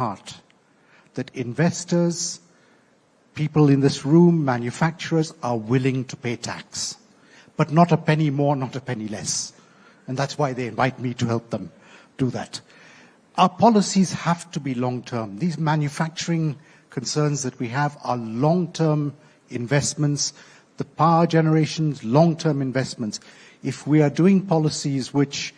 heart that investors, people in this room, manufacturers are willing to pay tax, but not a penny more, not a penny less. And that's why they invite me to help them do that. Our policies have to be long-term. These manufacturing concerns that we have are long-term investments. The power generations, long-term investments. If we are doing policies which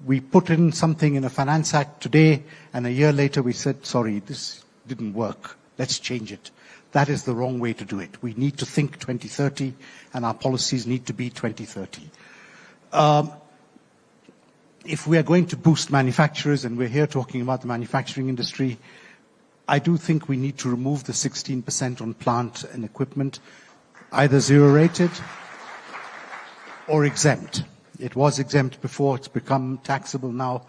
we put in something in a finance act today and a year later we said, sorry, this didn't work, let's change it. That is the wrong way to do it. We need to think 2030 and our policies need to be 2030. If we are going to boost manufacturers, and we're here talking about the manufacturing industry, I do think we need to remove the 16% on plant and equipment, either zero-rated or exempt. It was exempt before, it's become taxable now,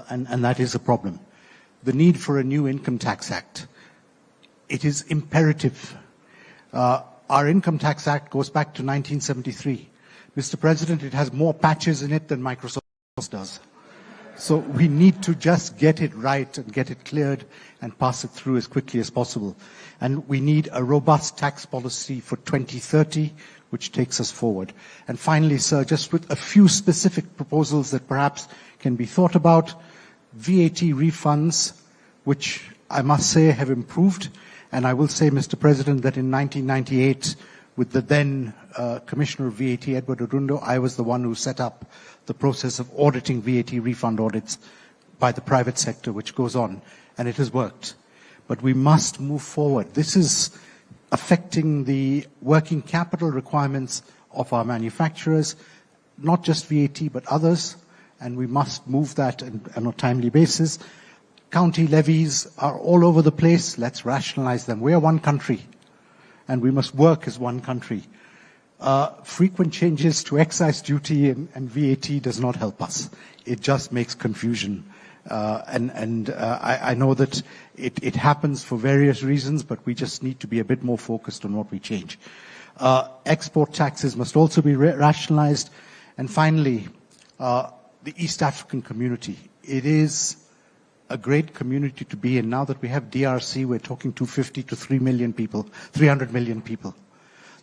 and that is a problem. The need for a new income tax act. It is imperative. Our income tax act goes back to 1973. Mr. President, it has more patches in it than Microsoft does. So we need to just get it right and get it cleared and pass it through as quickly as possible. And we need a robust tax policy for 2030, which takes us forward. And finally, sir, just with a few specific proposals that perhaps can be thought about, VAT refunds, which I must say have improved. And I will say, Mr. President, that in 1998, with the then Commissioner of VAT, Edward Ruto, I was the one who set up the process of auditing VAT refund audits by the private sector, which goes on, and it has worked. But we must move forward. This is affecting the working capital requirements of our manufacturers, not just VAT, but others, and we must move that on a timely basis. County levies are all over the place. Let's rationalize them. We are one country, and we must work as one country. Frequent changes to excise duty and VAT does not help us. It just makes confusion. I know that it happens for various reasons, but we just need to be a bit more focused on what we change. Export taxes must also be rationalized. And finally, the East African community. It is a great community to be in. Now that we have DRC, we're talking 250 to 3 million people, 300 million people.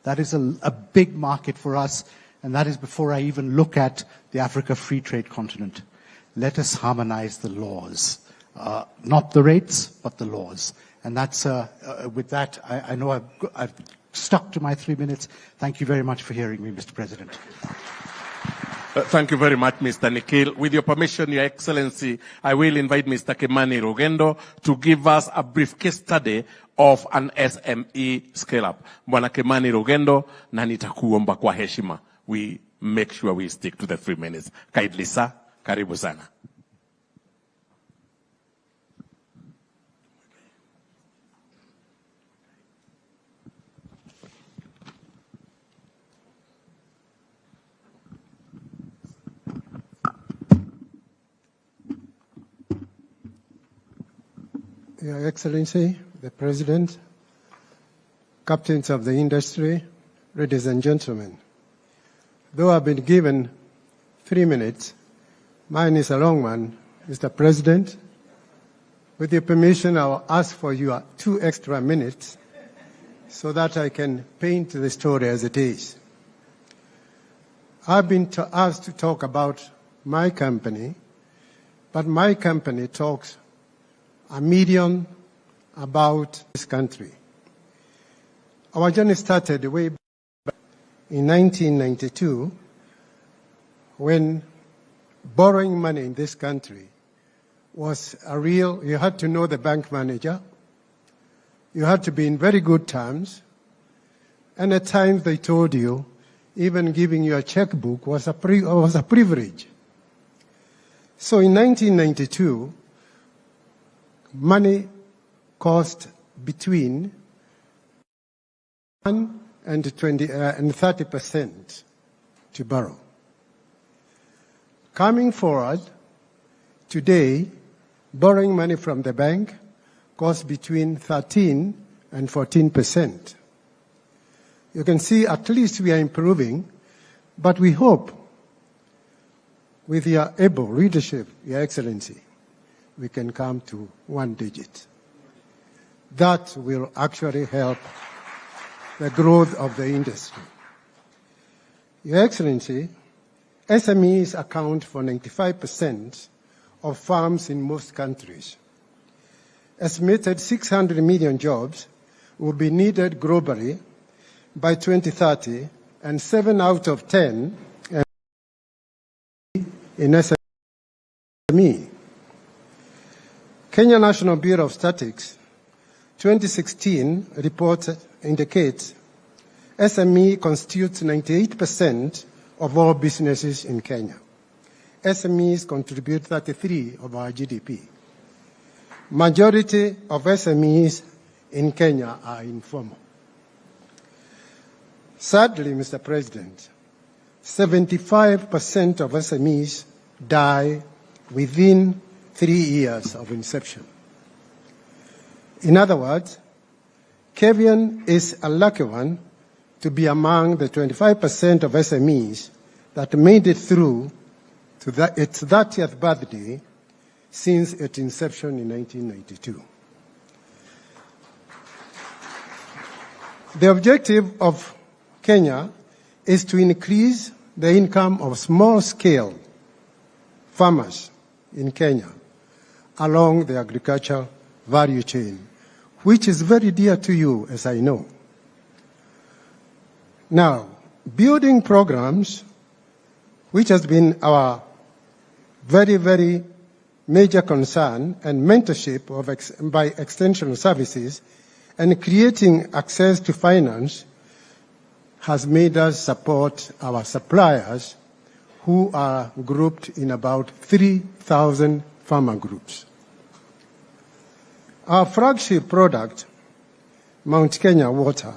That is a big market for us, and that is before I even look at the Africa Free Trade continent. Let us harmonize the laws, not the rates, but the laws. And that's, with that, I know I've stuck to my 3 minutes. Thank you very much for hearing me, Mr. President. Thank you very much, Mr. Nikhil. With your permission, Your Excellency, I will invite Mr. Kimani Rugendo to give us a brief case study of an SME scale-up. Bwana Kimani Rugendo, na nitakuomba kwa heshima. We make sure we stick to the 3 minutes. Kindly, sir. Karibu sana. Your Excellency, the President, captains of the industry, ladies and gentlemen, though I've been given 3 minutes, mine is a long one. Mr. President, with your permission, I will ask for your 2 extra minutes so that I can paint the story as it is. I've been asked to talk about my company, but my company talks a million about this country. Our journey started way back in 1992 when borrowing money in this country was a real, you had to know the bank manager, you had to be in very good terms, and at times they told you even giving you a checkbook was a privilege. So in 1992, money cost between 1 and 30% to borrow. Coming forward, today, borrowing money from the bank costs between 13 and 14%. You can see at least we are improving, but we hope with your able leadership, Your Excellency, we can come to 1 digit. That will actually help the growth of the industry. Your Excellency, SMEs account for 95% of farms in most countries. Estimated 600 million jobs will be needed globally by 2030, and 7 out of 10 in SME. Kenya National Bureau of Statistics 2016 report indicates SME constitutes 98% of all businesses in Kenya. SMEs contribute 33% of our GDP. Majority of SMEs in Kenya are informal. Sadly, Mr. President, 75% of SMEs die within 3 years of inception. In other words, Kevian is a lucky one to be among the 25% of SMEs that made it through to its 30th birthday since its inception in 1992. The objective of Kenya is to increase the income of small-scale farmers in Kenya along the agricultural value chain, which is very dear to you, as I know. Now, building programs, which has been our very, very major concern, and mentorship by extension services, and creating access to finance has made us support our suppliers, who are grouped in about 3,000 farmer groups. Our flagship product, Mount Kenya Water,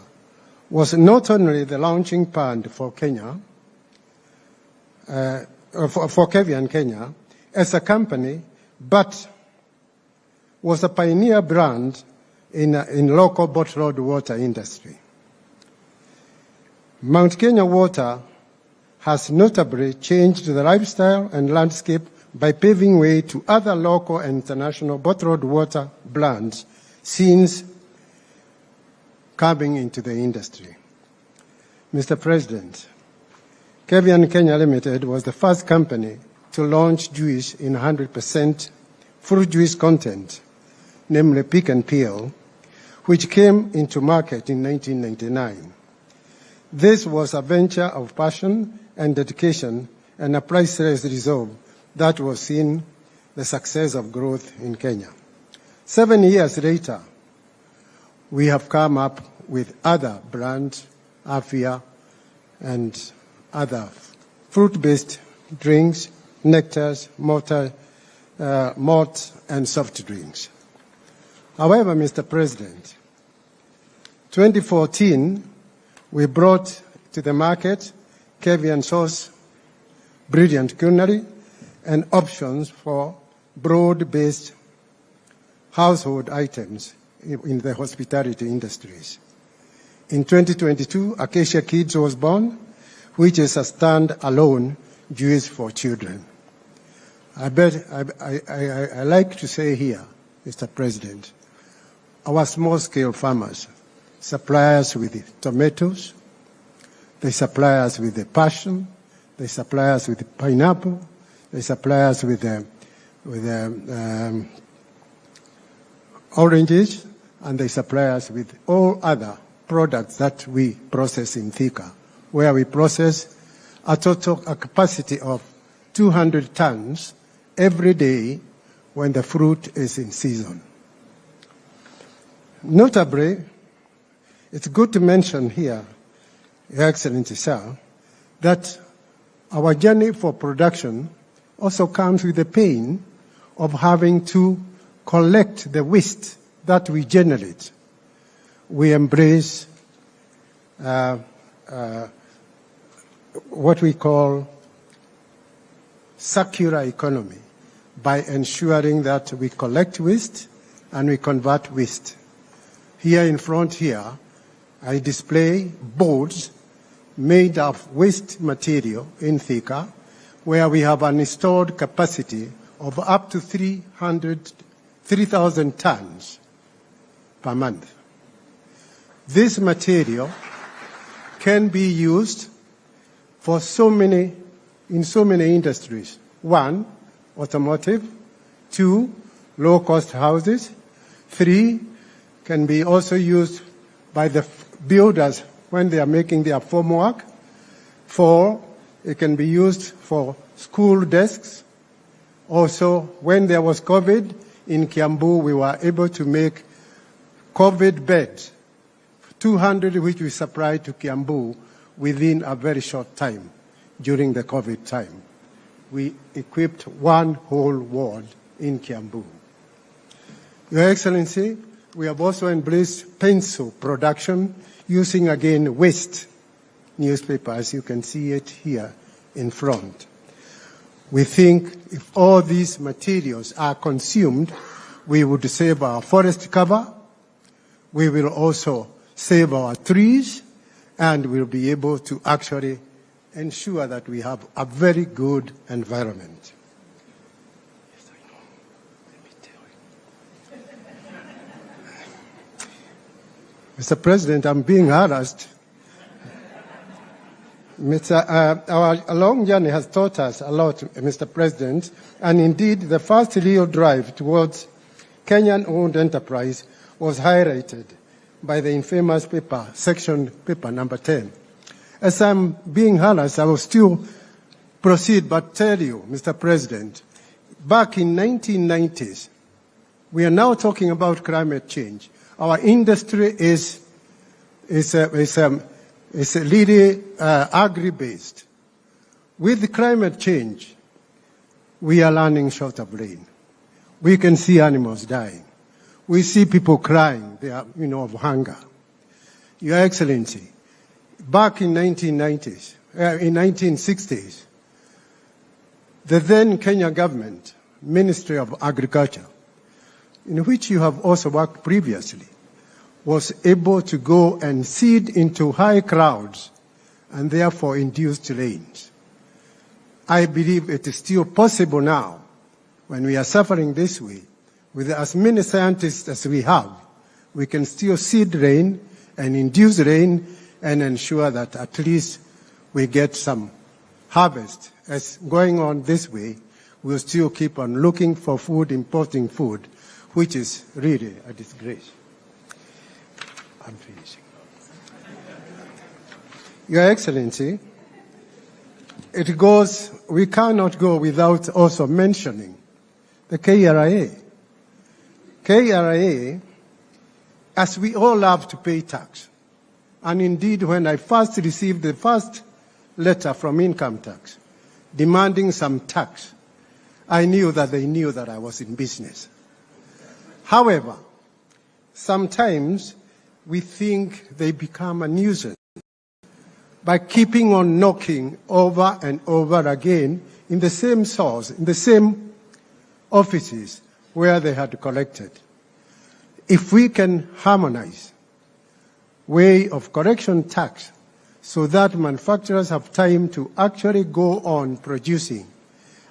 was not only the launching pad for Kenya, for Kevian Kenya as a company, but was a pioneer brand in local bottled water industry. Mount Kenya Water has notably changed the lifestyle and landscape by paving way to other local and international bottled water brands since coming into the industry. Mr. President, Kevian Kenya Limited was the first company to launch juice in 100% fruit juice content, namely pick and peel, which came into market in 1999. This was a venture of passion and dedication and a priceless resolve that was seen the success of growth in Kenya. 7 years later, we have come up with other brands, Afia, and other fruit-based drinks, nectars, malt, and soft drinks. However, Mr. President, 2014, we brought to the market Kevian Sauce, Brilliant Culinary, and options for broad-based household items in the hospitality industries. In 2022, Acacia Kids was born, which is a stand-alone juice for children. I like to say here, Mr. President, our small-scale farmers supply us with tomatoes, they supply us with the passion, they supply us with the pineapple, they supply us with oranges, and they supply us with all other products that we process in Thika, where we process a total capacity of 200 tons every day when the fruit is in season. Notably, it's good to mention here, Your Excellency, sir, that our journey for production also comes with the pain of having to collect the waste that we generate. We embrace what we call circular economy by ensuring that we collect waste and we convert waste. Here in front here, I display boards made of waste material in Thika, where we have an installed capacity of up to 3,000 tons per month. This material can be used for in so many industries. 1, automotive. 2, low-cost houses. 3, can be also used by the builders when they are making their formwork. 4, it can be used for school desks. Also, when there was COVID in Kiambu, we were able to make COVID beds, 200 which we supplied to Kiambu within a very short time during the COVID time. We equipped one whole ward in Kiambu. Your Excellency, we have also embraced pencil production using again waste newspaper, as you can see it here in front. We think if all these materials are consumed, we would save our forest cover, we will also save our trees, and we'll be able to actually ensure that we have a very good environment. Yes, I know. Let me tell you. Mr. President, I'm being harassed. Our long journey has taught us a lot, Mr. President, and indeed the first real drive towards Kenyan-owned enterprise was highlighted by the infamous paper, section paper number 10. As I'm being harassed, I will still proceed, but tell you, Mr. President, back in 1990s, we are now talking about climate change. Our industry is really agri-based. With climate change, we are running short of rain. We can see animals dying. We see people crying, they are, of hunger. Your Excellency, back in 1960s, the then Kenya government, Ministry of Agriculture, in which you have also worked previously, was able to go and seed into high clouds and therefore induced rains. I believe it is still possible now, when we are suffering this way, with as many scientists as we have, we can still seed rain and induce rain and ensure that at least we get some harvest. As going on this way, we'll still keep on looking for food, importing food, which is really a disgrace. I'm finishing. Your Excellency, we cannot go without also mentioning the KRA. KRA, as we all love to pay tax, and indeed when I first received the first letter from income tax demanding some tax, I knew that they knew that I was in business. However, sometimes we think they become a nuisance by keeping on knocking over and over again in the same source, in the same offices where they had collected. If we can harmonize way of collection tax so that manufacturers have time to actually go on producing,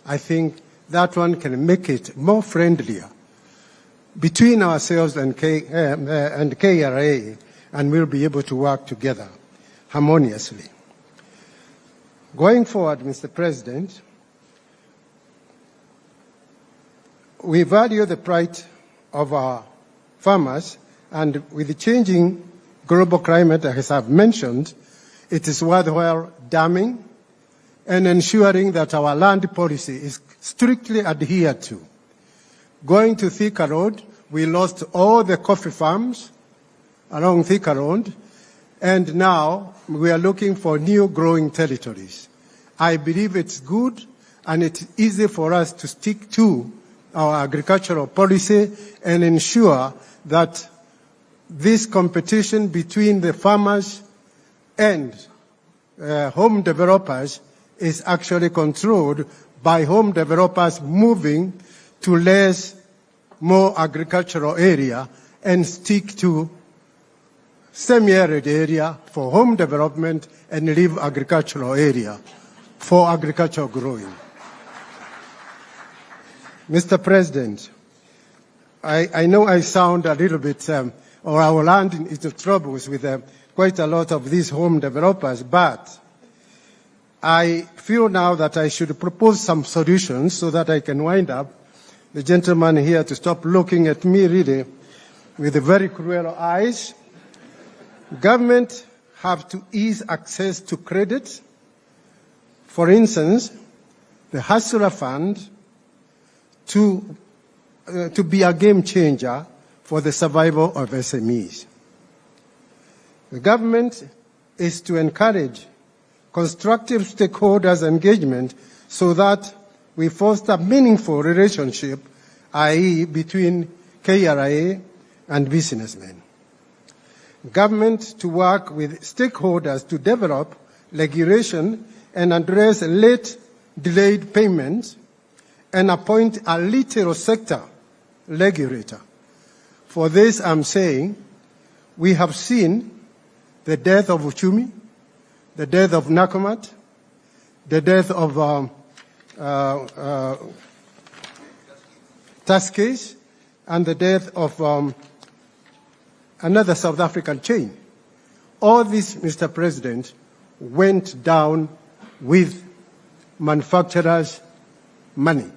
I think that one can make it more friendlier between ourselves and KRA, and we'll be able to work together harmoniously. Going forward, Mr. President, we value the plight of our farmers, and with the changing global climate, as I've mentioned, it is worthwhile damming and ensuring that our land policy is strictly adhered to. Going to Thika Road, we lost all the coffee farms along Thika Road, and now we are looking for new growing territories. I believe it's good and it's easy for us to stick to our agricultural policy and ensure that this competition between the farmers and home developers is actually controlled by home developers moving to more agricultural area and stick to semi-arid area for home development and leave agricultural area for agricultural growing. Mr. President, I know I sound a little bit, or I will land into troubles with quite a lot of these home developers, but I feel now that I should propose some solutions so that I can wind up. The gentleman here to stop looking at me really with very cruel eyes. Government have to ease access to credit. For instance, the Hustler Fund to be a game changer for the survival of SMEs. The government is to encourage constructive stakeholders' engagement so that we foster meaningful relationship, i.e. between KRA and businessmen. Government to work with stakeholders to develop regulation and address late delayed payments and appoint a little sector regulator. For this, I'm saying we have seen the death of Uchumi, the death of Nakumat, the death of Tuskys, and the death of another South African chain. All this, Mr. President, went down with manufacturers' money,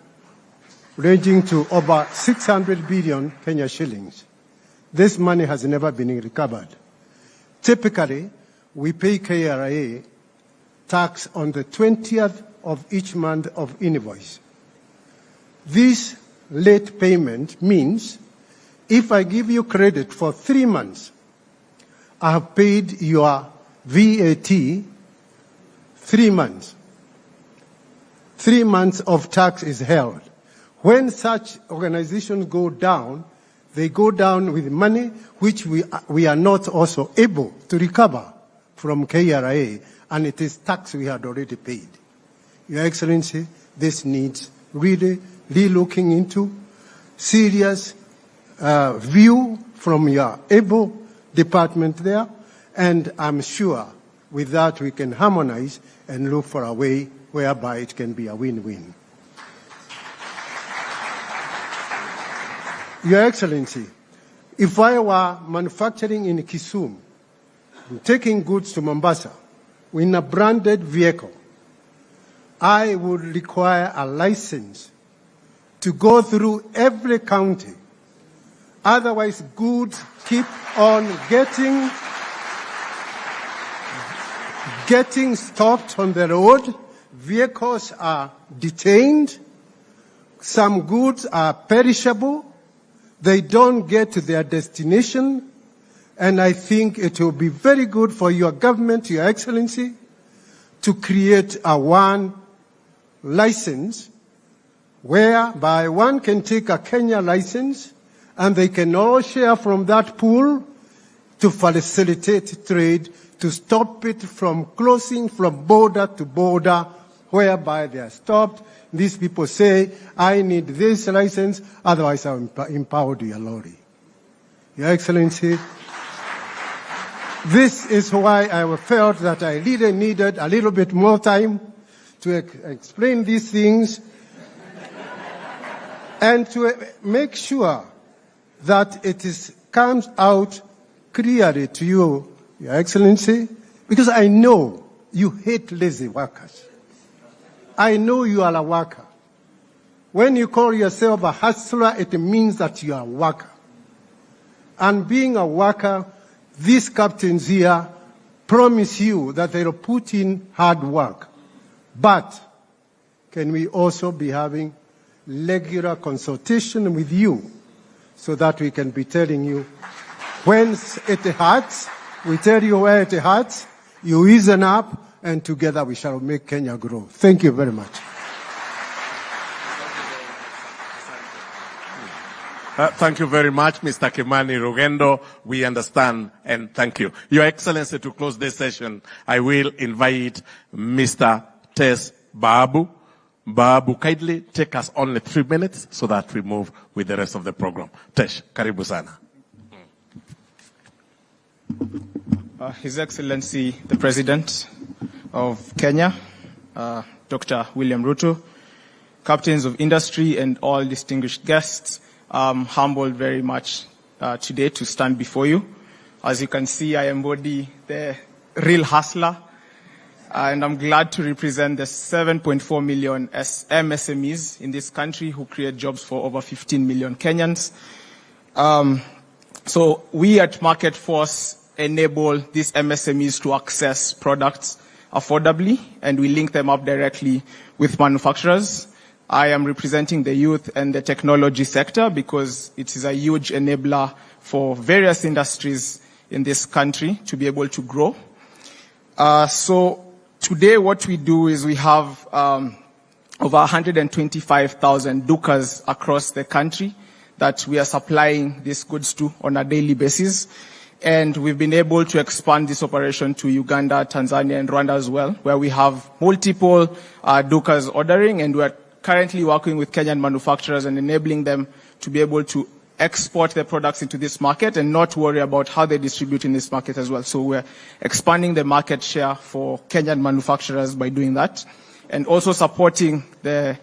ranging to over 600 billion Kenya shillings. This money has never been recovered. Typically, we pay KRA tax on the 20th of each month of invoice. This late payment means if I give you credit for 3 months, I have paid your VAT 3 months. 3 months of tax is held. When such organizations go down, they go down with money which we are not also able to recover from KRA, and it is tax we had already paid. Your Excellency, this needs really re-looking into serious view from your able department there, and I'm sure with that we can harmonize and look for a way whereby it can be a win-win. Your Excellency, if I were manufacturing in Kisumu, taking goods to Mombasa in a branded vehicle, I would require a license to go through every county. Otherwise, goods keep on getting stopped on the road. Vehicles are detained. Some goods are perishable. They don't get to their destination. And I think it will be very good for your government, Your Excellency, to create a one license whereby one can take a Kenya license and they can all share from that pool to facilitate trade, to stop it from closing from border to border, whereby they are stopped. These people say, I need this license, otherwise I'll impound your lorry. Your Excellency, this is why I felt that I really needed a little bit more time to explain these things and to make sure that it comes out clearly to you, Your Excellency, because I know you hate lazy workers. I know you are a worker. When you call yourself a hustler, it means that you are a worker. And being a worker, these captains here promise you that they will put in hard work. But can we also be having regular consultation with you so that we can be telling you when it hurts, we tell you where it hurts, you easen up, and together we shall make Kenya grow. Thank you very much. Thank you very much, Mr. Kimani Rugendo. We understand and thank you. Your Excellency, to close this session, I will invite Mr. Tess Babu. Babu, kindly take us only 3 minutes so that we move with the rest of the program. Tesh, karibu sana. His Excellency, the President of Kenya, Dr. William Ruto, captains of industry, and all distinguished guests. I'm humbled very much today to stand before you. As you can see, I embody the real hustler, and I'm glad to represent the 7.4 million MSMEs in this country who create jobs for over 15 million Kenyans. So we at Market Force enable these MSMEs to access products affordably, and we link them up directly with manufacturers. I am representing the youth and the technology sector because it is a huge enabler for various industries in this country to be able to grow. So today what we do is we have over 125,000 dukas across the country that we are supplying these goods to on a daily basis. And we've been able to expand this operation to Uganda, Tanzania, and Rwanda as well, where we have multiple dukas ordering, and we're currently working with Kenyan manufacturers and enabling them to be able to export their products into this market and not worry about how they distribute in this market as well. So we're expanding the market share for Kenyan manufacturers by doing that, and also supporting the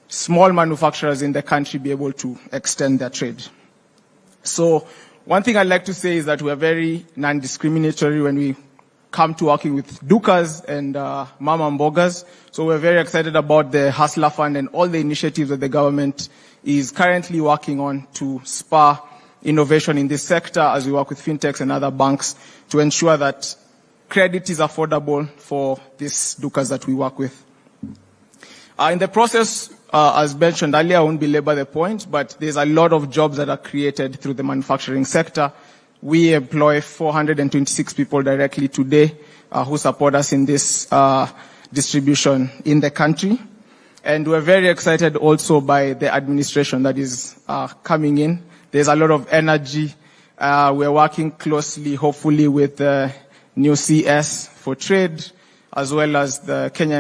small manufacturers in the country be able to extend their trade. So one thing I'd like to say is that we're very non-discriminatory when we come to working with dukas and mama mbogas. So we're very excited about the Hustler Fund and all the initiatives that the government is currently working on to spur innovation in this sector as we work with fintechs and other banks to ensure that credit is affordable for these dukas that we work with. In the process, as mentioned earlier, I won't belabor the point, but there's a lot of jobs that are created through the manufacturing sector. We employ 426 people directly today who support us in this distribution in the country. And we're very excited also by the administration that is coming in. There's a lot of energy. We're working closely, hopefully, with the new CS for trade, as well as the Kenya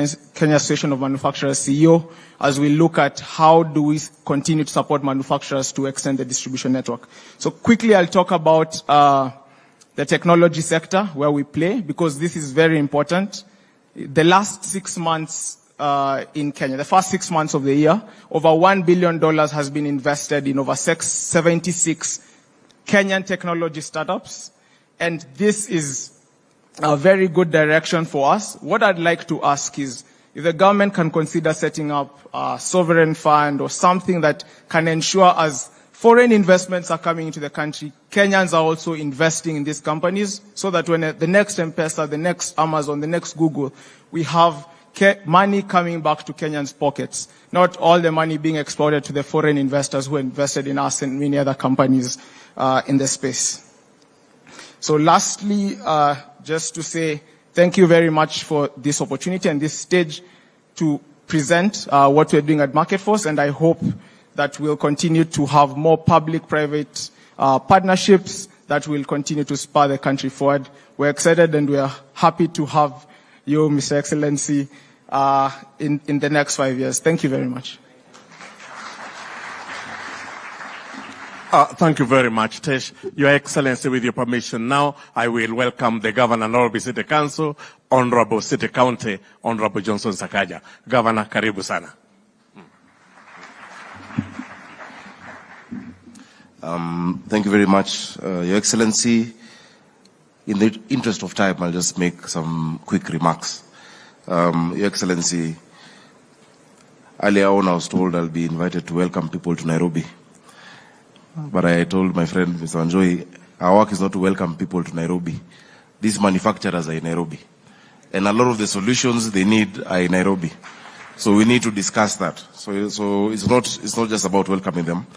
Association of Manufacturers CEO, as we look at how do we continue to support manufacturers to extend the distribution network. So quickly, I'll talk about the technology sector where we play, because this is very important. The last 6 months in Kenya, the first 6 months of the year, over $1 billion has been invested in over 76 Kenyan technology startups. And this is a very good direction for us. What I'd like to ask is if the government can consider setting up a sovereign fund or something that can ensure as foreign investments are coming into the country, Kenyans are also investing in these companies, so that when the next M-Pesa, the next Amazon, the next Google, we have money coming back to Kenyans' pockets, not all the money being exported to the foreign investors who invested in us and many other companies in the space. So lastly, just to say thank you very much for this opportunity and this stage to present what we're doing at Market Force, and I hope that we'll continue to have more public-private partnerships that will continue to spur the country forward. We're excited and we're happy to have you, Mr. Excellency, in the next 5 years. Thank you very much. Thank you very much, Tesh. Your Excellency, with your permission, now I will welcome the Governor, Nairobi City Council, Honorable City County, Honorable Johnson Sakaja. Governor, karibu sana. Thank you very much, Your Excellency. In the interest of time, I'll just make some quick remarks. Your Excellency, earlier on I was told I'll be invited to welcome people to Nairobi. But I told my friend, Mr. Wanjoi, our work is not to welcome people to Nairobi. These manufacturers are in Nairobi. And a lot of the solutions they need are in Nairobi. So we need to discuss that. So it's not just about welcoming them.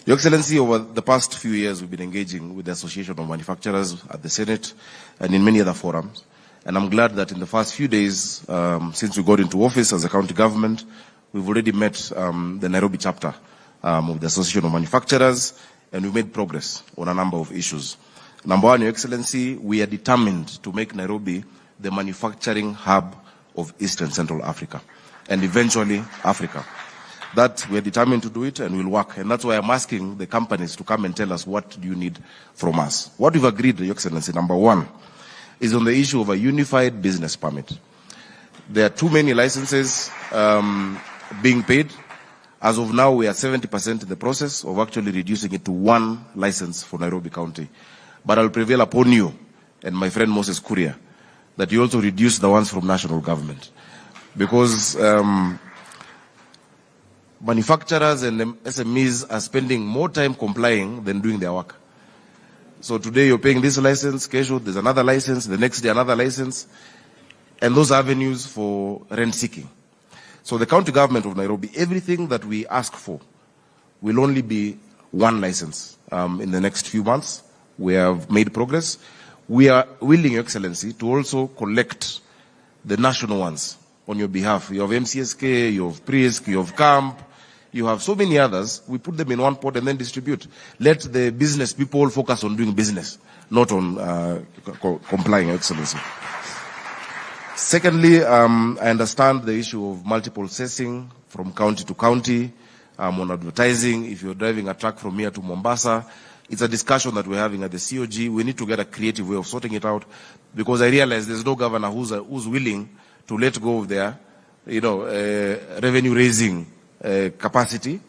Your Excellency, over the past few years, we've been engaging with the Association of Manufacturers at the Senate and in many other forums. And I'm glad that in the first few days, since we got into office as a county government, we've already met the Nairobi chapter of the Association of Manufacturers, and we made progress on a number of issues. Number one, Your Excellency, we are determined to make Nairobi the manufacturing hub of East and Central Africa, and eventually Africa. That we are determined to do it, and we'll work. And that's why I'm asking the companies to come and tell us what do you need from us. What we've agreed, Your Excellency, number one, is on the issue of a unified business permit. There are too many licenses being paid, As of now, we are 70% in the process of actually reducing it to 1 license for Nairobi County. But I'll prevail upon you and my friend Moses Kuria that you also reduce the ones from national government. Because manufacturers and SMEs are spending more time complying than doing their work. So today you're paying this license, Kesho, there's another license, the next day another license, and those avenues for rent seeking. So the county government of Nairobi, everything that we ask for will only be 1 license in the next few months. We have made progress. We are willing, Your Excellency, to also collect the national ones on your behalf. You have MCSK, you have PRISC, you have CAMP, you have so many others. We put them in one pot and then distribute. Let the business people focus on doing business, not on complying, Your Excellency. Secondly, I understand the issue of multiple assessing from county to county on advertising. If you're driving a truck from here to Mombasa, it's a discussion that we're having at the COG. We need to get a creative way of sorting it out, because I realize there's no governor who's willing to let go of their, revenue raising capacity,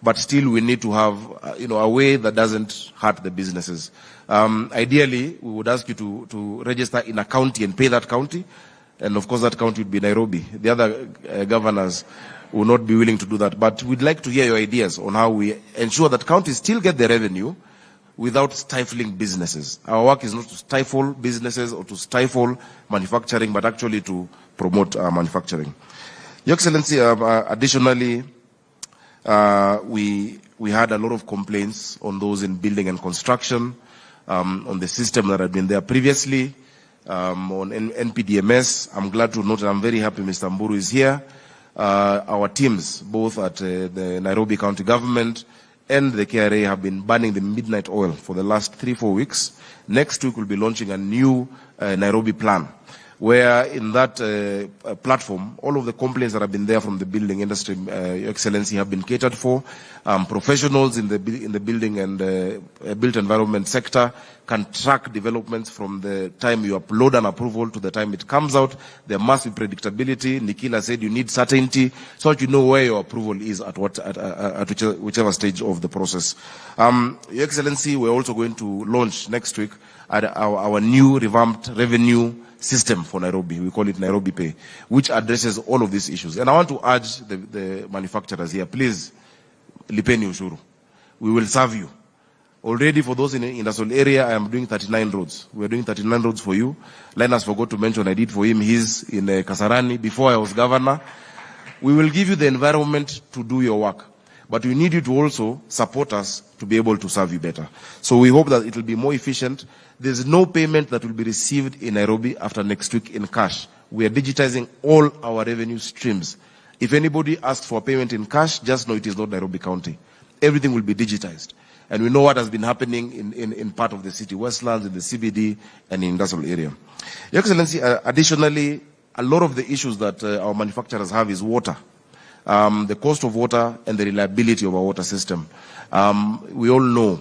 but still we need to have, a way that doesn't hurt the businesses. Ideally, we would ask you to register in a county and pay that county, and of course that county would be Nairobi. The other governors will not be willing to do that, but we'd like to hear your ideas on how we ensure that counties still get the revenue without stifling businesses. Our work is not to stifle businesses or to stifle manufacturing, but actually to promote manufacturing. Your Excellency, additionally, we had a lot of complaints on those in building and construction, on the system that had been there previously, on NPDMS. I'm glad to note, and I'm very happy Mr. Mburu is here. Our teams, both at the Nairobi County Government and the KRA, have been burning the midnight oil for the last 3-4 weeks. Next week we'll be launching a new Nairobi plan, where in that platform, all of the complaints that have been there from the building industry, Your Excellency, have been catered for. Professionals in the building and built environment sector can track developments from the time you upload an approval to the time it comes out. There must be predictability. Nikhila said you need certainty so that you know where your approval is at whichever stage of the process. Your Excellency, we're also going to launch next week our new revamped revenue system for Nairobi. We call it Nairobi Pay, which addresses all of these issues. And I want to urge the manufacturers here, please, lipeni ushuru. We will serve you. Already for those in the industrial area, I am doing 39 roads. We are doing 39 roads for you. Linus forgot to mention I did for him his in Kasarani before I was governor. We will give you the environment to do your work, but we need you to also support us to be able to serve you better. So we hope that it will be more efficient. There's no payment that will be received in Nairobi after next week in cash. We are digitizing all our revenue streams. If anybody asks for payment in cash, just know it is not Nairobi County. Everything will be digitized. And we know what has been happening in part of the city, Westlands, in the CBD, and in the industrial area. Your Excellency, additionally, a lot of the issues that our manufacturers have is water. The cost of water and the reliability of our water system. We all know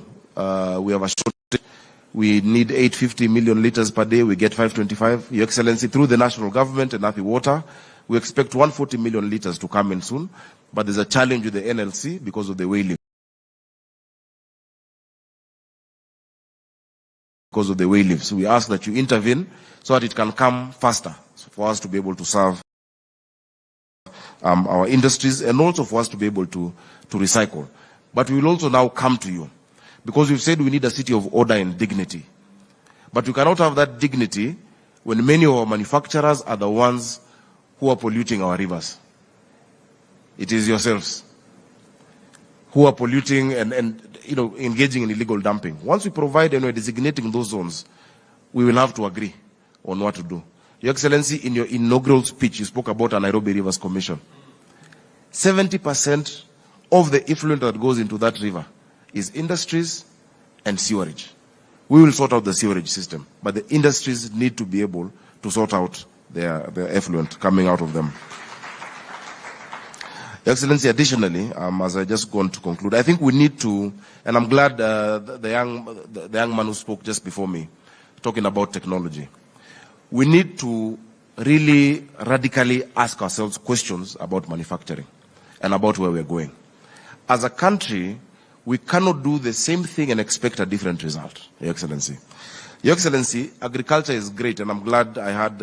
we have a shortage. We need 850 million liters per day. We get 525. Your Excellency, through the national government and Athi Water, we expect 140 million liters to come in soon. But there's a challenge with the NLC because of the wailing. Because of the way live. So we ask that you intervene so that it can come faster for us to be able to serve our industries and also for us to be able to recycle. But we will also now come to you because we've said we need a city of order and dignity. But we cannot have that dignity when many of our manufacturers are the ones who are polluting our rivers. It is yourselves who are polluting and engaging in illegal dumping. Once we provide and we're designating those zones, we will have to agree on what to do. Your Excellency, in your inaugural speech, you spoke about a Nairobi Rivers Commission. 70% of the effluent that goes into that river is industries and sewerage. We will sort out the sewerage system, but the industries need to be able to sort out their effluent coming out of them. Your Excellency, additionally, as I just going to conclude, I think we need to, and I'm glad the young man who spoke just before me, talking about technology. We need to really radically ask ourselves questions about manufacturing and about where we're going. as a country, we cannot do the same thing and expect a different result, Your Excellency. Your Excellency, agriculture is great, and I'm glad I had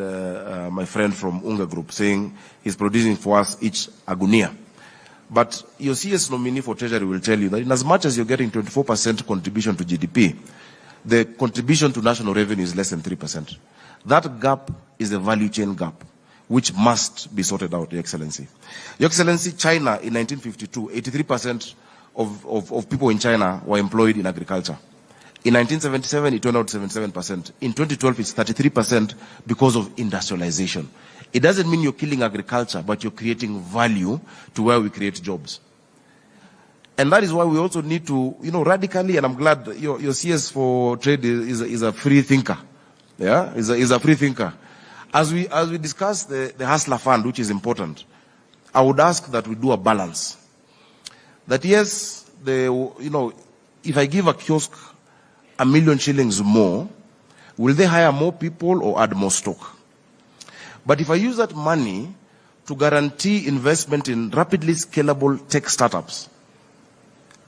my friend from Unga Group saying he's producing for us each a gunia. But your CS nominee for Treasury will tell you that in as much as you're getting 24% contribution to GDP, the contribution to national revenue is less than 3%. That gap is a value chain gap, which must be sorted out, Your Excellency. Your Excellency, China in 1952, 83% of people in China were employed in agriculture. In 1977, it turned out 77%. In 2012, it's 33% because of industrialization. It doesn't mean you're killing agriculture, but you're creating value to where we create jobs. And that is why we also need to, radically, and I'm glad your CS for Trade is a free thinker. Yeah, is a free thinker. As we discuss the Hustler Fund, which is important, I would ask that we do a balance. That yes, if I give a kiosk $1 million shillings more, will they hire more people or add more stock? But if I use that money to guarantee investment in rapidly scalable tech startups,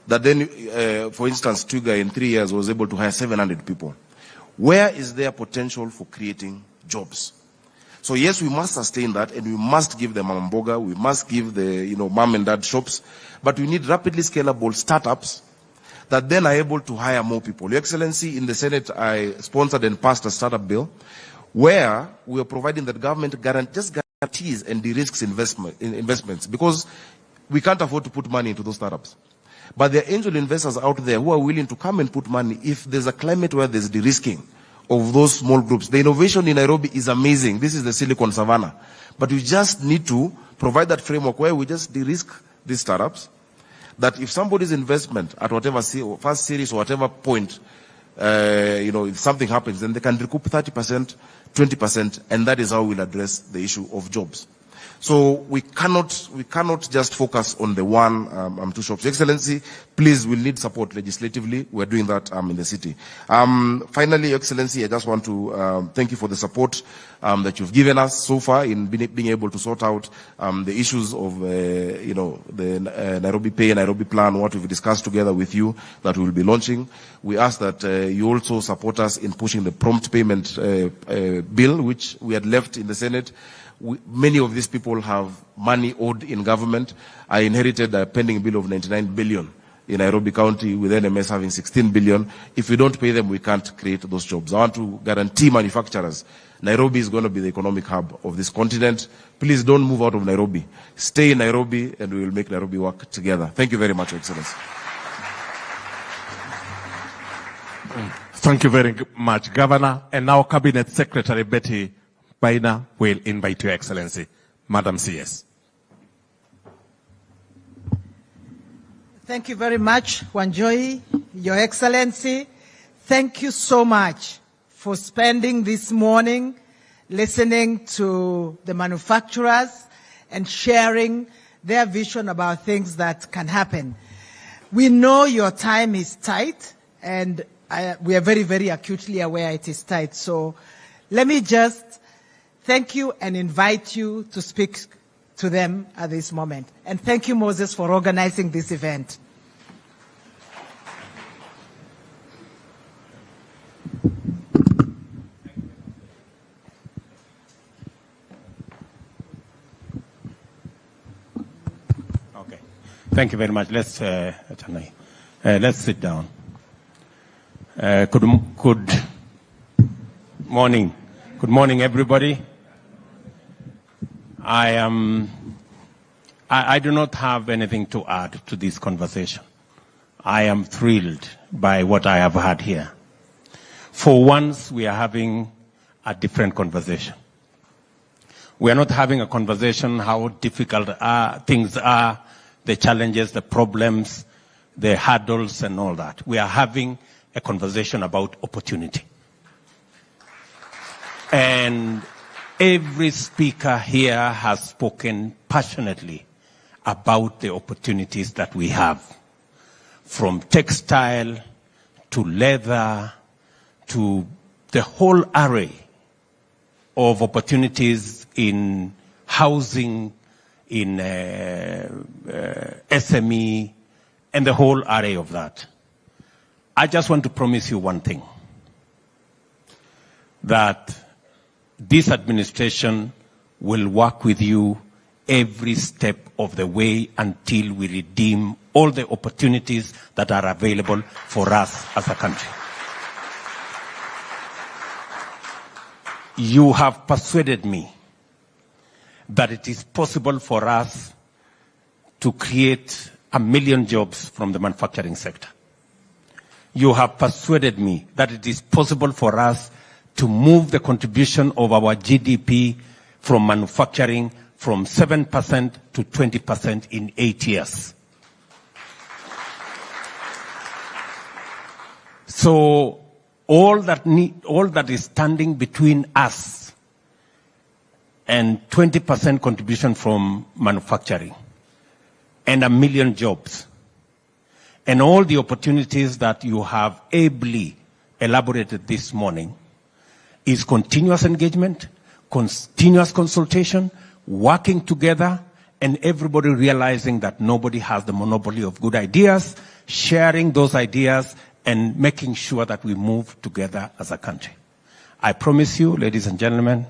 that then, for instance, Twiga in 3 years was able to hire 700 people, where is there potential for creating jobs? So yes, we must sustain that, and we must give them mboga, we must give the mom and dad shops, but we need rapidly scalable startups that then are able to hire more people. Your Excellency, in the Senate, I sponsored and passed a startup bill where we are providing that government guarantees and de-risks investments, because we can't afford to put money into those startups. But there are angel investors out there who are willing to come and put money if there's a climate where there's de-risking of those small groups. The innovation in Nairobi is amazing. This is the Silicon Savannah. But we just need to provide that framework where we just de-risk these startups, that if somebody's investment at whatever first series or whatever point, if something happens, then they can recoup 30%, 20%, and that is how we'll address the issue of jobs. So we cannot just focus on the one, two shops. Excellency, please, we'll need support legislatively. We're doing that in the city. Finally, Your Excellency, I just want to thank you for the support that you've given us so far in being able to sort out the issues of the Nairobi Pay, Nairobi Plan, what we've discussed together with you that we will be launching. We ask that you also support us in pushing the prompt payment bill, which we had left in the Senate. Many of these people have money owed in government. I inherited a pending bill of 99 billion in Nairobi County, with NMS having 16 billion. If we don't pay them, we can't create those jobs. I want to guarantee manufacturers, Nairobi is going to be the economic hub of this continent. Please don't move out of Nairobi. Stay in Nairobi, and we will make Nairobi work together. Thank you very much, Your Excellency. Thank you very much, Governor. And now Cabinet Secretary Betty Baina will invite Your Excellency. Madam CS. Thank you very much, Wanjohi, Your Excellency. Thank you so much for spending this morning listening to the manufacturers and sharing their vision about things that can happen. We know your time is tight, and we are very, very acutely aware it is tight. So let me just thank you and invite you to speak to them at this moment. And thank you, Moses, for organizing this event. Okay. Thank you very much. Let's sit down. Good morning. Good morning, everybody. I do not have anything to add to this conversation. I am thrilled by what I have had here. For once, we are having a different conversation. We are not having a conversation how difficult things are, the challenges, the problems, the hurdles, and all that. We are having a conversation about opportunity. And every speaker here has spoken passionately about the opportunities that we have, from textile to leather to the whole array of opportunities in housing, in SME and the whole array of that. I just want to promise you one thing, that this administration will work with you every step of the way until we redeem all the opportunities that are available for us as a country. You have persuaded me that it is possible for us to create 1 million jobs from the manufacturing sector. You have persuaded me that it is possible for us to move the contribution of our GDP from manufacturing from 7% to 20% in 8 years. So all that is standing between us and 20% contribution from manufacturing and 1 million jobs and all the opportunities that you have ably elaborated this morning is continuous engagement, continuous consultation, working together, and everybody realizing that nobody has the monopoly of good ideas, sharing those ideas, and making sure that we move together as a country. I promise you, ladies and gentlemen,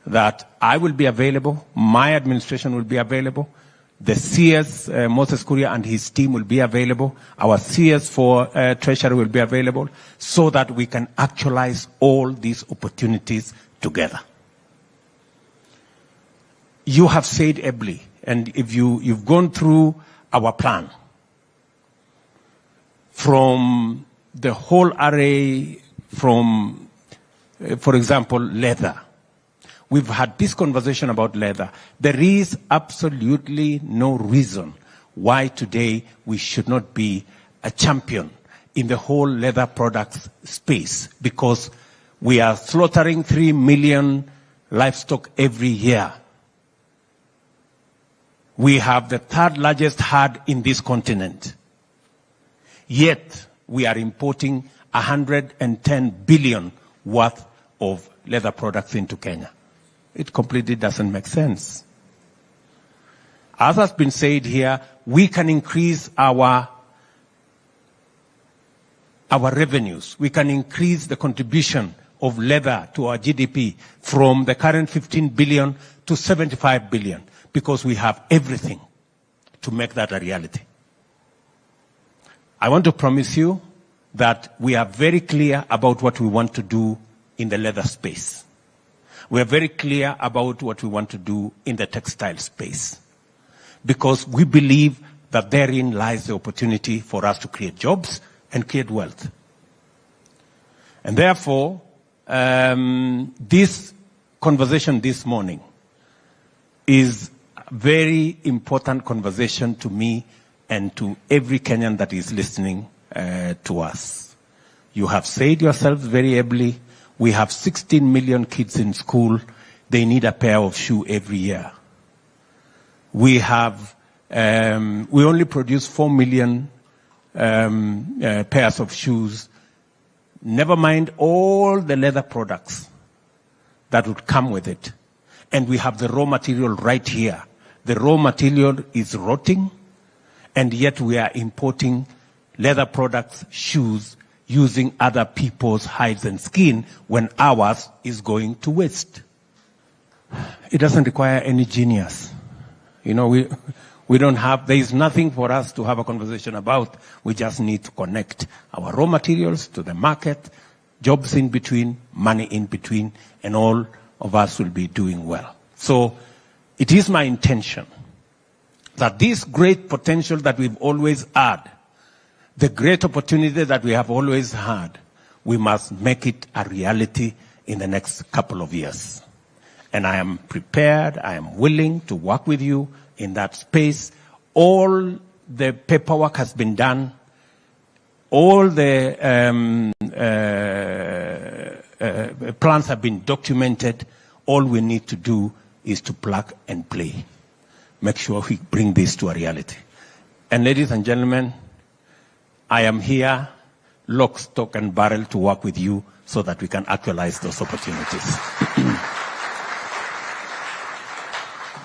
that I will be available, my administration will be available, the CS, Moses Kuria and his team will be available, our CS for Treasury will be available, so that we can actualize all these opportunities together. You have said ably, and if you've gone through our plan, from the whole array, from, for example, leather. We've had this conversation about leather. There is absolutely no reason why today we should not be a champion in the whole leather products space, because we are slaughtering 3 million livestock every year. We have the 3rd largest herd in this continent. Yet, we are importing 110 billion worth of leather products into Kenya. It completely doesn't make sense. As has been said here, we can increase our revenues. We can increase the contribution of leather to our GDP from the current 15 billion to 75 billion, because we have everything to make that a reality. I want to promise you that we are very clear about what we want to do in the leather space. We are very clear about what we want to do in the textile space, because we believe that therein lies the opportunity for us to create jobs and create wealth. And therefore, this conversation this morning is a very important conversation to me and to every Kenyan that is listening to us. You have said yourselves very ably, we have 16 million kids in school. They need a pair of shoes every year. We have, we only produce 4 million pairs of shoes. Never mind all the leather products that would come with it. And we have the raw material right here. The raw material is rotting, and yet we are importing leather products, shoes, using other people's hides and skin when ours is going to waste. It doesn't require any genius. You know, we don't have, there is nothing for us to have a conversation about. We just need to connect our raw materials to the market, jobs in between, money in between, and all of us will be doing well. So it is my intention that this great potential that we've always had, the great opportunity that we have always had, we must make it a reality in the next couple of years. And I am prepared, I am willing to work with you in that space. All the paperwork has been done. All the plans have been documented. All we need to do is to plug and play. Make sure we bring this to a reality. And ladies and gentlemen, I am here, lock, stock, and barrel to work with you so that we can actualize those opportunities.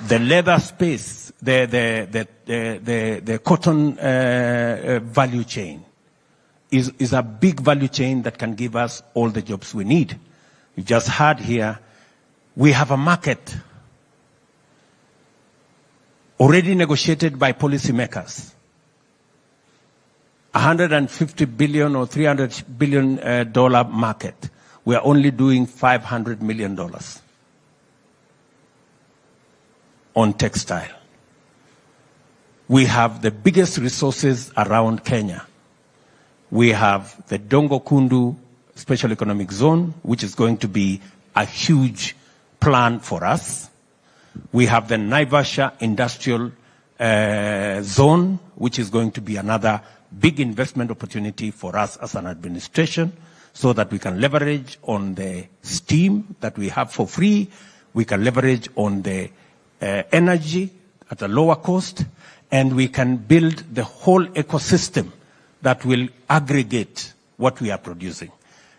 The leather space, the cotton value chain is a big value chain that can give us all the jobs we need. You just heard here, we have a market already negotiated by policymakers. $150 billion or $300 billion dollar market. We are only doing $500 million on textile. We have the biggest resources around Kenya. We have the Dongo Kundu Special Economic Zone, which is going to be a huge plan for us. We have the Naivasha Industrial Zone, which is going to be another big investment opportunity for us as an administration, so that we can leverage on the steam that we have for free. We can leverage on the energy at a lower cost, and we can build the whole ecosystem that will aggregate what we are producing.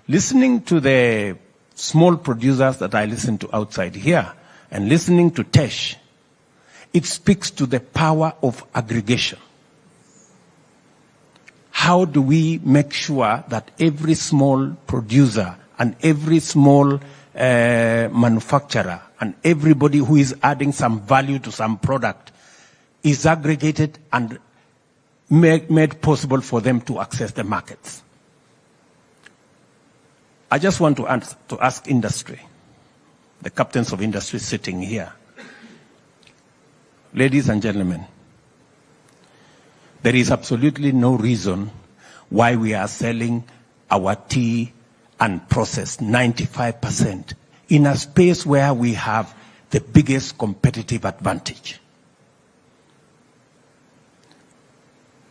Listening to the small producers that I listen to outside here, and listening to Tesh, it speaks to the power of aggregation. How do we make sure that every small producer and every small manufacturer and everybody who is adding some value to some product is aggregated and made possible for them to access the markets? I just want to ask industry, the captains of industry sitting here. Ladies and gentlemen, there is absolutely no reason why we are selling our tea and processed 95% in a space where we have the biggest competitive advantage.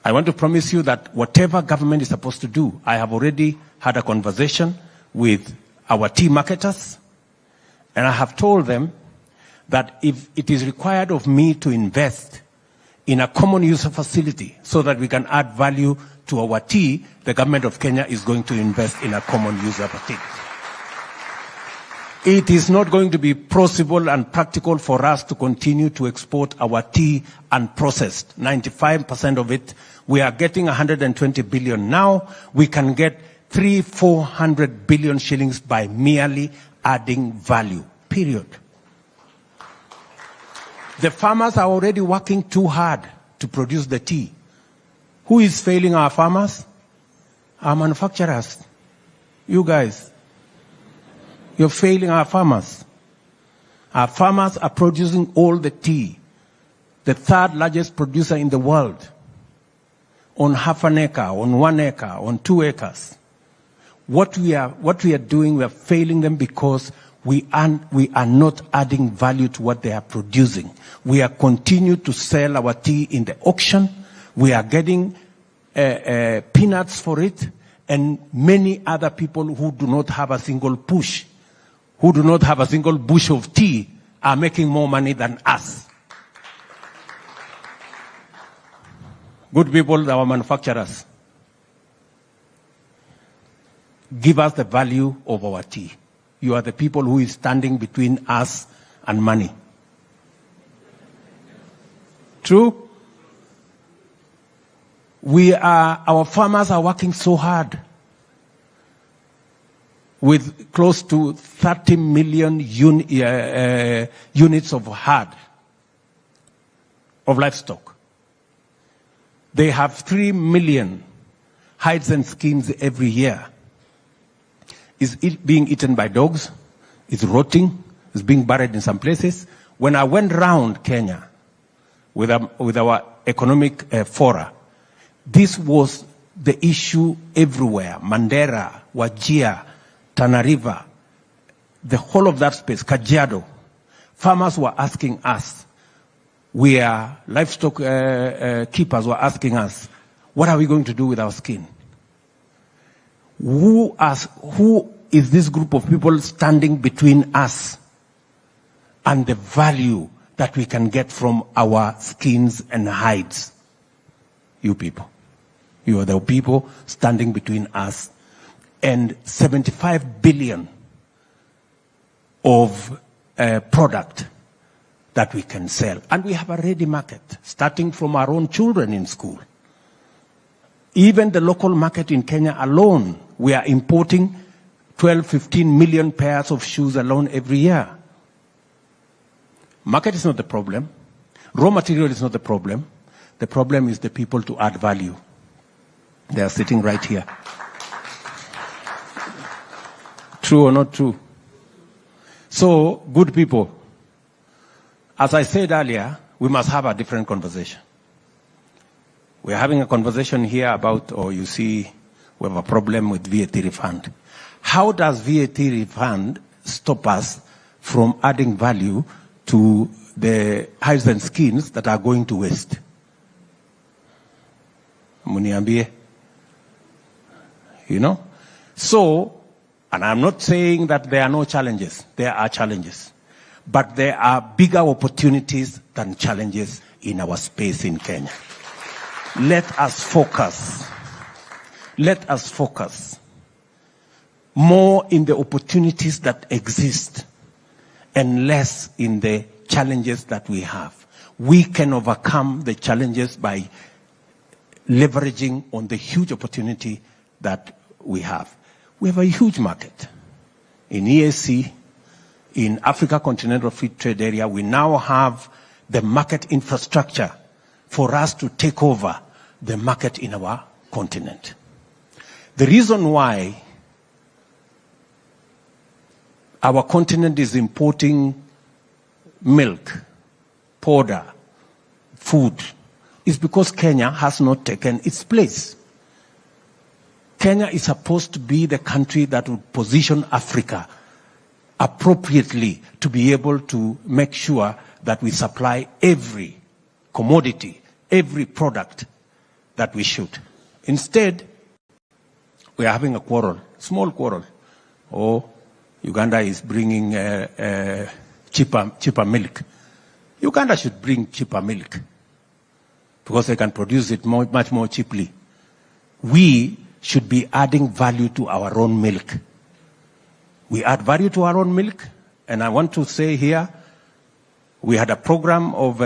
I want to promise you that whatever government is supposed to do, I have already had a conversation with our tea marketers, and I have told them that if it is required of me to invest in a common user facility so that we can add value to our tea, the government of Kenya is going to invest in a common user facility. It is not going to be possible and practical for us to continue to export our tea unprocessed. 95% of it, we are getting 120 billion now. We can get 400 billion shillings by merely adding value, period. The farmers are already working too hard to produce the tea. Who is failing our farmers? Our manufacturers. You guys. You're failing our farmers. Our farmers are producing all the tea. The third largest producer in the world. On half an acre, on 1 acre, on 2 acres. What we are doing, we are failing them because we are not adding value to what they are producing. We are continuing to sell our tea in the auction. We are getting peanuts for it, and many other people who do not have a single push, who do not have a single bush of tea, are making more money than us. Good people, our manufacturers, give us the value of our tea. You are the people who is standing between us and money. True? Our farmers are working so hard with close to 30 million units of herd of livestock. They have 3 million hides and skins every year. Is it being eaten by dogs? It's rotting. It's being buried in some places. When I went round Kenya with our economic fora, this was the issue everywhere. Mandera, Wajir, Tana River, the whole of that space, Kajiado. Farmers were asking us, livestock keepers were asking us, what are we going to do with our skin? Who is this group of people standing between us and the value that we can get from our skins and hides? You people. You are the people standing between us and 75 billion of product that we can sell. And we have a ready market, starting from our own children in school. Even the local market in Kenya alone, we are importing 12, 15 million pairs of shoes alone every year. Market is not the problem. Raw material is not the problem. The problem is the people to add value. They are sitting right here. True or not true? So, good people, as I said earlier, we must have a different conversation. We're having a conversation here about, or you see, we have a problem with VAT refund. How does VAT refund stop us from adding value to the hides and skins that are going to waste? Muniambie. You know? So, and I'm not saying that there are no challenges. There are challenges. But there are bigger opportunities than challenges in our space in Kenya. Let us focus. Let us focus more in the opportunities that exist and less in the challenges that we have. We can overcome the challenges by leveraging on the huge opportunity that we have. We have a huge market. In EAC, in Africa Continental Free Trade Area, we now have the market infrastructure for us to take over the market in our continent. The reason why our continent is importing milk, powder, food, is because Kenya has not taken its place. Kenya is supposed to be the country that would position Africa appropriately to be able to make sure that we supply every commodity, every product that we should. Instead, we are having a quarrel, small quarrel. Oh, Uganda is bringing cheaper milk. Uganda should bring cheaper milk because they can produce it much more cheaply. We should be adding value to our own milk. We add value to our own milk, and I want to say here, we had a program of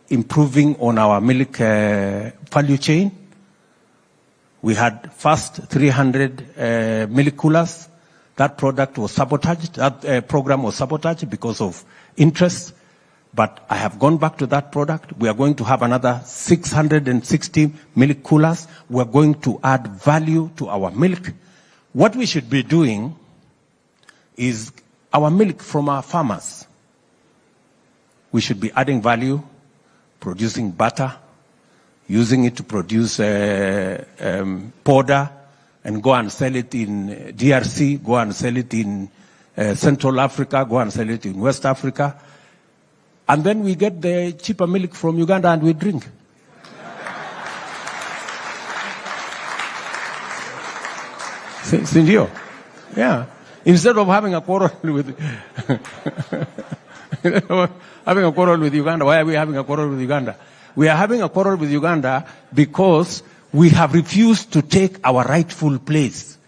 improving on our milk value chain. We had first 300 milk coolers. That product was sabotaged. That program was sabotaged because of interest. But I have gone back to that product. We are going to have another 660 milk coolers. We are going to add value to our milk. What we should be doing is our milk from our farmers. We should be adding value, producing butter, using it to produce powder, and go and sell it in DRC, go and sell it in Central Africa, go and sell it in West Africa. And then we get the cheaper milk from Uganda and we drink. Sindio? Yeah. Instead of having a quarrel with Uganda, why are we having a quarrel with Uganda? We are having a quarrel with Uganda because we have refused to take our rightful place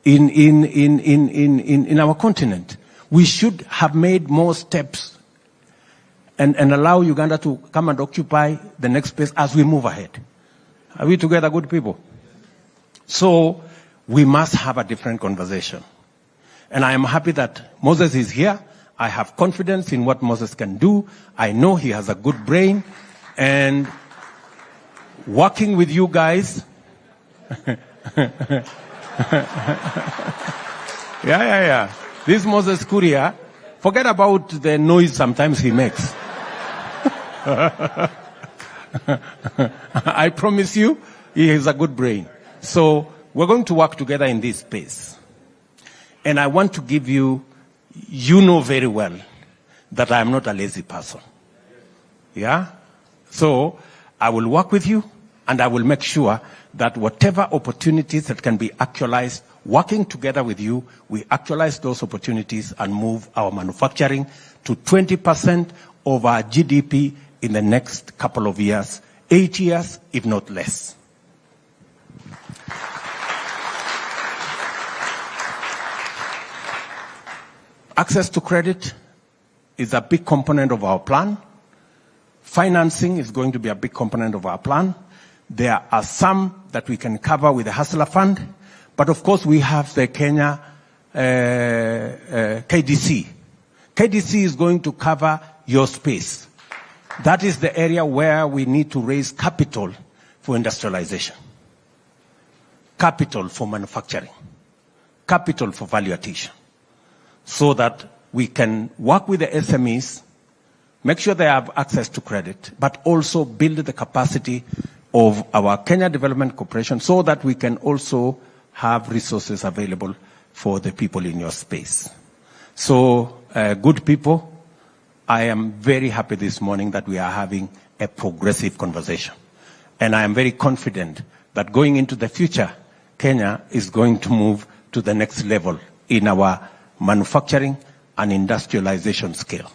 in our continent. We should have made more steps and allow Uganda to come and occupy the next space as we move ahead. Are we together, good people? So we must have a different conversation. And I am happy that Moses is here. I have confidence in what Moses can do. I know he has a good brain. And working with you guys, yeah. This Moses Kuria, forget about the noise sometimes he makes. I promise you, he has a good brain. So we're going to work together in this space. And I want to give you, you know very well that I am not a lazy person. Yeah? So I will work with you and I will make sure that whatever opportunities that can be actualized, working together with you, we actualize those opportunities and move our manufacturing to 20% of our GDP in the next couple of years, 8 years, if not less. Access to credit, is a big component of our plan. Financing is going to be a big component of our plan. There are some that we can cover with the Hustler Fund, but of course we have the Kenya KDC. KDC is going to cover your space. That is the area where we need to raise capital for industrialization, capital for manufacturing, capital for value addition, so that we can work with the SMEs, make sure they have access to credit, but also build the capacity of our Kenya Development Corporation so that we can also have resources available for the people in your space. So, good people, I am very happy this morning that we are having a progressive conversation. And I am very confident that going into the future, Kenya is going to move to the next level in our manufacturing and industrialization scale.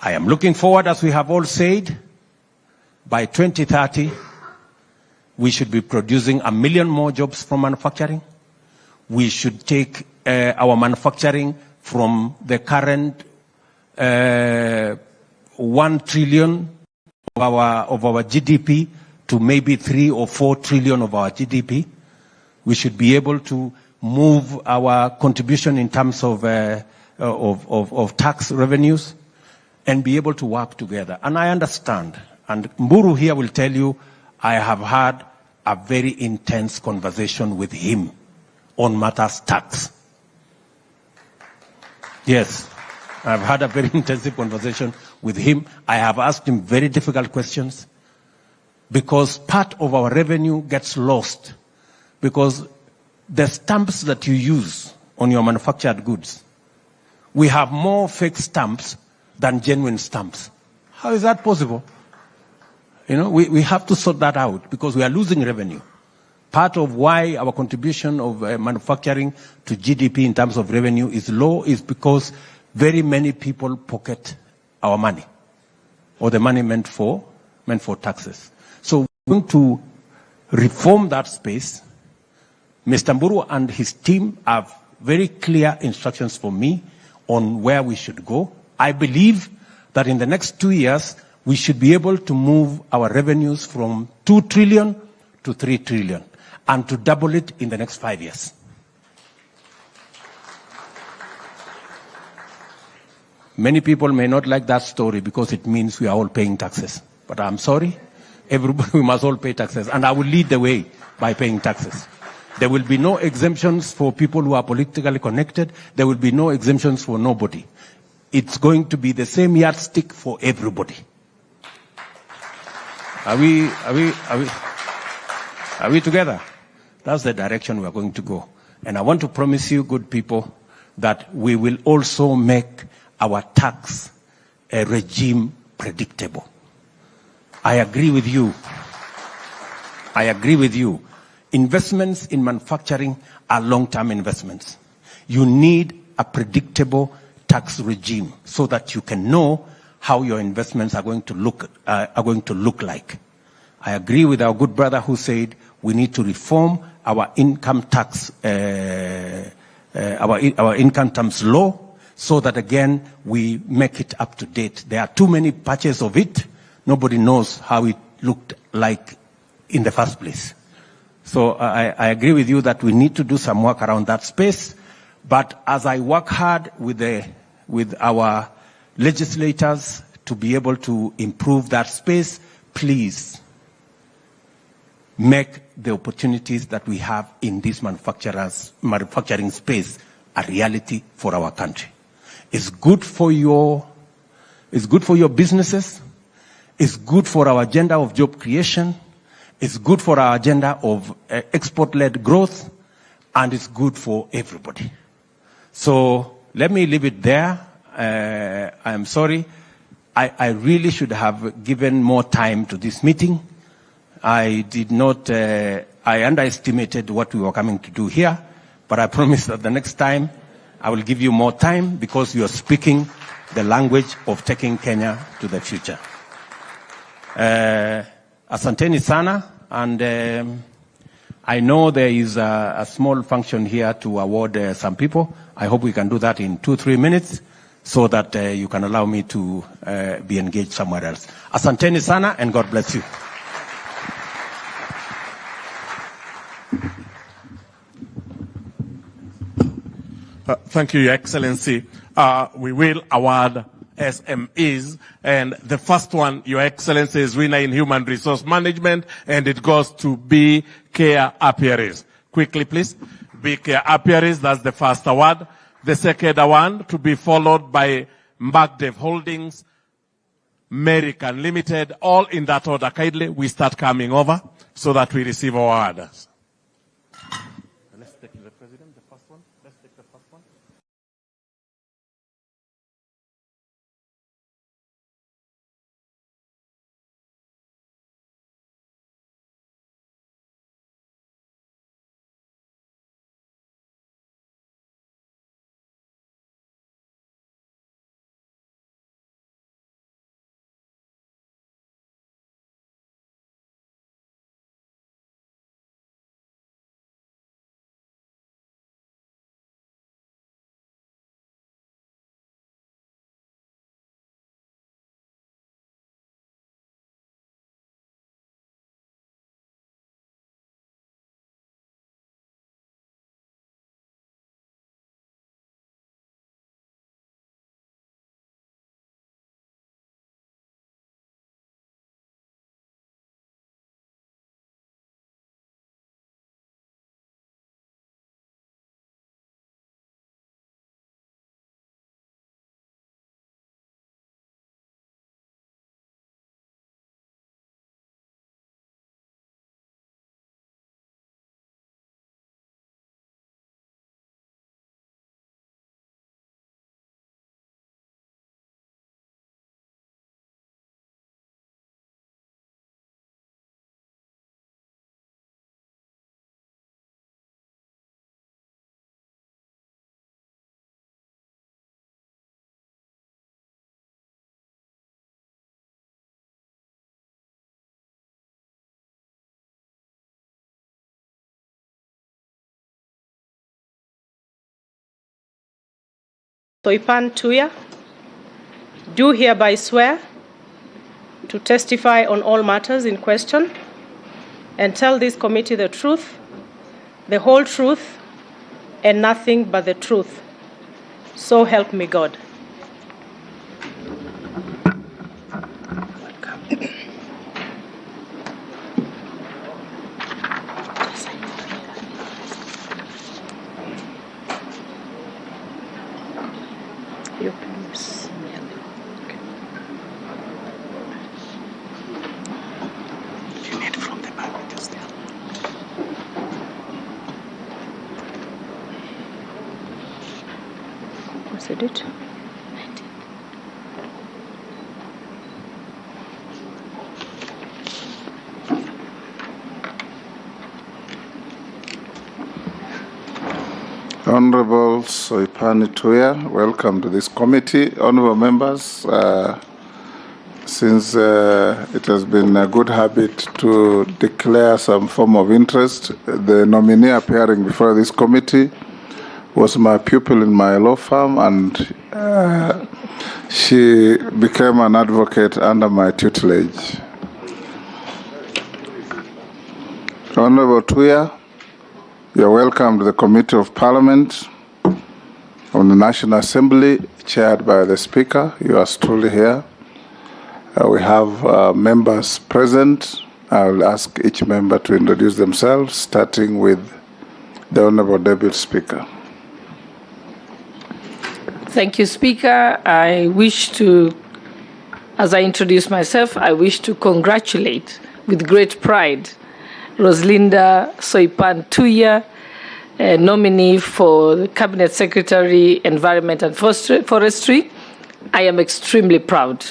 I am looking forward, as we have all said, by 2030, we should be producing 1 million more jobs from manufacturing. We should take our manufacturing from the current 1 trillion of our GDP to maybe 3 or 4 trillion of our GDP. We should be able to move our contribution in terms of tax revenues and be able to work together. And I understand, and Mburu here will tell you, I have had a very intense conversation with him on matters tax. Yes, I've had a very intensive conversation with him. I have asked him very difficult questions because part of our revenue gets lost because the stamps that you use on your manufactured goods, we have more fake stamps than genuine stamps. How is that possible? You know, we have to sort that out because we are losing revenue. Part of why our contribution of manufacturing to GDP in terms of revenue is low is because very many people pocket our money, or the money meant for taxes. So we're going to reform that space. Mr. Mburu and his team have very clear instructions for me on where we should go. I believe that in the next 2 years, we should be able to move our revenues from 2 trillion to 3 trillion and to double it in the next 5 years. Many people may not like that story because it means we are all paying taxes. But I'm sorry, everybody, we must all pay taxes. And I will lead the way by paying taxes. There will be no exemptions for people who are politically connected. There will be no exemptions for nobody. It's going to be the same yardstick for everybody. Are we together? That's the direction we are going to go. And I want to promise you, good people, that we will also make our tax regime predictable. I agree with you. I agree with you. Investments in manufacturing are long-term investments. You need a predictable tax regime so that you can know how your investments are going to look like. I agree with our good brother who said we need to reform our income tax, our income tax law, so that again we make it up to date. There are too many patches of it. Nobody knows how it looked like in the first place. So I agree with you that we need to do some work around that space. But as I work hard with our legislators to be able to improve that space, please make the opportunities that we have in this manufacturing space a reality for our country. It's good for your businesses. It's good for our agenda of job creation. It's good for our agenda of export-led growth, and it's good for everybody. So let me leave it there. I'm sorry. I really should have given more time to this meeting. I did not, I underestimated what we were coming to do here, but I promise that the next time I will give you more time because you are speaking the language of taking Kenya to the future. Asanteni sana, and I know there is a small function here to award some people. I hope we can do that in 2-3 minutes. so that you can allow me to be engaged somewhere else. Asanteni sana, and God bless you. Thank you, Your Excellency. We will award SMEs, and the first one, Your Excellency, is winner in Human Resource Management, and it goes to B. Care Apiaries. Quickly, please. B. Care Apiaries, that's the first award. The second award to be followed by Magdev Holdings, American Limited, all in that order. Kindly, we start coming over so that we receive our orders. Let's take the President, the first one. Let's take the first one. Soipan Tuya, do hereby swear to testify on all matters in question and tell this committee the truth, the whole truth, and nothing but the truth. So help me God. It. Honorable Soipani Tuya, welcome to this committee. Honorable members, since it has been a good habit to declare some form of interest, the nominee appearing before this committee was my pupil in my law firm, and she became an advocate under my tutelage. Honorable Tuya, you're welcome to the Committee of Parliament of the National Assembly, chaired by the Speaker. You are truly here. We have members present. I will ask each member to introduce themselves, starting with the Honorable Deputy Speaker. Thank you, Speaker. I wish to, as I introduce myself, I wish to congratulate with great pride Roslinda Soipan Tuya, nominee for the Cabinet Secretary, Environment and Forestry. I am extremely proud.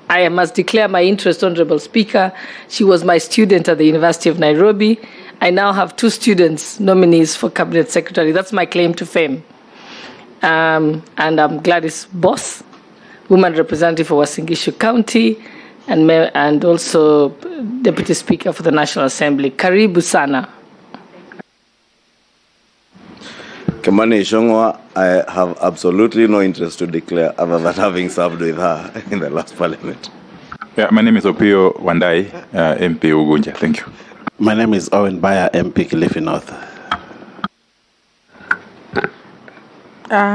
I must declare my interest, Honorable Speaker. She was my student at the University of Nairobi. I now have 2 students nominees for Cabinet Secretary. That's my claim to fame. And I'm Gladys Boss, Woman Representative for Uasin Gishu County, and also Deputy Speaker for the National Assembly. Karibu sana. Kimani Ichung'wah, I have absolutely no interest to declare other than having served with her in the last parliament. Yeah, my name is Opio Wandai, MP Ugunja. Thank you. My name is Owen Bayer, MP Kilifi North.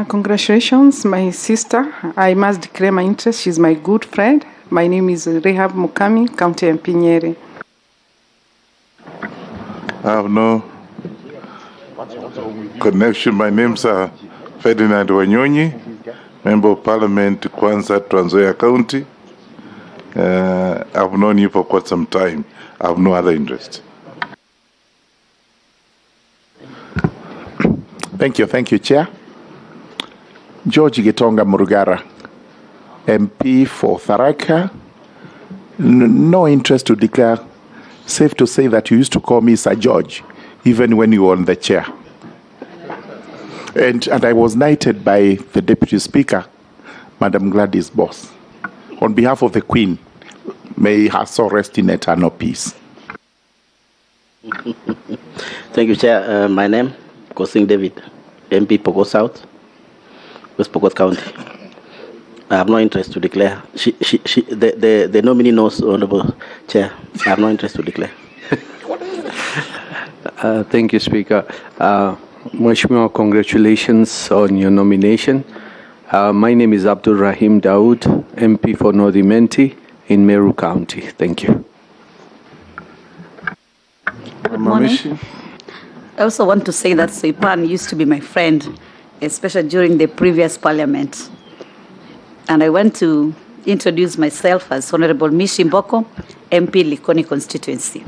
Congratulations, my sister. I must declare my interest. She's my good friend. My name is Rehab Mukami, County MP Nyeri. I have no connection. My name's Ferdinand Wanyonyi, Member of Parliament, Kwanza, Trans Nzoia County. I've known you for quite some time. I have no other interest. Thank you, Chair. George Gitonga Murugara, MP for Tharaka. No interest to declare. Safe to say that you used to call me Sir George, even when you were on the chair. And I was knighted by the Deputy Speaker, Madam Gladys Boss. On behalf of the Queen, may her soul rest in eternal peace. Thank you, Chair. My name, Kosing David, MP Pokot South, West Pokot County. I have no interest to declare. The nominee knows, Honorable Chair. I have no interest to declare. Thank you, Speaker. Mheshimiwa, congratulations on your nomination. My name is Abdul Rahim Daoud, MP for North Imenti in Meru County. Thank you. Good morning. I also want to say that Soipan used to be my friend, especially during the previous parliament. And I want to introduce myself as Honorable Mishi Mboko, MP Likoni constituency.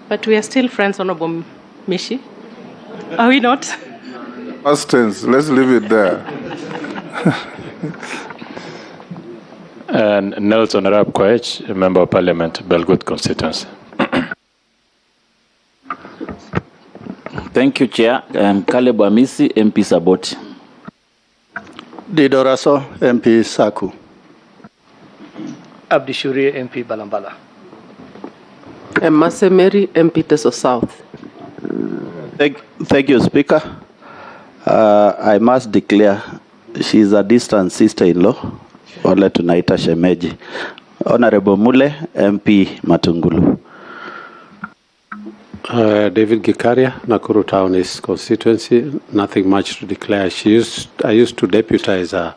But we are still friends, Honorable Mishi. Are we not? Past tense, let's leave it there. And Nelson Arab Koech, a Member of Parliament, Belgut constituency. Thank you, Chair. Caleb Amisi, MP Saboti. Didoraso, MP Saku. Abdishuri, MP Balambala. Masemeri, MP Teso South. Thank you, Speaker. I must declare she is a distant sister-in-law, Ole tunaita shemeji. Honorable Mule, MP Matungulu. David Gikaria, Nakuru Town is constituency. Nothing much to declare. I used to deputize her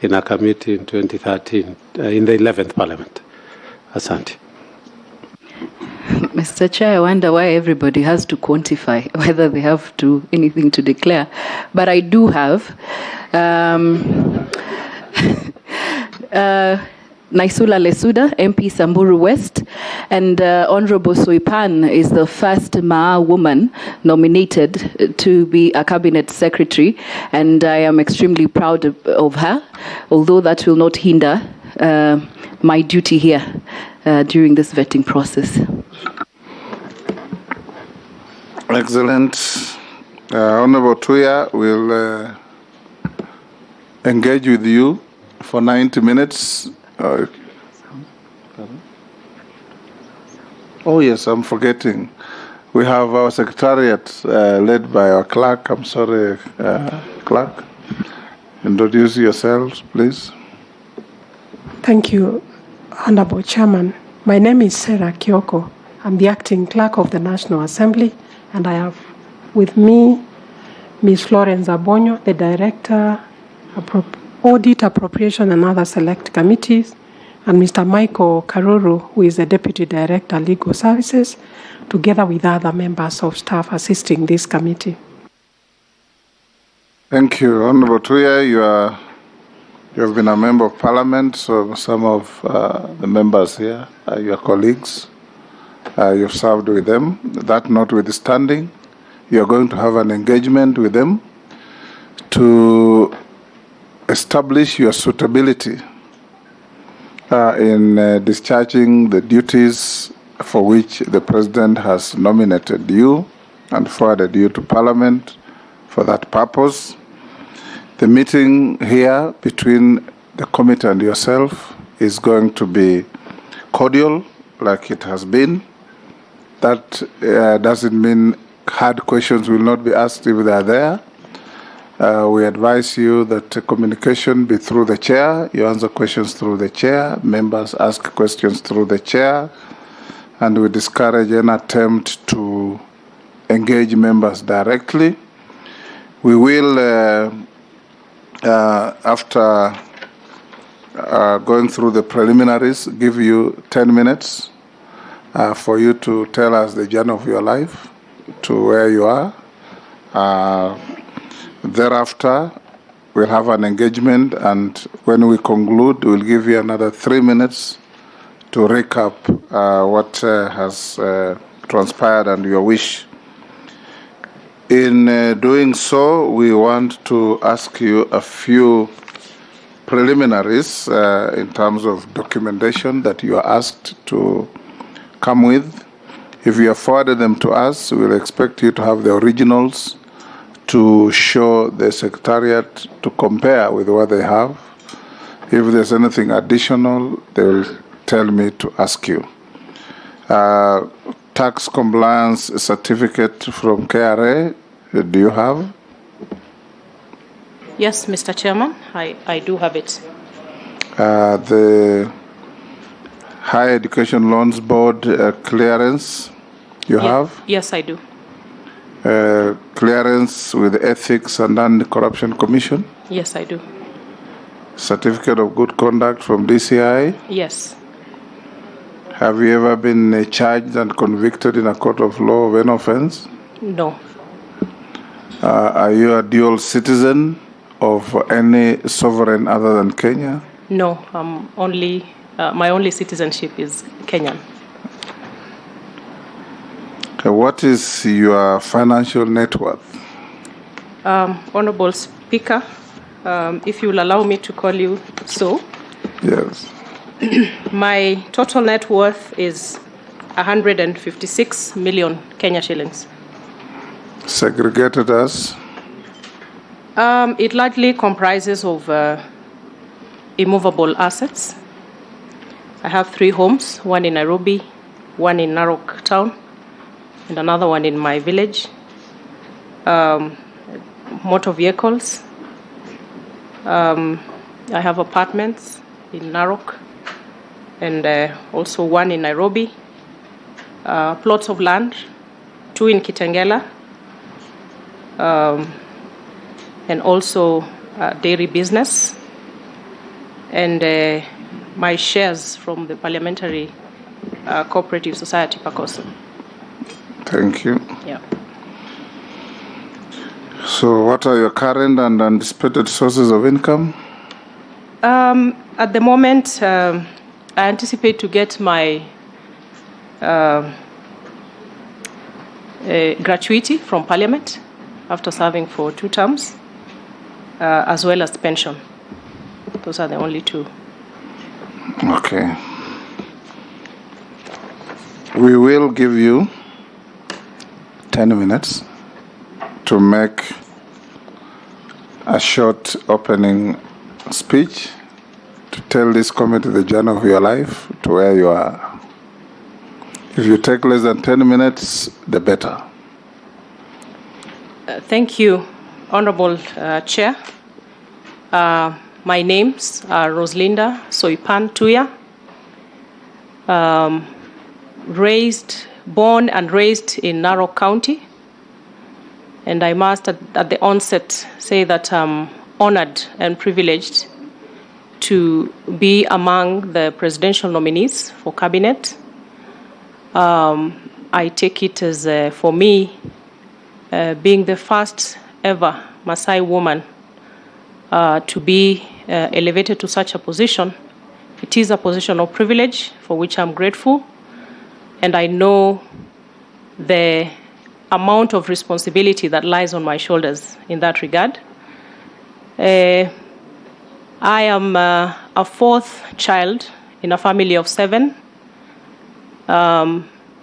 in a committee in 2013, in the 11th Parliament. Asante. Mr. Chair, I wonder why everybody has to quantify whether they have anything to declare. But I do have. Naisula Lesuda, MP Samburu West, and Honorable Soipan is the first Maa woman nominated to be a cabinet secretary, and I am extremely proud of her, although that will not hinder my duty here during this vetting process. Excellent. Honorable Tuya will engage with you for 90 minutes. Oh yes, I'm forgetting. We have our secretariat led by our clerk. I'm sorry, clerk. Introduce yourselves, please. Thank you, Honorable Chairman. My name is Sarah Kyoko. I'm the acting clerk of the National Assembly, and I have with me Ms. Florence Abonyo, the Director, Audit, Appropriation and other select committees, and Mr. Michael Karuru, who is the Deputy Director, Legal Services, together with other members of staff assisting this committee. Thank you. Honorable Tuya, you have been a member of Parliament, so some of the members here are your colleagues. You've served with them. That notwithstanding, you're going to have an engagement with them to establish your suitability in discharging the duties for which the President has nominated you and forwarded you to Parliament for that purpose. The meeting here between the committee and yourself is going to be cordial, like it has been. That doesn't mean hard questions will not be asked if they are there. We advise you that communication be through the chair. You answer questions through the chair. Members ask questions through the chair. And we discourage an attempt to engage members directly. We will, after going through the preliminaries, give you 10 minutes for you to tell us the journey of your life to where you are. Thereafter, we'll have an engagement, and when we conclude, we'll give you another 3 minutes to recap what has transpired and your wish. In doing so, we want to ask you a few preliminaries in terms of documentation that you are asked to come with. If you have forwarded them to us, we'll expect you to have the originals to show the Secretariat to compare with what they have. If there's anything additional, they will tell me to ask you. Tax compliance certificate from KRA, do you have? Yes, Mr. Chairman, I do have it. The Higher Education Loans Board clearance, you have? Yes, I do. Clearance with the Ethics and Anti-Corruption Commission? Yes, I do. Certificate of Good Conduct from DCI? Yes. Have you ever been charged and convicted in a court of law of any offense? No. Are you a dual citizen of any sovereign other than Kenya? No, my only citizenship is Kenyan. What is your financial net worth? Honorable Speaker, if you will allow me to call you so. Yes. My total net worth is 156 million Kenya shillings. Segregated as? It largely comprises of immovable assets. I have 3 homes, one in Nairobi, one in Narok town, and another one in my village. Motor vehicles. I have apartments in Narok and also one in Nairobi. Plots of land, 2 in Kitengela, and also dairy business, and my shares from the Parliamentary Cooperative Society, Pakoso. Thank you. Yeah. So what are your current and anticipated sources of income? At the moment, I anticipate to get my gratuity from Parliament after serving for 2 terms, as well as pension. Those are the only 2. Okay. We will give you 10 minutes to make a short opening speech to tell this committee the journey of your life to where you are. If you take less than 10 minutes, the better. Thank you, Honorable Chair. My names are Rosalinda Soipan Tuya. Born and raised in Narok County. And I must at the onset say that I'm honored and privileged to be among the presidential nominees for cabinet. I take it as, for me, being the first ever Maasai woman to be elevated to such a position. It is a position of privilege for which I'm grateful, and I know the amount of responsibility that lies on my shoulders in that regard. I am a 4th child in a family of 7.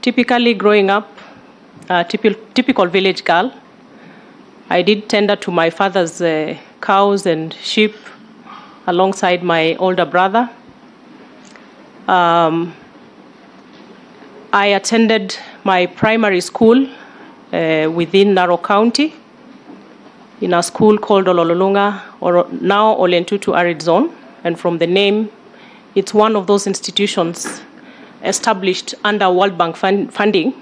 Typically growing up, a typical village girl. I did tender to my father's cows and sheep alongside my older brother. I attended my primary school within Narok County in a school called Ololunga, or now Olentutu Arid Zone. And from the name, it's one of those institutions established under World Bank funding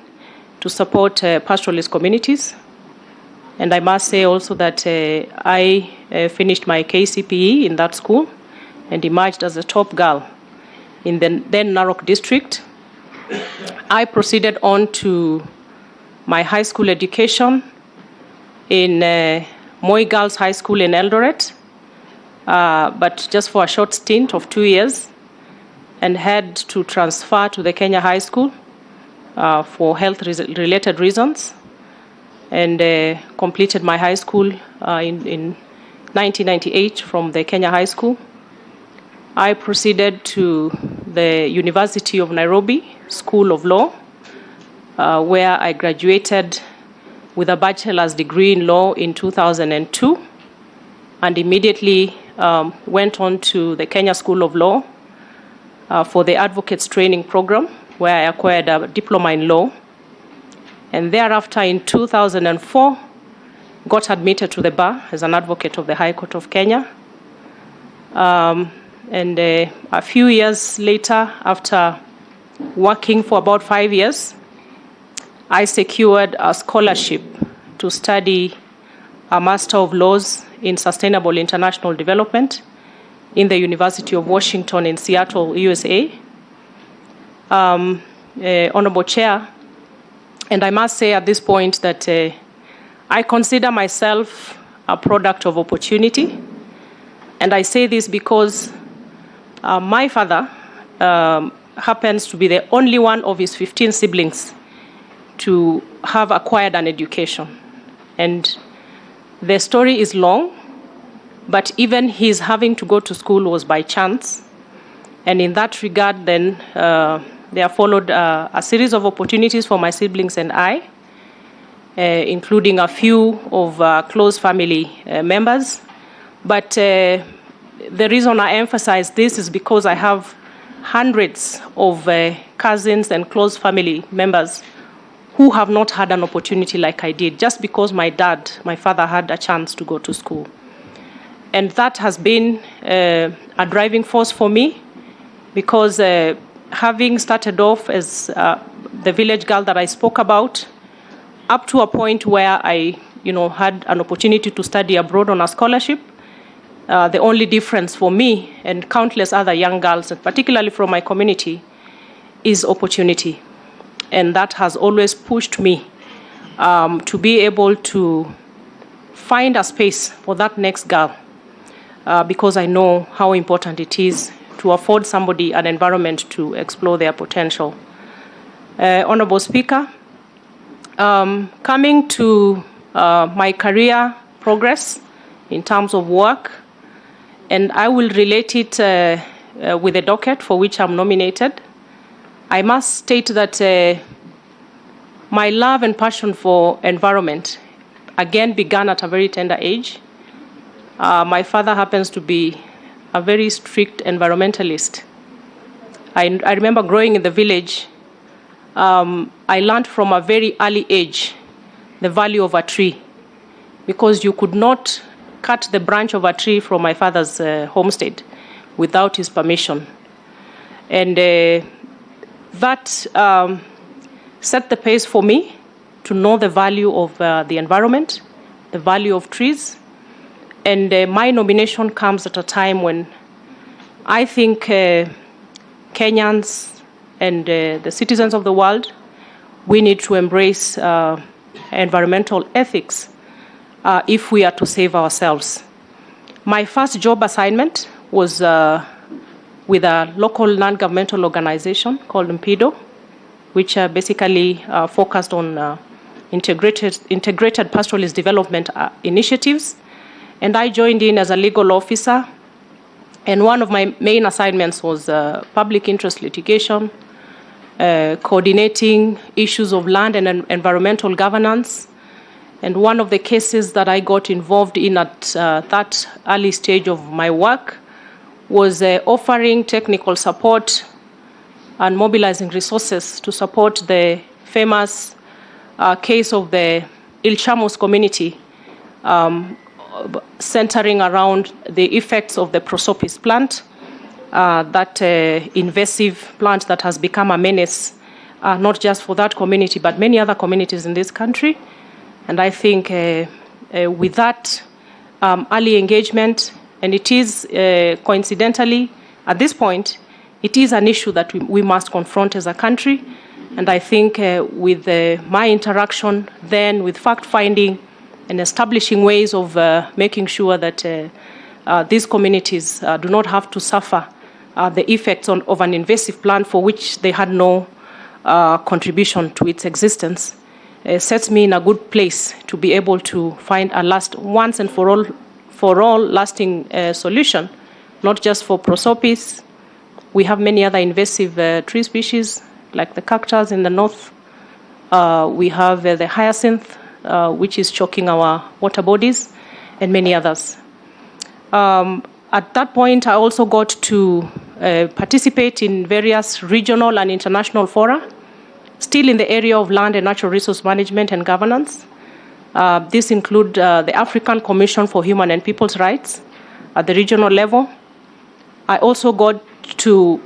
to support pastoralist communities. And I must say also that I finished my KCPE in that school and emerged as a top girl in the then Narok district. I proceeded on to my high school education in Moi Girls High School in Eldoret, but just for a short stint of 2 years, and had to transfer to the Kenya High School for health-related reasons, and completed my high school in 1998 from the Kenya High School. I proceeded to the University of Nairobi School of Law, where I graduated with a bachelor's degree in law in 2002, and immediately went on to the Kenya School of Law for the Advocates Training Program, where I acquired a diploma in law. And thereafter, in 2004, got admitted to the bar as an advocate of the High Court of Kenya. And a few years later, after working for about 5 years, I secured a scholarship to study a Master of Laws in Sustainable International Development in the University of Washington in Seattle, USA. Honorable Chair, and I must say at this point that I consider myself a product of opportunity. And I say this because my father happens to be the only one of his 15 siblings to have acquired an education. And the story is long, but even his having to go to school was by chance. And in that regard, then, there followed a series of opportunities for my siblings and I, including a few of close family members. But the reason I emphasize this is because I have hundreds of cousins and close family members who have not had an opportunity like I did, just because my father had a chance to go to school. And that has been a driving force for me, because having started off as the village girl that I spoke about, up to a point where I had an opportunity to study abroad on a scholarship, the only difference for me and countless other young girls, and particularly from my community, is opportunity. And that has always pushed me to be able to find a space for that next girl, because I know how important it is to afford somebody an environment to explore their potential. Honorable Speaker, coming to my career progress in terms of work, and I will relate it with the docket for which I'm nominated. I must state that my love and passion for environment again began at a very tender age. My father happens to be a very strict environmentalist. I remember growing in the village, I learned from a very early age the value of a tree, because you could not cut the branch of a tree from my father's homestead without his permission. And that set the pace for me to know the value of the environment, the value of trees. And my nomination comes at a time when I think Kenyans and the citizens of the world, we need to embrace environmental ethics if we are to save ourselves. My first job assignment was with a local non-governmental organization called MPIDO, which basically focused on integrated pastoralist development initiatives. And I joined in as a legal officer. And one of my main assignments was public interest litigation, coordinating issues of land and environmental governance. And one of the cases that I got involved in at that early stage of my work was offering technical support and mobilizing resources to support the famous case of the Ilchamos community centering around the effects of the Prosopis plant, that invasive plant that has become a menace, not just for that community, but many other communities in this country. And I think with that early engagement, and it is coincidentally, at this point, it is an issue that we must confront as a country. And I think with my interaction then with fact-finding and establishing ways of making sure that these communities do not have to suffer the effects of an invasive plant for which they had no contribution to its existence, sets me in a good place to be able to find a once and for all lasting solution, not just for Prosopis. We have many other invasive tree species, like the cactus in the north. We have the hyacinth, which is choking our water bodies, and many others. At that point, I also got to participate in various regional and international fora, still in the area of land and natural resource management and governance. These include the African Commission for Human and People's Rights at the regional level. I also got to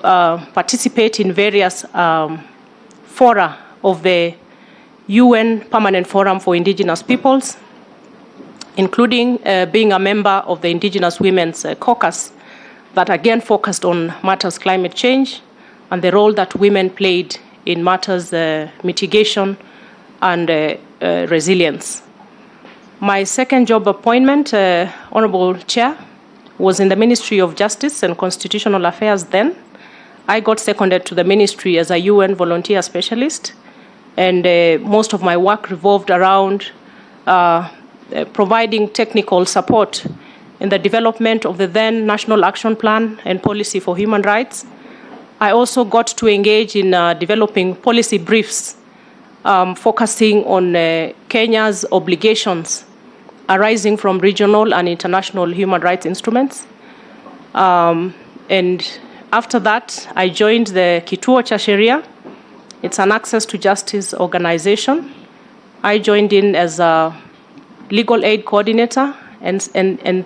participate in various fora of the UN Permanent Forum for Indigenous Peoples, including being a member of the Indigenous Women's Caucus that again focused on matters climate change and the role that women played in matters mitigation and resilience. My second job appointment, Honorable Chair, was in the Ministry of Justice and Constitutional Affairs then. I got seconded to the ministry as a UN volunteer specialist, and most of my work revolved around providing technical support in the development of the then National Action Plan and Policy for Human Rights. I also got to engage in developing policy briefs focusing on Kenya's obligations arising from regional and international human rights instruments. And after that, I joined the Kituo Cha Sheria. It's an access to justice organization. I joined in as a legal aid coordinator and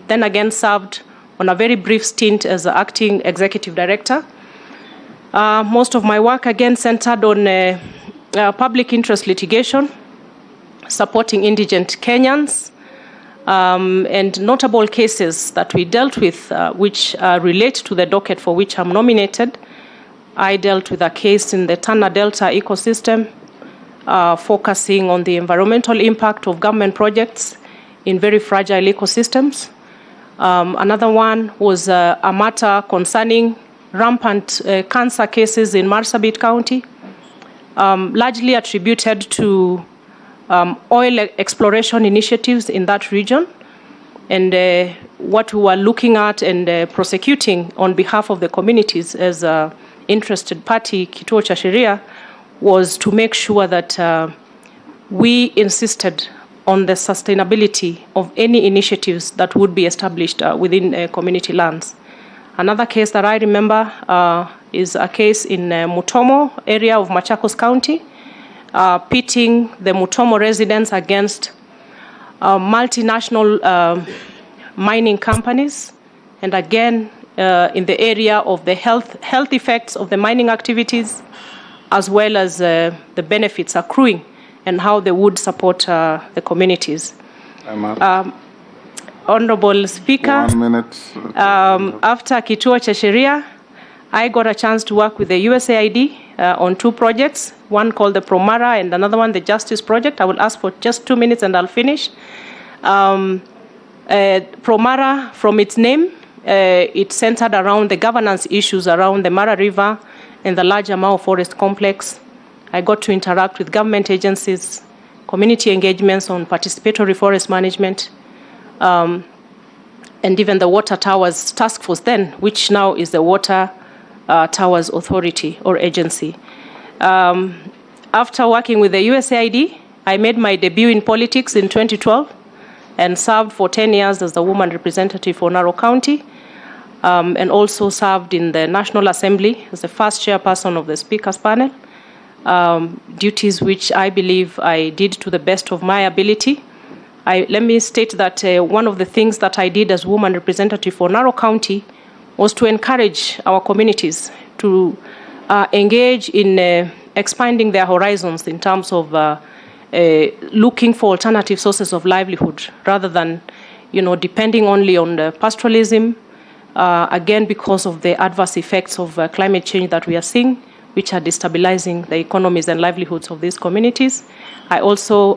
then again served on a very brief stint as an acting executive director. Most of my work again centered on public interest litigation, supporting indigent Kenyans, and notable cases that we dealt with which relate to the docket for which I'm nominated. I dealt with a case in the Tana Delta ecosystem, focusing on the environmental impact of government projects in very fragile ecosystems. Another one was a matter concerning rampant cancer cases in Marsabit County, largely attributed to oil exploration initiatives in that region. And what we were looking at and prosecuting on behalf of the communities as an interested party, Kituo Cha Sheria, was to make sure that we insisted on the sustainability of any initiatives that would be established within community lands. Another case that I remember is a case in Mutomo area of Machakos County, pitting the Mutomo residents against multinational mining companies, and again in the area of the health effects of the mining activities, as well as the benefits accruing and how they would support the communities. Honorable Speaker, 1 minute. After Kituo Cha Sheria, I got a chance to work with the USAID on 2 projects, one called the Promara and another one, the Justice Project. I will ask for just 2 minutes and I'll finish. Promara, from its name, it centered around the governance issues around the Mara River and the larger Mao Forest Complex. I got to interact with government agencies, community engagements on participatory forest management, and even the Water Towers Task Force then, which now is the Water Towers Authority or Agency. After working with the USAID, I made my debut in politics in 2012 and served for 10 years as the woman representative for Narok County, and also served in the National Assembly as the first chairperson of the Speaker's panel, duties which I believe I did to the best of my ability. let me state that one of the things that I did as woman representative for Narok County was to encourage our communities to engage in expanding their horizons in terms of looking for alternative sources of livelihood rather than, depending only on pastoralism, again, because of the adverse effects of climate change that we are seeing, which are destabilizing the economies and livelihoods of these communities. I also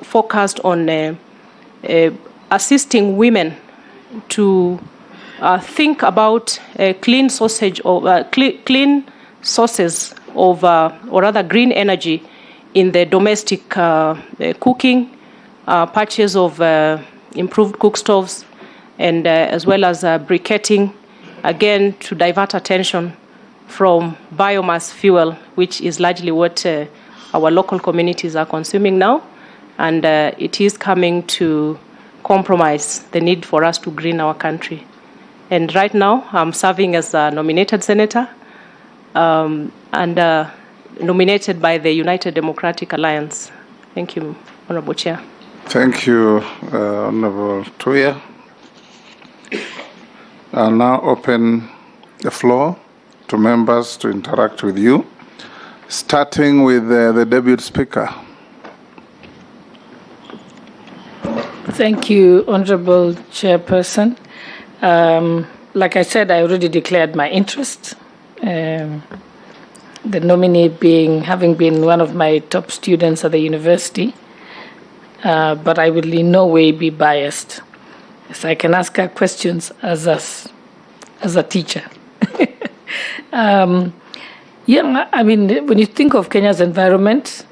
focused on assisting women to think about clean sources of, or rather green energy in the domestic cooking, purchase of improved cook stoves, and as well as briquetting, again, to divert attention from biomass fuel, which is largely what our local communities are consuming now, and it is coming to compromise the need for us to green our country. And right now, I'm serving as a nominated senator and nominated by the United Democratic Alliance. Thank you, Honorable Chair. Thank you, Honorable Tuya. I'll now open the floor to members to interact with you, starting with the Deputy Speaker. Thank you, Honorable Chairperson. Like I said, I already declared my interest. The nominee having been one of my top students at the university, but I will in no way be biased. So I can ask her questions as a teacher. I mean, when you think of Kenya's environment,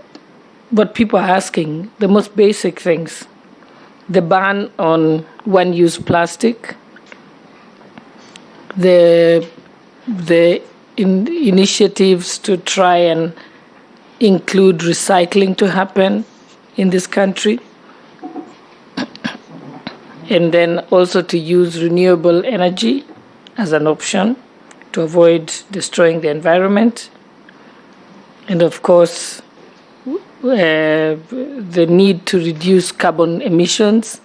what people are asking, the most basic things, the ban on one-use plastic, the initiatives to try and include recycling to happen in this country, and then also to use renewable energy as an option to avoid destroying the environment, and of course the need to reduce carbon emissions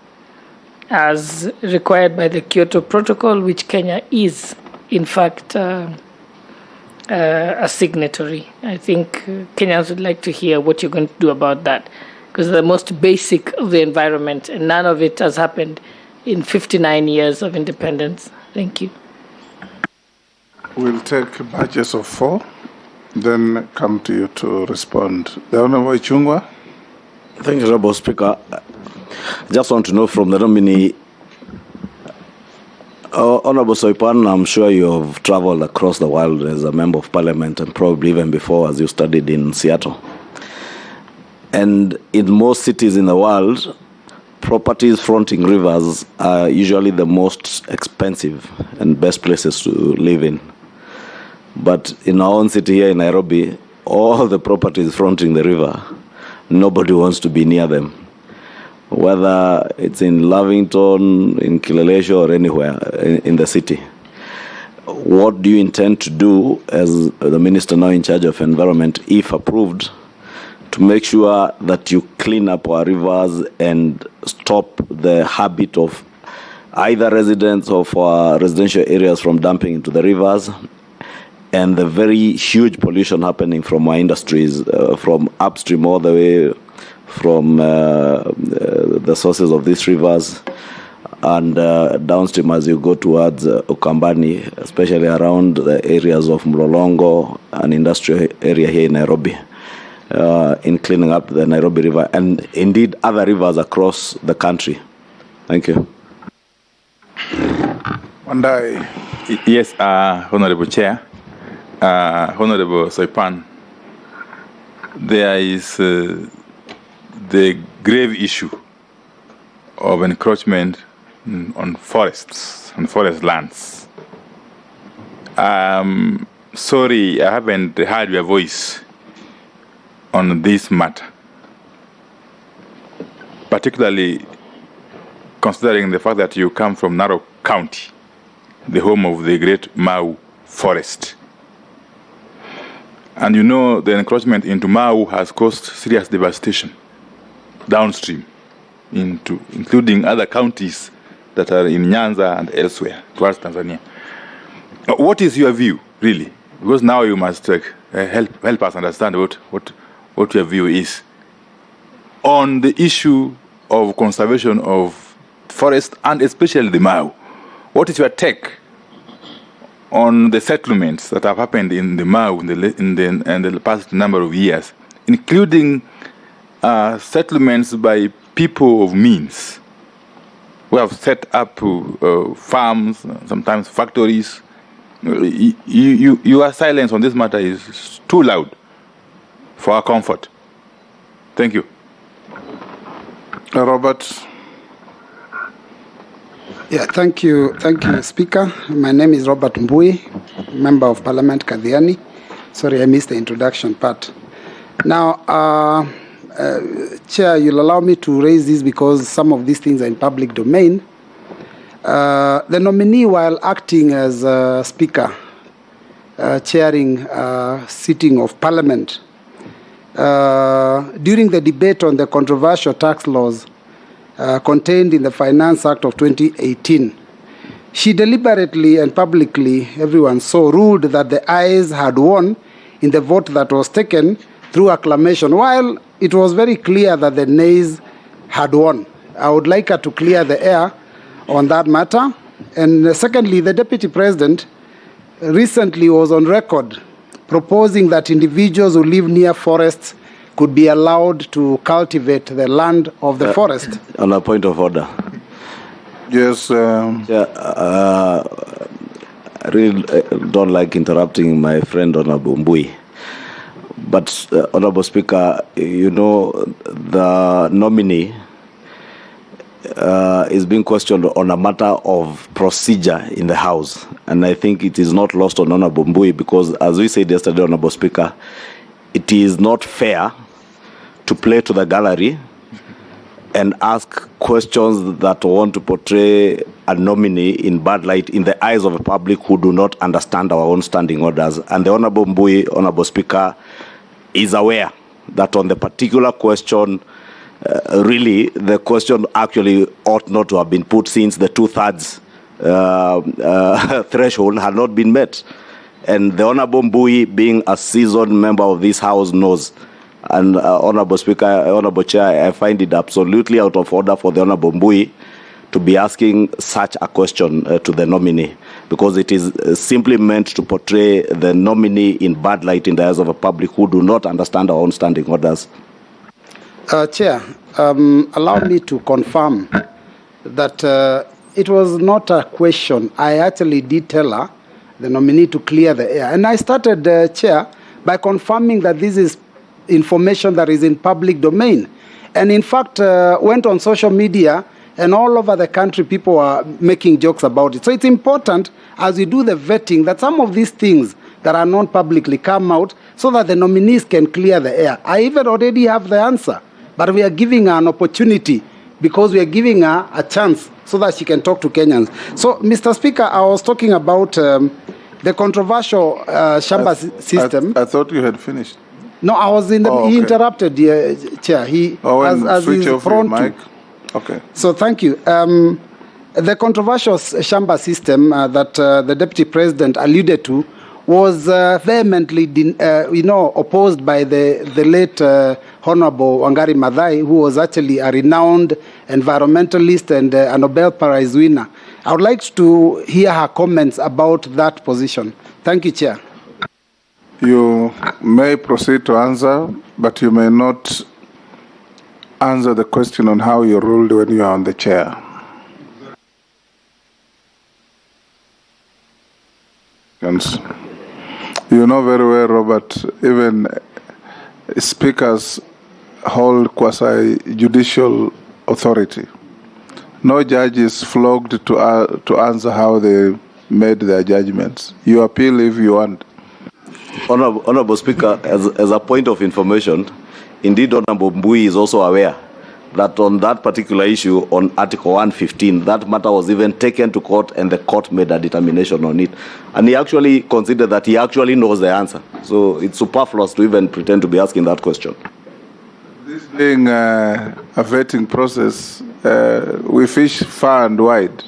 as required by the Kyoto Protocol, which Kenya is, in fact, a signatory. I think Kenyans would like to hear what you're going to do about that, because the most basic of the environment, and none of it has happened in 59 years of independence. Thank you. We'll take batches of 4, then come to you to respond. The Honorable Chungwa. Thank you, Honorable Speaker. I just want to know from the nominee, Honorable Soipan, I'm sure you have traveled across the world as a member of parliament, and probably even before as you studied in Seattle. And in most cities in the world, properties fronting rivers are usually the most expensive and best places to live in. But in our own city here in Nairobi, all the properties fronting the river, nobody wants to be near them. Whether it's in Lavington, in Kilelesho, or anywhere in the city. What do you intend to do as the minister now in charge of environment, if approved, to make sure that you clean up our rivers and stop the habit of either residents of our residential areas from dumping into the rivers, and the very huge pollution happening from our industries, from upstream all the way from the sources of these rivers, and downstream as you go towards Ukambani, especially around the areas of Mlolongo, an industrial area here in Nairobi, in cleaning up the Nairobi River, and indeed other rivers across the country. Thank you. Wandai. Yes, Honorable Chair, Honorable Soipan, there is the grave issue of encroachment on forests, on forest lands. Sorry, I haven't heard your voice on this matter, particularly considering the fact that you come from Narok County, the home of the great Mau forest. And you know the encroachment into Mau has caused serious devastation downstream. including other counties that are in Nyanza and elsewhere towards Tanzania. What is your view, really? Because now you must help us understand what your view is on the issue of conservation of forest and especially the Mau. What is your take on the settlements that have happened in the Mau in the past number of years, including settlements by people of means who have set up farms, sometimes factories? Your silence on this matter is too loud for our comfort. Thank you. Robert. Yeah, thank you, Speaker. My name is Robert Mbui, Member of Parliament, Kadhiani. Sorry, I missed the introduction part. Now, Chair, you'll allow me to raise this because some of these things are in public domain. The nominee, while acting as Speaker, chairing sitting of Parliament, during the debate on the controversial tax laws contained in the Finance Act of 2018, she deliberately and publicly, everyone saw, ruled that the ayes had won in the vote that was taken through acclamation, while it was very clear that the nays had won. I would like her to clear the air on that matter. And secondly, the Deputy President recently was on record proposing that individuals who live near forests could be allowed to cultivate the land of the forest. On a point of order. Yes. I really don't like interrupting my friend Honorable Mbui. But, Honorable Speaker, you know, the nominee is being questioned on a matter of procedure in the House. And I think it is not lost on Honorable Mbui because, as we said yesterday, Honorable Speaker, it is not fair to play to the gallery and ask questions that want to portray a nominee in bad light in the eyes of a public who do not understand our own standing orders. And the Honorable Mbui, Honorable Speaker, is aware that on the particular question, really, the question actually ought not to have been put since the 2/3 threshold had not been met. And the Honorable Mbui, being a seasoned member of this House, knows. And Honorable Speaker, Honorable Chair, I find it absolutely out of order for the Honorable Mbui to be asking such a question to the nominee, because it is simply meant to portray the nominee in bad light in the eyes of a public who do not understand our own standing orders. Chair, allow me to confirm that it was not a question. I actually did tell her, the nominee, to clear the air. And I started, Chair, by confirming that this is information that is in public domain. And in fact, went on social media, and all over the country, people are making jokes about it. So it's important, as we do the vetting, that some of these things that are not publicly come out so that the nominees can clear the air. I even already have the answer, but we are giving her an opportunity because we are giving her a chance so that she can talk to Kenyans. So, Mr. Speaker, I was talking about the controversial Shamba system. I thought you had finished. No, I was in the. Okay. He interrupted, Chair. He as switch he's off prone your mic. to. Okay. So thank you. The controversial Shamba system that the Deputy President alluded to was vehemently, opposed by the late Honorable Wangari Maathai, who was actually a renowned environmentalist and a Nobel Prize winner. I would like to hear her comments about that position. Thank you, Chair. You may proceed to answer, but you may not answer the question on how you ruled when you are on the chair. You know very well, Robert, even speakers hold quasi-judicial authority. No judge is flogged to answer how they made their judgments. You appeal if you want. Honorable Speaker, as a point of information, indeed Honorable Mbui is also aware that on that particular issue, on Article 115, that matter was even taken to court and the court made a determination on it. And he actually considered that he actually knows the answer. So it's superfluous to even pretend to be asking that question. This Being a vetting process, we fish far and wide.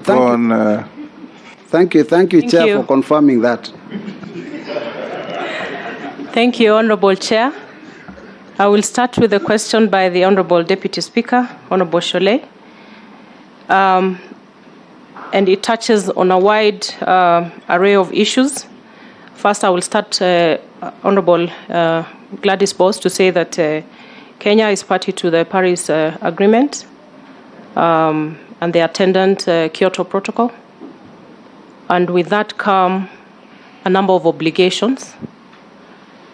Thank you, Chair, for confirming that. Thank you, Honourable Chair. I will start with a question by the Honourable Deputy Speaker, Honourable Sholay. And it touches on a wide array of issues. First, I will start, Honourable Gladys Bose, to say that Kenya is party to the Paris Agreement and the attendant Kyoto Protocol. And with that come a number of obligations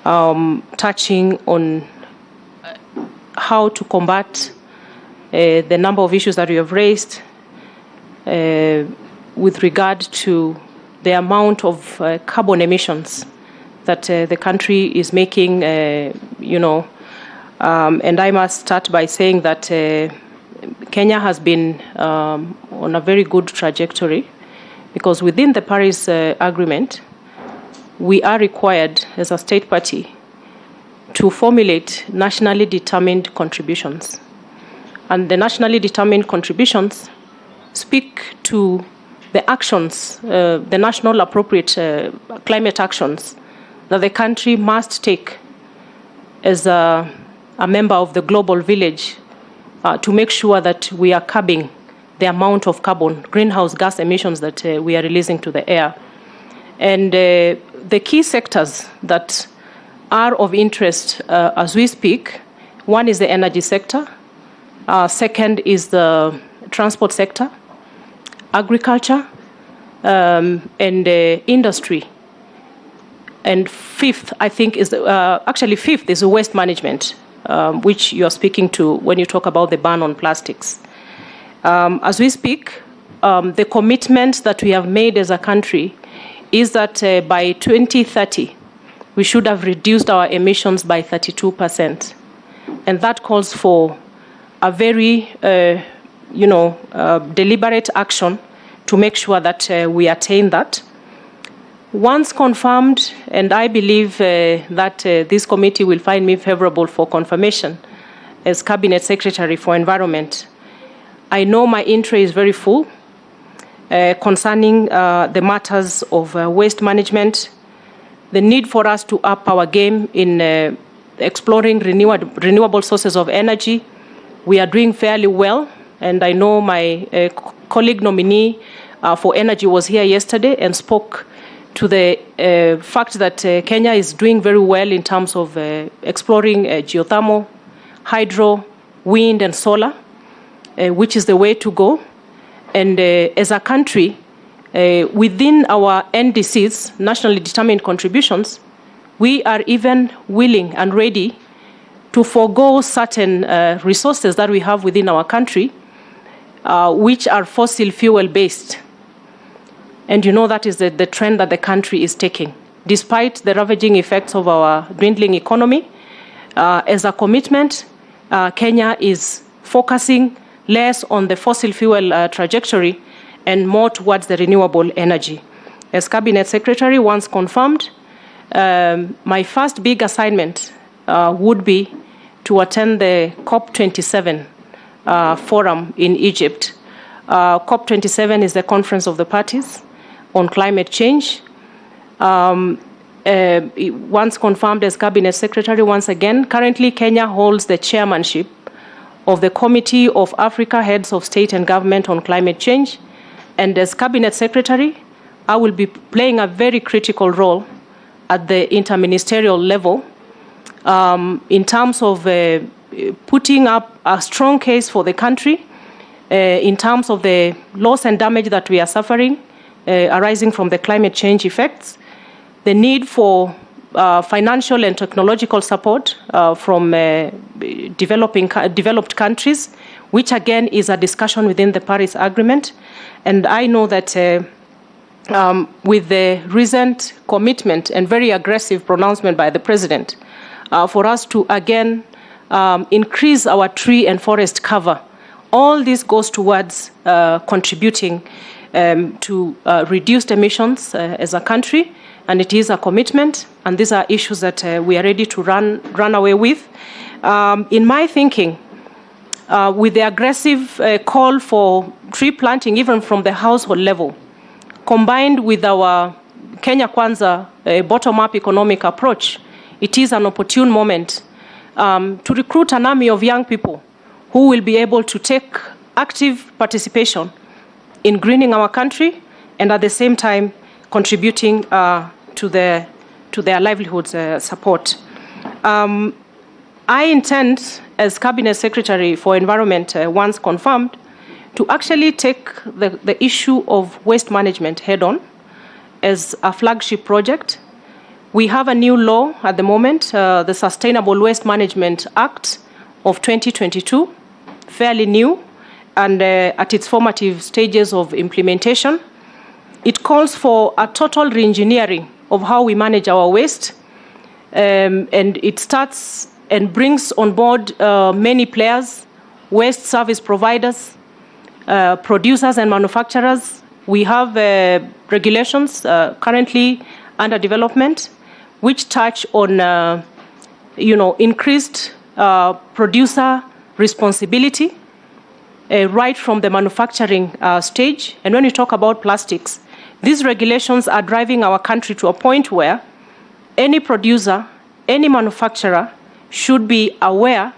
touching on how to combat the number of issues that we have raised with regard to the amount of carbon emissions that the country is making, and I must start by saying that Kenya has been on a very good trajectory, because within the Paris Agreement, we are required as a state party to formulate nationally determined contributions. And the nationally determined contributions speak to the actions, the national appropriate climate actions that the country must take as a member of the global village to make sure that we are curbing the amount of carbon, greenhouse gas emissions that we are releasing to the air. And the key sectors that are of interest as we speak, one is the energy sector, second is the transport sector, agriculture, and industry. And fifth, I think, is fifth is the waste management, which you are speaking to when you talk about the ban on plastics. As we speak, the commitment that we have made as a country is that by 2030, we should have reduced our emissions by 32%. And that calls for a very, deliberate action to make sure that we attain that. Once confirmed, and I believe that this committee will find me favorable for confirmation as Cabinet Secretary for Environment, I know my intro is very full concerning the matters of waste management, the need for us to up our game in exploring renewable sources of energy. We are doing fairly well, and I know my colleague nominee for energy was here yesterday and spoke to the fact that Kenya is doing very well in terms of exploring geothermal, hydro, wind, and solar, which is the way to go. And as a country, within our NDCs, nationally determined contributions, we are even willing and ready to forego certain resources that we have within our country, which are fossil fuel based. And you know that is the trend that the country is taking. Despite the ravaging effects of our dwindling economy, as a commitment, Kenya is focusing less on the fossil fuel trajectory and more towards the renewable energy. As Cabinet Secretary, once confirmed, my first big assignment would be to attend the COP27 forum in Egypt. COP27 is the Conference of the Parties on Climate Change. Once confirmed as Cabinet Secretary, once again, currently Kenya holds the chairmanship of the Committee of Africa Heads of State and Government on Climate Change. And as Cabinet Secretary, I will be playing a very critical role at the interministerial level in terms of putting up a strong case for the country in terms of the loss and damage that we are suffering arising from the climate change effects, the need for financial and technological support from developed countries, which again is a discussion within the Paris Agreement. And I know that with the recent commitment and very aggressive pronouncement by the President for us to again increase our tree and forest cover, all this goes towards contributing to reduced emissions as a country, and it is a commitment, and these are issues that we are ready to run away with. In my thinking, with the aggressive call for tree planting, even from the household level, combined with our Kenya Kwanza bottom-up economic approach, it is an opportune moment to recruit an army of young people who will be able to take active participation in greening our country and at the same time contributing to their livelihoods support. I intend, as Cabinet Secretary for Environment, once confirmed, to actually take the issue of waste management head-on as a flagship project. We have a new law at the moment, the Sustainable Waste Management Act of 2022, fairly new and at its formative stages of implementation. It calls for a total reengineering of how we manage our waste, and it starts and brings on board many players, waste service providers, producers and manufacturers. We have regulations currently under development, which touch on increased producer responsibility right from the manufacturing stage. And when we talk about plastics, these regulations are driving our country to a point where any producer, any manufacturer should be aware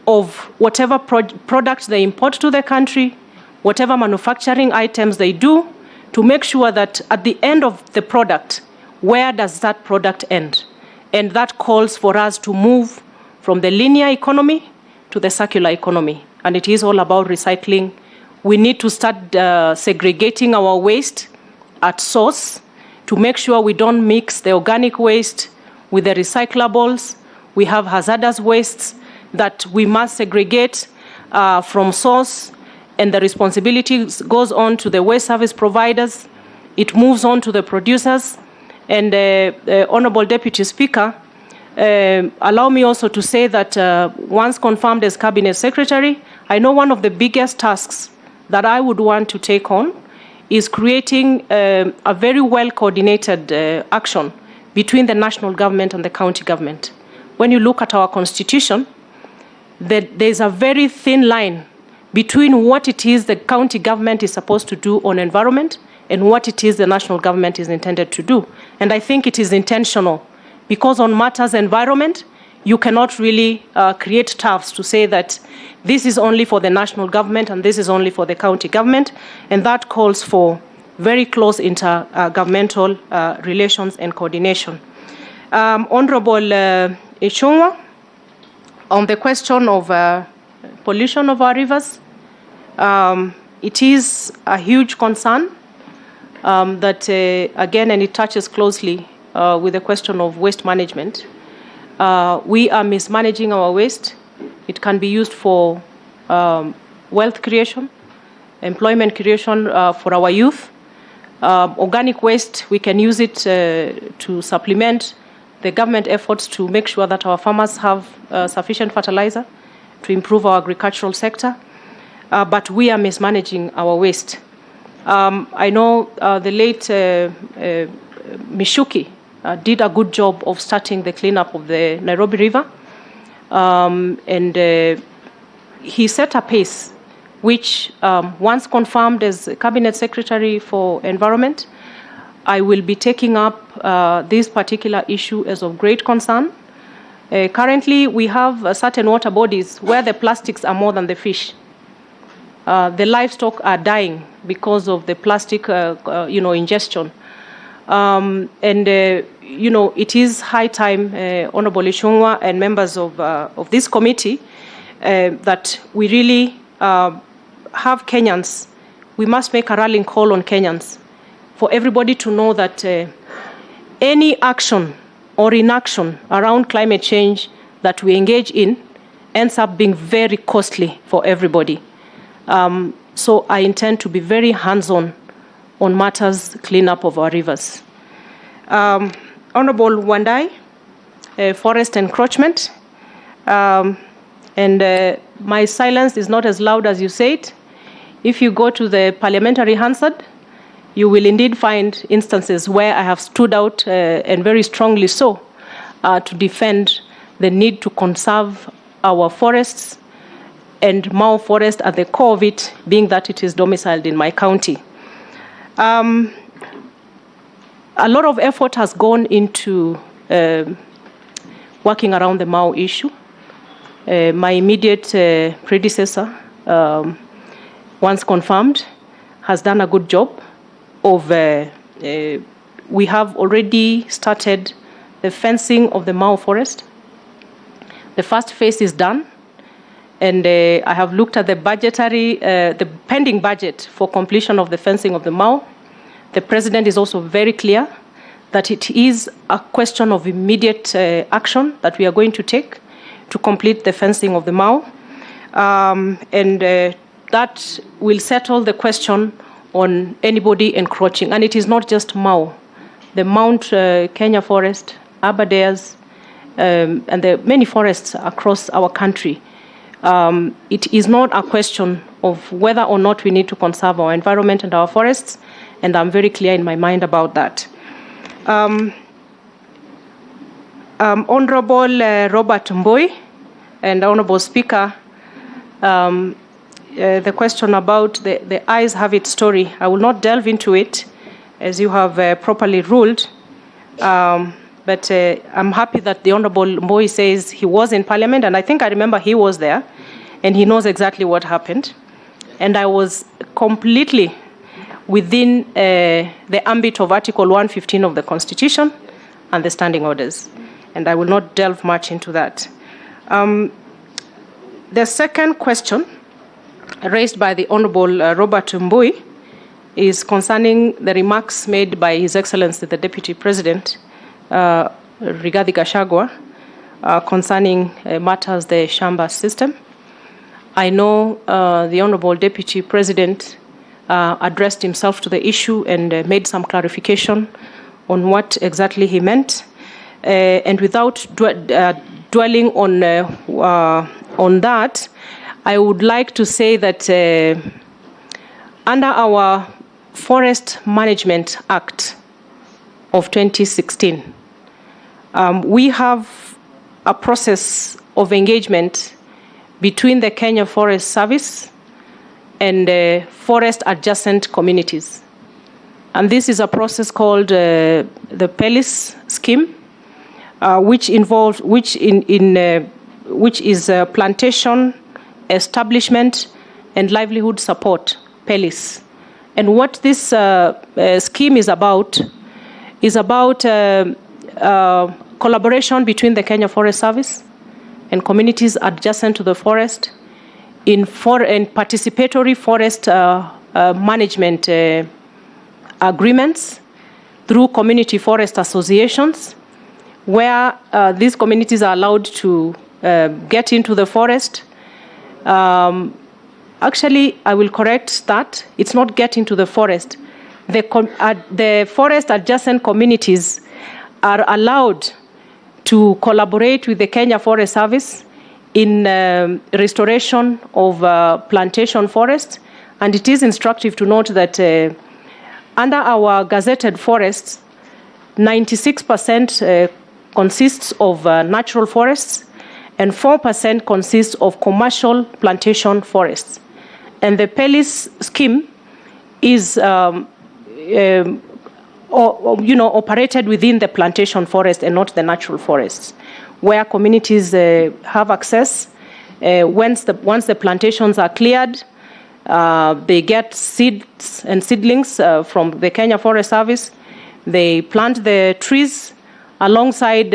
of whatever products they import to the country, whatever manufacturing items they do, to make sure that at the end of the product, where does that product end? And that calls for us to move from the linear economy to the circular economy. And it is all about recycling. We need to start segregating our waste at source to make sure we don't mix the organic waste with the recyclables. We have hazardous wastes that we must segregate from source, and the responsibility goes on to the waste service providers. It moves on to the producers. And Honorable Deputy Speaker, allow me also to say that once confirmed as Cabinet Secretary, I know one of the biggest tasks that I would want to take on is creating a very well-coordinated action between the national government and the county government. When you look at our constitution, there's a very thin line between what it is the county government is supposed to do on environment and what it is the national government is intended to do. And I think it is intentional, because on matters environment, you cannot really create tariffs to say that this is only for the national government and this is only for the county government, and that calls for very close intergovernmental relations and coordination. Honorable Ichung'wa, on the question of pollution of our rivers, it is a huge concern that, again, and it touches closely with the question of waste management. We are mismanaging our waste. It can be used for wealth creation, employment creation for our youth. Organic waste, we can use it to supplement the government efforts to make sure that our farmers have sufficient fertilizer to improve our agricultural sector. But we are mismanaging our waste. I know the late Mishuki did a good job of starting the cleanup of the Nairobi River. And he set a pace which, once confirmed as Cabinet Secretary for Environment, I will be taking up this particular issue as of great concern. Currently, we have certain water bodies where the plastics are more than the fish. The livestock are dying because of the plastic, ingestion. It is high time, Honorable Ichung'wa and members of this committee, that we really have Kenyans. We must make a rallying call on Kenyans for everybody to know that any action or inaction around climate change that we engage in ends up being very costly for everybody. So I intend to be very hands-on on matters cleanup of our rivers. Honorable Wandai, forest encroachment, and my silence is not as loud as you say it. If you go to the parliamentary Hansard, you will indeed find instances where I have stood out, and very strongly so, to defend the need to conserve our forests and Mau Forest at the core of it, being that it is domiciled in my county. A lot of effort has gone into working around the Mau issue. My immediate predecessor, once confirmed, has done a good job of, we have already started the fencing of the Mau Forest. The first phase is done, and I have looked at the the pending budget for completion of the fencing of the Mau. The President is also very clear that it is a question of immediate action that we are going to take to complete the fencing of the Mau. That will settle the question on anybody encroaching. And it is not just Mau. The Mount Kenya forest, Aberdares, and the many forests across our country. It is not a question of whether or not we need to conserve our environment and our forests, and I'm very clear in my mind about that. Honorable Robert Mbui and Honorable Speaker, the question about the eyes have its story, I will not delve into it as you have properly ruled. But I'm happy that the Honorable Mbui says he was in Parliament, and I think I remember he was there, and he knows exactly what happened. And I was completely within the ambit of Article 115 of the Constitution and the standing orders, and I will not delve much into that. The second question raised by the Honorable Robert Mbui is concerning the remarks made by His Excellency the Deputy President, Rigathi Gachagua, concerning matters the Shamba system. I know the Honorable Deputy President addressed himself to the issue and made some clarification on what exactly he meant. And without dwelling on that, I would like to say that under our Forest Management Act of 2016, we have a process of engagement between the Kenya Forest Service and forest adjacent communities. And this is a process called the PELIS scheme, which is plantation, establishment, and livelihood support, PELIS. And what this scheme is about collaboration between the Kenya Forest Service and communities adjacent to the forest in participatory forest management agreements through community forest associations, where these communities are allowed to get into the forest. Actually, I will correct that. It's not get into the forest. The forest adjacent communities are allowed to collaborate with the Kenya Forest Service in restoration of plantation forests. And it is instructive to note that under our gazetted forests, 96% consists of natural forests and 4% consists of commercial plantation forests. And the PELIS scheme is operated within the plantation forest and not the natural forests, where communities have access. Once the plantations are cleared, they get seeds and seedlings from the Kenya Forest Service. They plant the trees alongside,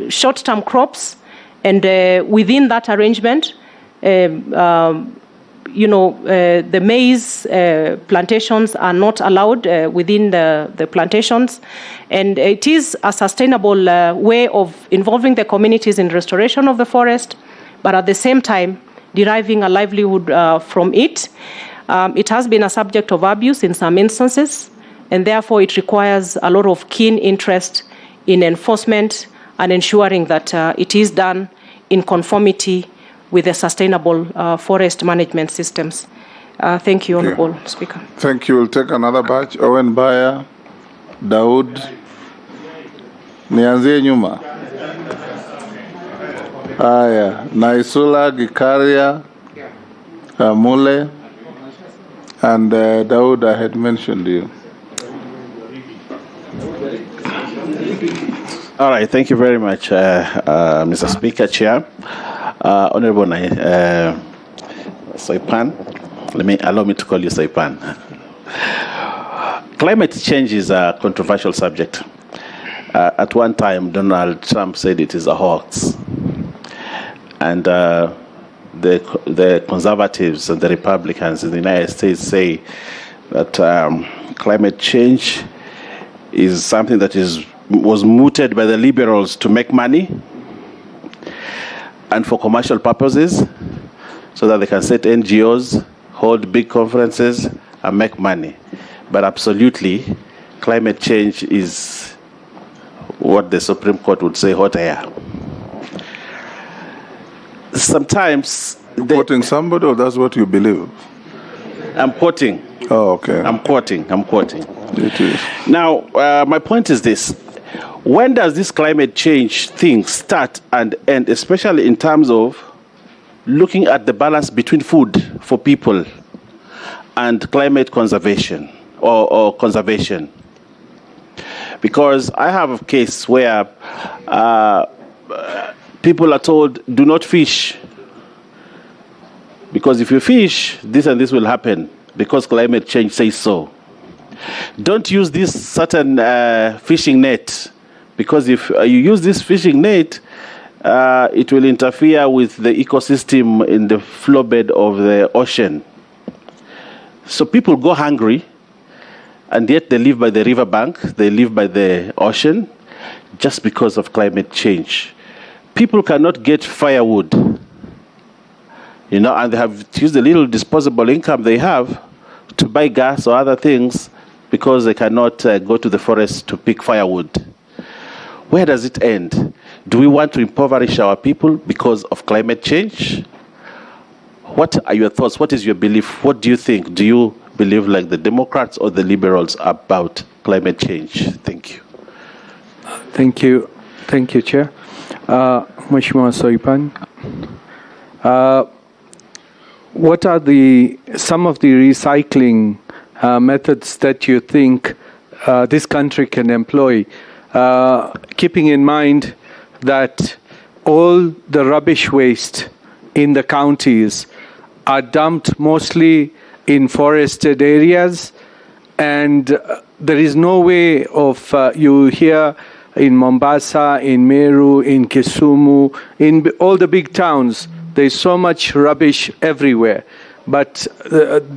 short-term crops, and within that arrangement, the maize plantations are not allowed within the plantations. And it is a sustainable way of involving the communities in restoration of the forest, but at the same time, deriving a livelihood from it. It has been a subject of abuse in some instances, and therefore it requires a lot of keen interest in enforcement and ensuring that it is done in conformity with the sustainable forest management systems. Thank you, Honorable Speaker. Thank you. We'll take another batch. Owen Baya, Daud. Nianzie nyuma. Naisula, Gikaria, Mule, and Daud, I had mentioned you. All right, thank you very much, Mr. Speaker, Chair. Honorable Soipan, allow me to call you Soipan. Climate change is a controversial subject. At one time, Donald Trump said it is a hoax. And the conservatives and the Republicans in the United States say that climate change is something that was mooted by the liberals to make money and for commercial purposes so that they can set NGOs, hold big conferences, and make money. But absolutely, climate change is what the Supreme Court would say hot air. Sometimes... Quoting somebody, or that's what you believe? I'm quoting. Oh, okay. I'm quoting. It is. Now, my point is this. When does this climate change thing start and end, especially in terms of looking at the balance between food for people and climate conservation or conservation? Because I have a case where people are told, do not fish. Because if you fish, this and this will happen because climate change says so. Don't use this certain fishing net because if you use this fishing net, it will interfere with the ecosystem in the flow bed of the ocean. So people go hungry, and yet they live by the riverbank, they live by the ocean, just because of climate change. People cannot get firewood, and they have to use the little disposable income they have to buy gas or other things because they cannot go to the forest to pick firewood. Where does it end? Do we want to impoverish our people because of climate change? What are your thoughts? What is your belief? What do you think? Do you believe like the Democrats or the Liberals about climate change? Thank you. Thank you. Thank you, Chair. Mheshimiwa Soipan. What are some of the recycling methods that you think this country can employ, keeping in mind that all the rubbish waste in the counties are dumped mostly in forested areas, and there is no way of, you hear in Mombasa, in Meru, in Kisumu, in all the big towns, there's so much rubbish everywhere. But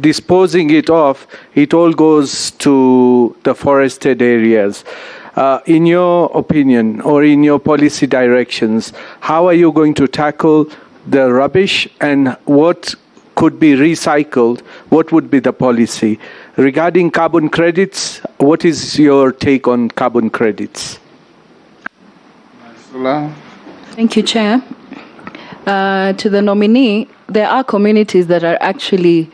disposing it off, it all goes to the forested areas. In your opinion, or in your policy directions, how are you going to tackle the rubbish, and what could be recycled? What would be the policy? Regarding carbon credits, what is your take on carbon credits? Thank you, Chair. To the nominee, there are communities that are actually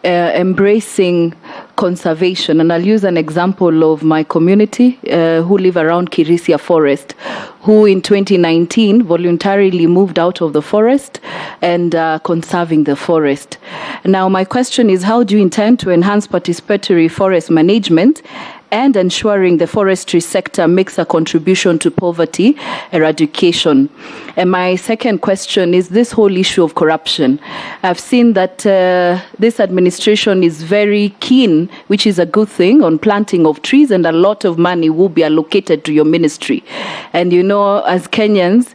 embracing conservation. And I'll use an example of my community who live around Kirisia Forest, who in 2019 voluntarily moved out of the forest and conserving the forest. Now, my question is, how do you intend to enhance participatory forest management and ensuring the forestry sector makes a contribution to poverty eradication? And my second question is this whole issue of corruption. I've seen that this administration is very keen, which is a good thing, on planting of trees, and a lot of money will be allocated to your ministry. And as Kenyans,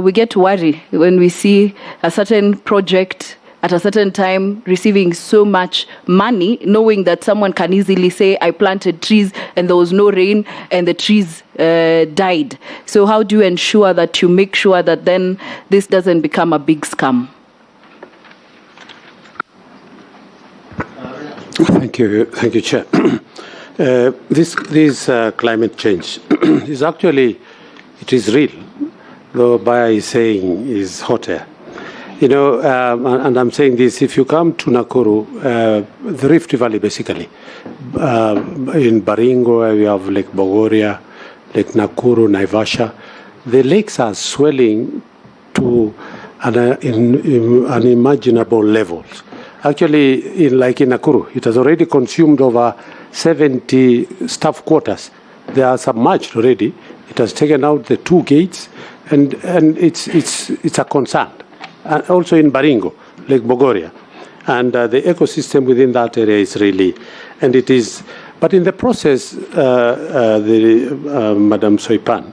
we get worried when we see a certain project at a certain time receiving so much money, knowing that someone can easily say, I planted trees and there was no rain and the trees died. So how do you ensure that you make sure that then this doesn't become a big scam? Thank you, Chair. This climate change is actually, it is real, though Baya is saying is hot air. And I'm saying this, if you come to Nakuru, the Rift Valley basically, in Baringo, where we have Lake Bogoria, Lake Nakuru, Naivasha, the lakes are swelling to unimaginable levels. Actually, like in Nakuru, it has already consumed over 70 staff quarters. They are submerged already. It has taken out the 2 gates, and it's a concern. And also in Baringo, Lake Bogoria. And the ecosystem within that area is really, and it is, but in the process, Madam Soipan,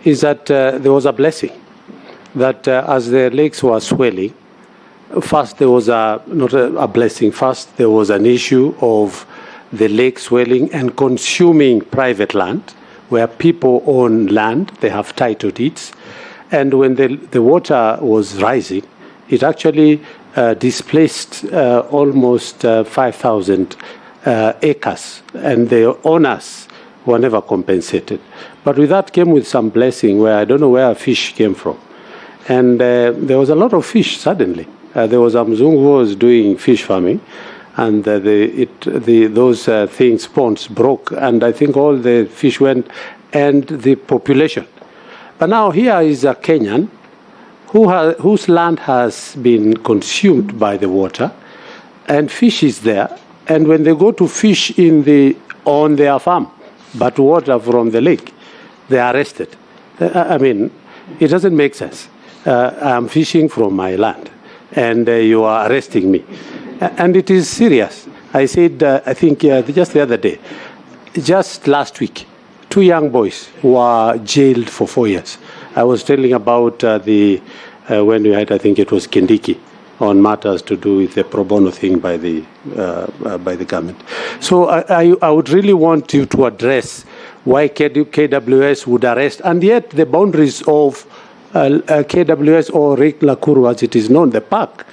is that there was a blessing that as the lakes were swelling, first there was not a blessing, first there was an issue of the lake swelling and consuming private land, where people own land, they have title deeds, and when the water was rising, it actually displaced almost 5,000 acres, and the owners were never compensated. But with that came with some blessing, where I don't know where fish came from. And there was a lot of fish suddenly. There was a Mzungu who was doing fish farming, and those ponds broke, and I think all the fish went, and the population. But now here is a Kenyan whose land has been consumed by the water, and fish is there, and when they go to fish on their farm, but water from the lake, they are arrested. I mean, it doesn't make sense. I'm fishing from my land, and you are arresting me. And it is serious. I said, I think just the other day, just last week, 2 young boys were jailed for 4 years. I was telling about when we had, I think it was Kindiki, on matters to do with the pro bono thing by the government. So I would really want you to address why KWS would arrest, and yet the boundaries of KWS or Lake Nakuru, as it is known, the park,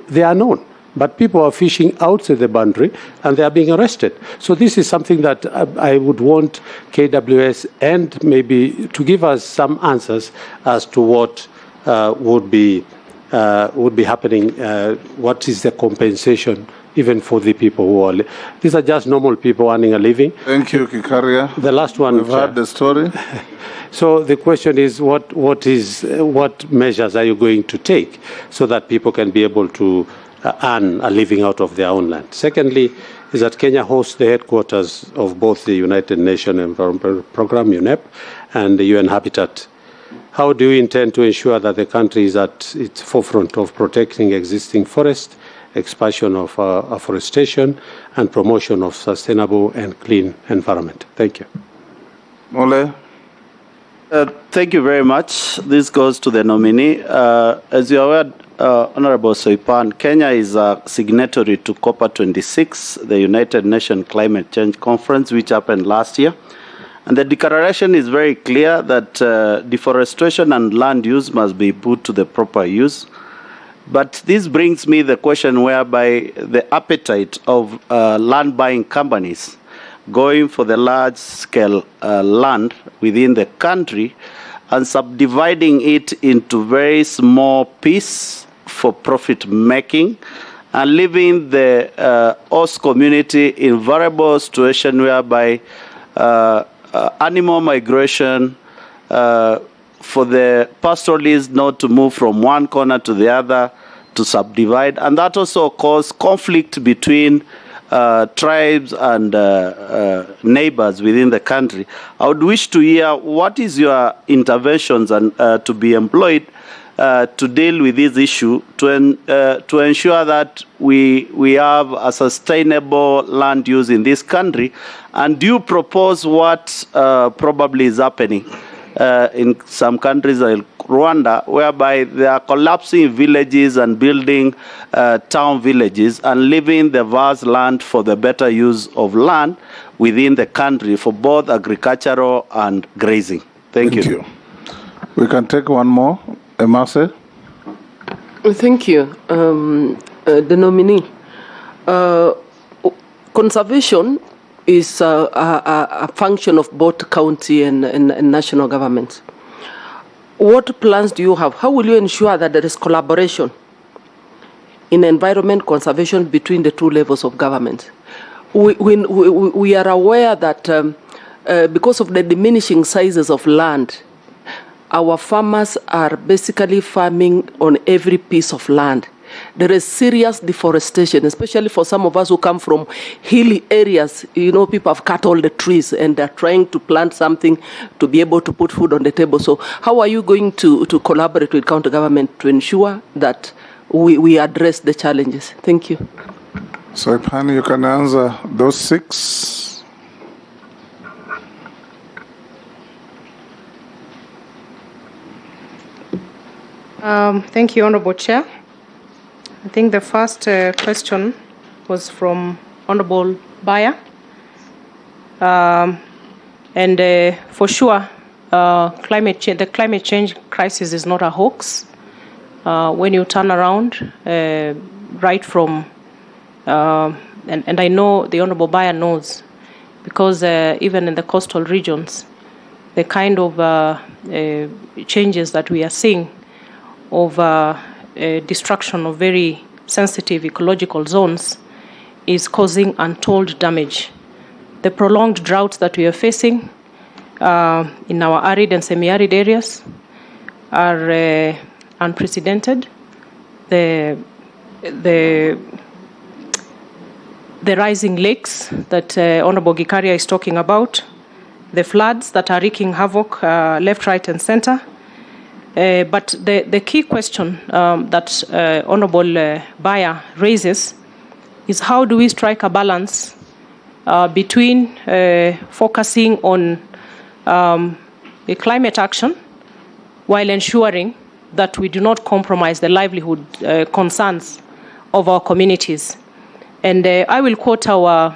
they are known. But people are fishing outside the boundary, and they are being arrested. So this is something that I would want KWS and maybe to give us some answers as to what would be happening. What is the compensation even for the people who are? These are just normal people earning a living. Thank you, Kikaria. The last one. We've heard the story. So the question is, what measures are you going to take so that people can be able to earn a living out of their own land? Secondly, is that Kenya hosts the headquarters of both the United Nations Environment Programme, UNEP, and the UN Habitat. How do you intend to ensure that the country is at its forefront of protecting existing forests, expansion of afforestation, and promotion of sustainable and clean environment? Thank you. Mole. Thank you very much. This goes to the nominee. As you are aware, Honorable Soipan, Kenya is a signatory to COP26, the United Nations Climate Change Conference, which happened last year. And the declaration is very clear that deforestation and land use must be put to the proper use. But this brings me the question whereby the appetite of land buying companies going for the large-scale land within the country and subdividing it into very small pieces for profit making and leaving the host community in variable situation whereby animal migration for the pastoralists not to move from one corner to the other to subdivide, and that also caused conflict between tribes and neighbors within the country. I would wish to hear what is your interventions and to be employed to deal with this issue to ensure that we have a sustainable land use in this country. And do you propose what probably is happening in some countries like Rwanda, whereby they are collapsing villages and building town villages and leaving the vast land for the better use of land within the country for both agricultural and grazing? Thank you. We can take one more. Emase? Thank you. The nominee. Conservation is a function of both county and national governments. What plans do you have? How will you ensure that there is collaboration in environment conservation between the two levels of government? We are aware that because of the diminishing sizes of land, our farmers are basically farming on every piece of land. There is serious deforestation, especially for some of us who come from hilly areas. You know, people have cut all the trees and they're trying to plant something to be able to put food on the table. So how are you going to collaborate with county government to ensure that we address the challenges? Thank you. So, Pani, you can answer those 6. Thank you, Honorable Chair. I think the first question was from Honorable Baya. For sure, the climate change crisis is not a hoax. When you turn around, right from, and I know the Honorable Baya knows, because even in the coastal regions, the kind of changes that we are seeing of destruction of very sensitive ecological zones is causing untold damage. The prolonged droughts that we are facing in our arid and semi-arid areas are unprecedented. The rising lakes that Honorable Gikaria is talking about, the floods that are wreaking havoc left, right, and center. But the key question that Honorable Baya raises is how do we strike a balance between focusing on a climate action while ensuring that we do not compromise the livelihood concerns of our communities. And I will quote our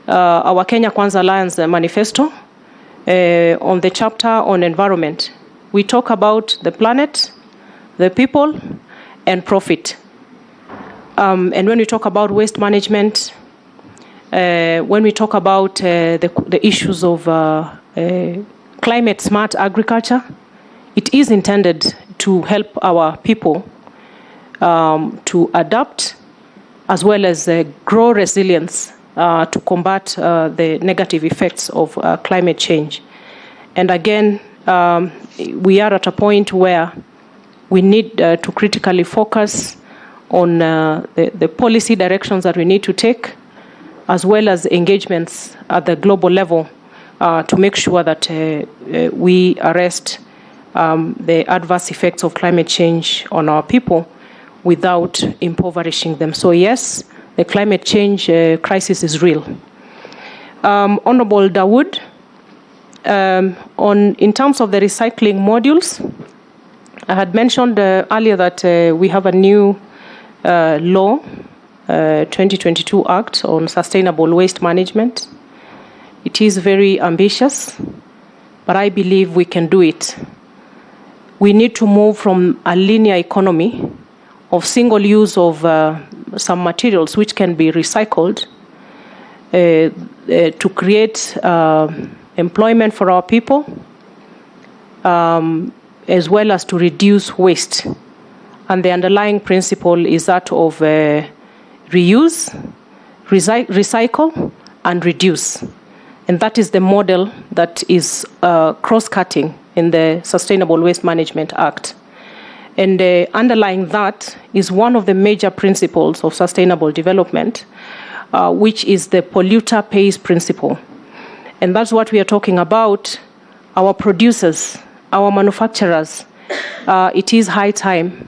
Kenya Kwanza Alliance manifesto on the chapter on environment. We talk about the planet, the people, and profit. And when we talk about waste management, when we talk about the issues of climate smart agriculture, it is intended to help our people to adapt as well as grow resilience to combat the negative effects of climate change. And again, we are at a point where we need to critically focus on the policy directions that we need to take, as well as engagements at the global level to make sure that we arrest the adverse effects of climate change on our people without impoverishing them. So yes, the climate change crisis is real. Honorable Dawood, in terms of the recycling modules, I had mentioned earlier that we have a new law, 2022 Act on Sustainable Waste Management. It is very ambitious, but I believe we can do it. We need to move from a linear economy of single use of some materials which can be recycled to create employment for our people, as well as to reduce waste. And the underlying principle is that of reuse, recycle, and reduce. And that is the model that is cross-cutting in the Sustainable Waste Management Act. And underlying that is one of the major principles of sustainable development, which is the polluter pays principle. And that's what we are talking about. Our producers, our manufacturers, it is high time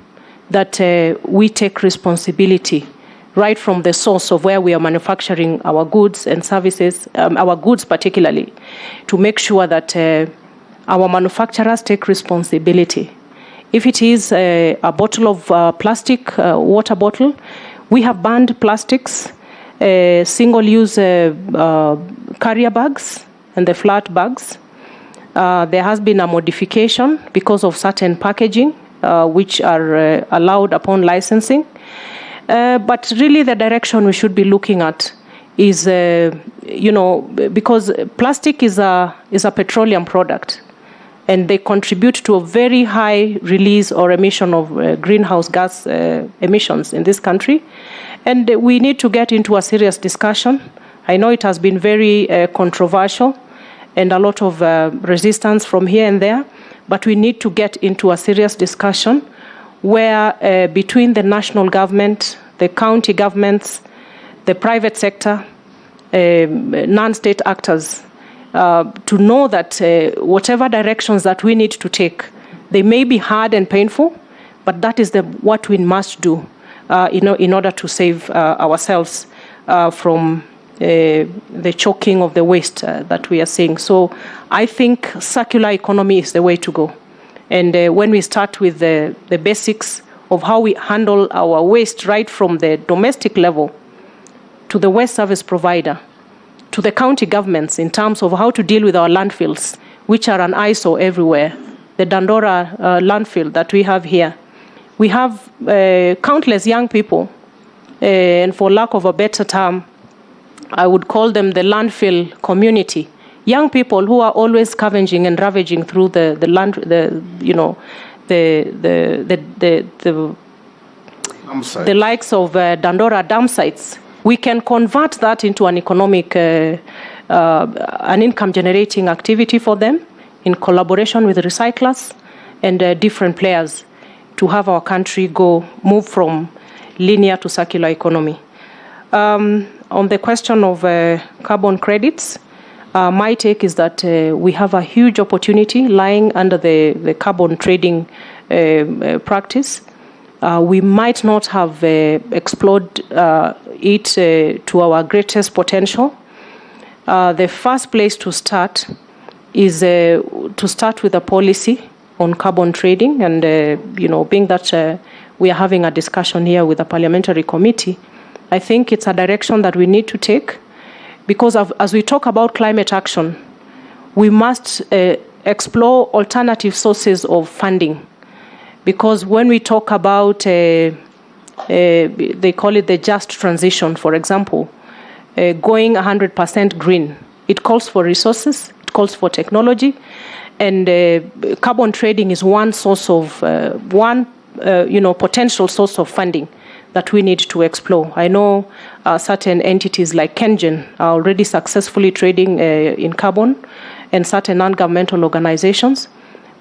that we take responsibility right from the source of where we are manufacturing our goods and services, our goods particularly, to make sure that our manufacturers take responsibility. If it is a bottle of plastic, water bottle, we have banned plastics, single-use carrier bags, and the flat bags. There has been a modification because of certain packaging, which are allowed upon licensing. But really the direction we should be looking at is, because plastic is a petroleum product, and they contribute to a very high release or emission of greenhouse gas emissions in this country. And we need to get into a serious discussion. I know it has been very controversial and a lot of resistance from here and there, but we need to get into a serious discussion where between the national government, the county governments, the private sector, non-state actors, to know that whatever directions that we need to take, they may be hard and painful, but that is what we must do in order to save ourselves from the choking of the waste that we are seeing. So I think circular economy is the way to go. And when we start with the basics of how we handle our waste, right from the domestic level to the waste service provider, to the county governments in terms of how to deal with our landfills, which are an eyesore everywhere. The Dandora landfill that we have here. We have countless young people, and for lack of a better term, I would call them the landfill community. Young people who are always scavenging and ravaging through the likes of Dandora dam sites. We can convert that into an economic, an income-generating activity for them in collaboration with recyclers and different players to have our country move from linear to circular economy. On the question of carbon credits, my take is that we have a huge opportunity lying under the carbon trading practice. We might not have explored it to our greatest potential. The first place to start is to start with a policy on carbon trading, and being that we are having a discussion here with the parliamentary committee, I think it's a direction that we need to take, because as we talk about climate action, we must explore alternative sources of funding. Because when we talk about, they call it the just transition, for example, going 100% green, it calls for resources, it calls for technology, and carbon trading is one source of potential source of funding that we need to explore. I know certain entities like KenGen are already successfully trading in carbon, and certain non-governmental organizations.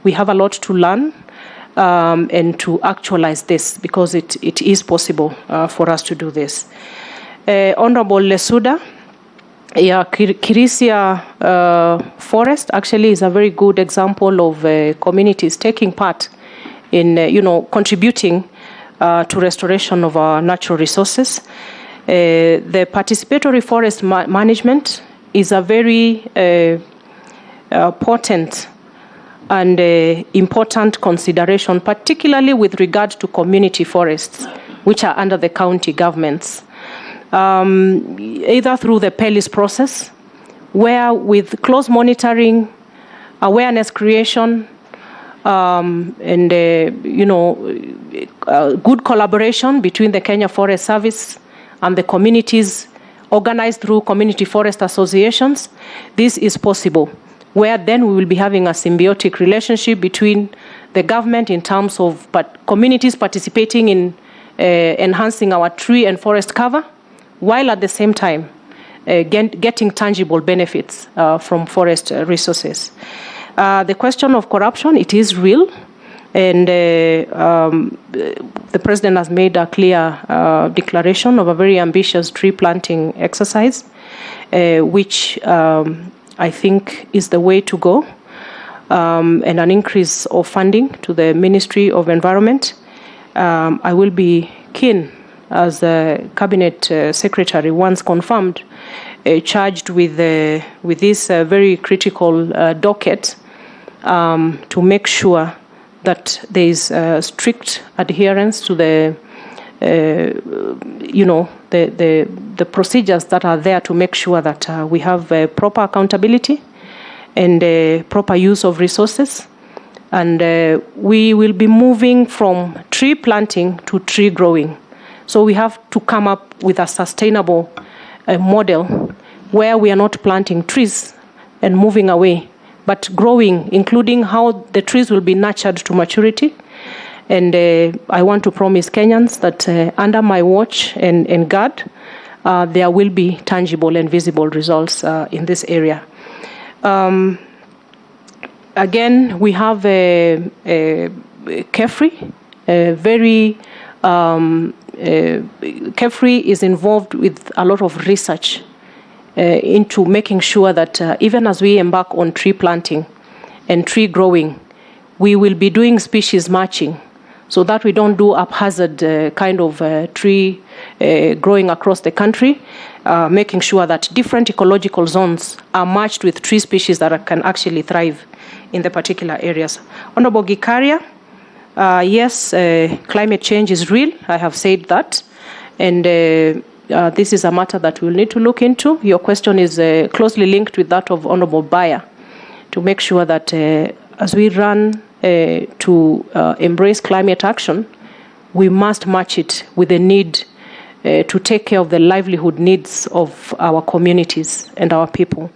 We have a lot to learn and to actualize this, because it is possible for us to do this. Honorable Lesuda, Kirisia Forest actually is a very good example of communities taking part in, contributing to restoration of our natural resources. The participatory forest management is a very potent and important consideration, particularly with regard to community forests, which are under the county governments. Either through the PELIS process, where with close monitoring, awareness creation, and good collaboration between the Kenya Forest Service and the communities organized through community forest associations, this is possible, where then we will be having a symbiotic relationship between the government in terms of communities participating in enhancing our tree and forest cover, while at the same time getting tangible benefits from forest resources. The question of corruption, it is real, and the President has made a clear declaration of a very ambitious tree planting exercise, which I think is the way to go, and an increase of funding to the Ministry of Environment. I will be keen, as a Cabinet Secretary, once confirmed, charged with this very critical docket, to make sure that there is strict adherence to the procedures that are there to make sure that we have proper accountability and proper use of resources. And we will be moving from tree planting to tree growing. So we have to come up with a sustainable model where we are not planting trees and moving away, but growing, including how the trees will be nurtured to maturity. And I want to promise Kenyans that under my watch and guard, there will be tangible and visible results in this area. again, we have KEFRI, KEFRI is involved with a lot of research into making sure that even as we embark on tree planting and tree growing, we will be doing species matching so that we don't do haphazard kind of tree growing across the country, making sure that different ecological zones are matched with tree species that can actually thrive in the particular areas. Honorable Gikaria, yes, climate change is real. I have said that. And this is a matter that we'll need to look into. Your question is closely linked with that of Honorable Bayer, to make sure that as we run to embrace climate action, we must match it with the need to take care of the livelihood needs of our communities and our people,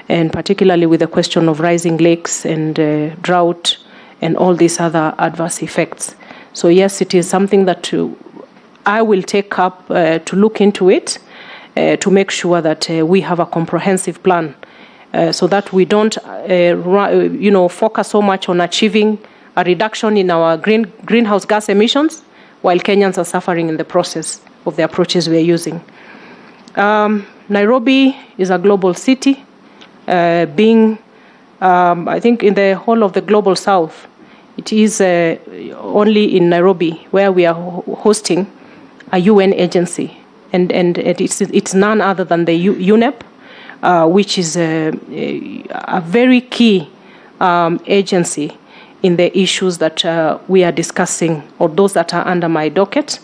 and particularly with the question of rising lakes and drought and all these other adverse effects. So yes, it is something that I will take up to look into it, to make sure that we have a comprehensive plan, so that we don't focus so much on achieving a reduction in our greenhouse gas emissions while Kenyans are suffering in the process of the approaches we are using. Nairobi is a global city, being, I think, in the whole of the global south. It is only in Nairobi where we are hosting a UN agency, and it's none other than the UNEP, which is a very key agency in the issues that we are discussing, or those that are under my docket.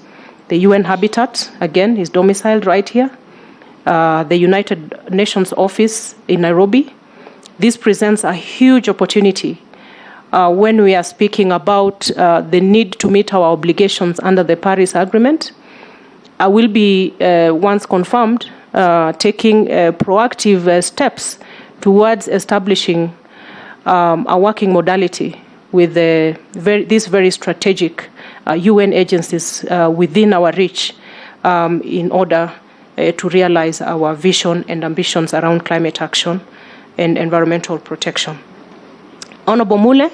The UN Habitat, again, is domiciled right here. The United Nations office in Nairobi. This presents a huge opportunity when we are speaking about the need to meet our obligations under the Paris Agreement. I will be, once confirmed, taking proactive steps towards establishing a working modality with these very strategic UN agencies within our reach in order to realize our vision and ambitions around climate action and environmental protection. Honorable Mule,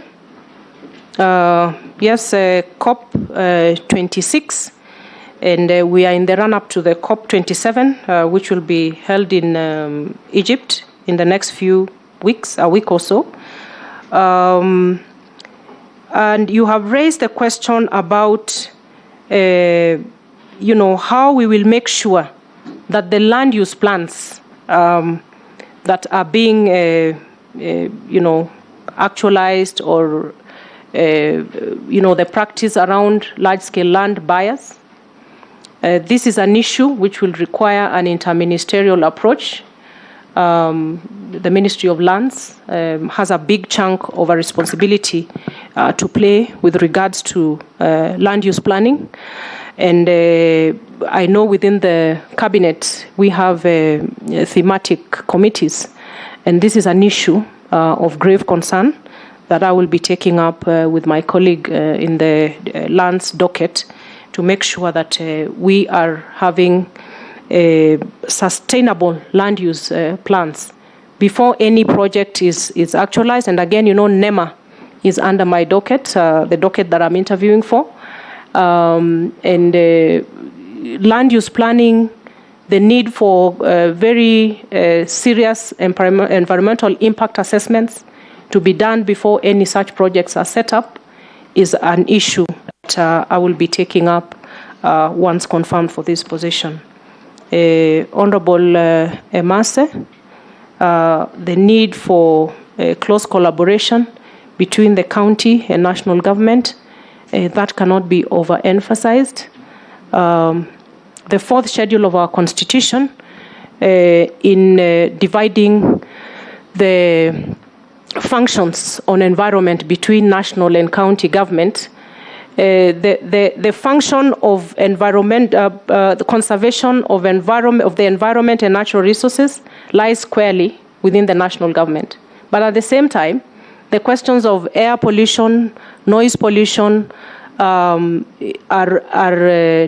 yes, COP26, and we are in the run-up to the COP27, which will be held in Egypt in the next few weeks, a week or so. And you have raised a question about, how we will make sure that the land use plans that are being, actualized, or, the practice around large-scale land buyers. This is an issue which will require an interministerial approach. The Ministry of Lands has a big chunk of a responsibility to play with regards to land use planning. And I know within the cabinet we have thematic committees, and this is an issue of grave concern that I will be taking up with my colleague in the lands docket to make sure that we are having sustainable land use plans before any project is actualized. And again, NEMA is under my docket, the docket that I'm interviewing for. And land use planning, the need for very serious environmental impact assessments to be done before any such projects are set up is an issue that I will be taking up once confirmed for this position. Honorable Emase, the need for close collaboration between the county and national government, that cannot be overemphasized. The fourth schedule of our constitution, in dividing the functions on environment between national and county government, the function of environment, the conservation of the environment and natural resources lies squarely within the national government. But at the same time, the questions of air pollution, noise pollution are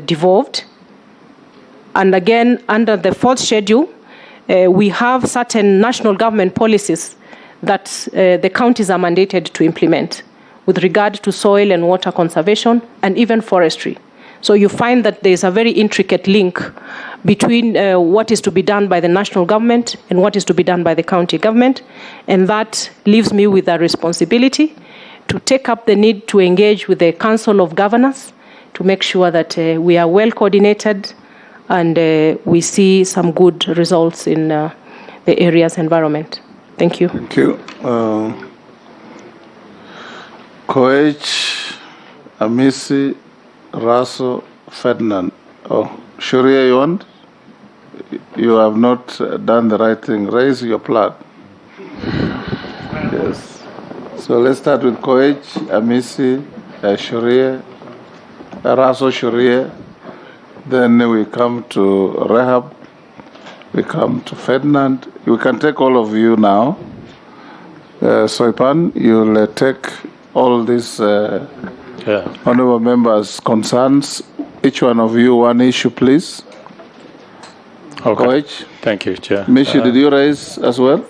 devolved. And again, under the fourth schedule, we have certain national government policies that the counties are mandated to implement with regard to soil and water conservation and even forestry. So you find that there's a very intricate link between what is to be done by the national government and what is to be done by the county government, and that leaves me with a responsibility to take up the need to engage with the Council of Governors to make sure that we are well coordinated and we see some good results in the area's environment. Thank you. Thank you. Koech, Amisi, Raso, Ferdinand. Oh, Sharia, you want? You have not done the right thing. Raise your flag. Yes. So let's start with Koech, Amisi, Sharia, Raso, Sharia. Then we come to Rehab. We come to Ferdinand. We can take all of you now. Soipan, you'll take all these honorable members' concerns. Each one of you, one issue, please. Okay. Koech. Thank you, Chair. Mishi, did you raise as well?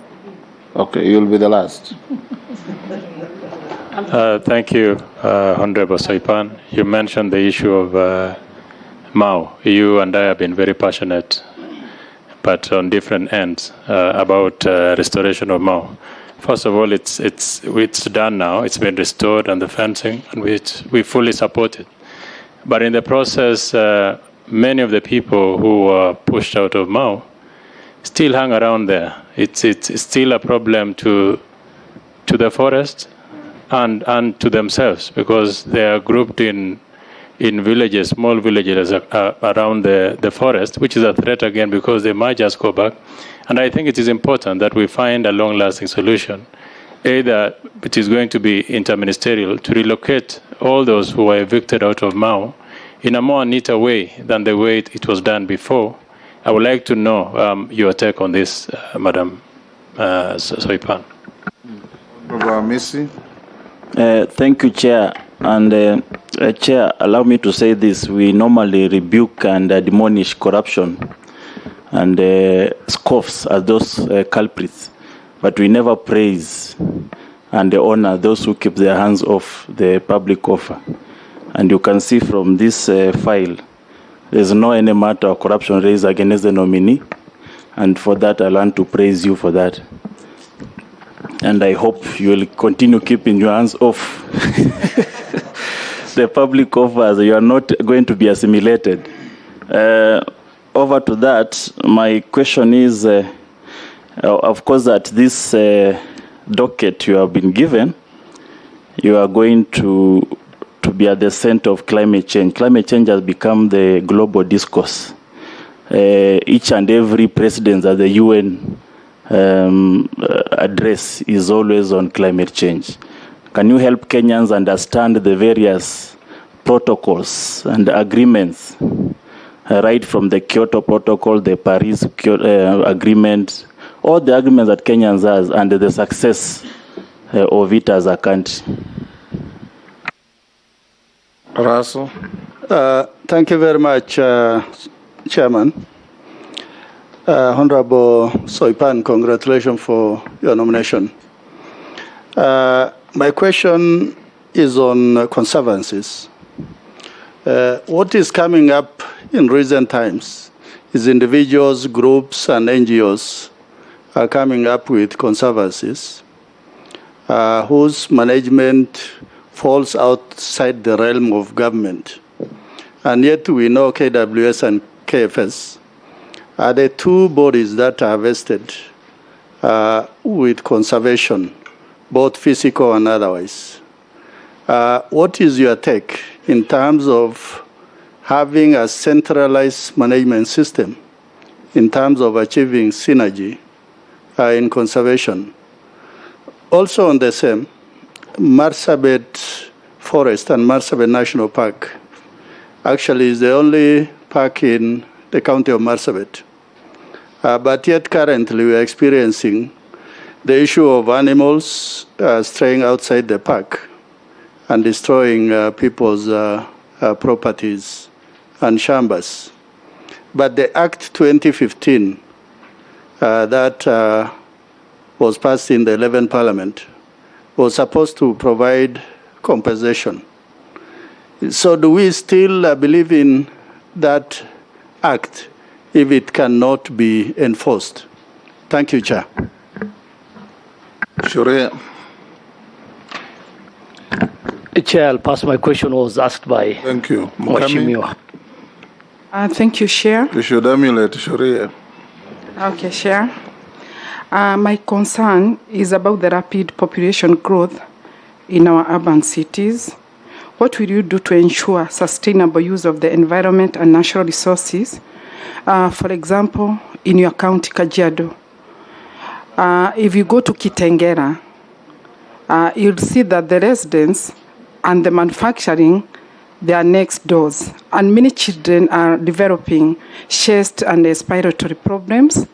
Okay, you'll be the last. Thank you, Honorable Soipan. You mentioned the issue of Mao. You and I have been very passionate, but on different ends, about restoration of Mao. First of all, it's done now. It's been restored, and the fencing, and we fully support it. But in the process, many of the people who were pushed out of Mao still hang around there. It's still a problem to the forest and to themselves, because they are grouped in villages, small villages around the forest, which is a threat again because they might just go back. And I think it is important that we find a long-lasting solution. Either it is going to be interministerial to relocate all those who were evicted out of Mao in a more neater way than the way it was done before. I would like to know your take on this, Madam Soipan. Thank you, Chair. And Chair, allow me to say this. We normally rebuke and admonish corruption and scoffs at those culprits, but we never praise and honor those who keep their hands off the public offer. And you can see from this file, there's no any matter of corruption raised against the nominee, and for that I want to praise you for that. And I hope you will continue keeping your hands off the public offers. You are not going to be assimilated. Over to that, my question is, of course, that this docket you have been given, you are going to be at the center of climate change. Climate change has become the global discourse. Each and every president at the UN address is always on climate change. Can you help Kenyans understand the various protocols and agreements, right from the Kyoto Protocol, the Paris Agreement, all the agreements that Kenyans has, and the success of it as a country? Russell. Thank you very much, Chairman. Honorable Soipan, congratulations for your nomination. My question is on conservancies. What is coming up in recent times is individuals, groups, and NGOs are coming up with conservancies whose management falls outside the realm of government. And yet we know KWS and KFS are the two bodies that are vested with conservation, both physical and otherwise. What is your take in terms of having a centralized management system in terms of achieving synergy in conservation? Also on the same, Marsabit Forest and Marsabit National Park actually is the only park in the county of Marsabit. But yet currently we are experiencing the issue of animals straying outside the park and destroying people's properties and chambers. But the Act 2015 that was passed in the 11th Parliament was supposed to provide compensation. So do we still believe in that act if it cannot be enforced? Thank you, Chair. Sharia. Chair, I'll pass. My question was asked by Thank you. Mheshimiwa. Thank you, Chair. You should emulate Sharia. Okay, Chair. My concern is about the rapid population growth in our urban cities. What will you do to ensure sustainable use of the environment and natural resources? For example, in your county, Kajiado, if you go to Kitengela, you'll see that the residents and the manufacturing, they are next doors. And many children are developing chest and respiratory problems.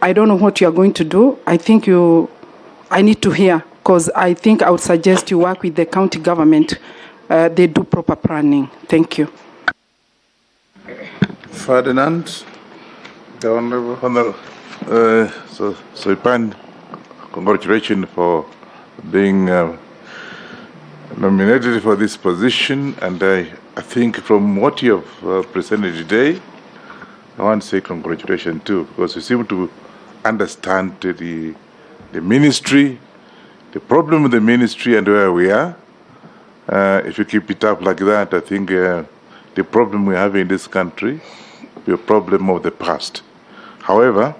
I don't know what you are going to do. I need to hear, because I think I would suggest you work with the county government. They do proper planning. Thank you. Ferdinand, the Honorable. Soipan, congratulations for being nominated for this position, and I think from what you have presented today, I want to say congratulations too, because you seem to understand the ministry, the problem with the ministry and where we are. If you keep it up like that, I think the problem we have in this country will be a problem of the past. However,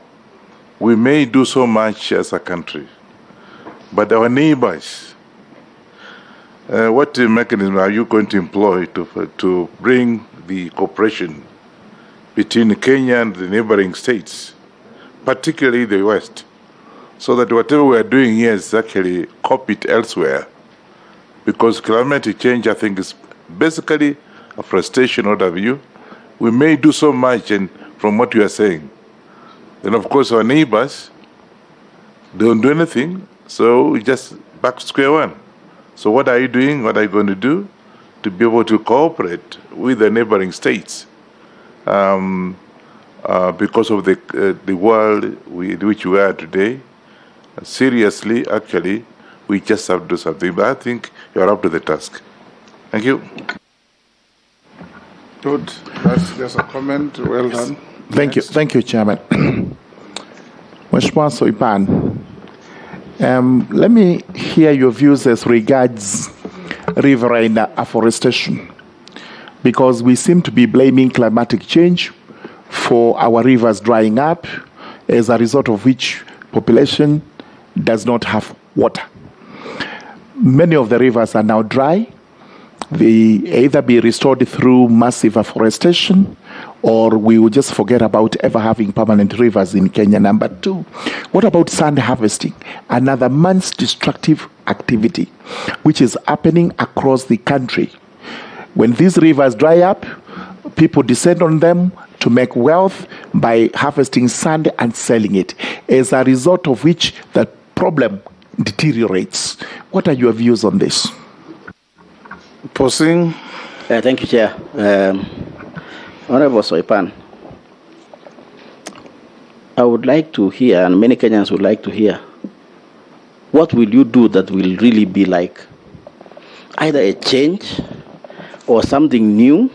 we may do so much as a country, but our neighbors, what mechanism are you going to employ to bring the cooperation between Kenya and the neighboring states, particularly the West, so that whatever we are doing here is actually copied elsewhere? Because climate change, I think, is basically a frustration out of you. We may do so much, and from what you are saying, then of course our neighbors don't do anything, so we just back to square one. So what are you doing? What are you going to do to be able to cooperate with the neighboring states? Because of the world in which we are today, seriously, actually, we just have to do something. But I think you're up to the task. Thank you. Good. That's just a comment. Well done. Thank you. Thank you, Chairman. Mheshimiwa Soipan, let me hear your views as regards riverine afforestation, because we seem to be blaming climatic change for our rivers drying up, as a result of which population does not have water. Many of the rivers are now dry. They either be restored through massive afforestation, or we will just forget about ever having permanent rivers in Kenya. Number two, what about sand harvesting? Another man's destructive activity, which is happening across the country. When these rivers dry up, people descend on them to make wealth by harvesting sand and selling it, as a result of which the problem deteriorates. What are your views on this? Posing. Thank you, Chair. Honorable Soipan, I would like to hear, and many Kenyans would like to hear, what will you do that will really be like either a change or something new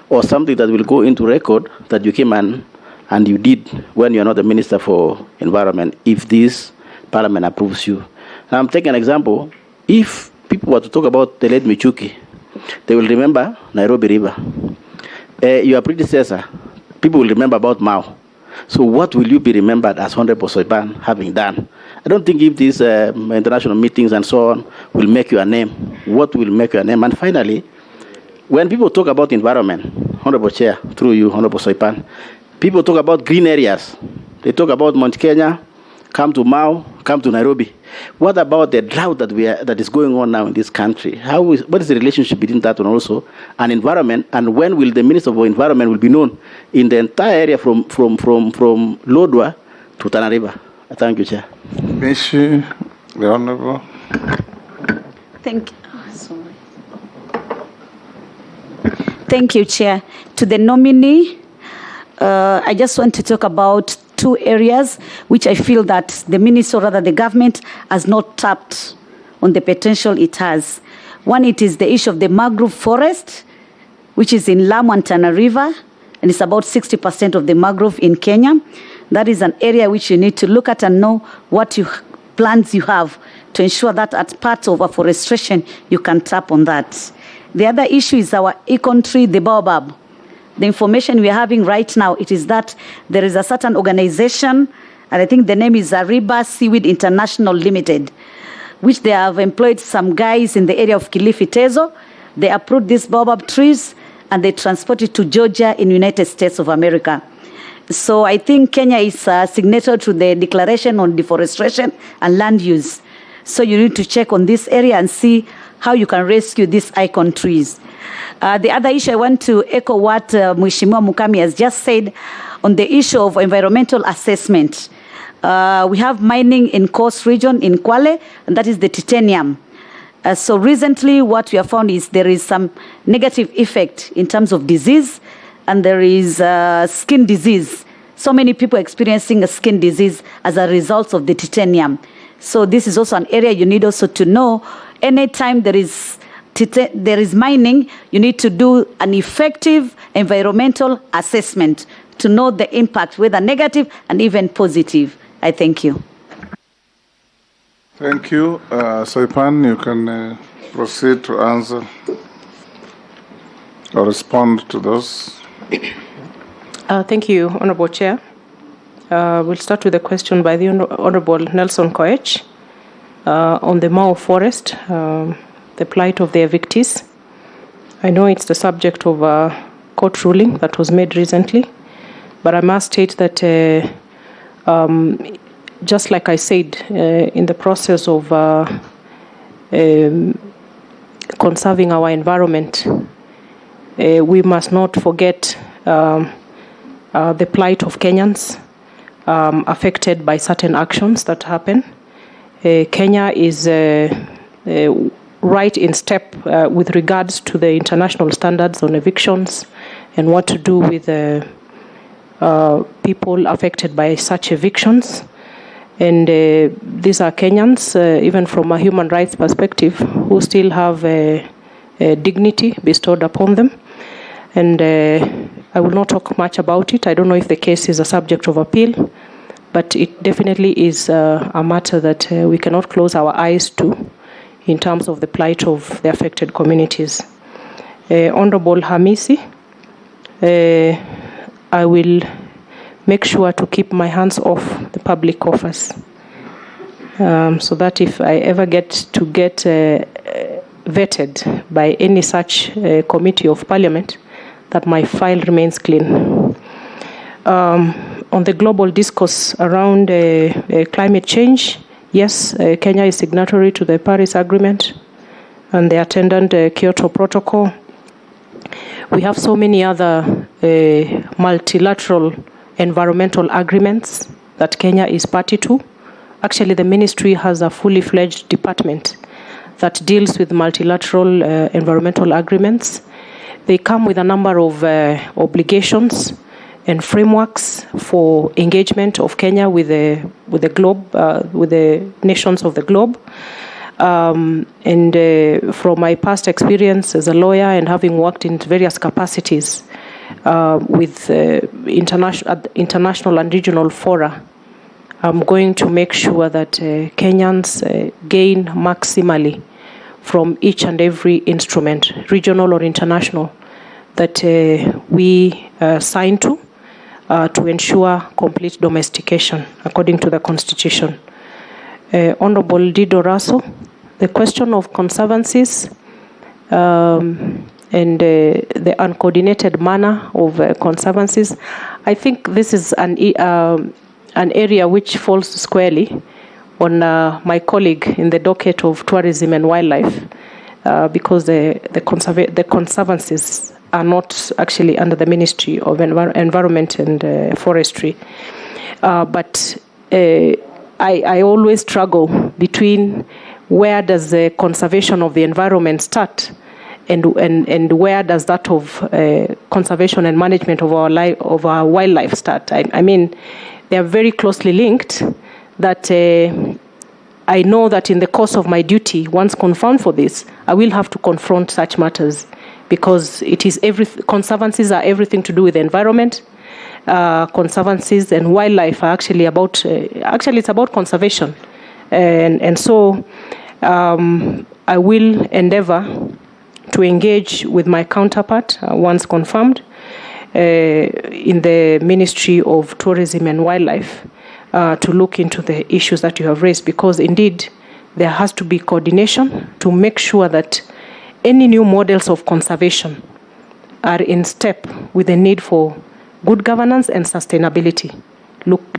or something that will go into record that you came and you did when you're not the Minister for Environment, if this Parliament approves you. Now, I'm taking an example. If people were to talk about the late Michuki, they will remember Nairobi River. Your predecessor, people will remember about Mao. So what will you be remembered as Honorable Soipan having done? I don't think if these international meetings and so on will make you a name. What will make you a name? And finally, when people talk about environment, Honorable Chair, through you, Honorable Soipan, people talk about green areas. They talk about Mount Kenya, come to Mao, come to Nairobi. What about the drought that is going on now in this country? What is the relationship between that and also and environment? And when will the Minister for Environment will be known in the entire area from Lodwar to Tana River? Thank you, Chair. Mishi, the Honorable. Thank you. Thank you, Chair. To the nominee, I just want to talk about two areas which I feel that the minister, or rather the government, has not tapped on the potential it has. One, it is the issue of the mangrove forest, which is in Lamu and Tana River, and it's about 60% of the mangrove in Kenya. That is an area which you need to look at and know what plans you have to ensure that as part of afforestation, you can tap on that. The other issue is our econ tree, the baobab. The information we are having right now, it is that there is a certain organization, and I think the name is Ariba Seaweed International Limited, which they have employed some guys in the area of Kilifi Tezo. They uproot these baobab trees and they transport it to Georgia in United States of America. So I think Kenya is a signatory to the Declaration on Deforestation and Land Use. So you need to check on this area and see how you can rescue these icon trees. The other issue, I want to echo what Mheshimiwa Mukami has just said on the issue of environmental assessment. We have mining in Coast Region in Kwale, and that is the titanium. So recently what we have found is there is some negative effect in terms of disease, and there is skin disease. So many people experiencing a skin disease as a result of the titanium. So this is also an area you need also to know. Anytime there is mining, you need to do an effective environmental assessment to know the impact, whether negative and even positive. I thank you. Thank you. Soipan, you can proceed to answer or respond to those. Thank you, Honorable Chair. We'll start with a question by the Honorable Nelson Koech on the Mau Forest, the plight of the evictees. I know it's the subject of a court ruling that was made recently, but I must state that just like I said, in the process of conserving our environment, we must not forget the plight of Kenyans affected by certain actions that happen. Kenya is right in step with regards to the international standards on evictions and what to do with people affected by such evictions. And these are Kenyans, even from a human rights perspective, who still have dignity bestowed upon them. And I will not talk much about it. I don't know if the case is a subject of appeal, but it definitely is a matter that we cannot close our eyes to in terms of the plight of the affected communities. Honorable Hamisi, I will make sure to keep my hands off the public coffers, so that if I ever get vetted by any such committee of parliament, that my file remains clean. On the global discourse around climate change, yes, Kenya is signatory to the Paris Agreement and the attendant Kyoto Protocol. We have so many other multilateral environmental agreements that Kenya is party to. Actually, the ministry has a fully fledged department that deals with multilateral environmental agreements. They come with a number of obligations and frameworks for engagement of Kenya with the globe, with the nations of the globe. From my past experience as a lawyer and having worked in various capacities with international and regional fora, I'm going to make sure that Kenyans gain maximally from each and every instrument, regional or international, that we sign to ensure complete domestication according to the Constitution. Honorable Dido Raso, the question of conservancies and the uncoordinated manner of conservancies, I think this is an area which falls squarely on my colleague in the docket of tourism and wildlife, because the conservancies are not actually under the Ministry of Environment and Forestry. But I always struggle between where does the conservation of the environment start and where does that of conservation and management of our wildlife start. I mean, they are very closely linked, that I know that in the course of my duty, once confirmed for this, I will have to confront such matters, because it is conservancies are everything to do with the environment. Conservancies and wildlife are actually about it's about conservation, and so I will endeavor to engage with my counterpart once confirmed in the Ministry of Tourism and Wildlife to look into the issues that you have raised, because indeed there has to be coordination to make sure that any new models of conservation are in step with the need for good governance and sustainability,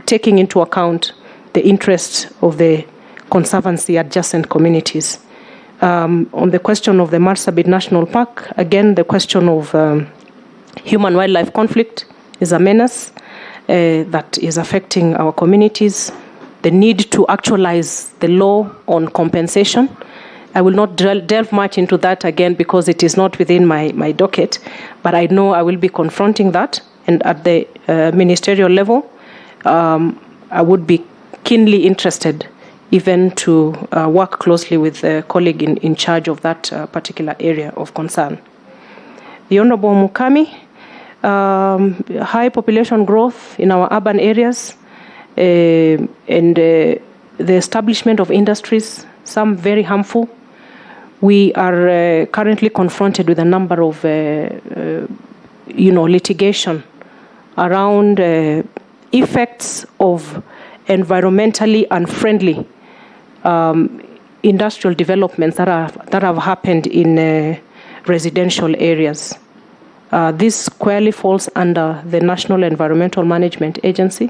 taking into account the interests of the conservancy adjacent communities. On the question of the Marsabit National Park, again, the question of human-wildlife conflict is a menace that is affecting our communities. The need to actualize the law on compensation. I will not delve much into that again because it is not within my docket, but I know I will be confronting that. And at the ministerial level, I would be keenly interested even to work closely with a colleague in charge of that particular area of concern. The Honorable Mukami, high population growth in our urban areas and the establishment of industries, some very harmful. We are currently confronted with a number of litigation around effects of environmentally unfriendly industrial developments that have happened in residential areas. This squarely falls under the National Environmental Management Agency,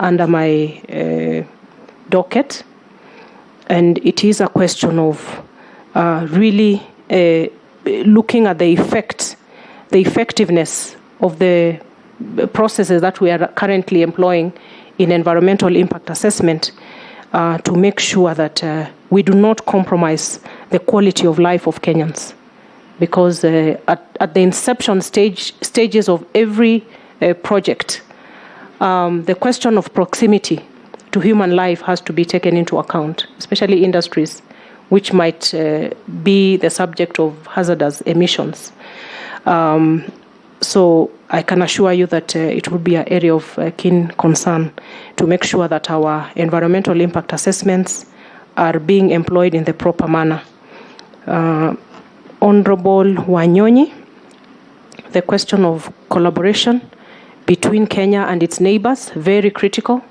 under my docket, and it is a question of really looking at the effectiveness of the processes that we are currently employing in environmental impact assessment to make sure that we do not compromise the quality of life of Kenyans. Because at the inception stages of every project, the question of proximity to human life has to be taken into account, especially industries, which might be the subject of hazardous emissions. So I can assure you that it will be an area of keen concern to make sure that our environmental impact assessments are being employed in the proper manner. Honorable Wanyonyi, the question of collaboration between Kenya and its neighbors, very critical.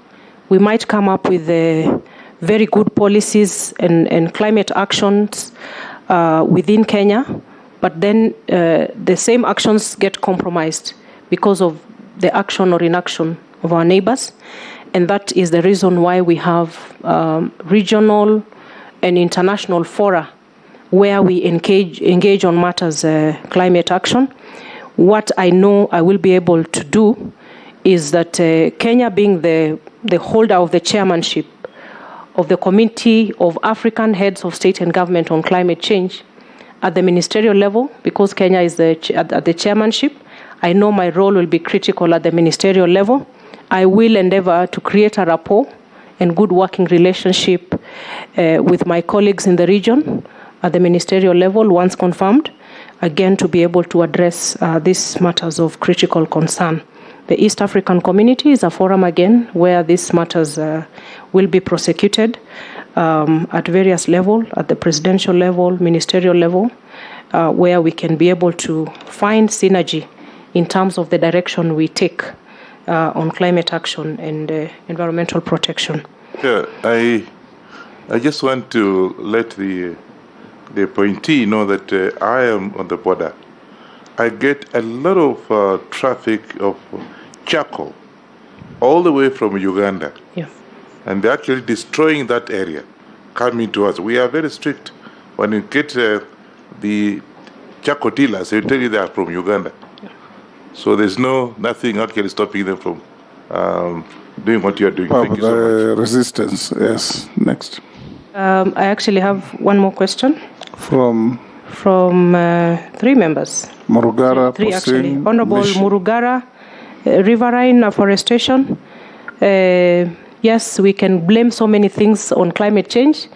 We might come up with very good policies and climate actions within Kenya, but then the same actions get compromised because of the action or inaction of our neighbors. And that is the reason why we have regional and international fora where we engage on matters climate action. What I know I will be able to do is that Kenya, being the holder of the chairmanship of the Committee of African Heads of State and Government on Climate Change at the ministerial level, because Kenya is at the chairmanship, I know my role will be critical at the ministerial level. I will endeavor to create a rapport and good working relationship with my colleagues in the region at the ministerial level, once confirmed, again to be able to address these matters of critical concern. The East African Community is a forum again where these matters will be prosecuted at various levels, at the presidential level, ministerial level, where we can be able to find synergy in terms of the direction we take on climate action and environmental protection. Yeah, I just want to let the appointee know that I am on the border. I get a lot of traffic of charcoal all the way from Uganda. Yeah. And they're actually destroying that area, coming to us. We are very strict. When you get the charcoal dealers, they tell you they are from Uganda. Yeah. So there's nothing actually stopping them from doing what you're doing. Thank you so much. Resistance, yes. Next. I actually have one more question. From three members. Murugara, Three actually. Posing, Honorable Mission. Murugara, Riverine Afforestation, Yes, we can blame so many things on climate change,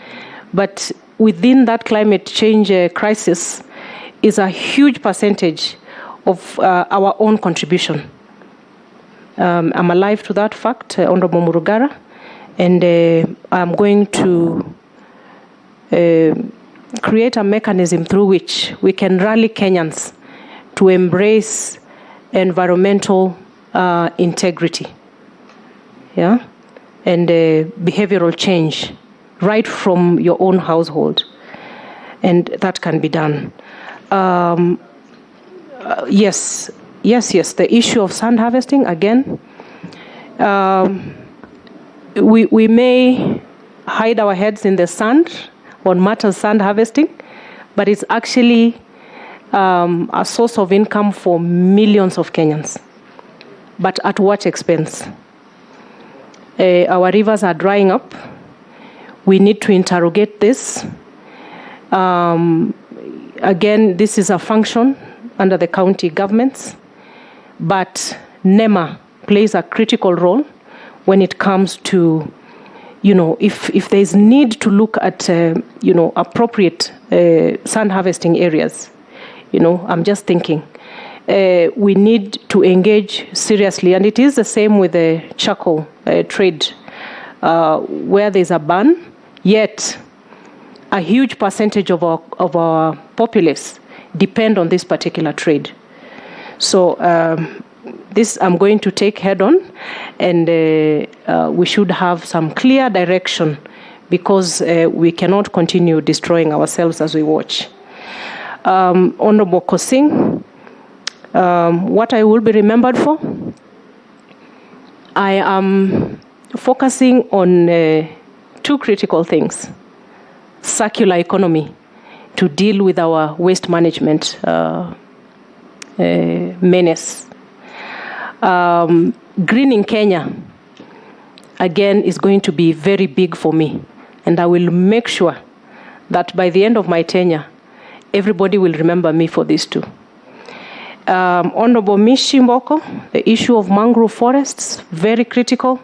but within that climate change crisis is a huge percentage of our own contribution. I'm alive to that fact, Honorable Murugara, and I'm going to create a mechanism through which we can rally Kenyans to embrace environmental integrity, yeah, and behavioral change right from your own household, and that can be done. Yes, the issue of sand harvesting, again, we may hide our heads in the sand on matters sand harvesting, but it's actually a source of income for millions of Kenyans. But at what expense? Our rivers are drying up. We need to interrogate this. Again, this is a function under the county governments, but NEMA plays a critical role when it comes to, if there's need to look at, appropriate sand harvesting areas. I'm just thinking we need to engage seriously, and it is the same with the charcoal trade, where there's a ban, yet a huge percentage of our populace depend on this particular trade. So this I'm going to take head on, and we should have some clear direction, because we cannot continue destroying ourselves as we watch. Honorable Kosing, what I will be remembered for, I am focusing on two critical things: circular economy, to deal with our waste management menace. Greening Kenya, again, is going to be very big for me, and I will make sure that by the end of my tenure, everybody will remember me for these two. Honorable Mishi Mboko, the issue of mangrove forests, very critical.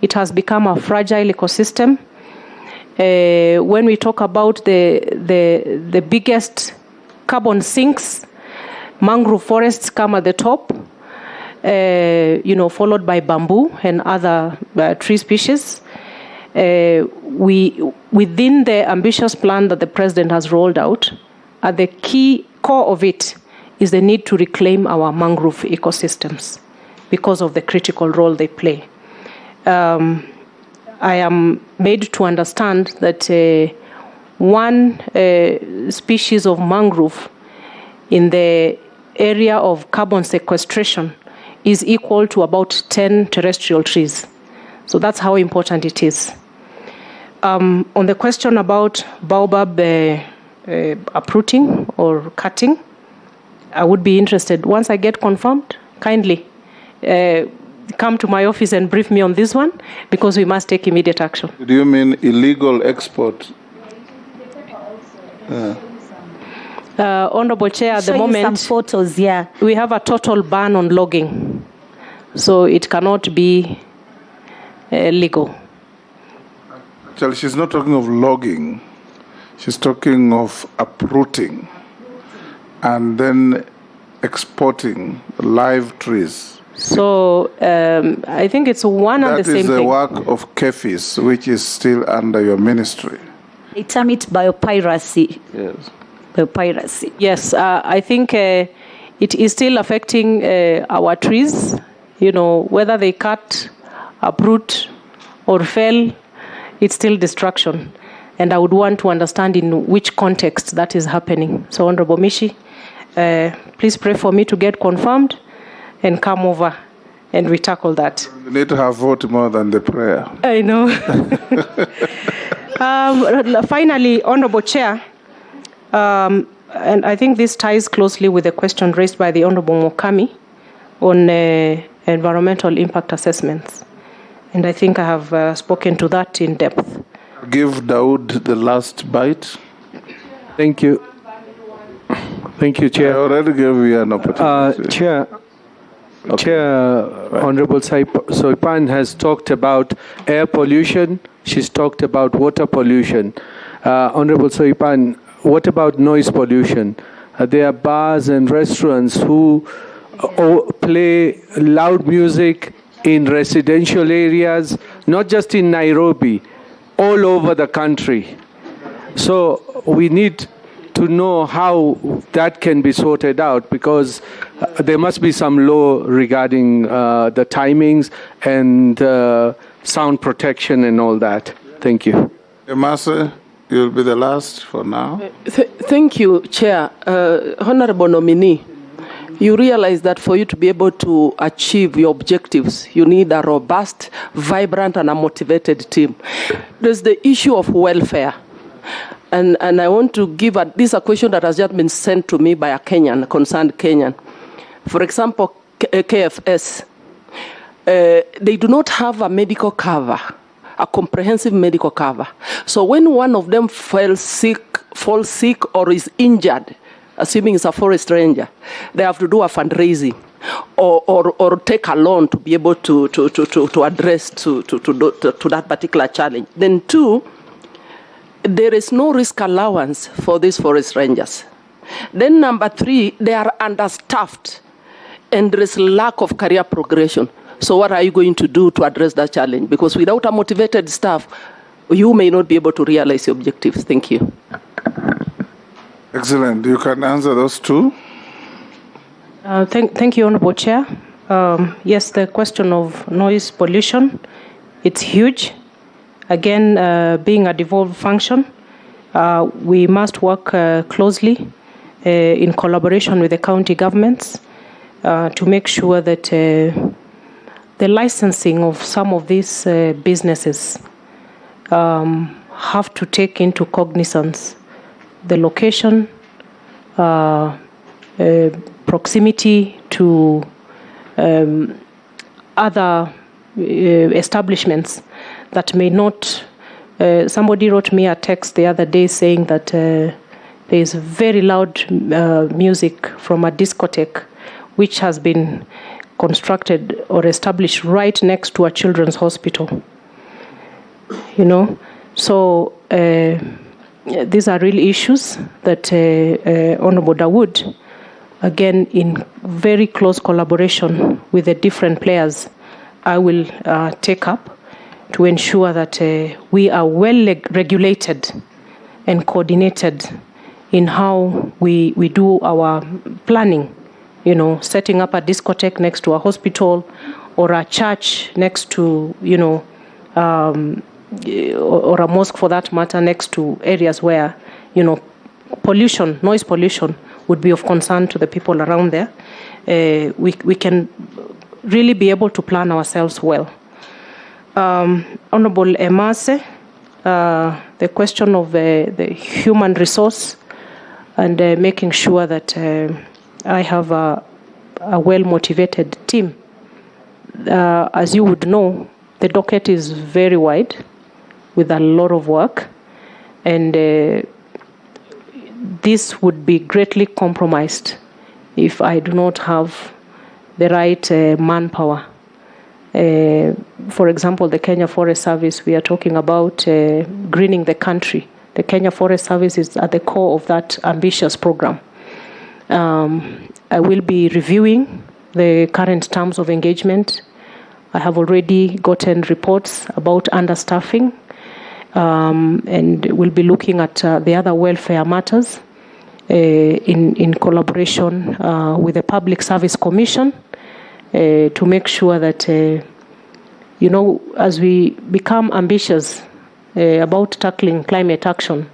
It has become a fragile ecosystem. When we talk about the biggest carbon sinks, mangrove forests come at the top, followed by bamboo and other tree species. Within the ambitious plan that the president has rolled out, at the key core of it is the need to reclaim our mangrove ecosystems because of the critical role they play. I am made to understand that one species of mangrove in the area of carbon sequestration is equal to about 10 terrestrial trees. So that's how important it is. On the question about baobab uprooting or cutting, I would be interested. Once I get confirmed, kindly come to my office and brief me on this one, because we must take immediate action. Do you mean illegal export? Honorable Chair, at the moment, some photos, yeah. We have a total ban on logging, so it cannot be legal. Actually, she's not talking of logging. She's talking of uprooting and then exporting live trees. So I think it's one and the same thing. That is the work of KEFIS, which is still under your ministry. They term it biopiracy. Yes. Biopiracy. Yes, I think it is still affecting our trees, whether they cut, uproot, or fell, it's still destruction. And I would want to understand in which context that is happening. So, Honorable Mishi, please pray for me to get confirmed and come over and we tackle that. You need to have vote more than the prayer. I know. Finally, Honorable Chair, and I think this ties closely with the question raised by the Honorable Mokami on environmental impact assessments. And I think I have spoken to that in depth. Give Daoud the last bite. Thank you. Thank you, Chair. I already gave you an opportunity. Chair, Chair, Honorable Soipan has talked about air pollution. She's talked about water pollution. Honorable Soipan, what about noise pollution? There are bars and restaurants who play loud music in residential areas, not just in Nairobi, all over the country. So we need to know how that can be sorted out, because there must be some law regarding the timings and sound protection and all that. Thank you. Emase, you'll be the last for now. Thank you, Chair. Honorable Nominee, you realize that for you to be able to achieve your objectives, you need a robust, vibrant, and a motivated team. There's the issue of welfare. And I want to give this a question that has just been sent to me by a Kenyan, a concerned Kenyan. For example, KFS, they do not have a medical cover, a comprehensive medical cover. So when one of them falls sick or is injured, assuming it's a forest ranger, they have to do a fundraising or take a loan to be able to address to that particular challenge. Then two, there is no risk allowance for these forest rangers. Then number three, they are understaffed and there is lack of career progression. So what are you going to do to address that challenge? Because without a motivated staff, you may not be able to realize your objectives. Thank you. Excellent. You can answer those two. Thank you, Honorable Chair. Yes, the question of noise pollution, it's huge. Again, being a devolved function, we must work closely in collaboration with the county governments to make sure that the licensing of some of these businesses have to take into cognizance the location, proximity to other establishments that may not. Somebody wrote me a text the other day saying that there is very loud music from a discotheque which has been constructed or established right next to a children's hospital. You know, so these are real issues that Honorable Dawood, again in very close collaboration with the different players, I will take up to ensure that we are well regulated and coordinated in how we do our planning. You know, setting up a discotheque next to a hospital or a church next to, you know, or a mosque for that matter, next to areas where, you know, pollution, noise pollution would be of concern to the people around there. We can really be able to plan ourselves well. Honorable Emase, the question of the human resource and making sure that I have a well-motivated team. As you would know, the docket is very wide with a lot of work, and this would be greatly compromised if I do not have the right manpower. For example, the Kenya Forest Service, we are talking about greening the country. The Kenya Forest Service is at the core of that ambitious program. I will be reviewing the current terms of engagement. I have already gotten reports about understaffing, and we'll be looking at the other welfare matters in collaboration with the Public Service Commission to make sure that, you know, as we become ambitious about tackling climate action,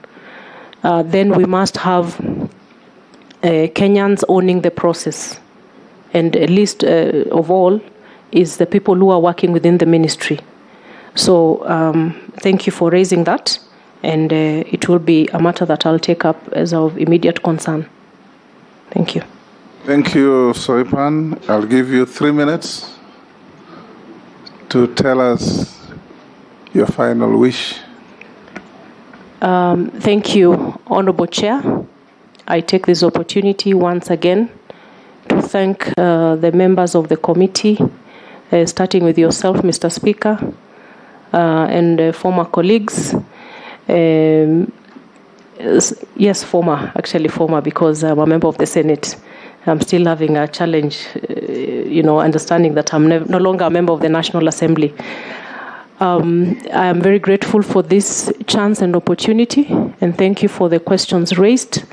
then we must have Kenyans owning the process. And least of all is the people who are working within the ministry. So thank you for raising that. And it will be a matter that I'll take up as of immediate concern. Thank you. Thank you, Soipan. I'll give you 3 minutes to tell us your final wish. Thank you, Honorable Chair. I take this opportunity once again to thank the members of the committee, starting with yourself, Mr. Speaker, and former colleagues. Yes, former, because I'm a member of the Senate. I'm still having a challenge, understanding that I'm no longer a member of the National Assembly. I am very grateful for this chance and opportunity, and thank you for the questions raised.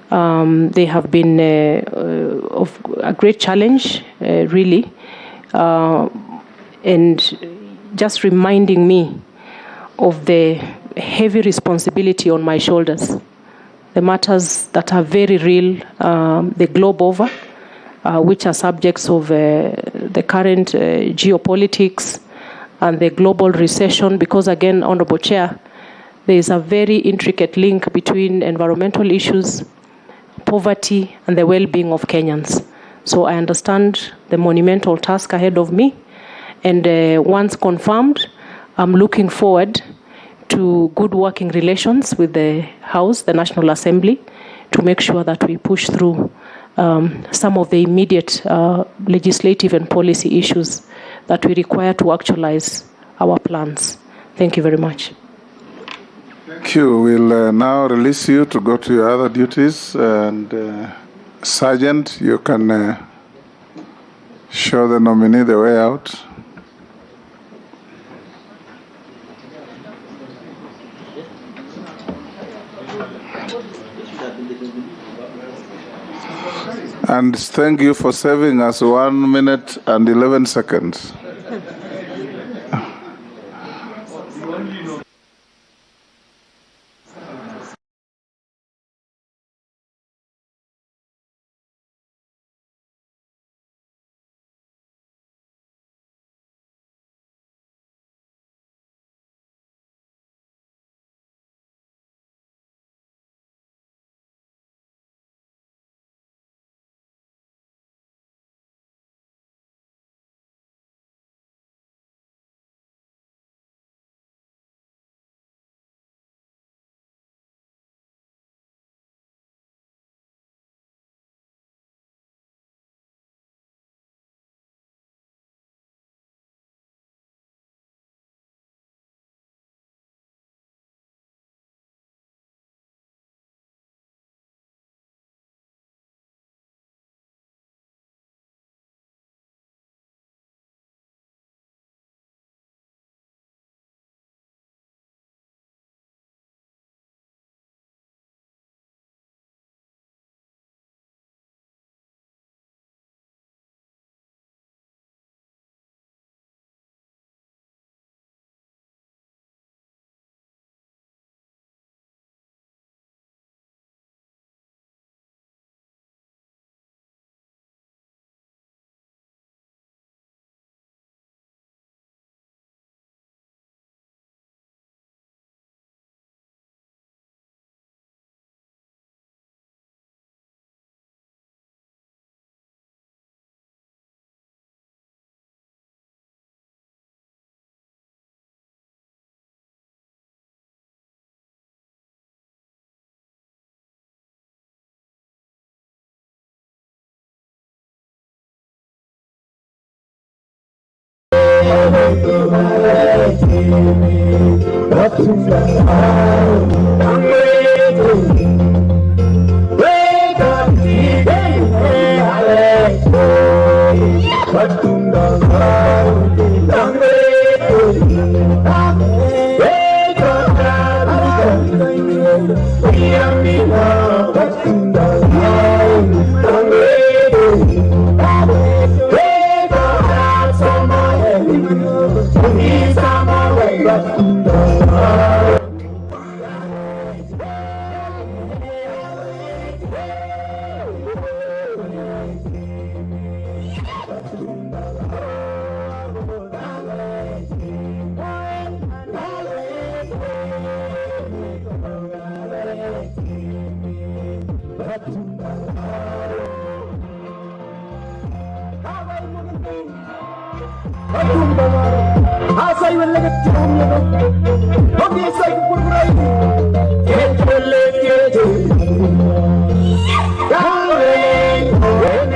They have been of a great challenge, really, and just reminding me of the heavy responsibility on my shoulders, the matters that are very real, the globe over, which are subjects of the current geopolitics and the global recession, because again, Honorable Chair, there is a very intricate link between environmental issues, poverty, and the well-being of Kenyans. So I understand the monumental task ahead of me, and once confirmed, I'm looking forward to good working relations with the House, the National Assembly, to make sure that we push through some of the immediate legislative and policy issues that we require to actualize our plans. Thank you very much. Thank you. We'll now release you to go to your other duties. And Sergeant, you can show the nominee the way out. And thank you for saving us 1 minute and 11 seconds.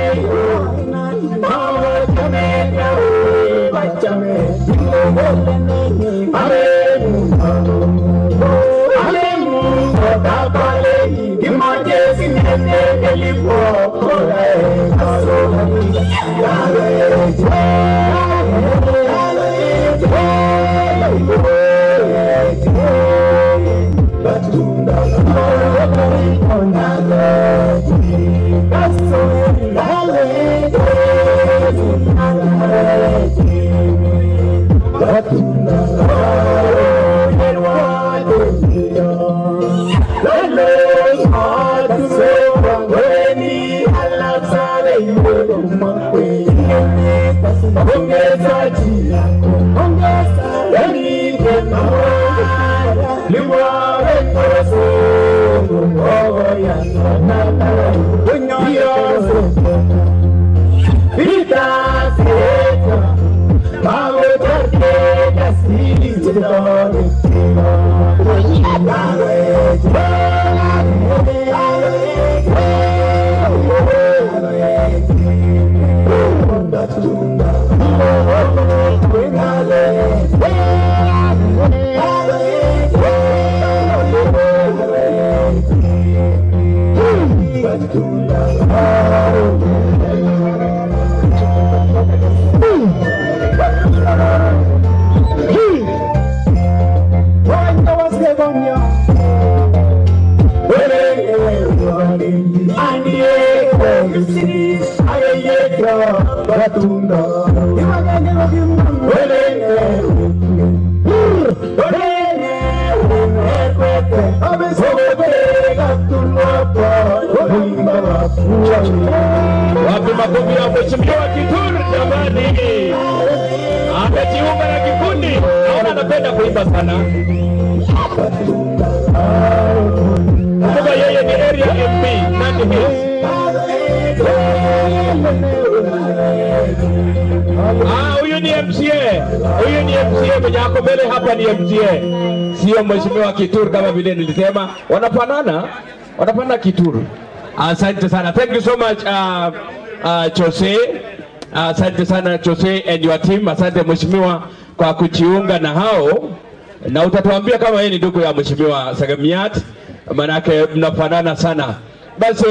Hey, Wapi makofi ya mheshimiwa Kithure jamani. Amejiunga na kikundi. Naona anapenda kuimba sana. Kumbuka yeye ni area MP Nandi Hills. Huyu ni MCA. Huyu ni MCA mwenye ako mbele hapa ni MCA. Sio mheshimiwa Kithure kama vile nilisema. Wanafanana Kithure. Asante sana. Thank you so much Jose. Asante sana Jose and your team. Asante mheshimiwa kwa kujiunga na hao. Na utatuambia kama yeye ni ndugu ya mheshimiwa Sagamiat, manake mnafanana sana. Basi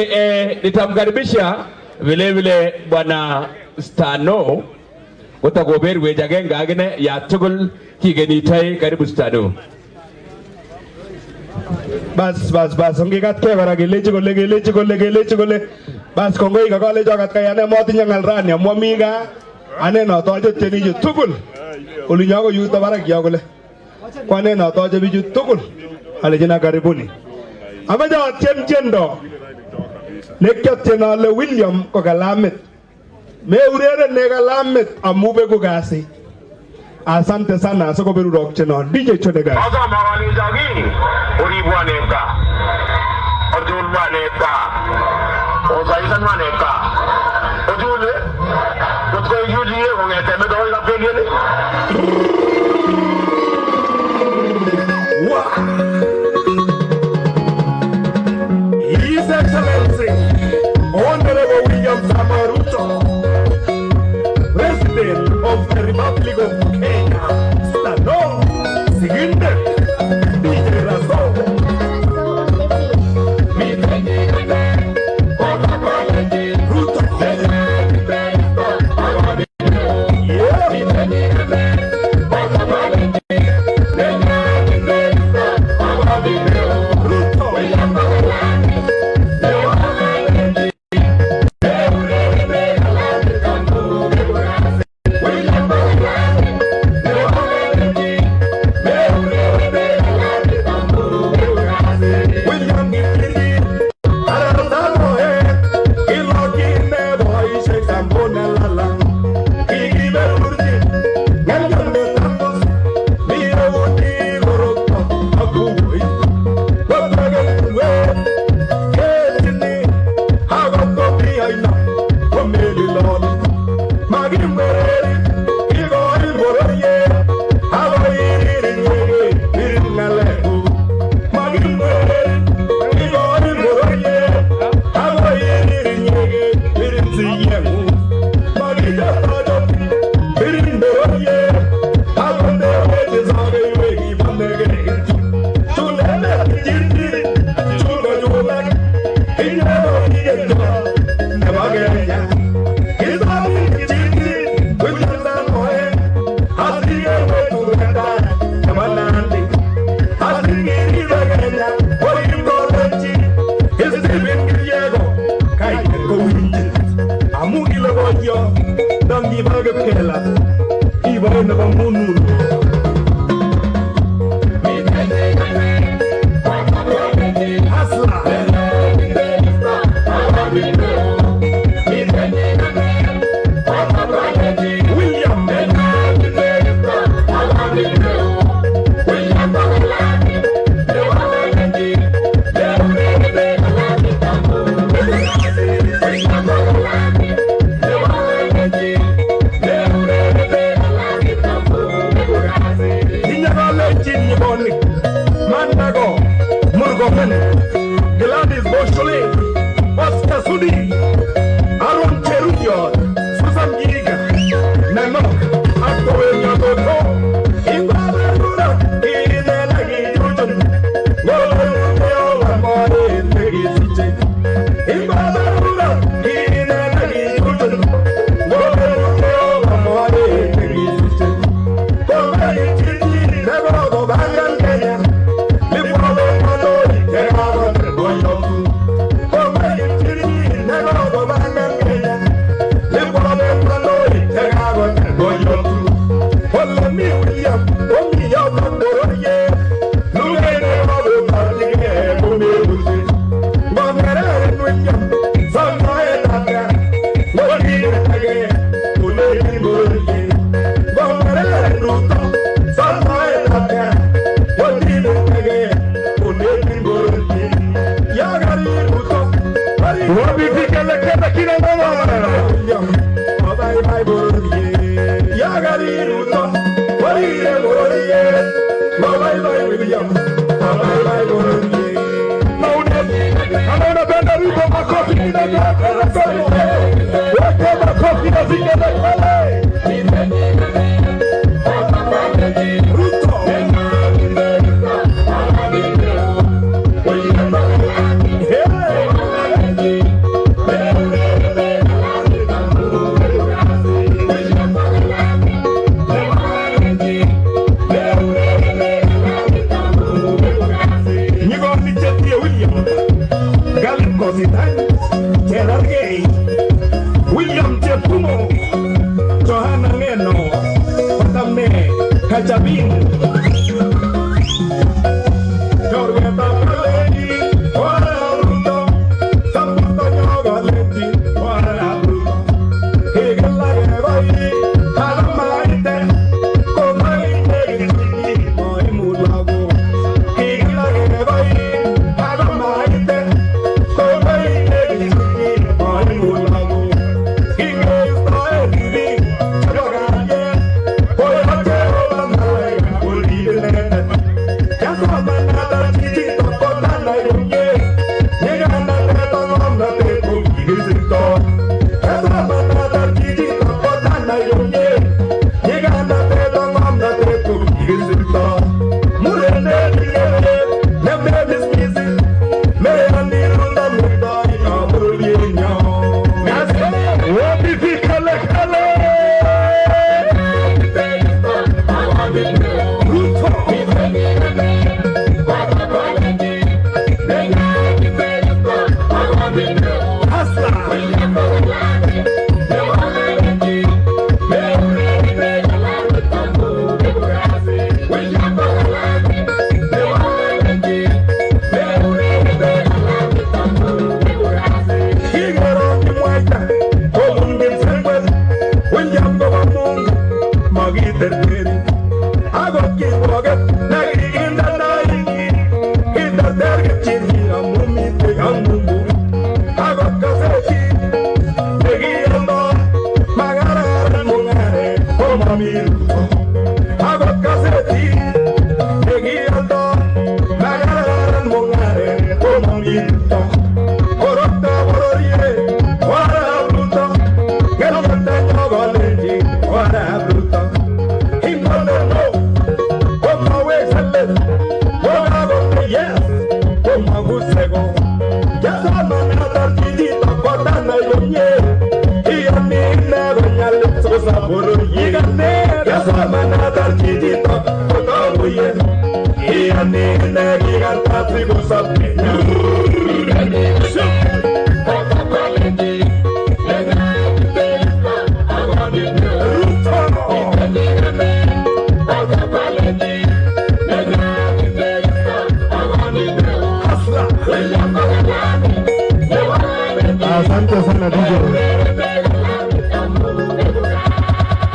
nitamkaribisha vile vile bwana Stano utagoberi wejagenga agene ya tugul kigenitai. Karibu Stano. Bas ongikat ke kora kelechi kole bas kongoi ka kole jokat kaya ne motinye ngal rani amwa mi ga ane no toje teni ju tugul ulinyo ko yuto barak ya kole kwane no toje biju tugul ale jina karibuni amaja tiendo nekatena le William ko kalamit me urere ne kalamit amube ko kasi. Asante sana soko beru rock cheno DJ Chodega. Asa mawani jagi uribwaneka ojulwaneka ozaisan waneka ojule kutko yulie ngete me do la pengene wa His Excellency Honorable William Samoei Ruto, President of the Republic of Kenya. Stano, siguiente, DJ Razo. Ruto.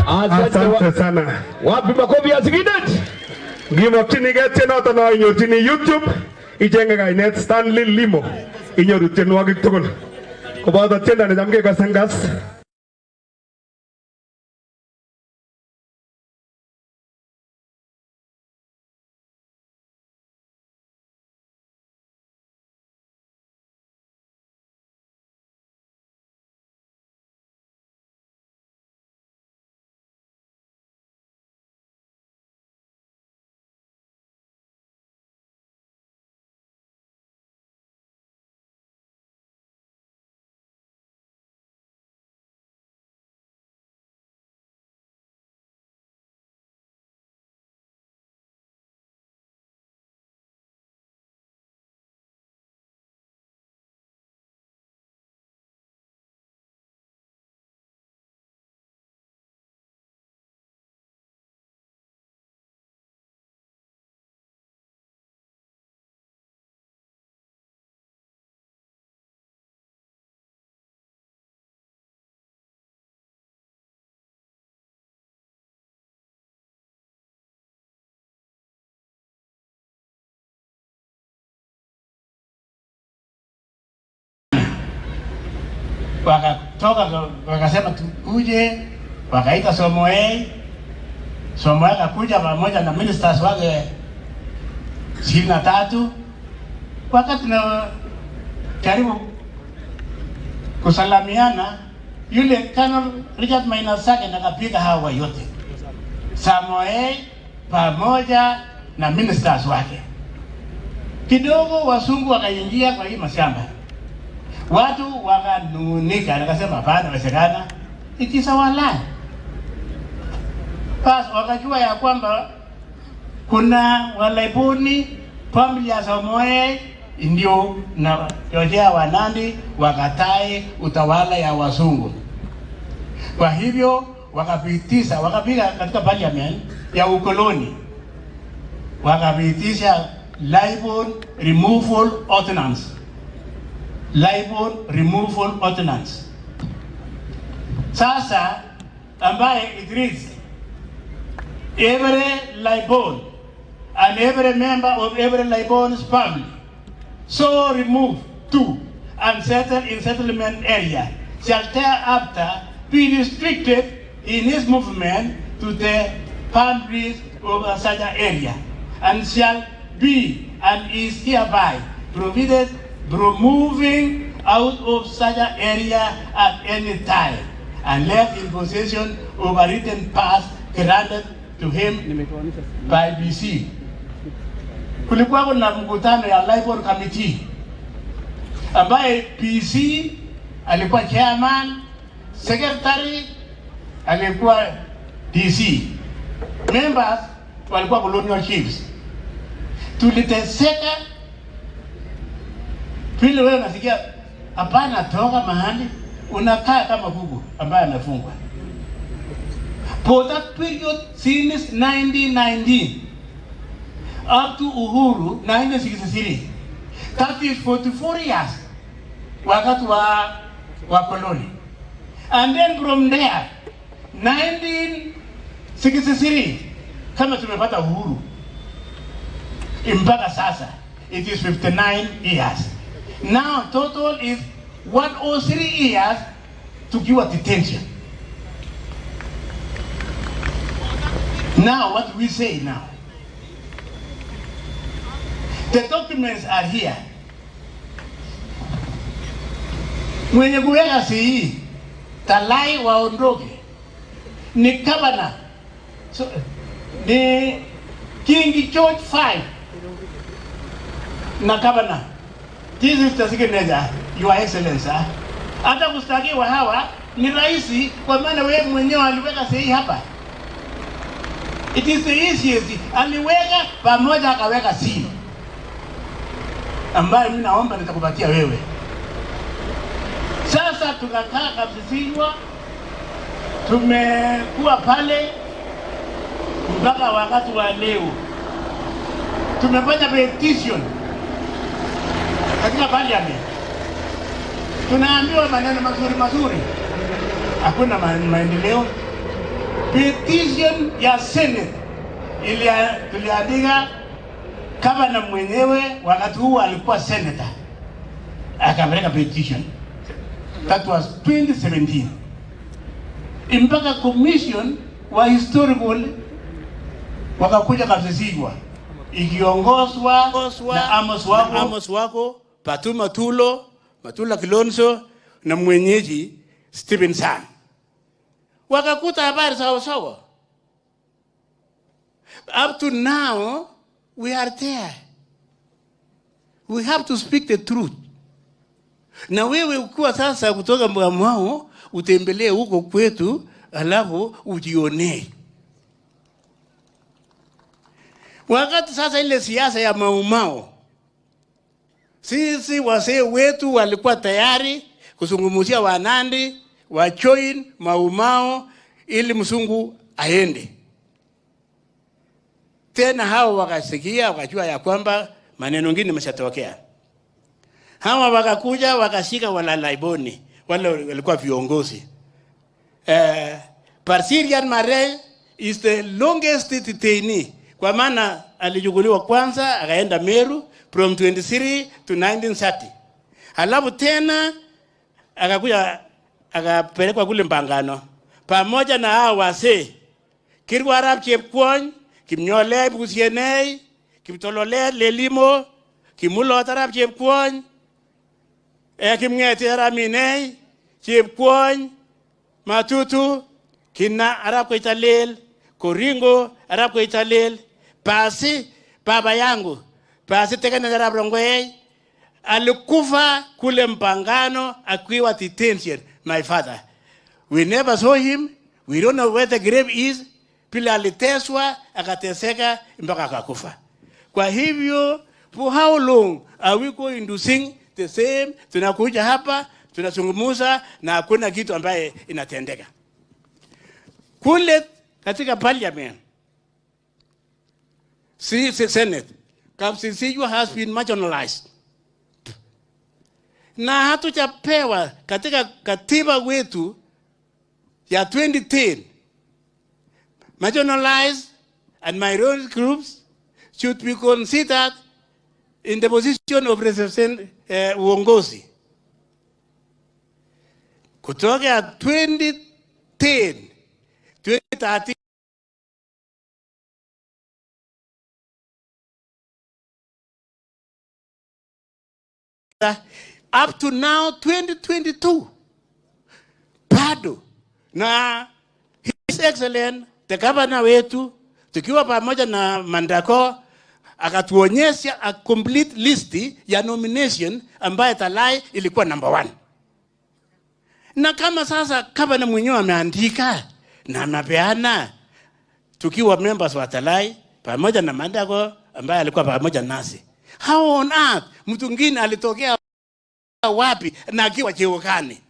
Asante sana. Wapi makofi ya Sigidet? Ngimokchini getien noton no inyorchini YouTube ichenge kainet Stanley Limo inyoru tienwogik tugul. Koboto tiendo necham kekose ngas. Wakatoka wakasema tukuje, wakaita Somoe akakuja pamoja na ministers wake 23. Wakati na karibu kusalamiana, yule Colonel Richard Maina Sake nakapiga hawa yote Somoe pamoja na ministers wake. Kidogo wasungu wakaingia kwa hii mashamba. Watu wakanunika, wakasema hapana, wezekana it is our land. Basi wakajua ya kwamba kuna Walaibuni, familia ya Somoe ndio na yojea Wanandi wakatai utawala ya wazungu. Kwa hivyo wakapiga katika parliament ya ukoloni, wakapitisha Laibon Removal Ordinance. Laibon Removal Ordinance. Sasa ambaye it reads, every Laibon and every member of every Laibon's family so removed to and settled in settlement area shall thereafter be restricted in his movement to the boundaries of such an area, and shall be and is hereby prohibited from moving out of such an area at any time, and left in possession of a written pass granted to him by BC. Kulikuwa kuna mkutano ya Laibon Committee ambaye PC alikuwa chairman, secretary alikuwa DC, members walikuwa colonial chiefs. Tuliteseka vile wewe unasikia hapana, toka mahali unakaa kama kuku ambaye amefungwa. For that period since 1919 up to Uhuru 1963, that is 44 years wakati wa koloni. And then from there 1963 kama tumepata uhuru mpaka sasa it is 59 years. Now total is 103 years to give a detention. Now what do we say now? The documents are here. Mwenye kuweka si Talai waondoke ni Governor, so ni King George V na Governor. This is the signature, Your Excellency. Hata kustakiwa hawa ni raisi, kwa maana wewe mwenyewe aliweka sahihi hapa. It is the easiest. Aliweka pamoja akaweka seal, ambayo mimi naomba nitakupatia wewe. Sasa tunakaa kabisa, tumekuwa pale mpaka wakati wa leo. Tumefanya petition katika parliament. Tunaambiwa maneno mazuri. Hakuna maendeleo. Petition ya Senate tuliandika kama na mwenyewe wakati huu alikuwa senator. Akapeleka petition. That was 2017. Mpaka commission wa historical wakakuja Kazisigwa ikiongozwa na Amos wako Patuma Tulo, Matula Kilonzo na mwenyeji Stephen Sang. Wakakuta habari sawa. Up to now we are there. We have to speak the truth. Na wewe ukiwa sasa kutoka Mwao utembelee huko kwetu, alafu ujione. Wakati sasa ile siasa ya Mau, sisi wazee wetu walikuwa tayari kuzungumzia Wanandi wa join Mau ili mzungu aende. Tena hao wakasikia, wakajua ya kwamba maneno mengine yameshatokea. Hawa wakakuja wakashika wala laiboni, wale walikuwa viongozi. Parsirian Mare is the longest detainee, kwa maana alichukuliwa kwanza akaenda Meru from 23 to 1930. Halafu tena akakuja akapelekwa kule Mpangano pamoja na hao wazee. Kirwarab Chepkwony, Kimnyole Busienei, Kimtolole Lelimo, Kimulo Tarab Chepkwony, Kimngeti Raminei, Chepkwony, Matutu, Kina Arab Koitalel, Koringo Arab Koitalel, Pasi baba yangu, Pasi Tekana Arab Rongwei, alikufa kule Mpangano akiwa detention, my father. We never saw him. We don't know where the grave is. Pila aliteswa, akateseka, mpaka akakufa. Kwa hivyo, for how long are we going to sing the same? Tunakuja hapa, tunazungumza na hakuna kitu ambaye inatendeka. Kule katika parliament, Senate, Kapsisijwa has been marginalized. Na hatujapewa katika katiba wetu ya 2010, marginalized and minority groups should be considered in the position of representing uongozi. Kutoka 2010, 2013, up to now 2022, bado na His Excellency the Governor wetu tukiwa pamoja na Mandako akatuonyesha a complete list ya nomination ambaye Talai ilikuwa number 1. Na kama sasa Governor mwenyewe ameandika na anapeana tukiwa members wa Talai pamoja na Mandako ambaye alikuwa pamoja nasi, how on earth mtu mwingine alitokea wapi na akiwa cheo gani?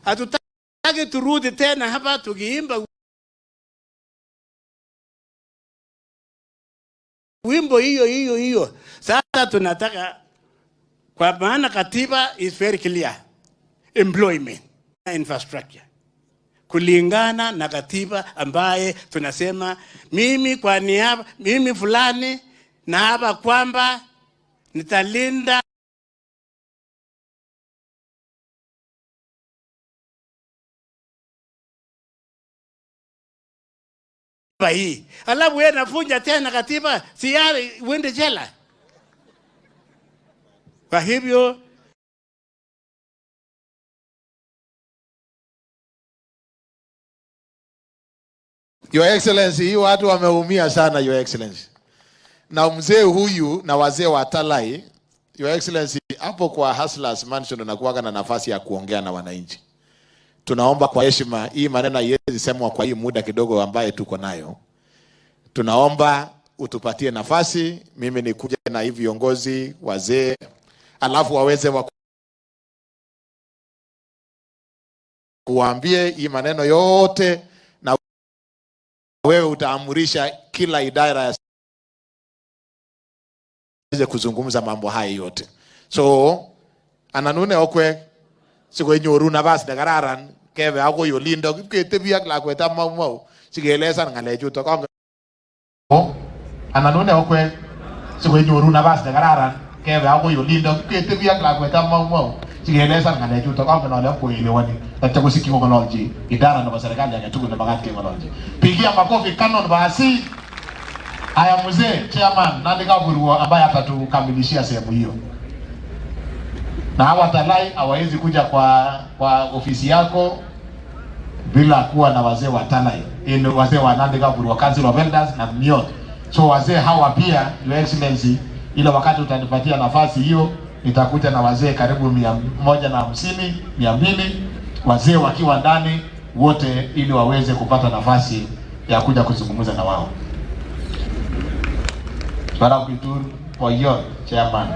Hatutaki turudi tena hapa tukiimba wimbo hiyo. Sasa tunataka, kwa maana katiba is very clear, employment, infrastructure. kulingana na katiba ambaye tunasema mimi kwa niaba mimi fulani na hapa kwamba nitalinda hii. Alafu wewe nafunja tena katiba, siari uende jela. Kwa hivyo Your Excellency, hii watu wameumia sana, Your Excellency. Na mzee huyu na wazee wa Talai, Your Excellency, hapo kwa Hustlers Mansion unakuwa na nafasi ya kuongea na wananchi. Tunaomba kwa heshima, hii maneno haiwezi semwa kwa hii muda kidogo ambaye tuko nayo. Tunaomba utupatie nafasi, mimi nikuje na hivi viongozi, wazee, alafu waweze kuambie hii maneno yote, na wewe utaamurisha kila idara ya kuzungumza mambo haya yote. So ananune okwe siko nyoru nabas de kararan kebe ako yolindo kitebiak lakweta mau sigeleza ngalechu to kong ananune okwe siko nyoru nabas de kararan kebe ako yolindo kitebiak lakweta mau sigeleza ngalechu to kong no le ko ilewani acha kusiki ko ngolji idara na serikali ya tuko na bagati ngolji pigia makofi canon basi. Haya mzee chairman Nandika Burua ambaye atatukamilishia sehemu hiyo. Na hawa Talai hawawezi kuja kwa ofisi yako bila kuwa na wazee wa Talai. Ni wazee wa Nandika Burua Council of Elders na Miot. So wazee hawa pia, Your Excellency, ile wakati utanipatia nafasi hiyo nitakuja na wazee karibu 150, 200 wazee wakiwa ndani wote ili waweze kupata nafasi ya kuja kuzungumza na wao. Para Kitur for your chairman.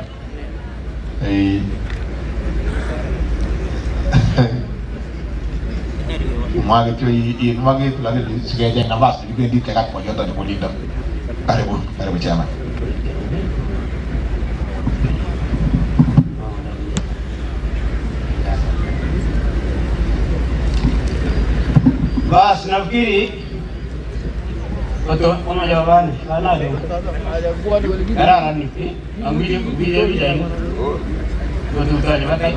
Mwage tu mwage lagi sigeje nafasi ndio kaka kwa yote ni kulinda. Karibu chairman. Bas nafikiri Betul, mana jawaban? Mana ada? Era ni, video ini. Betul tak jawaban?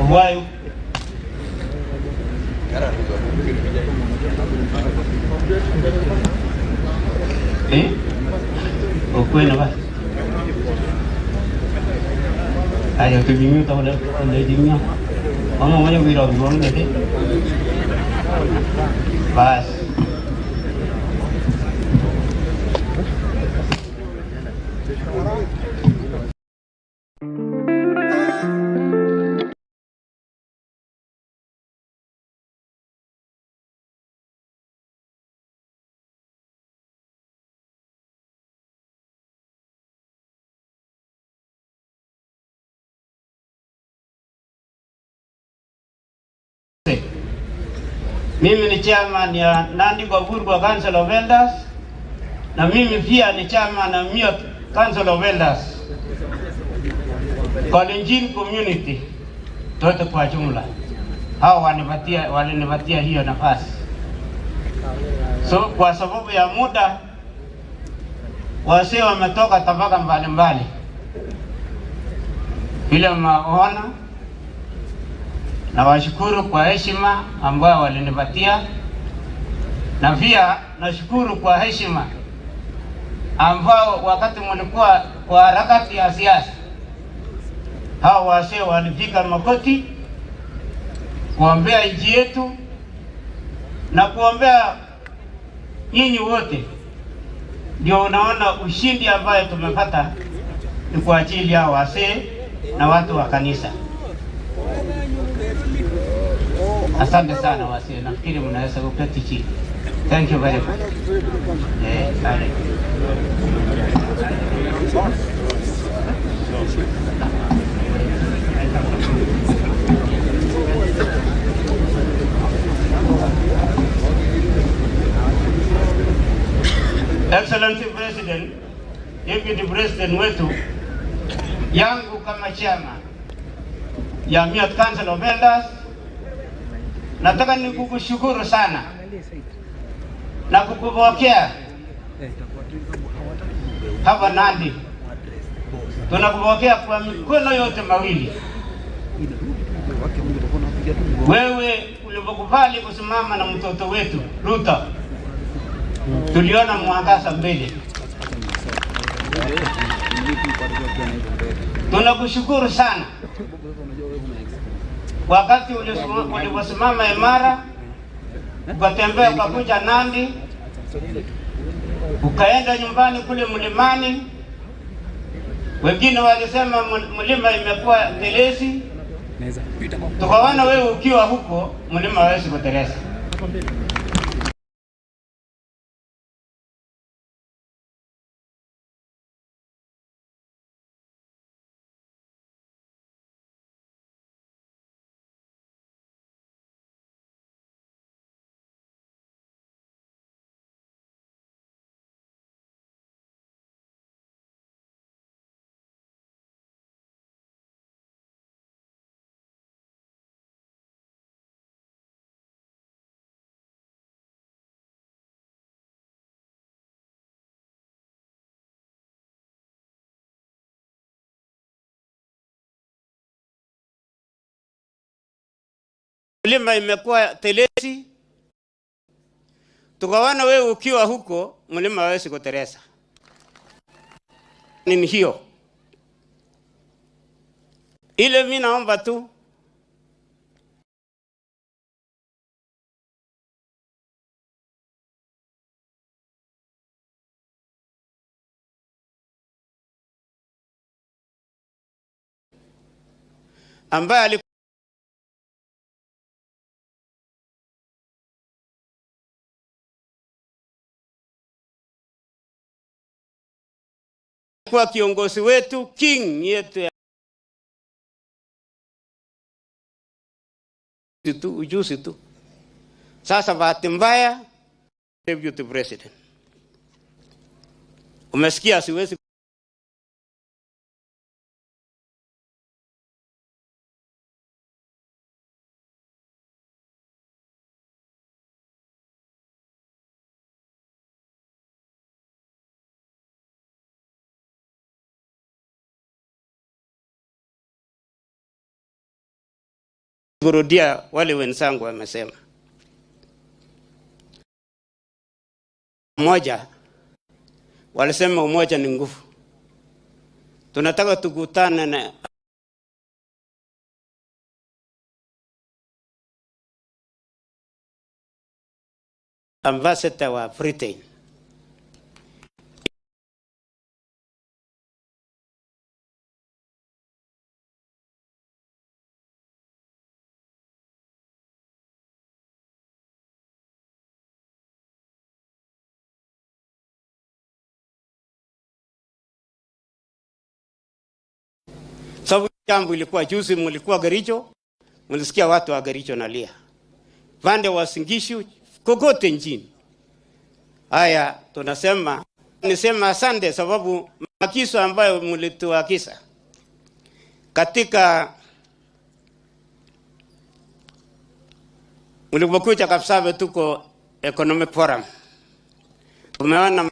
Why? Okey nama. Ayo tu bingung tahu dah, dah bingung. Orang macam video orang ni. Bas. Mimi ni chairman ya Nandika Burua Council of Elders na mimi pia ni chairman na Miot Council of Elders. Kalenjin community tote kwa jumla. Hao walinipatia hiyo nafasi. So kwa sababu ya muda wazee wametoka tabaka mbalimbali. Bila maona na washukuru kwa heshima ambayo walinipatia, na pia nashukuru kwa heshima ambao wakati mlikuwa kwa harakati ya siasa hao wazee walipiga makoti kuombea nchi yetu na kuombea nyinyi wote. Ndio unaona ushindi ambayo tumepata ni kwa ajili ya wazee na watu wa kanisa. Asante sana wazee, nafikiri mnaweza kuketi chini. Thank you very much. Excellency President, Deputy President wetu, yangu kama chama ya Miot Council of Elders nataka nikukushukuru sana na kukupokea hapa Nandi. Tunakupokea kwa mikono yote mawili. Wewe ulipokubali kusimama na mtoto wetu Ruto, tuliona mwangaza mbele. Tunakushukuru sana wakati uliposimama imara, ukatembea ukakuja Nandi, ukaenda nyumbani kule mlimani. Wengine walisema mlima imekuwa telezi, tukaona wewe ukiwa huko mlima hawezi kuteleza. Mlima imekuwa telezi, tukaona wewe ukiwa huko mlima hawezi kuteleza. Nini hiyo? Ile mimi naomba tu ambaye alikuwa kiongozi wetu, king yetu ya ujuzi tu. Sasa bahati mbaya deputy president. Umesikia siwezi kurudia wale wenzangu wamesema. Umoja, walisema umoja ni nguvu. Tunataka tukutane na ambassador wa Britain. Sababu jambo ilikuwa juzi, mlikuwa Garicho, mlisikia watu wa Garicho nalia. Vande wa Singishu, kokote nchini. Haya, tunasema, nisema asante sababu maagizo ambayo mlituagiza katika mlipokuja Kapsabet tuko economic forum. Tumeona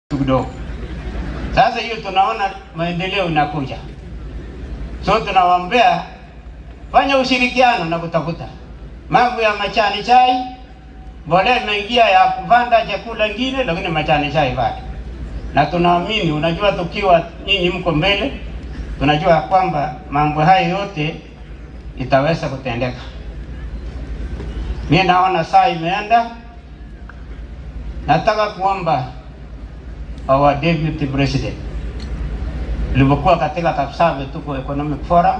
kidogo. Sasa hiyo tunaona maendeleo inakuja. So tunawaambia fanya ushirikiano na kutafuta mambo ya machani chai, mbolea imeingia ya kupanda chakula kingine, lakini machani chai bado. Na tunaamini, unajua tukiwa nyinyi mko mbele, tunajua kwamba mambo haya yote itaweza kutendeka. Mimi naona saa imeenda. Nataka kuomba our deputy president, nilipokuwa katika Kapsabet tuko economic forum,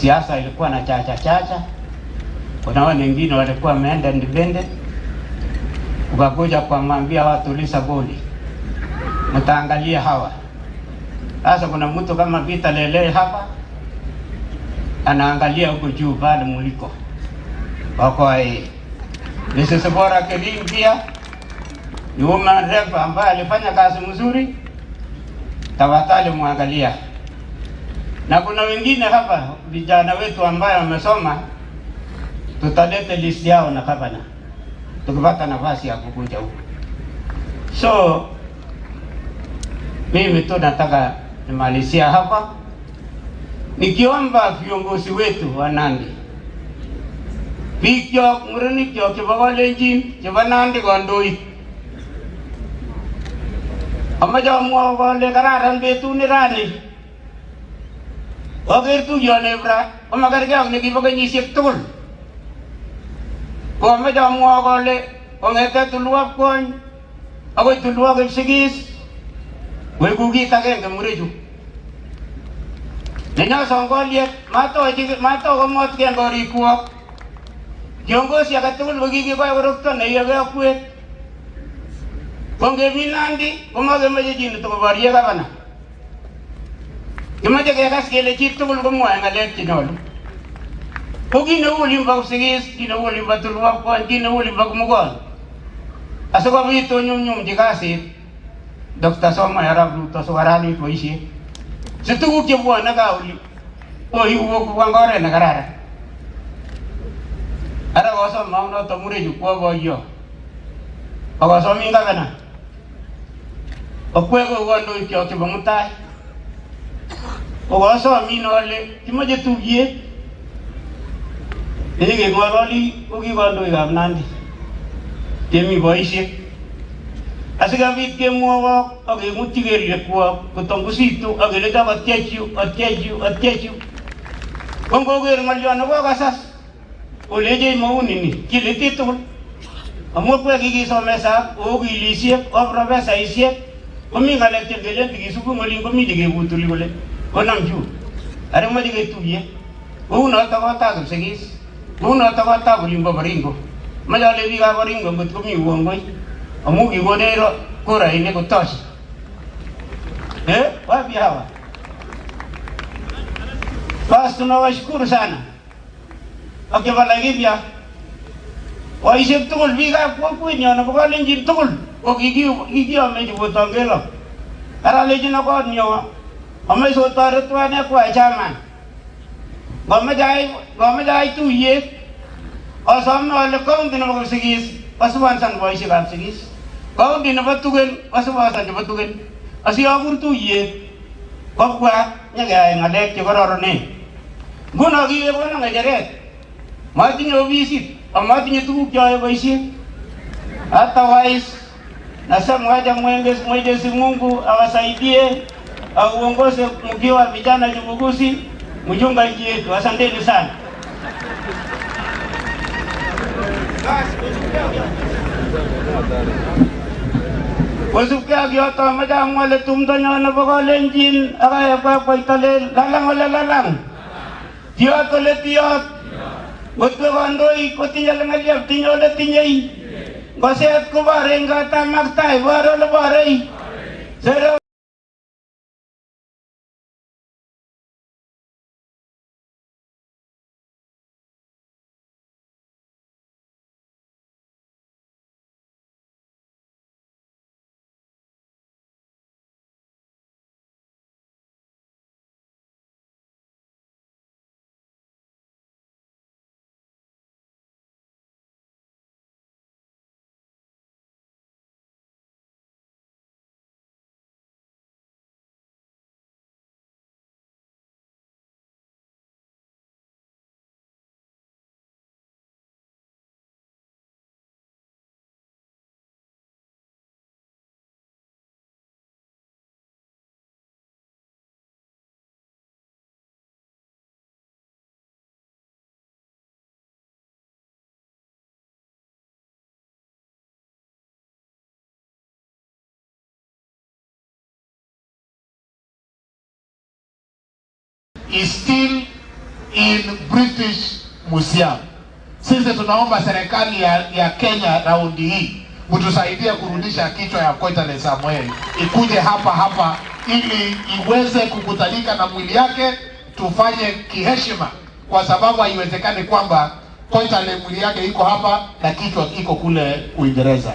siasa ilikuwa na chacha. Kuna wengine walikuwa wameenda independent. Ukakuja kuambia watu lisa boli, mtaangalia hawa. Sasa kuna mtu kama Vita Lele hapa anaangalia huko juu pale muliko. Wako Mrs. Bora Kerim pia ni woman rep ambaye alifanya kazi mzuri, tafadhali muangalia. Na kuna wengine hapa vijana wetu ambaye wamesoma, tutalete list yao na gavana tukipata nafasi ya kukuja huko. So mimi tu nataka nimalizia hapa nikiomba viongozi wetu wa Nandi, bikyok murenik kyok chebo Kalenjin chebo Nandi kandoik, amache amwa kole kararan betut ni rani. Oker tuyoni bra komakergei ak nekibo kenyisiek tugul. Komache amwa kole kong'ete tulwab Kwony akoi tulwab Kipsigis weku kit agenge murechu. Nenyoson koliet matoo komotgei en korikwok. Kiongozi age tugul kokikikoi korokto neiyogei akwet. Kongemi Nandi komakemoche chi netokoborye gavana. Kimache kekas kele chi tugul komwoe ng'alek chenyolu. Ko kit neu olimbo Kipsigis, kit neu olimbo tulwab Kwony, kit neu olimbo Kimugol, asikobit onyumnyumchi kasit Dr. Samoei Arap Ruto sikokararanit boisiet. Si tuguk chebwone gaa oli oiwo kobwa oret nekararan. Ara kosom maunoto murechu kwo boyo akosomin gavana okweko kandoik kyok chebo mutai. Okosomin ole kimoche tuiyet nekeng'ololi ko ki kandoikab Nandi chemi boisiek asikobit kemwowok ak kemutyi kelyekwok kotongositu ak kelecho otyechu. Ko ngoker ng'olyon nekokasas olechech maunini kiliti tugul amu kwe kikisomesa okilisiek o profesaisiek komi ng'alek chengelen tikisubu ng'olin komi chekebutuli kole konam juu are moche ketuiye kou noto kotab Kipsigis, kou noto kotab olimbo Baringo. Moche ale biikab Baringo ngot komi uongoi amu kikonech kurainik kutosha. Wapi hawa? Basi tunawashukuru sana akiba Laikipia waisiek tugul biikab kokwenyon nebo Kalenjin tugul ko kikiyomechi kotongelo. Ara lejin akot nyo amache sotoret wane kwa chairman. Ngomeche ai tuyet asome ale county nebo Kipsigis osponsan boisiekab Kipsigis, county nebo Tugen osponsan chebo Tugen, asiakur tuyet kobwa nyekeyai ng'alek chekororonen. Nguno kikekono ng'echeret, matinye ofisit amatinye tuguk choyoe boisiet. Otherwise nasema wacha Mwenyezi Mungu awasaidie auongoze mkiwa vijana chipukizi mchunga nchi yetu. Asanteni sana. Kosubkei ak yoto amache amwa ale tumdo nyo nebo Kalenjin akayekwa koitolel lalang ole lalang, tiyot ole tiyot. Ngotko kandoik kotinye ng'elyep tinye ole tinyei, ngoset kobore eng katam ak tai bore ole borei. Is still in British Museum. Sisi tunaomba serikali ya Kenya raundi hii mtusaidie kurudisha kichwa ya Koitalel Samuel ikuje hapa ili iweze kukutanika na mwili yake, tufanye kiheshima, kwa sababu haiwezekani kwamba Koitalel mwili yake iko hapa na kichwa iko kule Uingereza.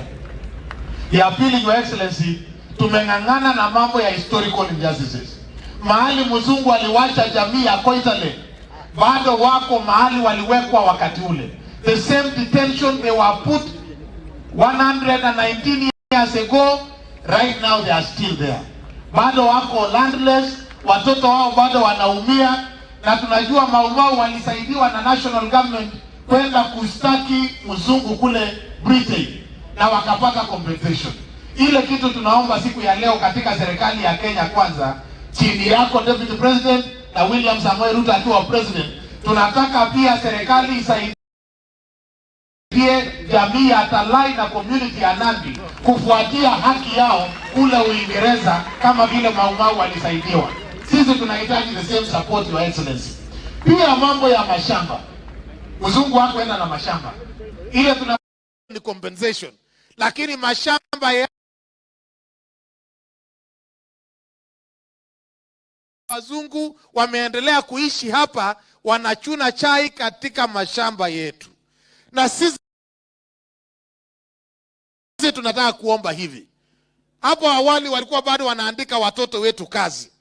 Ya pili, Your Excellency, tumeng'ang'ana na mambo ya historical injustices. Mahali mzungu aliwacha jamii ya Koitalel, bado wako mahali waliwekwa wakati ule. The same detention they were put 119 years ago, right now they are still there. Bado wako landless, watoto wao bado wanaumia, na tunajua Mau walisaidiwa na national government kwenda kustaki mzungu kule Britain na wakapata compensation. Ile kitu tunaomba siku ya leo katika serikali ya Kenya Kwanza, chini yako Deputy President na William Samoei Ruto akiwa President, tunataka pia serikali isaidie jamii ya Talai na community ya Nandi kufuatia haki yao kule Uingereza kama vile Mau walisaidiwa. Sisi tunahitaji the same support, Your Excellency. Pia mambo ya mashamba, mzungu wako enda na mashamba, ile tuna ni compensation, lakini mashamba ya wazungu wameendelea kuishi hapa, wanachuna chai katika mashamba yetu. Na sisi tunataka kuomba hivi. Hapo awali walikuwa bado wanaandika watoto wetu kazi,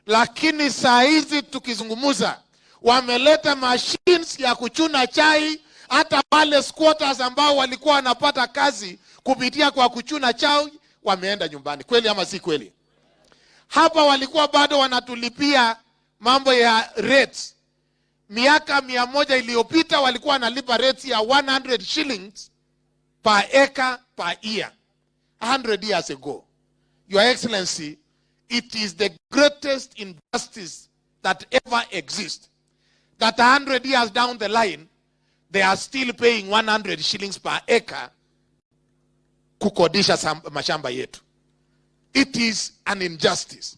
lakini saa hizi tukizungumuza wameleta machines ya kuchuna chai. Hata wale squatters ambao walikuwa wanapata kazi kupitia kwa kuchuna chai wameenda nyumbani. Kweli ama si kweli? Hapa walikuwa bado wanatulipia mambo ya rates. Miaka 100 iliyopita walikuwa wanalipa rates ya 100 shillings per acre per year. 100 years ago. Your Excellency, it is the greatest injustice that ever exists, that 100 years down the line, they are still paying 100 shillings per acre kukodisha mashamba yetu. It is an injustice.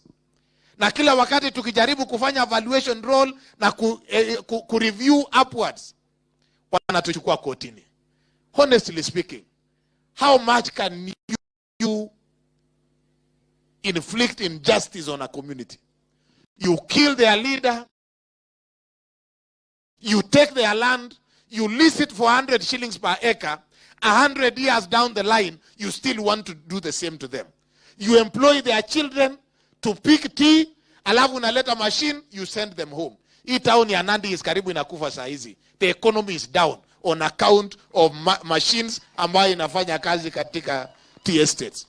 Na kila wakati tukijaribu kufanya evaluation role na review upwards, wanatuchukua kotini. Honestly speaking, how much can you inflict injustice on a community? You kill their leader, you take their land, you lease it for 100 shillings per acre, 100 years down the line, you still want to do the same to them. You employ their children to pick tea, alafu unaleta machine, you send them home. Hii town ya Nandi is karibu inakufa saa hizi. The economy is down on account of machines ambayo inafanya kazi katika tea estates.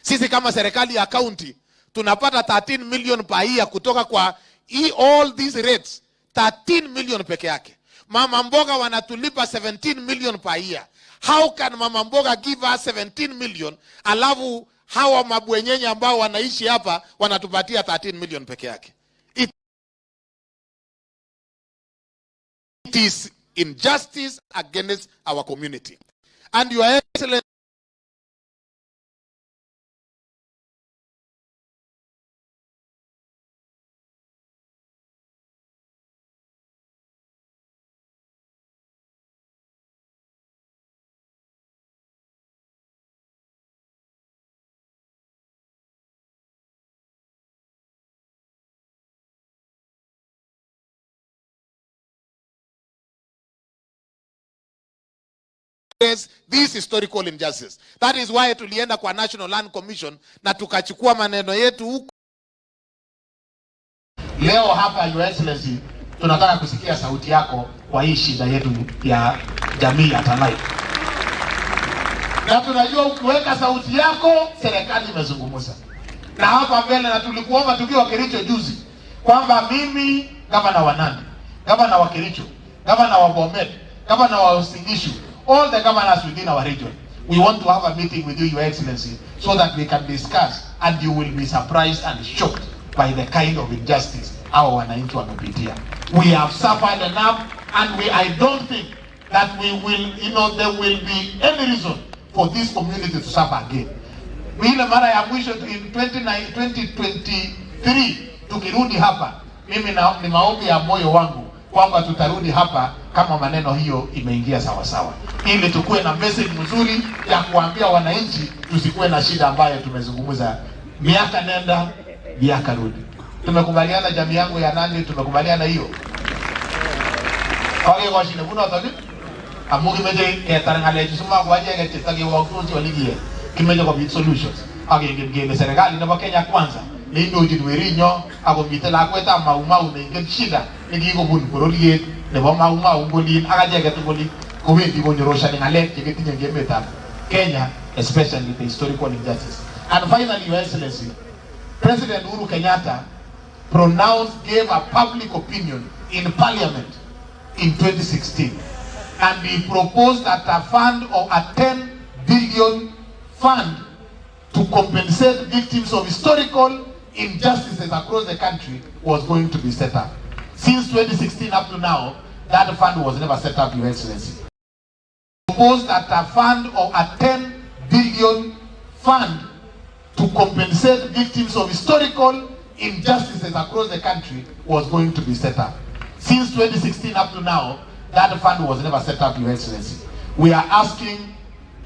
Sisi kama serikali ya county tunapata 13 million per year kutoka kwa all these rates. 13 million peke yake. Mama mboga wanatulipa 17 million per year. How can mama mboga give us 17 million alafu hawa mabwenyenye ambao wanaishi hapa wanatupatia 13 million peke yake? It is injustice against our community. And Your Excellency, this historical injustice. That is why tulienda kwa National Land Commission na tukachukua maneno yetu huko. Leo hapa, Your Excellency, tunataka kusikia sauti yako kwa hii shida yetu ya jamii ya Talai. Na tunajua ukiweka sauti yako, serikali imezungumza. Na hapa mbele, na tulikuomba tukiwa Kericho juzi kwamba mimi gavana wa Nandi, gavana wa Kericho, gavana wa Bomet, gavana wa Uasin Gishu, all the governors within our region, we want to have a meeting with you, Your Excellency, so that we can discuss, and you will be surprised and shocked by the kind of injustice our wananchi wamepitia. We have suffered enough, and I don't think that we will, there will be any reason for this community to suffer again. Ile mara ya mwisho in 2023 tukirudi hapa, mimi ni maombi ya moyo wangu kwamba tutarudi hapa kama maneno hiyo imeingia sawa sawa, ili tukue na message mzuri ya kuambia wananchi, tusikuwe na shida ambayo tumezungumza miaka nenda miaka rudi. Tumekubaliana jamii yangu ya Nandi, tumekubaliana hiyo. Kwa hiyo washine kuna watu amugi meje ketarangale jisuma kwaje ketitagi wakuti waligie kimeje kwa solutions agengenge serikali na Kenya kwanza ni ndo jidwerinyo ago mitela kweta maumau ne shida ngigo bun porolie ne maumau ngolin agaje getugoli ko wendi go nyorosha ngale ketinye ngemeta Kenya, especially the historical injustice. And finally, Your Excellency, President Uhuru Kenyatta gave a public opinion in Parliament in 2016, and he proposed that a fund of a 10 billion fund to compensate victims of historical injustices across the country was going to be set up. Since 2016 up to now, that fund was never set up, Your Excellency. Proposed that a fund of a 10 billion fund to compensate victims of historical injustices across the country was going to be set up. Since 2016 up to now, that fund was never set up, Your Excellency. We are asking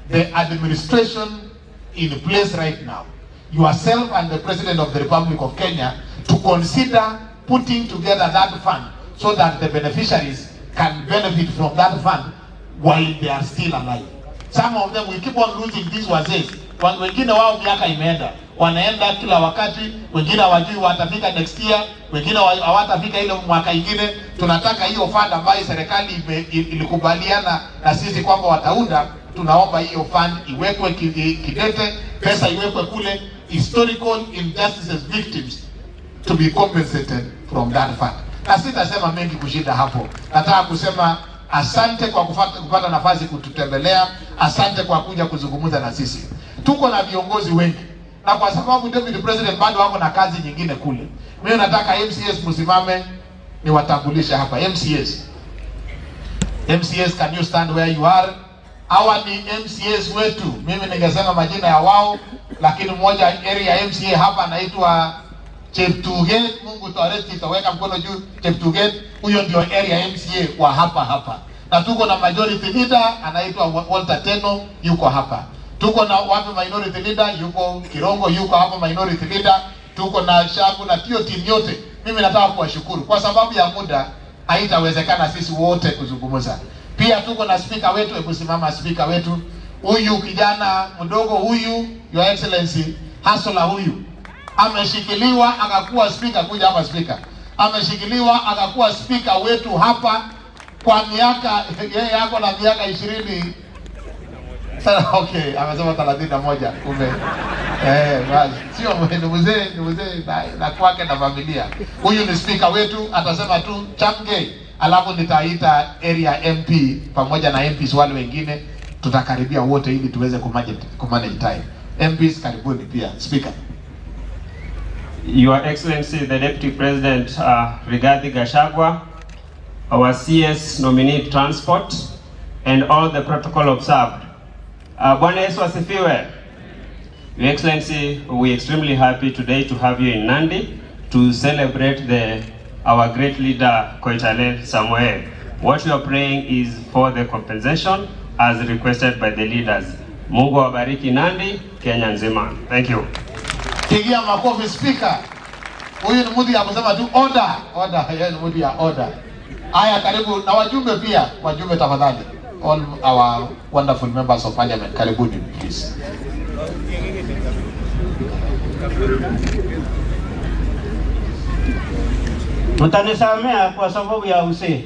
the administration in place right now, yourself and the President of the Republic of Kenya, to consider putting together that fund so that the beneficiaries can benefit from that fund while they are still alive. Some of them will keep on losing these wazee. Wengine wao miaka imeenda, wanaenda kila wakati, wengine hawajui watafika next year, wengine hawatafika ile mwaka ingine. Tunataka hiyo fund ambayo serikali ilikubaliana na sisi kwamba wataunda, tunaomba hiyo fund iwekwe kidete, pesa iwekwe kule, historical injustices victims to be compensated from that fund. Na sitasema mengi kushinda hapo. Nataka kusema asante kwa kupata nafasi kututembelea, asante kwa kuja kuzungumza na sisi. Tuko na viongozi wengi, na kwa sababu Deputy President bado wako na kazi nyingine kule, mimi nataka MCS msimame ni watambulisha hapa. MCS, can you stand where you are? Hawa ni MCS wetu. Mimi ningesema majina ya wao, lakini mmoja area MCA hapa anaitwa Cheptuget. Mungu tuareti, taweka mkono juu. Cheptuget, huyo ndio area MCA wa hapa. Na tuko na majority leader anaitwa Walter Teno, yuko hapa. Tuko na wapi minority leader, yuko Kirongo, yuko hapa minority leader. Tuko na Shagu na hiyo team yote. Mimi nataka kuwashukuru kwa sababu ya muda haitawezekana sisi wote kuzungumza. Pia tuko na speaker wetu, hebu simama speaker wetu. Huyu kijana mdogo huyu, Your Excellency, Hasola huyu ameshikiliwa akakuwa speaker, kuja hapa speaker. Ameshikiliwa akakuwa speaker wetu hapa kwa miaka, yeye yako na miaka 20. Okay, amesema 31 kumbe. Basi sio mzee na kwake na familia. Huyu ni speaker wetu, atasema tu chamge, alafu nitaita area MP pamoja na MPs wale wengine, tutakaribia wote ili tuweze kumanage time. MPs karibuni pia. Speaker. Your Excellency, the Deputy President, Rigathi Gachagua, our CS Nominee Transport, and all the protocol observed. Bwana Yesu asifiwe. Your Excellency, we're extremely happy today to have you in Nandi to celebrate our great leader, Koitalel Samuel. What we are praying is for the compensation as requested by the leaders. Mungu awabariki Nandi, Kenya nzima. Thank you. Pigia makofi speaker. Huyu ni mudi ya kusema tu order. Yeye ni mudi ya order. Haya, karibu na wajumbe pia. Wajumbe tafadhali. All our wonderful members of parliament, karibuni please. Mtanisamea kwa sababu ya usee.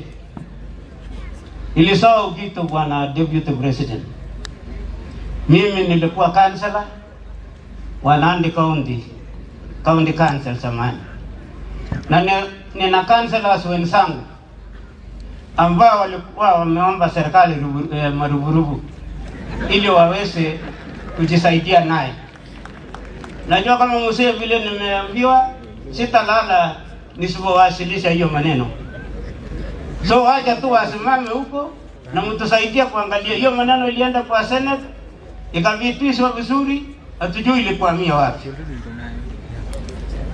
Ilisahau kitu bwana Deputy President. Mimi nilikuwa kansela wa Nandi County Council zamani. Na nina councillors wenzangu ambao walikuwa wameomba serikali maruburubu ili waweze kujisaidia naye. Najua kama mzee vile nimeambiwa sitalala nisipowasilisha hiyo maneno. So wacha tu wasimame huko na mtusaidia kuangalia hiyo maneno ilienda kwa Senate, ikavitishwa vizuri, hatujui ilikwamia wapi.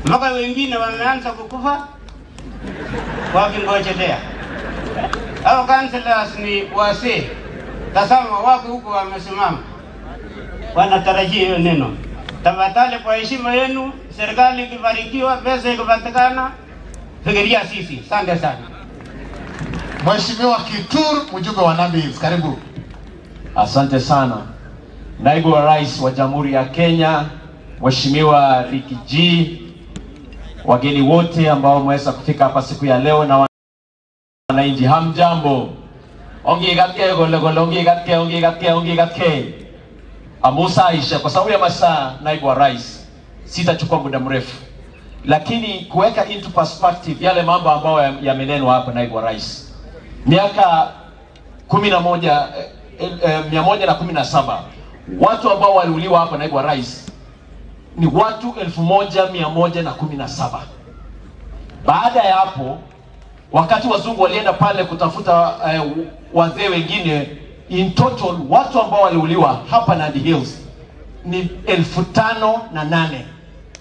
Mpaka wengine wameanza kukufa, wakingojelea. Hao councillors ni wazee. Tazama wako huko wamesimama. Wanatarajia hiyo neno. Tafadhali kwa heshima yenu, serikali ikibarikiwa, pesa ikipatikana, fikiria sisi. Asante sana. Mheshimiwa Kitur, mjumbe wa Nandi Hills, karibu. Asante sana. Naibu wa Rais wa Jamhuri ya Kenya, Mheshimiwa Ricky G, wageni wote ambao wameweza kufika hapa siku ya leo na wananchi, hamjambo. Ongigatke gole ongigatke. Amusa Aisha, kwa sababu ya masaa, Naibu wa Rais, sitachukua muda mrefu. Lakini kuweka into perspective yale mambo ambayo yamenenwa hapa, Naibu wa Rais. Miaka 117 watu ambao waliuliwa hapa, Naibu wa Rais, ni watu 1117. Baada ya hapo, wakati wazungu walienda pale kutafuta wazee wengine, in total watu ambao waliuliwa hapa Nandi Hills ni 5,008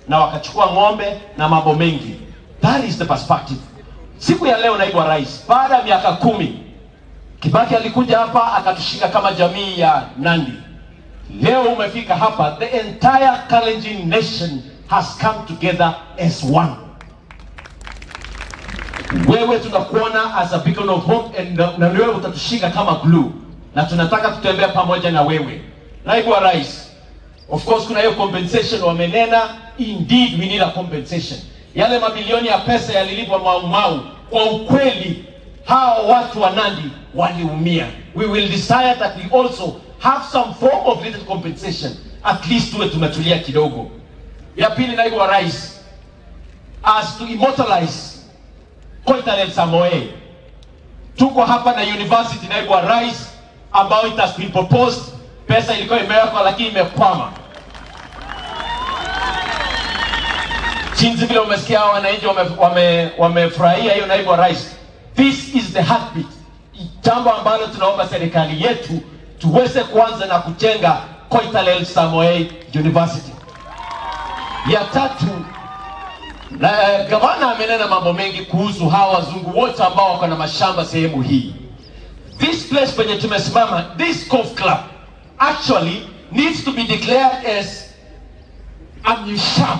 na wakachukua ng'ombe na mambo mengi. That is the perspective. Siku ya leo, Naibu wa Rais, baada ya miaka 10 Kibaki alikuja hapa akatushika kama jamii ya Nandi. Leo umefika hapa, the entire Kalenjin nation has come together as one. Wewe tunakuona as a beacon of hope, na wewe utatushika kama glue, na tunataka tutembea pamoja na wewe. Naibu wa Rais, of course kuna hiyo compensation wamenena. Indeed we need a compensation. Yale mabilioni ya pesa yalilipwa Mau, kwa ukweli hao watu wa Nandi waliumia. We will decide that we also have some form of little compensation, at least tuwe tumetulia kidogo. Ya pili, Naibu wa Rais, as to immortalize Koitalel Samoei, tuko hapa na university, Naibu wa Rais, ambao it has been proposed. Pesa ilikuwa imewekwa lakini imekwama. Jinsi vile umesikia wananchi wamefurahia hiyo, Naibu wa Rais. This is the heartbeat. Jambo ambalo tunaomba serikali yetu tuweze kuanza na kujenga Koitalel Samoei University. Ya tatu, na gavana amenena mambo mengi kuhusu hawa wazungu wote ambao wako na mashamba sehemu hii. This place penye tumesimama, this golf club actually needs to be declared as a museum,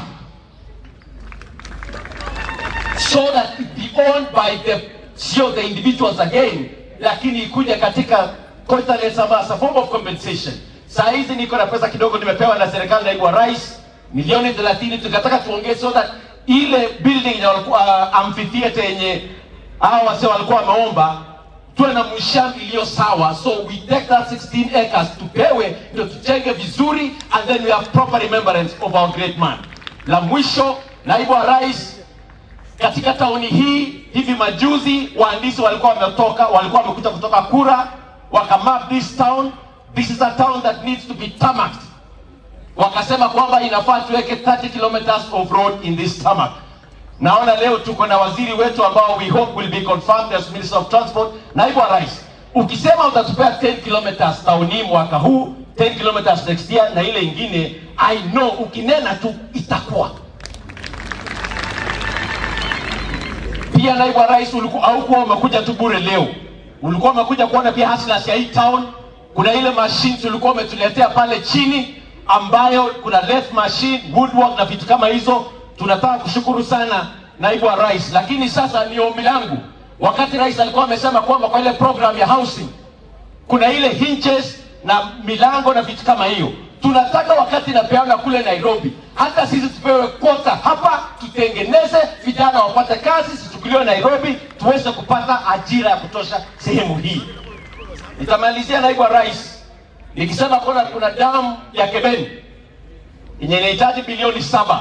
so that it be owned by the individuals again, lakini ikuja katika Koitalel Samoei as a form of compensation. Saa hizi niko na pesa kidogo nimepewa na serikali, Naibu wa Rais, milioni 30, tukataka tuongeze so that ile building ya amphitheater yenye hao wase walikuwa wameomba tuwe na museum iliyo sawa. So we take that 16 acres tupewe ndio tujenge vizuri, and then we have proper remembrance of our great man. La mwisho, Naibu wa Rais, katika tauni hii hivi majuzi waandishi walikuwa wamekuja kutoka Kura, wakamap this town. This is a town that needs to be tarmacked. Wakasema kwamba inafaa tuweke 30 kilometers of road in this tarmac. Naona leo tuko na waziri wetu ambao we hope will be confirmed as Minister of Transport. Naibu wa Rais, ukisema utatupea 10 kilometers tauni mwaka huu, 10 kilometers next year, na ile ingine, I know ukinena tu itakuwa. Pia Naibu wa Rais, haukuwa umekuja tu bure leo. Ulikuwa umekuja kuona pia hustlers ya hii town. Kuna ile machine tulikuwa umetuletea pale chini, ambayo kuna lathe machine, woodwork na vitu kama hizo. Tunataka kushukuru sana Naibu wa Rais. Lakini sasa ni ombi langu, wakati Rais alikuwa amesema kwamba kwa ile program ya housing kuna ile hinges na milango na vitu kama hiyo, tunataka wakati napeana kule Nairobi, hata sisi tupewe quota hapa, tutengeneze, vijana wapate kazi, sichukuliwe Nairobi, tuweze kupata ajira ya kutosha sehemu hii. Nitamalizia, Naibu wa Rais, nikisema kuna damu ya Kebeni yenye inahitaji bilioni 7.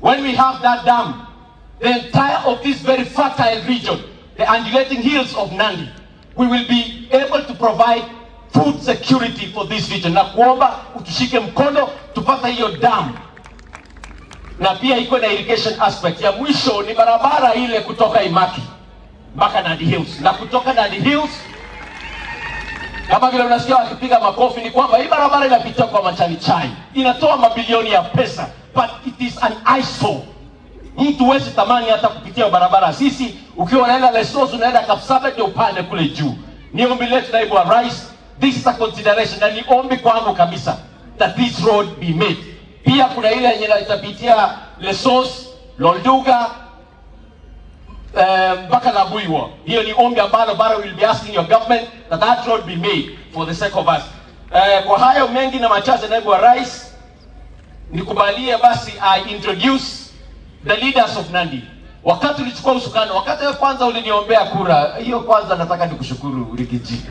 When we have that dam, the entire of this very fertile region, the undulating hills of Nandi, we will be able to provide food security for this region. Na kuomba utushike mkono tupata hiyo dam, na pia iko na irrigation aspect. Ya mwisho ni barabara ile kutoka Imaki mpaka Nandi Hills, na kutoka Nandi Hills, kama vile unasikia wakipiga makofi, ni kwamba hii barabara inapita kwa Machani Chai, inatoa mabilioni ya pesa, but it is an eyesore Mtu huwezi tamani hata kupitia barabara. Sisi ukiwa unaenda Lesos unaenda Kapsabet ndio upande kule juu. Ni ombi letu naibu wa rais, this is a consideration, na ni ombi kwangu kabisa that this road be made. Pia kuna ile yenye itapitia Lesos, Lolduga, mpaka Labuiwo. Hiyo ni ombi ambalo bara will be asking your government that that road be made for the sake of us. Kwa hayo mengi na machache naibu wa rais, nikubalie basi I introduce the leaders of Nandi. Wakati ulichukua usukano, wakati kwanza uliniombea kura, hiyo kwanza nataka nikushukuru Rigiji.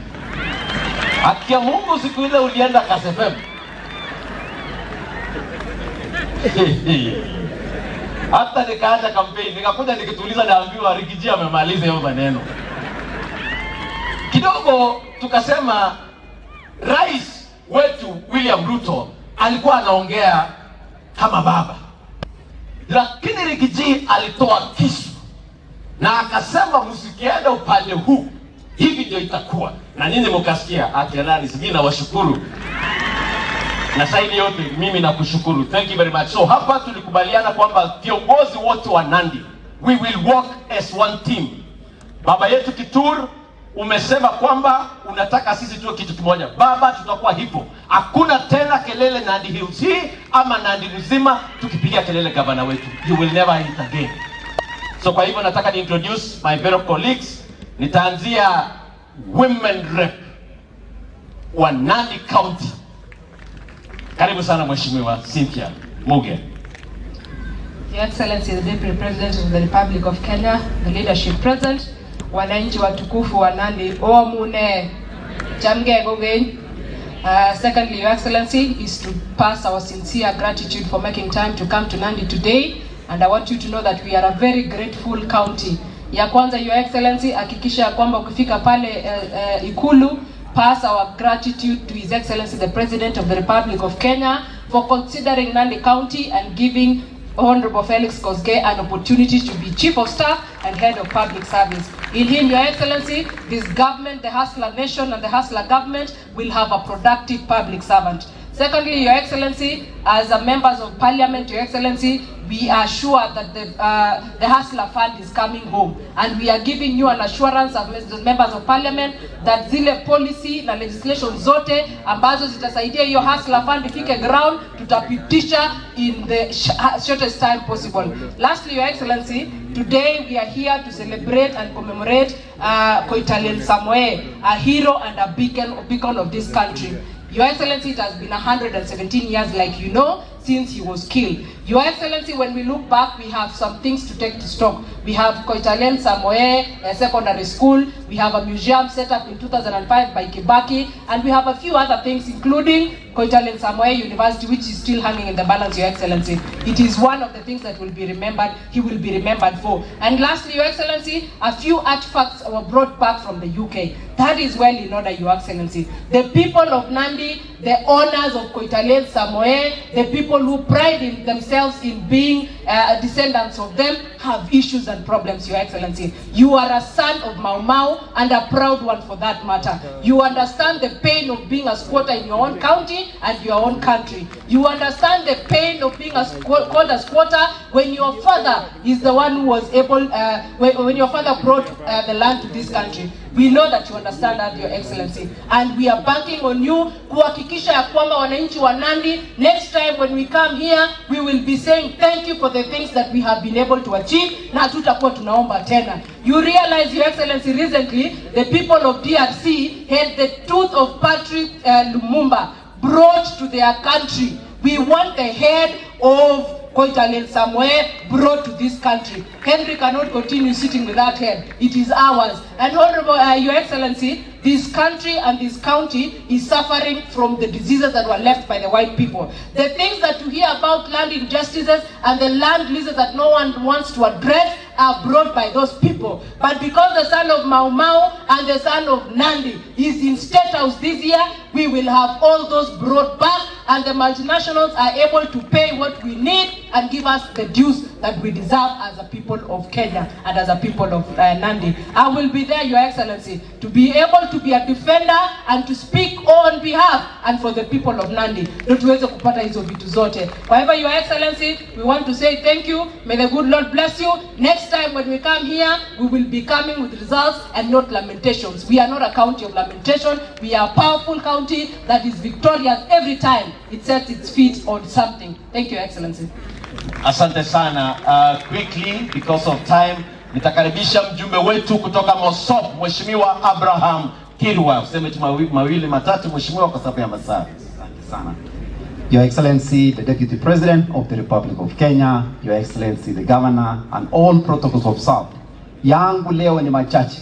Akia Mungu siku ile ulienda KSFM. Hata nikaacha kampeni, nikakuja nikituliza naambiwa Rigiji amemaliza hiyo maneno. Kidogo tukasema rais wetu William Ruto alikuwa anaongea kama baba. Lakini Rigiji alitoa kisu na akasema msikienda upande huu, hivi ndio itakuwa. Na nyinyi mkasikia atirani. Sisi na washukuru. Na zaidi yote mimi nakushukuru. Thank you very much. So hapa tulikubaliana kwamba viongozi wote wa Nandi, we will work as one team. Baba yetu Kitur, umesema kwamba unataka sisi tuwe kitu kimoja. Baba, tutakuwa hivyo. Hakuna tena kelele Nandi Hills hii ama Nandi nzima tukipiga kelele gavana wetu. You will never hit again. So kwa hivyo nataka ni introduce my fellow colleagues. Nitaanzia women rep wa Nandi County. Karibu sana Mheshimiwa Cynthia Muge. Your Excellency the Deputy President of the Republic of Kenya, the leadership present, wananchi watukufu wa Nandi, omune jamge gogen. Secondly, Your Excellency, is to pass our sincere gratitude for making time to come to Nandi today, and I want you to know that we are a very grateful county. Ya kwanza, Your Excellency, hakikisha kwamba ukifika pale Ikulu, pass our gratitude to His Excellency the President of the Republic of Kenya for considering Nandi County and giving Honorable Felix Kosgei an opportunity to be Chief of Staff and Head of Public Service. In him, Your Excellency, this government, the Hustler Nation and the Hustler government will have a productive public servant. Secondly, Your Excellency, as a members of Parliament, Your Excellency, we are sure that the Hustler Fund is coming home, and we are giving you an assurance as members of Parliament that zile policy na legislation zote ambazo zitasaidia hiyo Hustler Fund ifike ground tutapitisha in the shortest time possible. Lastly, Your Excellency, today we are here to celebrate and commemorate Koitalel Samoei, a hero and a beacon of this country. Your Excellency, it has been 117 years, like you know, since he was killed. Your Excellency, when we look back, we have some things to take to stock. We have Koitalel Samoei Secondary School. We have a museum set up in 2005 by Kibaki. And we have a few other things, including Koitalel Samoei University, which is still hanging in the balance, Your Excellency. It is one of the things that will be remembered, he will be remembered for. And lastly, Your Excellency, a few artifacts were brought back from the UK. That is well in order, Your Excellency. The people of Nandi, the owners of Koitalel Samoei, the people who pride in themselves in being descendants of them, have issues and problems, Your Excellency. You are a son of Mau Mau and a proud one for that matter. You understand the pain of being a squatter in your own county and your own country. You understand the pain of being called a squatter when your father is the one who was able, when your father brought the land to this country. We know that you understand that, Your Excellency, and we are banking on you kuhakikisha ya kwamba wananchi wa Nandi, next time when we come here, we will be saying thank you for the things that we have been able to achieve, na tutakuwa tunaomba tena. You realize, Your Excellency, recently the people of DRC had the tooth of Patrick Lumumba brought to their country. We want the head of Koitalel Samoei brought to this country. Henry cannot continue sitting with that head. It is ours. And Honorable Your Excellency, this country and this county is suffering from the diseases that were left by the white people. The things that you hear about land injustices and the land leases that no one wants to address are brought by those people. But because the son of Mau Mau and the son of Nandi is in State House this year, we will have all those brought back, and the multinationals are able to pay what we need and give us the dues that we deserve as a people of Kenya and as a people of Nandi. I will be there, Your Excellency, to be able to be a defender and to speak on behalf and for the people of Nandi. Tuweze kupata hizo vitu zote. However, Your Excellency, we want to say thank you. May the good Lord bless you. Next time when we come here, we will be coming with results and not lamentations. We are not a county of lamentation. We are a powerful county that is victorious every time it sets its feet on something. Thank you, Your Excellency. Asante sana. Quickly, because of time, nitakaribisha mjumbe wetu kutoka Mosop, Mheshimiwa Abraham Kirwa. Useme tu mawili matatu Mheshimiwa kwa sababu ya masaa. Asante sana. Your Excellency, the Deputy President of the Republic of Kenya, Your Excellency, the Governor, and all protocols observed. Yangu leo ni machache.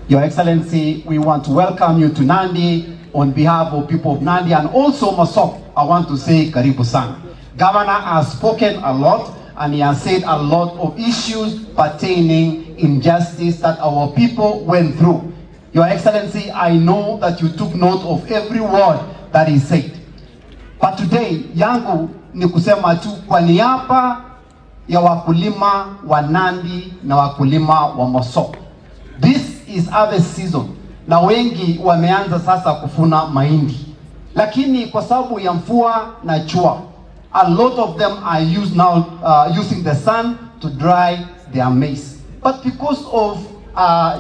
Your Excellency, we want to welcome you to Nandi on behalf of people of Nandi and also Mosop. I want to say karibu sana. Governor has spoken a lot and he has said a lot of issues pertaining injustice that our people went through. Your Excellency, I know that you took note of every word that he said. But today, yangu ni kusema tu kwa niaba ya wakulima wa Nandi na wakulima wa Mosop. This is harvest season na wengi wameanza sasa kufuna mahindi. Lakini kwa sababu ya mvua na jua, a lot of them are using the sun to dry their maize. But because of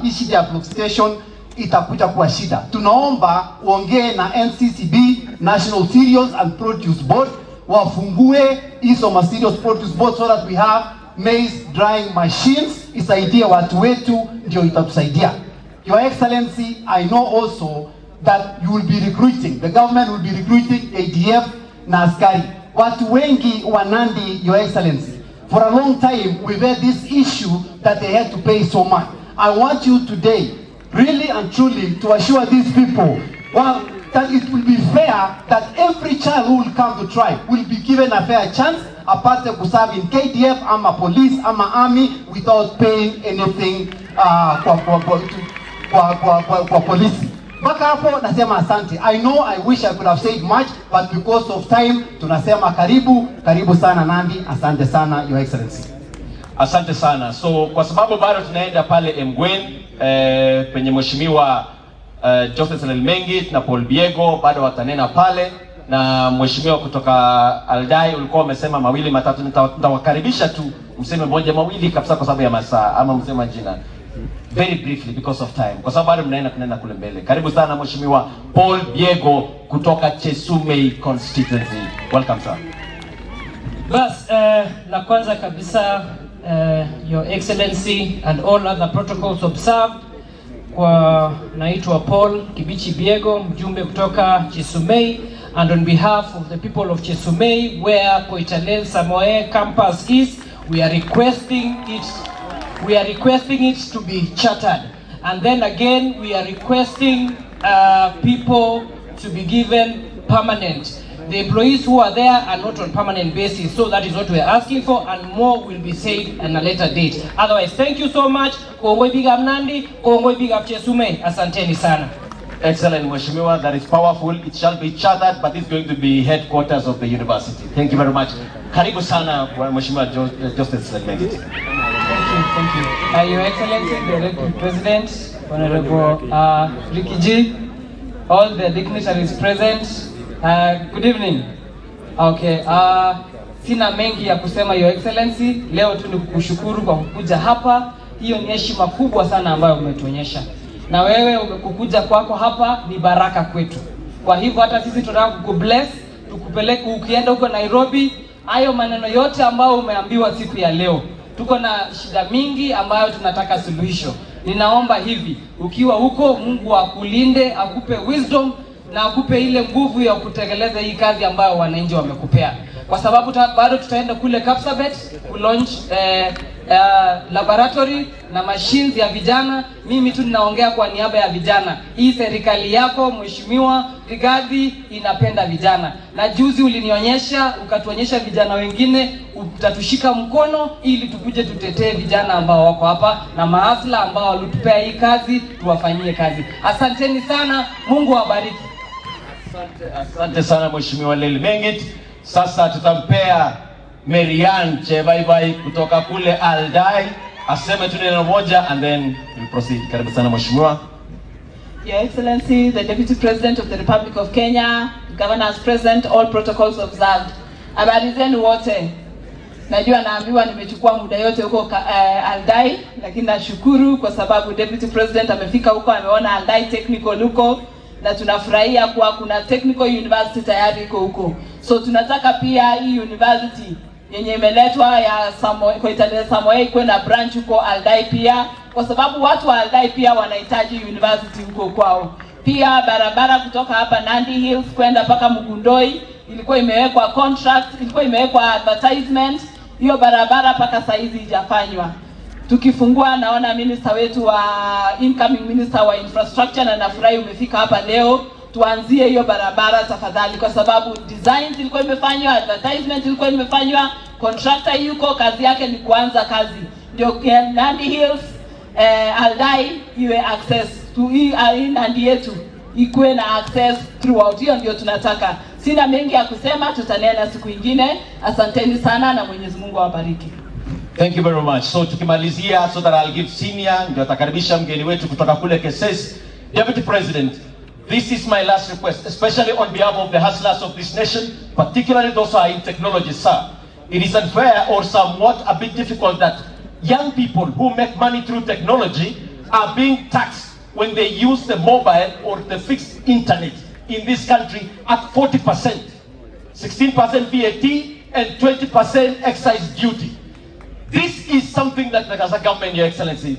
issue of fluctuation, itakuja kuwa shida. Tunaomba uongee na NCCB, National Cereals and Produce Board, wafungue hizo Cereals Produce Board so that we have maize drying machines. Isaidie watu wetu, ndio itatusaidia. Your Excellency, I know also that you will be recruiting, the government will be recruiting ADF na askari. Watu wengi wa Nandi, Your Excellency, for a long time we've had this issue that they had to pay so much. I want you today, really and truly, to assure these people, well, that it will be fair that every child who will come to tribe will be given a fair chance, apart from serving in KDF, ama police, ama army, without paying anything kwa polisi. Baka hapo nasema asante. I know I wish I could have said much, but because of time, tunasema karibu sana Nandi. Asante sana, Your Excellency. Asante sana. So kwa sababu bado tunaenda pale Mgwen, penye Mheshimiwa Joseph Mengi na Paul Biego bado watanena pale, na Mheshimiwa kutoka Aldai ulikuwa umesema mawili matatu. Nitawakaribisha tu mseme moja mawili kabisa kwa sababu ya masaa, ama msema jina very briefly because of time, kwa sababu bado mnaenda kule mbele. Karibu sana Mheshimiwa Paul Biego kutoka Chesumei constituency. Welcome sir. Bas, la kwanza kabisa, Your Excellency and all other protocols observed, kwa naitwa Paul Kibichi Biego, mjumbe kutoka Chesumei, and on behalf of the people of Chesumei, where Koitalel Samoe campus is, we are requesting it to be chartered. And then again, we are requesting people to be given permanent. The employees who are there are not on permanent basis, so that is what we are asking for, and more will be said at a later date. Otherwise, thank you so much. Kongoi big up Nandi, kongoi big up Chesumei. Asanteni sana. Excellent, Mheshimiwa. That is powerful. It shall be chartered, but it's going to be headquarters of the university. Thank you very much. Karibu sana, Mheshimiwa Justice Mengi. Thank you. Your Excellency, the Deputy President, Honorable Ricky G, all the dignitaries present, good evening. Okay, sina mengi ya kusema Your Excellency. Leo tu ni kukushukuru kwa kukuja hapa. Hiyo ni heshima kubwa sana ambayo umetuonyesha. Na wewe kukuja kwako hapa ni baraka kwetu. Kwa hivyo hata sisi tunataka kukubless, tukupeleke ukienda huko Nairobi, hayo maneno yote ambayo umeambiwa siku ya leo. Tuko na shida mingi ambayo tunataka suluhisho. Ninaomba hivi, ukiwa huko Mungu akulinde, akupe wisdom na akupe ile nguvu ya kutekeleza hii kazi ambayo wananchi wamekupea. Kwa sababu bado tutaenda kule Kapsabet ku launch laboratory na machines ya vijana. Mimi tu ninaongea kwa niaba ya vijana. Hii serikali yako Mheshimiwa Rigathi inapenda vijana. Na juzi ulinionyesha, ukatuonyesha vijana wengine, utatushika mkono ili tukuje tutetee vijana ambao wako hapa na maasla ambao walitupea hii kazi, tuwafanyie kazi. Asanteni sana, Mungu awabariki. Asante sana Mheshimiwa Lel Mengit. Sasa tutampea Marian Chebaibai kutoka kule Aldai aseme tu neno moja and then we'll proceed. Karibu sana mheshimiwa. Your Excellency, the Deputy President of the Republic of Kenya, Governors present, all protocols observed. Habari zenu wote. Najua naambiwa nimechukua muda yote huko Aldai, lakini nashukuru kwa sababu Deputy President amefika huko, ameona Aldai Technical huko, na tunafurahia kuwa kuna Technical University tayari huko. So tunataka pia hii university yenye imeletwa ya Samoei kwenda branch huko Aldai pia, kwa sababu watu wa Aldai pia wanahitaji university huko kwao. Pia barabara kutoka hapa Nandi Hills kwenda mpaka Mugundoi ilikuwa imewekwa contract, ilikuwa imewekwa advertisement. Hiyo barabara mpaka saa hizi haijafanywa. Tukifungua naona minister wetu wa incoming minister wa infrastructure, na nafurahi umefika hapa leo. Tuanzie hiyo barabara tafadhali, kwa sababu design ilikuwa imefanywa, advertisement ilikuwa imefanywa, contractor yuko, kazi yake ni kuanza kazi. Ndio Nandi Hills Aldai iwe access to Nandi yetu ikuwe na access throughout. Hiyo ndio tunataka. Sina mengi ya kusema, tutanena siku nyingine. Asanteni sana na Mwenyezi Mungu awabariki. Thank you very much. So tukimalizia, so that I'll give senior, ndio atakaribisha mgeni wetu kutoka kule Keses. Deputy President, this is my last request, especially on behalf of the hustlers of this nation, particularly those who are in technology, sir. It is unfair or somewhat a bit difficult that young people who make money through technology are being taxed when they use the mobile or the fixed internet in this country at 40%, 16% VAT and 20% excise duty. This is something that as a government, Your Excellency,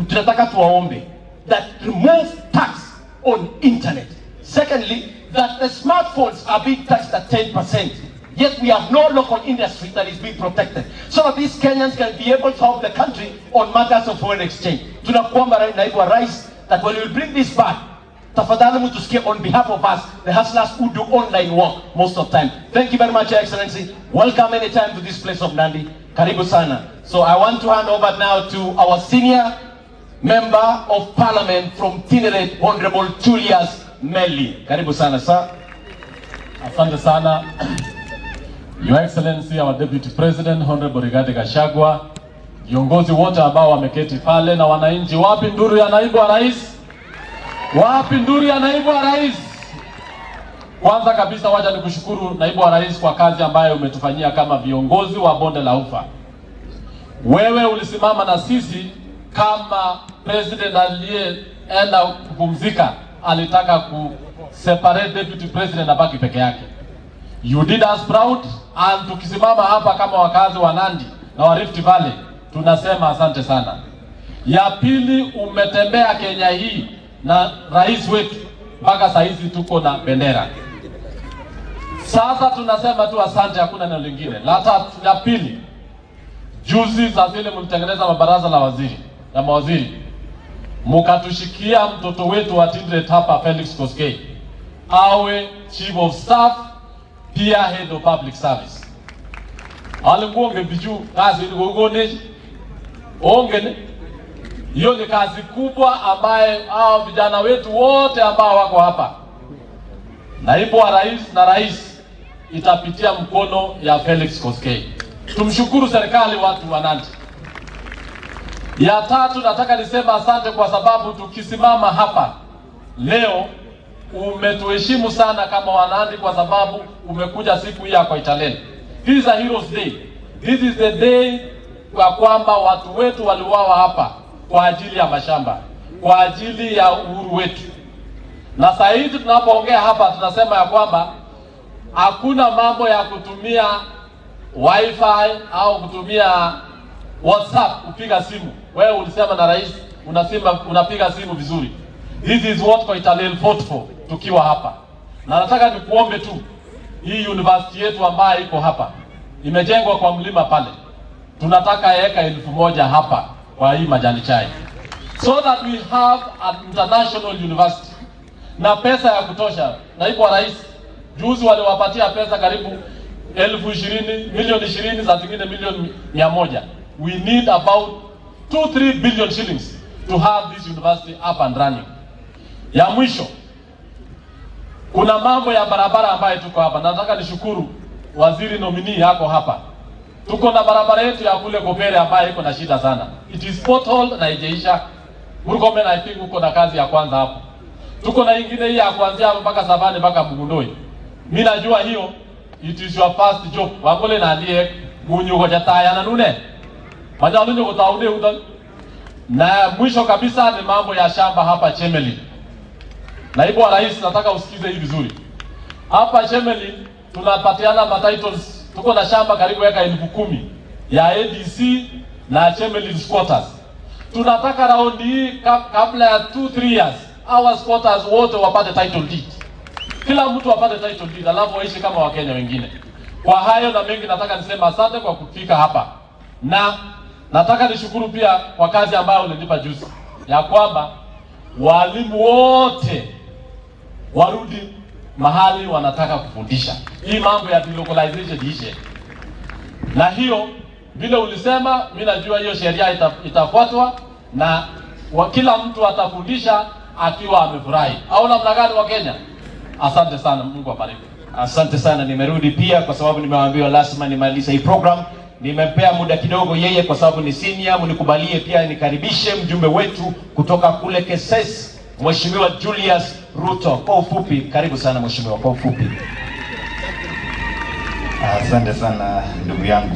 tunataka tuwaombe that remove tax on internet. Secondly, that the smartphones are being taxed at 10%. Yet we have no local industry that is being protected, so that these Kenyans can be able to help the country on matters of foreign exchange. Tunakuomba naibu wa rais that when we bring this back, tafadhali mtusikie on behalf of us, the hustlers who do online work most of the time. Thank you very much, Your Excellency. Welcome anytime to this place of Nandi. Karibu sana. So I want to hand over now to our senior member of parliament from Tineret, Honorable Julius Meli. Karibu sana, sir. Asante sana. Your Excellency, our Deputy President, Honorable Rigathi Gachagua, viongozi wote ambao wameketi pale na wananchi, wapi nduru ya naibu wa rais? Wapi nduru ya naibu wa rais? Kwanza kabisa wacha nikushukuru naibu wa rais kwa kazi ambayo umetufanyia kama viongozi wa bonde la ufa. Wewe ulisimama na sisi kama president aliyeenda kupumzika, alitaka ku separate deputy president na baki peke yake. You did us proud, and tukisimama hapa kama wakazi wa Nandi na wa Rift Valley tunasema asante sana. Ya pili, umetembea Kenya hii na rais wetu mpaka saa hizi tuko na bendera. Sasa tunasema tu asante, hakuna neno lingine. La tatu, la pili, juzi za vile mlitengeneza mabaraza la mawaziri, mkatushikia mtoto wetu wa Tineret hapa Felix Koskei awe chief of staff pia head of public service. Alikuonge biju kazi ngogone ongene. Hiyo ni kazi kubwa ambaye hao vijana wetu wote ambao wako hapa, naibu wa rais na rais, itapitia mkono ya Felix Koskei. Tumshukuru serikali, watu wa Nandi. Ya tatu, nataka nisema asante kwa sababu tukisimama hapa leo umetuheshimu sana kama Wanandi, kwa sababu umekuja siku hii ya Koitalel. This is a hero's day. This is the day kwa kwamba watu wetu waliuawa hapa kwa ajili ya mashamba, kwa ajili ya uhuru wetu. Na sasa hivi tunapoongea hapa tunasema ya kwamba hakuna mambo ya kutumia wifi au kutumia WhatsApp kupiga simu. Wewe ulisema na rais unapiga simu vizuri. This is what Koitalel fought for tukiwa hapa. Na nataka nikuombe tu, hii university yetu ambayo iko hapa imejengwa kwa mlima pale. Tunataka eka 1000 hapa kwa hii majani chai, so that we have an international university na pesa ya kutosha. Naibu wa rais juzi waliwapatia pesa karibu 20,000 milioni 20, za zingine milioni 100. We need about 2-3 billion shillings to have this university up and running. Ya mwisho, kuna mambo ya barabara ambayo tuko hapa. Nataka nishukuru waziri nominee yako hapa. Tuko na barabara yetu ya kule Kopere ambayo iko na shida sana. It is pothole na haijaisha. Murkomen, I think uko na kazi ya kwanza hapo. Tuko na ingine hii ya kuanzia hapo mpaka Savane mpaka Mugundoi. Mimi najua hiyo it is your first job. Wangole na ndiye munyugo jataya na nune. Majalu nyugo taude udan. Na mwisho kabisa ni mambo ya shamba hapa Chemeli. Naibu wa Rais, nataka usikize hii vizuri. Hapa Chemeli tunapatiana matitles. Tuko na shamba karibu eka 10,000 ya ADC na Chemeli squatters. Tunataka raundi hii kabla ya 2-3 years our squatters wote wapate title deed. Kila mtu apate title deed alafu waishi kama Wakenya wengine. Kwa hayo na mengi nataka niseme asante kwa kufika hapa. Na nataka nishukuru pia kwa kazi ambayo ulinipa juzi. Ya kwamba walimu wote warudi mahali wanataka kufundisha. Hii mambo ya delocalization ishe. Na hiyo vile ulisema, mimi najua hiyo sheria itafuatwa na kila mtu atafundisha akiwa amefurahi. Au namna gani wa Kenya? Asante sana, Mungu abariki. Asante sana, nimerudi pia kwa sababu nimeambiwa lazima nimalize hii program. Nimempea muda kidogo yeye kwa sababu ni senior. Mnikubalie pia nikaribishe mjumbe wetu kutoka kule Keses, Mheshimiwa Julius Ruto. Kwa ufupi, karibu sana Mheshimiwa, kwa ufupi. Asante sana ndugu yangu.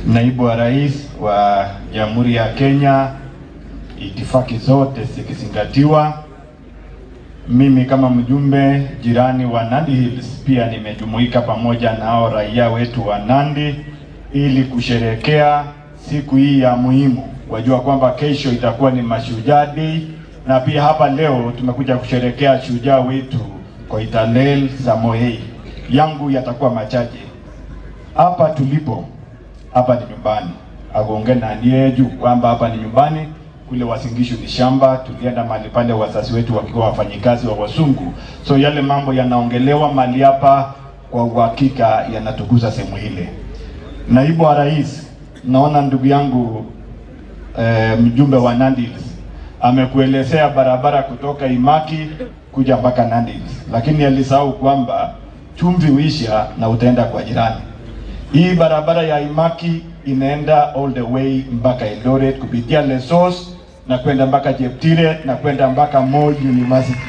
Naibu wa Rais wa Jamhuri ya Kenya, itifaki zote zikizingatiwa, mimi kama mjumbe jirani wa Nandi Hills pia nimejumuika pamoja na hao raia wetu wa Nandi ili kusherekea siku hii ya muhimu. Wajua kwamba kesho itakuwa ni Mashujaa Day, na pia hapa leo tumekuja kusherekea shujaa wetu Koitalel Samoei. Yangu yatakuwa machache. Hapa tulipo, hapa ni nyumbani. Agonge na nieju kwamba hapa ni nyumbani, kule Wasingishu ni shamba. Tulienda mahali pale wazazi wetu wakiwa wafanyikazi wa wasungu. So yale mambo yanaongelewa mali hapa kwa uhakika yanatugusa sehemu ile. Naibu wa Rais, naona ndugu yangu mjumbe wa Nandi amekuelezea barabara kutoka Imaki kuja mpaka Nandi, lakini alisahau kwamba chumvi huisha na utaenda kwa jirani. Hii barabara ya Imaki inaenda all the way mpaka Eldoret kupitia Lesos na kwenda mpaka Jeptire na kwenda mpaka Moi University.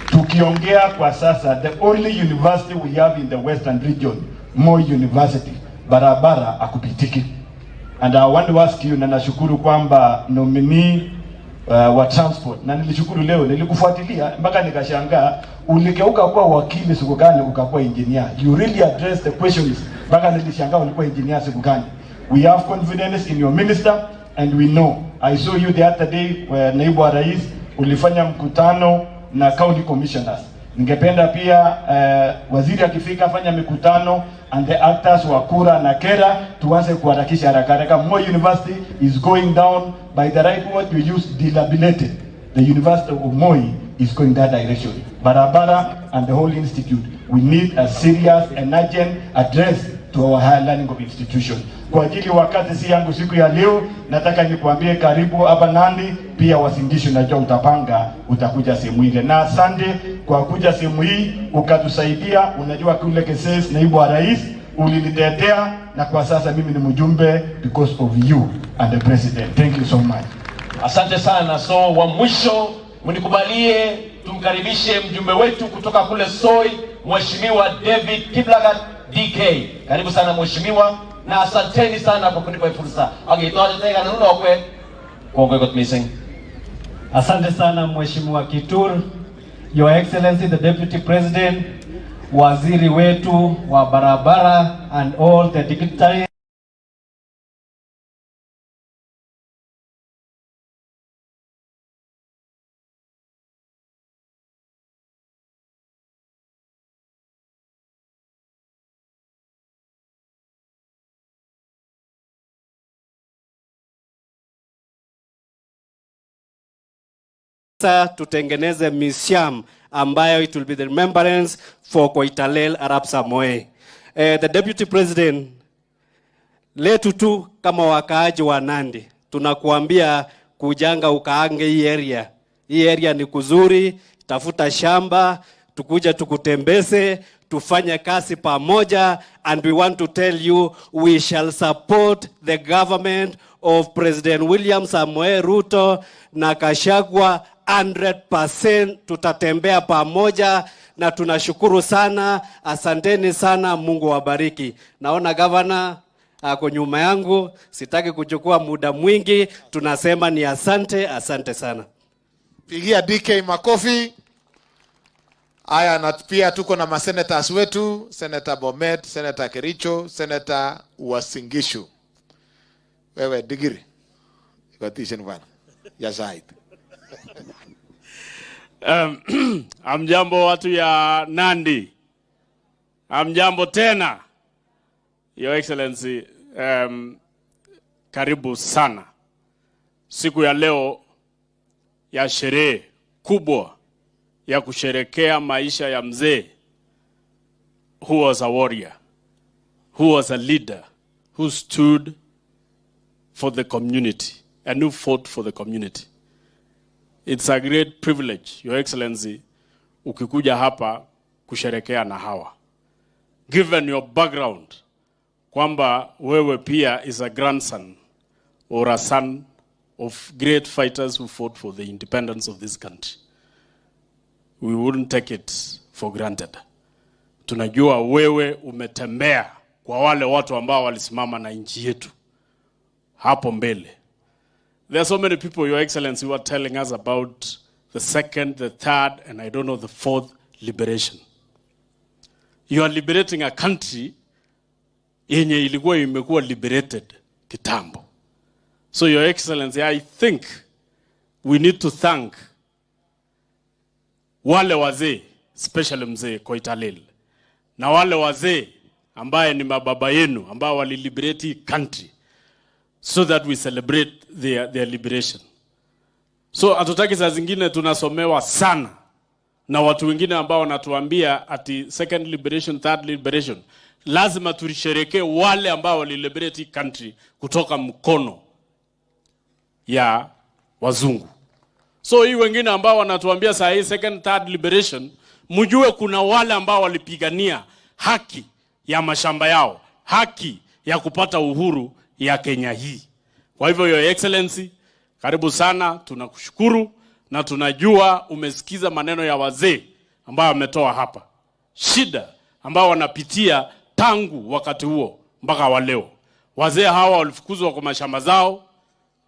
Tukiongea kwa sasa, the only university we have in the Western region, Moi University, barabara akupitiki. And I want to ask you, na nashukuru kwamba nominee wa transport, na nilishukuru leo, nilikufuatilia mpaka nikashangaa, uligeuka kuwa wakili siku gani ukakuwa engineer. You really address the questions, mpaka nilishangaa ulikuwa engineer siku gani. We have confidence in your minister and we know. I saw you the other day where naibu wa Rais ulifanya mkutano na county commissioners. Ningependa pia waziri akifika fanya mikutano and the actors wa Kura na Kera tuanze kuharakisha haraka. Moi University is going down, by the right word we use, dilapidated. The University of Moi is going that direction. Barabara and the whole institute. We need a serious and urgent address to our higher learning of institution. Kwa ajili wakati si yangu siku ya leo, nataka nikuambie karibu hapa Nandi, pia Wasingishu najua utapanga utakuja sehemu ile. Na asante kwa kuja sehemu hii ukatusaidia. Unajua kule Keses naibu wa Rais ulinitetea, na kwa sasa mimi ni mjumbe because of you and the president. Thank you so much. Asante sana. So wa mwisho mnikubalie tumkaribishe mjumbe wetu kutoka kule Soi, Mheshimiwa David Kiblagat DK. Karibu sana Mheshimiwa, na asanteni sana kwa kunipa fursa. Asante sana Mheshimiwa Kitur, Your Excellency the Deputy President, waziri wetu wa barabara and all the dignitaries. Tutengeneze museum ambayo it will be the remembrance for Koitalel Arap Samoei. The Deputy President, letu tu kama wakaaji wa Nandi, tunakuambia kujanga ukaange hii area. Hii area ni kuzuri, tafuta shamba, tukuja tukutembeze, tufanye kazi pamoja, and we want to tell you we shall support the government of President William Samoei Ruto na Gachagua 100%. Tutatembea pamoja na tunashukuru sana. Asanteni sana, Mungu wabariki. Naona governor ako nyuma yangu, sitaki kuchukua muda mwingi, tunasema ni asante, asante sana. Pigia DK makofi. Aya, na pia tuko na masenators wetu, Senator Bomet, Senator Kericho, Senator Wasingishu. Wewe digiri. Ikotishen bwana. Ya zaid. Amjambo watu ya Nandi. Amjambo tena. Your Excellency, karibu sana. Siku ya leo ya sherehe kubwa ya kusherekea maisha ya mzee who was a warrior, who was a leader, who stood for the community and who fought for the community. It's a great privilege, Your Excellency, ukikuja hapa kusherekea na hawa. Given your background, kwamba wewe pia is a grandson or a son of great fighters who fought for the independence of this country. We wouldn't take it for granted. Tunajua wewe umetembea kwa wale watu ambao walisimama na nchi yetu hapo mbele. There are so many people, Your Excellency, who are telling us about the second, the third, and I don't know, the fourth liberation. You are liberating a country yenye ilikuwa imekuwa liberated kitambo. So, Your Excellency, I think we need to thank wale wazee, especially mzee Koitalel, na wale wazee ambaye ni mababa yenu ambao waliliberate country, so that we celebrate their liberation. So hatutaki saa zingine tunasomewa sana na watu wengine ambao wanatuambia ati second liberation, third liberation. Lazima tulisherekee wale ambao waliliberate country kutoka mkono ya wazungu. So hii wengine ambao wanatuambia saa hii second, third liberation, mjue kuna wale ambao walipigania haki ya mashamba yao, haki ya kupata uhuru ya Kenya hii. Kwa hivyo, Your Excellency, karibu sana, tunakushukuru na tunajua umesikiza maneno ya wazee ambao wametoa hapa. Shida ambao wanapitia tangu wakati huo mpaka wa leo. Wazee hawa walifukuzwa kwa mashamba zao.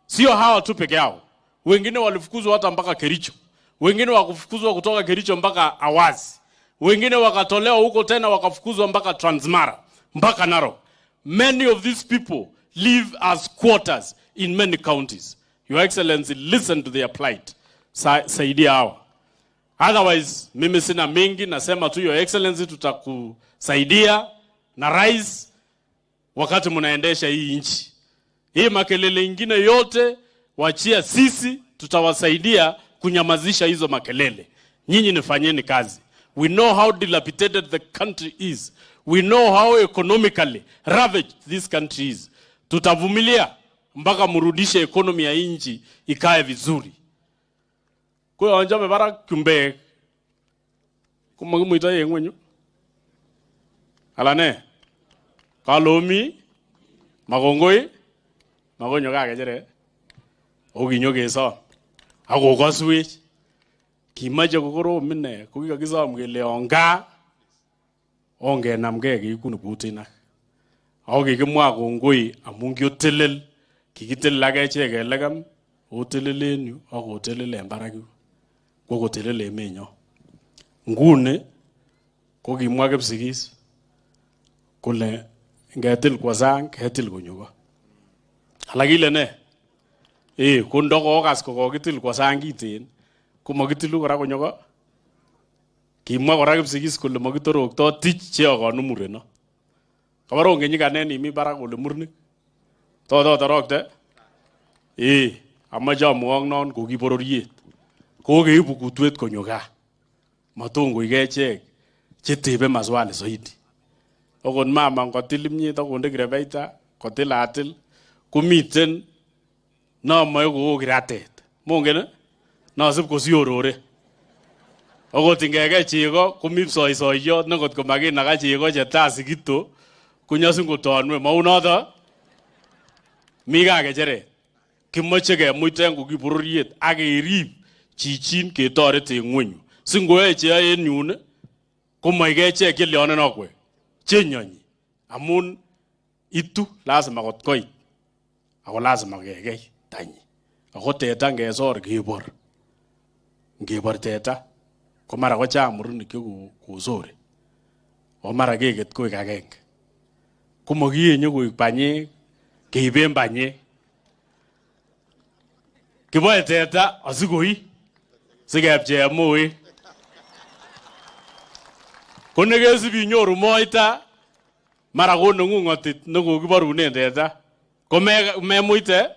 Sio hawa tu peke yao. Wengine walifukuzwa hata mpaka Kericho. Wengine wakufukuzwa kutoka Kericho mpaka Awazi. Wengine wakatolewa huko tena wakafukuzwa mpaka Transmara, mpaka Narok. Many of these people live as quarters in many counties. Your Excellency, listen to their plight. Saidia hawa. Otherwise, mimi sina mingi, nasema tu Your Excellency, tutakusaidia na rais wakati mnaendesha hii nchi. Hii makelele ingine yote wachia sisi, tutawasaidia kunyamazisha hizo makelele. Nyinyi nifanyeni kazi. We know how dilapidated the country is. We know how economically ravaged this country is. Tutavumilia mpaka murudishe economy ya nchi ikae vizuri. Kwa anjame bara kumbe kumumuita yengwenyo alane kalomi magongoi magonyo kagejere oginyo geso agogoswech kimache kokoro mine kokikakisom kele onga ongenamge kikunu kutina ako kikimwa kongoi amun kiotelel kikitel akechek kelekam otelelen yu ak otelel en barak yu kokotelel emenyo. Nguni kokimwa Kipsigis kole ngetil kwa sang ketil konyuko. Alakile ne kondo kokas kokitil kwa sang kiten komakitilu kora konyuko. Kimwa kora Kipsigis kole makitorokto tich cheakonu mureno. Kabaro ngenyikanen imi barak kole murnik. Torokte amache amwong non kokibororiet. Kokeibu kutwet konyo gaa. Matongoi kechek chetebe maswali zaidi. Okot mama ngotil imnyet akonde kirebeita kotil atil komiten namoe ko kiratet. Mongen nasib kosiorore. Akot ingege chego komi psoisoiyot nekot komakinaga chego chetaa sikito konyosin kotonwe maunoto mi gaa kecheret. Kimoche kemuita en kokibororiet ak kerib chichin ketoret en ngweny. Singoe che en yun komoike che kelyonen okwe chenyonyi amun itu lazima kot koit ako lazima kekei tanyi. Ako teta ngesor kebor. Ngebor teta ko mara ko chang murenik chekosore. O mara keket koik agenge. Komokienye koik banyek keiben banyek. Kiboe teta asikoi sikepchee moe. Ko nekesip inyoru moita mara ko neng'ung'otit nekokiborunen teta ko memuite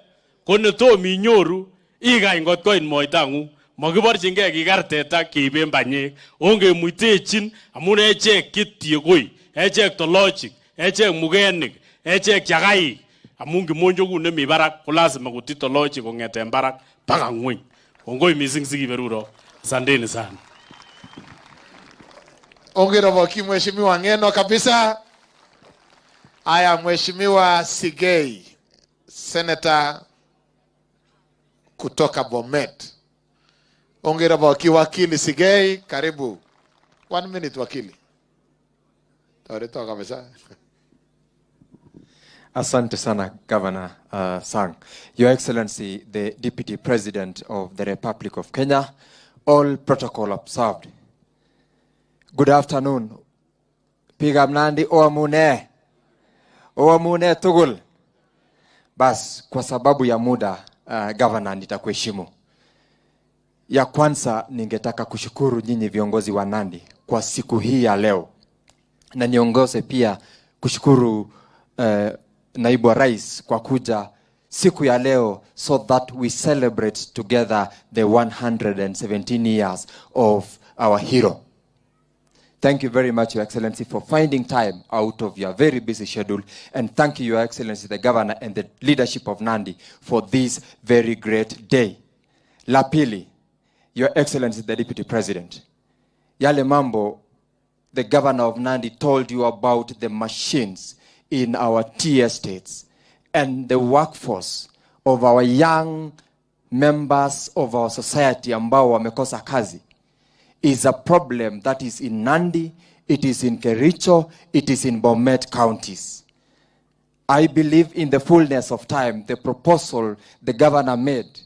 ko netom inyoru ikany ngot koit moitang'ung. Mokiborchingei kikar teta keiben banyek. Ongemuitechin amun echek kitiekoi, echek tolochik, echek mugenik, echek chagaik. Amun kimonjokun nemi barak ko lazima kuti tolochik kong'eten barak mpaka ng'weny. Kongoi mising sikiberuro. Asanteni sana. Hongera kwa mheshimiwa ngeno kabisa. Aya, mheshimiwa Sigei, Senator kutoka Bomet. Hongera kwa wakili Sigei, karibu. 1 minute wakili. Tareto kabisa. Asante sana, Governor Sang. Your Excellency, the Deputy President of the Republic of Kenya, all protocol observed. Good afternoon. Pigam Nandi Oamune. Oamune Tugul. Bas, kwa sababu ya muda, Governor, nitakuheshimu. Ya kwanza ningetaka kushukuru nyinyi viongozi wa Nandi kwa siku hii ya leo. Na niongoze pia kushukuru Naibu wa Rais kwa kuja siku ya leo so that we celebrate together the 117 years of our hero. Thank you very much, Your Excellency, for finding time out of your very busy schedule. And thank you, Your Excellency, the Governor and the leadership of Nandi for this very great day. La pili, Your Excellency, the Deputy President. Yale mambo, the Governor of Nandi told you about the machines in our tea estates and the workforce of our young members of our society ambao wamekosa kazi is a problem that is in Nandi, it is in Kericho, it is in Bomet counties. I believe in the fullness of time, the proposal the governor made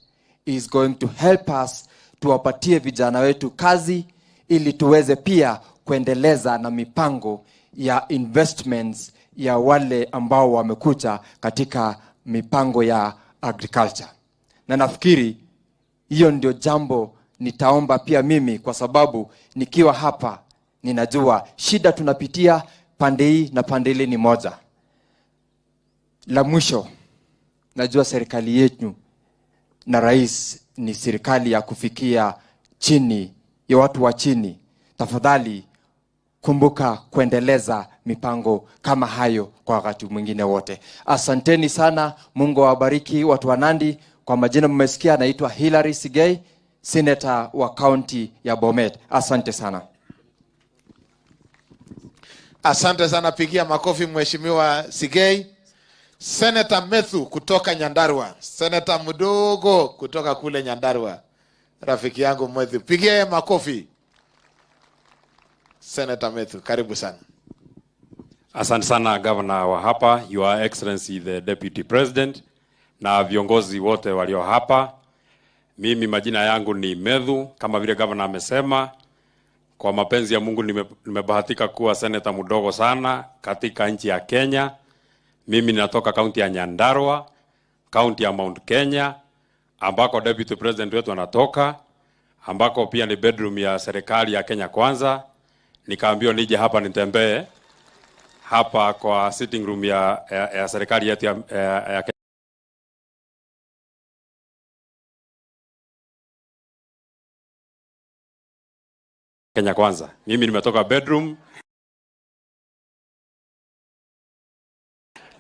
is going to help us tuwapatie vijana wetu kazi ili tuweze pia kuendeleza na mipango ya investments ya wale ambao wamekuja katika mipango ya agriculture. Na nafikiri hiyo ndio jambo nitaomba pia mimi, kwa sababu nikiwa hapa ninajua shida tunapitia pande hii na pande ile ni moja. La mwisho, najua serikali yetu na rais ni serikali ya kufikia chini ya watu wa chini. Tafadhali kumbuka kuendeleza mipango kama hayo kwa wakati mwingine wote. Asanteni sana, Mungu awabariki watu wa Nandi. Kwa majina mmesikia, naitwa Hilary Sigei, Senator wa county ya Bomet. Asante sana. Asante sana, pigia makofi mheshimiwa Sigei. Senator Methu kutoka Nyandarua. Senator mdogo kutoka kule Nyandarua. Rafiki yangu Methu. Pigia makofi. Senator Methu, karibu sana. Asante sana Governor wa hapa, Your Excellency the Deputy President, na viongozi wote walio hapa. Mimi majina yangu ni Methu, kama vile Governor amesema. Kwa mapenzi ya Mungu nimebahatika kuwa senator mdogo sana katika nchi ya Kenya. Mimi ninatoka kaunti ya Nyandarua, kaunti ya Mount Kenya, ambako Deputy President wetu anatoka, ambako pia ni bedroom ya serikali ya Kenya Kwanza. Nikaambiwa nije hapa nitembee hapa kwa sitting room ya serikali yetu ya Kenya Kwanza. Mimi nimetoka bedroom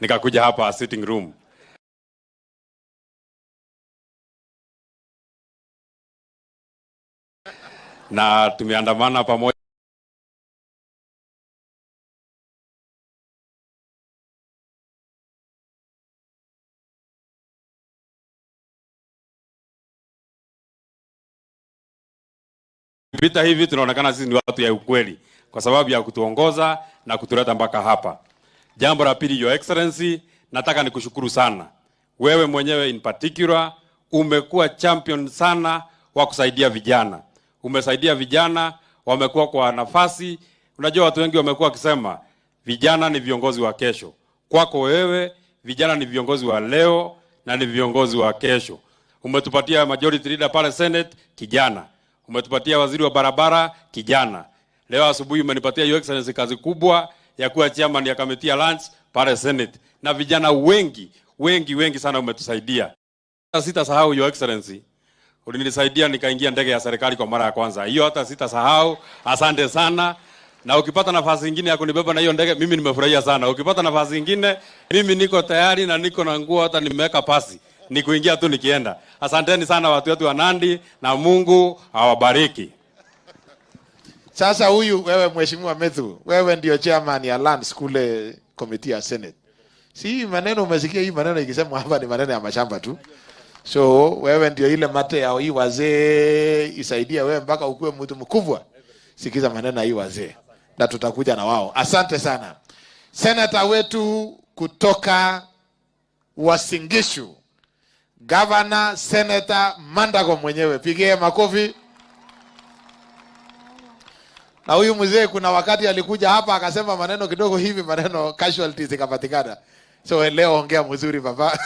nikakuja hapa sitting room. na tumeandamana pamoja. Vita hivi tunaonekana sisi ni watu ya ukweli kwa sababu ya kutuongoza na kutuleta mpaka hapa. Jambo la pili, Your Excellency, nataka nikushukuru sana. Wewe mwenyewe in particular umekuwa champion sana wa kusaidia vijana. Umesaidia vijana, wamekuwa kwa nafasi. Unajua watu wengi wamekuwa wakisema vijana ni viongozi wa kesho. Kwako wewe, vijana ni viongozi wa leo na ni viongozi wa kesho. Umetupatia majority leader pale Senate, kijana. Umetupatia waziri wa barabara, kijana. Leo asubuhi umenipatia Your Excellency kazi kubwa ya kuwa chairman ya committee ya lands pale Senate. Na vijana wengi sana umetusaidia. Sitasahau Your Excellency, ulinisaidia nikaingia ndege ya serikali kwa mara ya kwanza. Hiyo hata sitasahau. Asante sana. Na ukipata nafasi nyingine ya kunibeba na hiyo ndege, mimi nimefurahia sana. Ukipata nafasi nyingine, mimi niko tayari na niko na nguo, hata nimeweka pasi. Ni kuingia tu nikienda. Asanteni sana watu wetu wa Nandi na Mungu awabariki. Sasa huyu wewe Mheshimiwa Methu, wewe ndio chairman ya Lands kule committee ya Senate. Si maneno umesikia hii maneno ikisema hapa ni maneno ya mashamba tu. So wewe ndio ile mate ya hii wazee isaidia wewe mpaka ukue mtu mkubwa. Sikiza maneno ya hii wazee na tutakuja na wao. Asante sana. Senator wetu kutoka Uasin Gishu, Governor Senator Mandago mwenyewe, pigie makofi. Na huyu mzee kuna wakati alikuja hapa akasema maneno kidogo hivi, maneno casualties ikapatikana. So leo ongea mzuri baba.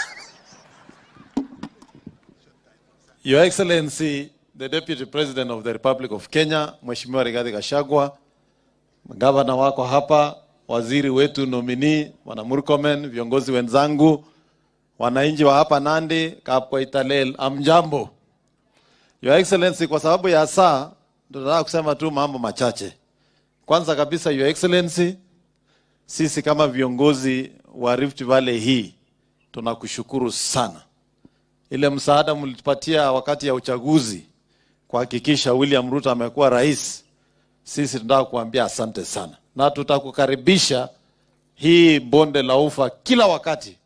Your Excellency, the Deputy President of the Republic of Kenya, Mheshimiwa Rigathi Gachagua, Gavana wako hapa, waziri wetu Nominee, Bwana Murkomen, viongozi wenzangu, wananchi wa hapa Nandi, Kapkoitalel, amjambo. Your Excellency, kwa sababu ya saa, tunataka kusema tu mambo machache. Kwanza kabisa, Your Excellency, sisi kama viongozi wa Rift Valley hii, tunakushukuru sana. Ile msaada mlitupatia wakati ya uchaguzi kuhakikisha William Ruto amekuwa rais, sisi tunataka kuambia asante sana. Na tutakukaribisha hii bonde la ufa kila wakati,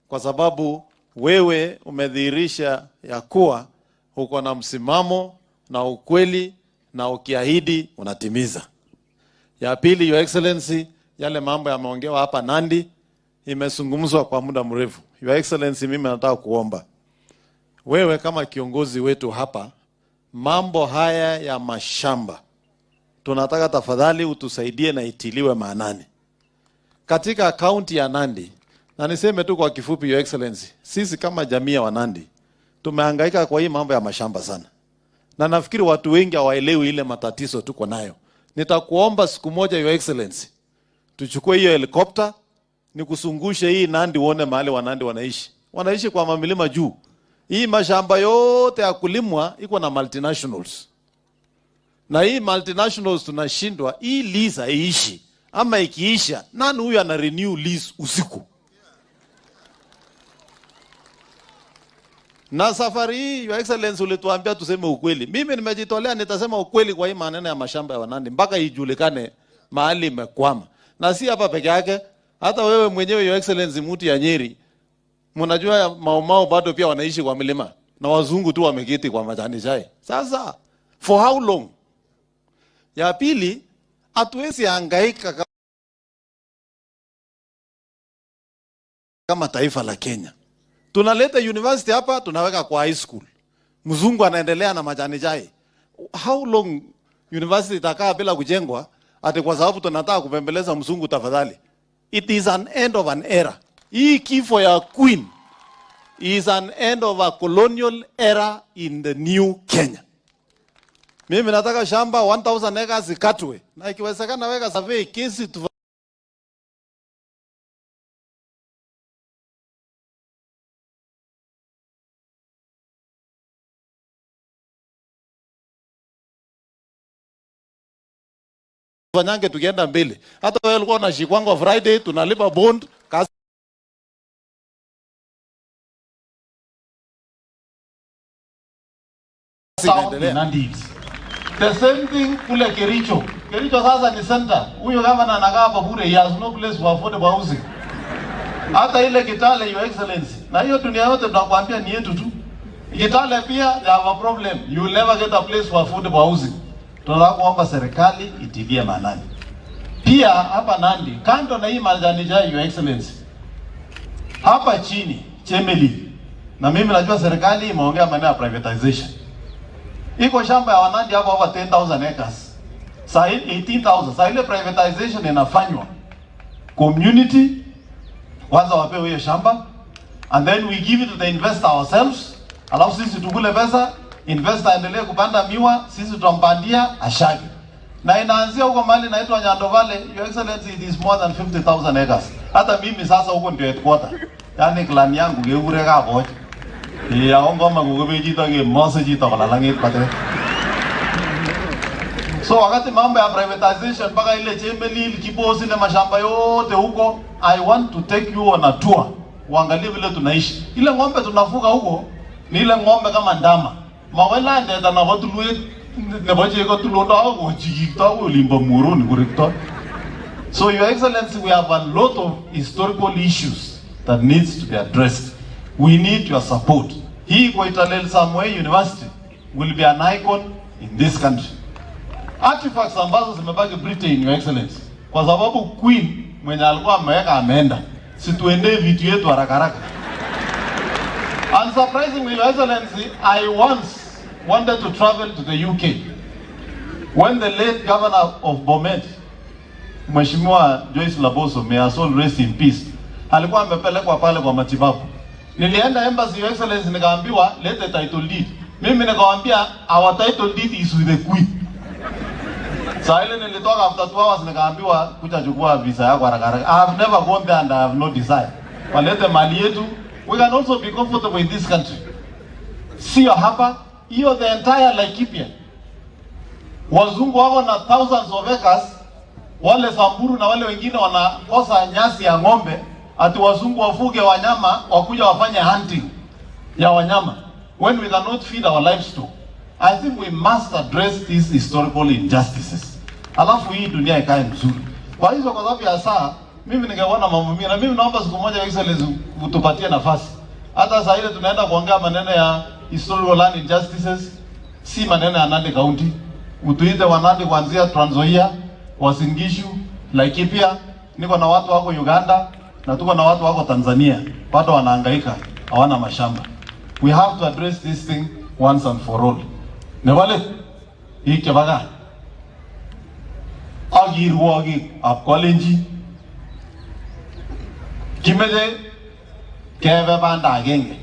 kwa sababu wewe umedhihirisha ya kuwa uko na msimamo na ukweli, na ukiahidi unatimiza. Ya pili, Your Excellency, yale mambo yameongewa hapa Nandi imezungumzwa kwa muda mrefu. Your Excellency, mimi nataka kuomba wewe kama kiongozi wetu hapa, mambo haya ya mashamba tunataka tafadhali utusaidie na itiliwe maanani katika kaunti ya Nandi. Na niseme tu kwa kifupi, Your Excellency, sisi kama jamii ya Nandi tumehangaika kwa hii mambo ya mashamba sana, na nafikiri watu wengi hawaelewi ile matatizo tuko nayo. Nitakuomba siku moja, Your Excellency, tuchukue hiyo helikopta nikusungushe hii Nandi uone mahali Wanandi wanaishi kwa mamilima juu. Hii mashamba yote ya kulimwa iko na multinationals. Na hii multinationals tunashindwa, hii lease haiishi. Ama ikiisha, nani huyu ana renew lease usiku? Na safari hii, Your Excellency, ulituambia tuseme ukweli. Mimi nimejitolea nitasema ukweli kwa hii maneno ya mashamba ya Wanandi mpaka ijulikane mahali imekwama. Na si hapa peke yake, hata wewe mwenyewe Your Excellency, mtu ya Nyeri, mnajua Mau bado pia wanaishi kwa milima na wazungu tu wameketi kwa majani chai. Sasa for how long? Ya pili, hatuwezi hangaika kama taifa la Kenya. Tunaleta university hapa, tunaweka kwa high school. Mzungu anaendelea na majani chai. How long university itakaa bila kujengwa ati kwa sababu tunataka kupembeleza mzungu? Tafadhali. It is an end of an era. Hii kifo ya Queen is an end of a colonial era in the new Kenya. Mimi nataka shamba 1000 acres ikatwe, na ikiwezekana weka survey kesi tufanyange tukienda mbele. Hata wewe ulikuwa unashikwanga Friday, tunalipa bond kazi Nandi. The same thing kule Kericho. Kericho sasa ni center. Huyo governor anakaa hapa bure, he has no place for affordable housing. Hata ile Kitale, Your Excellency. Na hiyo dunia yote tunakwambia ni yetu tu. Kitale pia they have a problem. You will never get a place for affordable housing. Tunataka kuomba serikali itilie maanani. Pia hapa Nandi, kando na hii majani chai, Your Excellency. Hapa chini, Chemeli. Na mimi najua serikali imeongea maneno ya privatization. Iko shamba ya Wanandi hapa over 10,000 acres. Saa 18,000. Saa ile privatization inafanywa. Community kwanza wapewe hiyo shamba, and then we give it to the investor ourselves. Alafu sisi tukule pesa, investor endelee kupanda miwa, sisi tutampandia ashage. Na inaanzia huko mali naitwa Nyando Valley. Your Excellency, it is more than 50,000 acres. Hata mimi sasa huko ndio headquarter. Yaani clan yangu geure kapo. Ya ngoma kukubejita ke mosejita kwa langit pate. So wakati mambo ya privatization mpaka ile Chembeli Kibosi na mashamba yote huko, I want to take you on a tour. Uangalie vile tunaishi. Ile ng'ombe tunafuga huko ni ile ng'ombe kama ndama. Mawela ndeta na watulue ne baje ko tuloda ko jigita ko limba muru ni kurikto. So Your Excellency, we have a lot of historical issues that needs to be addressed. We need your support. Hii kwa Italel Samoei University will be an icon in this country. Artifacts ambazo zimebaki Britain, Your Excellency. Kwa sababu Queen mwenye alikuwa ameweka ameenda. Situende vitu yetu haraka haraka. Unsurprisingly, Your Excellency, I once wanted to travel to the UK. When the late governor of Bomet, Mheshimiwa Joyce Laboso, may her soul rest in peace, alikuwa amepelekwa pale kwa matibabu. Nilienda embassy, Your Excellency, nikaambiwa lete title deed. Mimi nikawaambia our title deed is with the Queen. Saa ile nilitoka after 2 hours nikaambiwa kuja chukua visa yako haraka haraka. I have never gone there and I have no desire. Walete mali yetu. We can also be comfortable in this country. Sio hapa, hiyo the entire Laikipia. Wazungu wako na thousands of acres, wale Samburu na wale wengine wanakosa nyasi ya ng'ombe, ati wazungu wafuge wanyama, wakuja wafanye hunting ya wanyama, when we cannot feed our livestock. I think we must address these historical injustices. Alafu hii dunia ikae mzuri. Kwa hizo kwa sababu ya saa, mimi ningeona mambo mengi, na mimi naomba siku moja Excellency utupatie nafasi. Hata saa ile tunaenda kuongea maneno ya historical land injustices, si maneno ya Nandi County. Utuite Wanandi kuanzia Trans Nzoia, Uasin Gishu, Laikipia. Niko na watu wako Uganda na tuko na watu wako Tanzania. Bado wanahangaika, hawana mashamba. We have to address this thing once and for all. Ne wale hii kebaga agirwogi apkolenji kimeje kebe banda agenge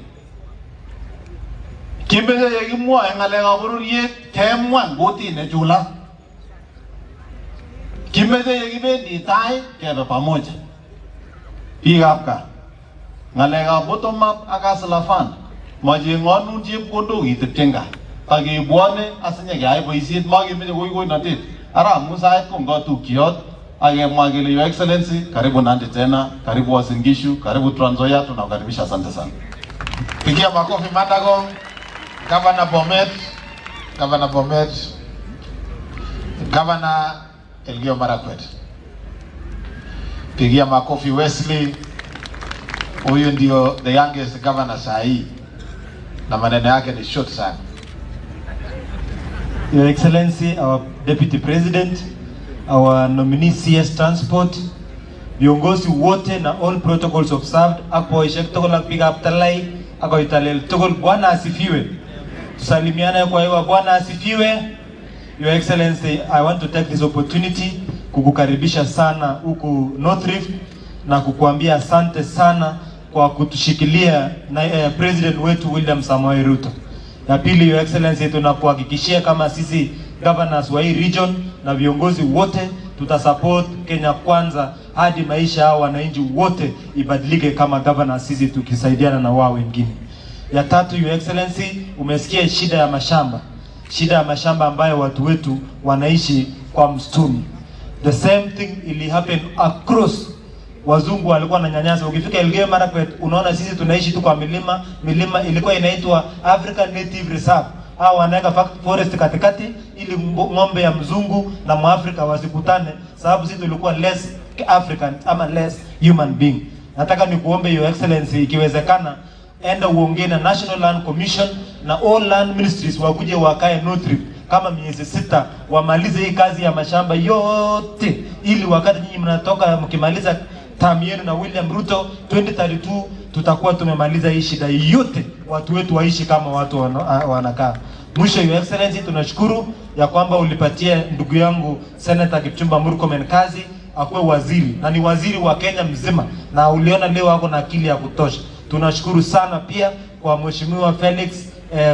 kimeje yekimwa ngalekab bororiet kemwan kutit ne chula kimeje yekibendi tai kebe pamoja biikab gaa ngalekab bottom up ak hustler fund machengonun chepkondok itepchen gaa akibwane asinye keyai boisiet makemeche koikoinotet ara musait kongatukyiot akemwa kele Your Excellency, karibu Nandi tena, karibu Uasin Gishu, karibu Trans Nzoia, tunakukaribisha, asante sana. Pigia makofi Madago, Governor Bomet, Governor Bomet, Governor Elgeyo Marakwet. Pigia makofi Wesley, huyu ndio the youngest governor sahi, na maneno yake ni short sana. Your Excellency, our Deputy President, our nominee CS Transport, viongozi wote na all protocols observed, hapo ishek tokol ak biikab Talai, ako Italel tokol, Bwana asifiwe. Tusalimiane kwa hewa, Bwana asifiwe. Your Excellency, I want to take this opportunity kukukaribisha sana huku North Rift na kukuambia asante sana kwa kutushikilia na President wetu William Samoei Ruto. Ya pili, Your Excellency, tunakuhakikishia kama sisi governors wa hii region na viongozi wote tutasupport Kenya Kwanza hadi maisha hao wananchi wote ibadilike kama governors, sisi tukisaidiana na wao wengine. Ya tatu, Your Excellency, umesikia shida ya mashamba. Shida ya mashamba ambayo watu wetu wanaishi kwa msituni. The same thing ili happen across. Wazungu walikuwa na nyanyasa. Ukifika Elgeyo Marakwet unaona sisi tunaishi tu kwa milima. Milima ilikuwa inaitwa African Native Reserve. au wanaweka forest katikati ili ng'ombe ya mzungu na Mwafrika wasikutane, sababu sisi tulikuwa less African ama less human being. Nataka nikuombe Your Excellency, ikiwezekana enda uongee na National Land Commission na all land ministries wakuje wakae North Rift kama miezi 6 wamalize hii kazi ya mashamba yote, ili wakati nyinyi mnatoka mkimaliza term yenu na William Ruto 2032 tutakuwa tumemaliza hii shida yote, watu wetu waishi kama watu wanakaa. Mwisho, Your Excellency, tunashukuru ya kwamba ulipatia ndugu yangu Senator Kipchumba Murkomen kazi akuwe waziri, na ni waziri wa Kenya mzima, na uliona leo wako na akili ya kutosha. Tunashukuru sana pia kwa Mheshimiwa Felix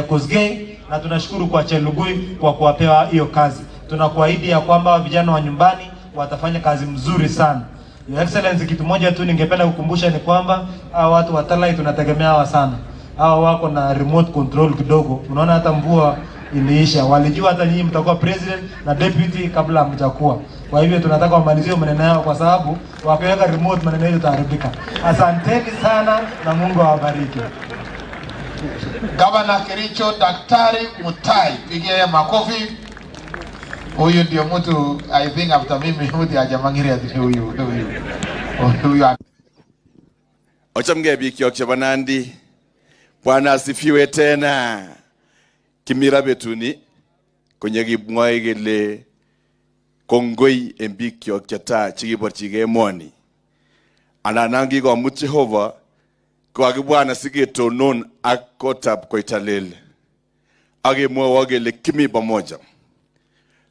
Kosgei, na tunashukuru kwa Chelugui kwa kuwapewa hiyo kazi. Tunakuahidi ya kwamba vijana wa nyumbani watafanya kazi mzuri sana. Your Excellency, kitu moja tu ningependa kukumbusha ni kwamba hawa watu wa Talai tunategemea hawa sana. Hawa wako na remote control kidogo. Unaona hata mvua iliisha. Walijua hata nyinyi mtakuwa president na deputy kabla hamjakuwa. Kwa hivyo tunataka wamalizie maneno yao, kwa sababu wakiweka remote maneno yetu yataharibika. Asanteni sana na Mungu awabariki. Gavana Kericho Daktari Mutai, pigie makofi. Huyu ndio mtu I think after mimi huyu hajamangiria huyu. Ochamge bikiok chebo Nandi. Bwana asifiwe tena. Kimira betuni kwenye kimwoe kele kongoi en bikiok cheta chikiborchige emoni. Ananangi komut Jehova kokakibwana siketonon ak kotab Koitalel. Akemwowo kele kimi pamoja.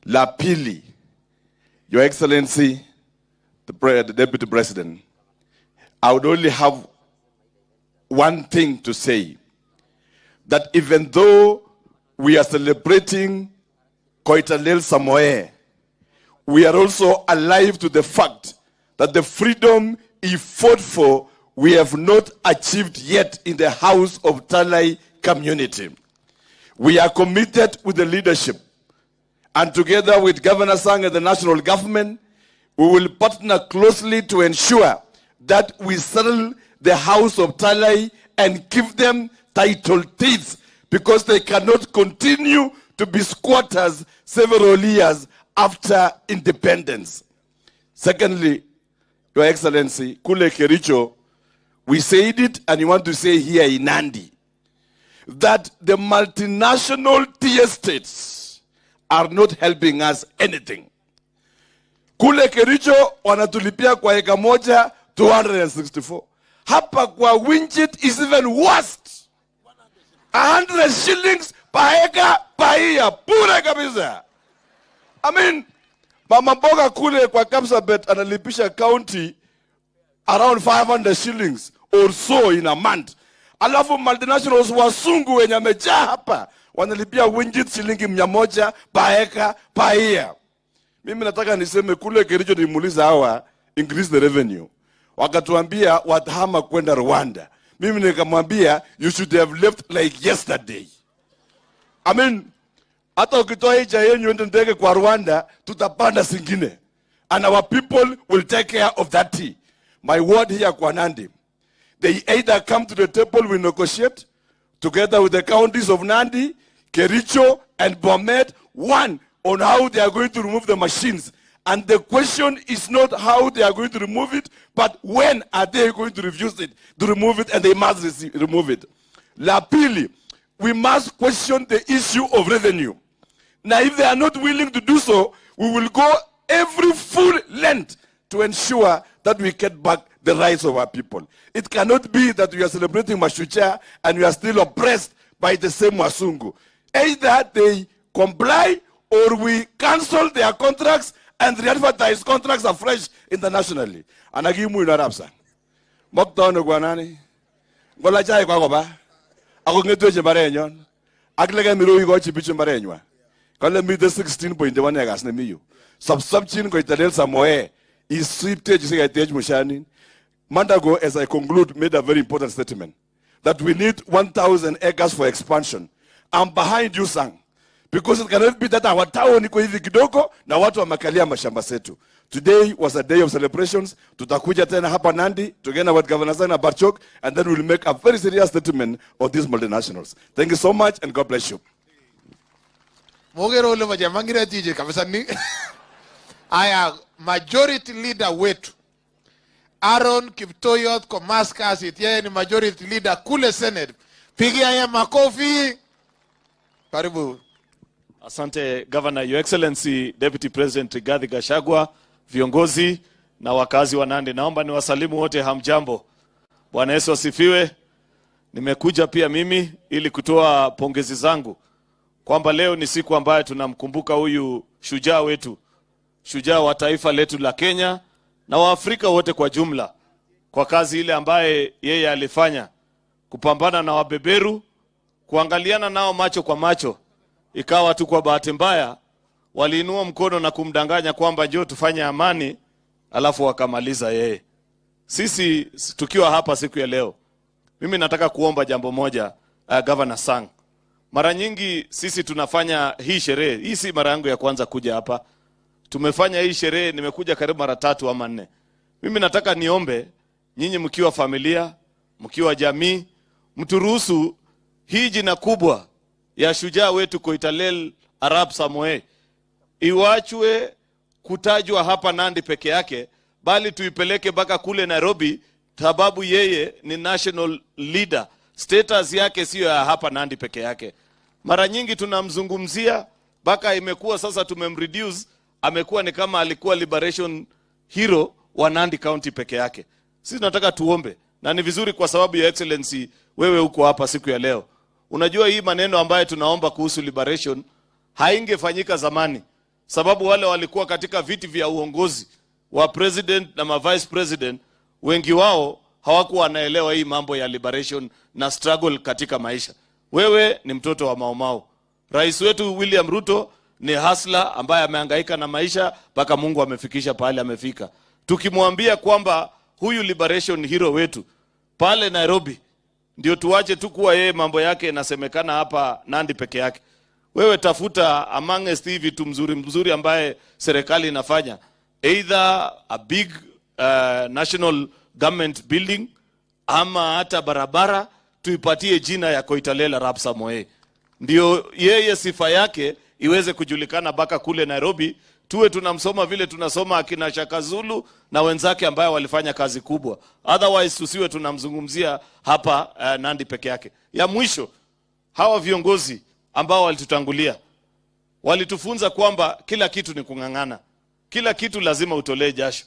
La pili, Your Excellency, the Deputy President, I would only have one thing to say, that even though we are celebrating Koitalel Samoe, we are also alive to the fact that the freedom he fought for, we have not achieved yet in the house of Talai community. We are committed with the leadership, and together with Governor Sang and the national government, we will partner closely to ensure that we settle the house of Talai and give them title deeds, because they cannot continue to be squatters several years after independence. Secondly, Your Excellency, Kule Kericho, we said it and you want to say here in Nandi, that the multinational tea estates are not helping us anything. Kule Kericho wanatulipia kwa eka moja 264. Hapa kwa Winchit is even worse. 100 shillings per acre per year. Pure kabisa. I mean, Mama Boga kule kwa Kapsabet analipisha county around 500 shillings or so in a month. Alafu multinationals wasungu wenye wamejaa hapa wanalipia Winchit shilingi 100 per acre per year. Mimi nataka niseme Kule Kericho nimuuliza hawa increase the revenue. Wakatuambia watahama kwenda Rwanda. Mimi nikamwambia you should have left like yesterday. I mean, hata ukitoa hija yenyu ende ndege kwa Rwanda, tutapanda singine. And our people will take care of that tea. My word here kwa Nandi. They either come to the table, we negotiate, together with the counties of Nandi, Kericho, and Bomet, one, on how they are going to remove the machines. And the question is not how they are going to remove it, but when are they going to refuse it, to remove it, and they must remove it. La pili, we must question the issue of revenue. Now, if they are not willing to do so, we will go every full length to ensure that we get back the rights of our people. It cannot be that we are celebrating Mashucha and we are still oppressed by the same Wasungu. Either they comply or we cancel their contracts and re-advertise contracts afresh internationally. Anagimu inarapsa. Moktono kwa nani? Ngola chai kwa koba. Ako ngetu eche barenyon. Akileka miru iko chipichu barenywa. Kale mi the 16.1 yagas ne miyu. Subchin Koitalel Samoe is sweeptage sigaitej mushani. Mandago, as I conclude, made a very important statement that we need 1,000 acres for expansion. I'm behind you, Sang. Because it cannot be that our town iko hivi kidogo na watu wamekalia mashamba zetu. Today was a day of celebrations. Tutakuja tena hapa Nandi together with Governor Sana Barchok, and then we'll make a very serious statement of these multinationals. Thank you so much and God bless you. Mogero ole majamangira tije kabisa ni. Aya majority leader wetu Aaron Kiptoyot Komaskas, yeye ni majority leader kule Senate. Pigia ya makofi. Karibu. Asante Governor, Your Excellency Deputy President Rigathi Gachagua, viongozi na wakazi wa Nandi. Naomba niwasalimu wote, hamjambo. Bwana Yesu asifiwe. Nimekuja pia mimi ili kutoa pongezi zangu kwamba leo ni siku ambayo tunamkumbuka huyu shujaa wetu, shujaa wa taifa letu la Kenya na wa Afrika wote kwa jumla, kwa kazi ile ambaye yeye alifanya kupambana na wabeberu, kuangaliana nao macho kwa macho. Ikawa tu kwa bahati mbaya waliinua mkono na kumdanganya kwamba njoo tufanye amani, alafu wakamaliza yeye. Sisi tukiwa hapa siku ya leo, mimi nataka kuomba jambo moja, Governor Sang. Mara nyingi sisi tunafanya hii sherehe, hii si mara yangu ya kwanza kuja hapa. Tumefanya hii sherehe, nimekuja karibu mara 3 ama 4. Mimi nataka niombe nyinyi mkiwa familia, mkiwa jamii, mturuhusu hii jina kubwa ya shujaa wetu Koitalel Arap Samoei iwachwe kutajwa hapa Nandi peke yake, bali tuipeleke mpaka kule Nairobi, sababu yeye ni national leader. Status yake sio ya hapa Nandi peke yake. Mara nyingi tunamzungumzia mpaka imekuwa sasa tumemreduce, amekuwa ni kama alikuwa liberation hero wa Nandi County peke yake. Sisi tunataka tuombe, na ni vizuri kwa sababu ya Excellency wewe uko hapa siku ya leo. Unajua hii maneno ambayo tunaomba kuhusu liberation haingefanyika zamani, sababu wale walikuwa katika viti vya uongozi wa president na vice president, wengi wao hawakuwa wanaelewa hii mambo ya liberation na struggle katika maisha. Wewe ni mtoto wa Maumau. Rais wetu William Ruto ni hustler ambaye amehangaika na maisha mpaka Mungu amefikisha pale amefika. Tukimwambia kwamba huyu liberation hero wetu pale Nairobi, ndio tuache tu kuwa yeye mambo yake inasemekana hapa Nandi peke yake. Wewe tafuta amongst hivi vitu mzuri ambaye serikali inafanya, either a big national government building ama hata barabara, tuipatie jina ya Koitalel Arap Samoei. Ndio yeye sifa yake iweze kujulikana baka kule Nairobi, tuwe tunamsoma vile tunasoma akina Shaka Zulu na wenzake ambao walifanya kazi kubwa. Otherwise tusiwe tunamzungumzia hapa Nandi peke yake. Ya mwisho, hawa viongozi ambao walitutangulia walitufunza kwamba kila kitu ni kungangana. Kila kitu lazima utolee jasho.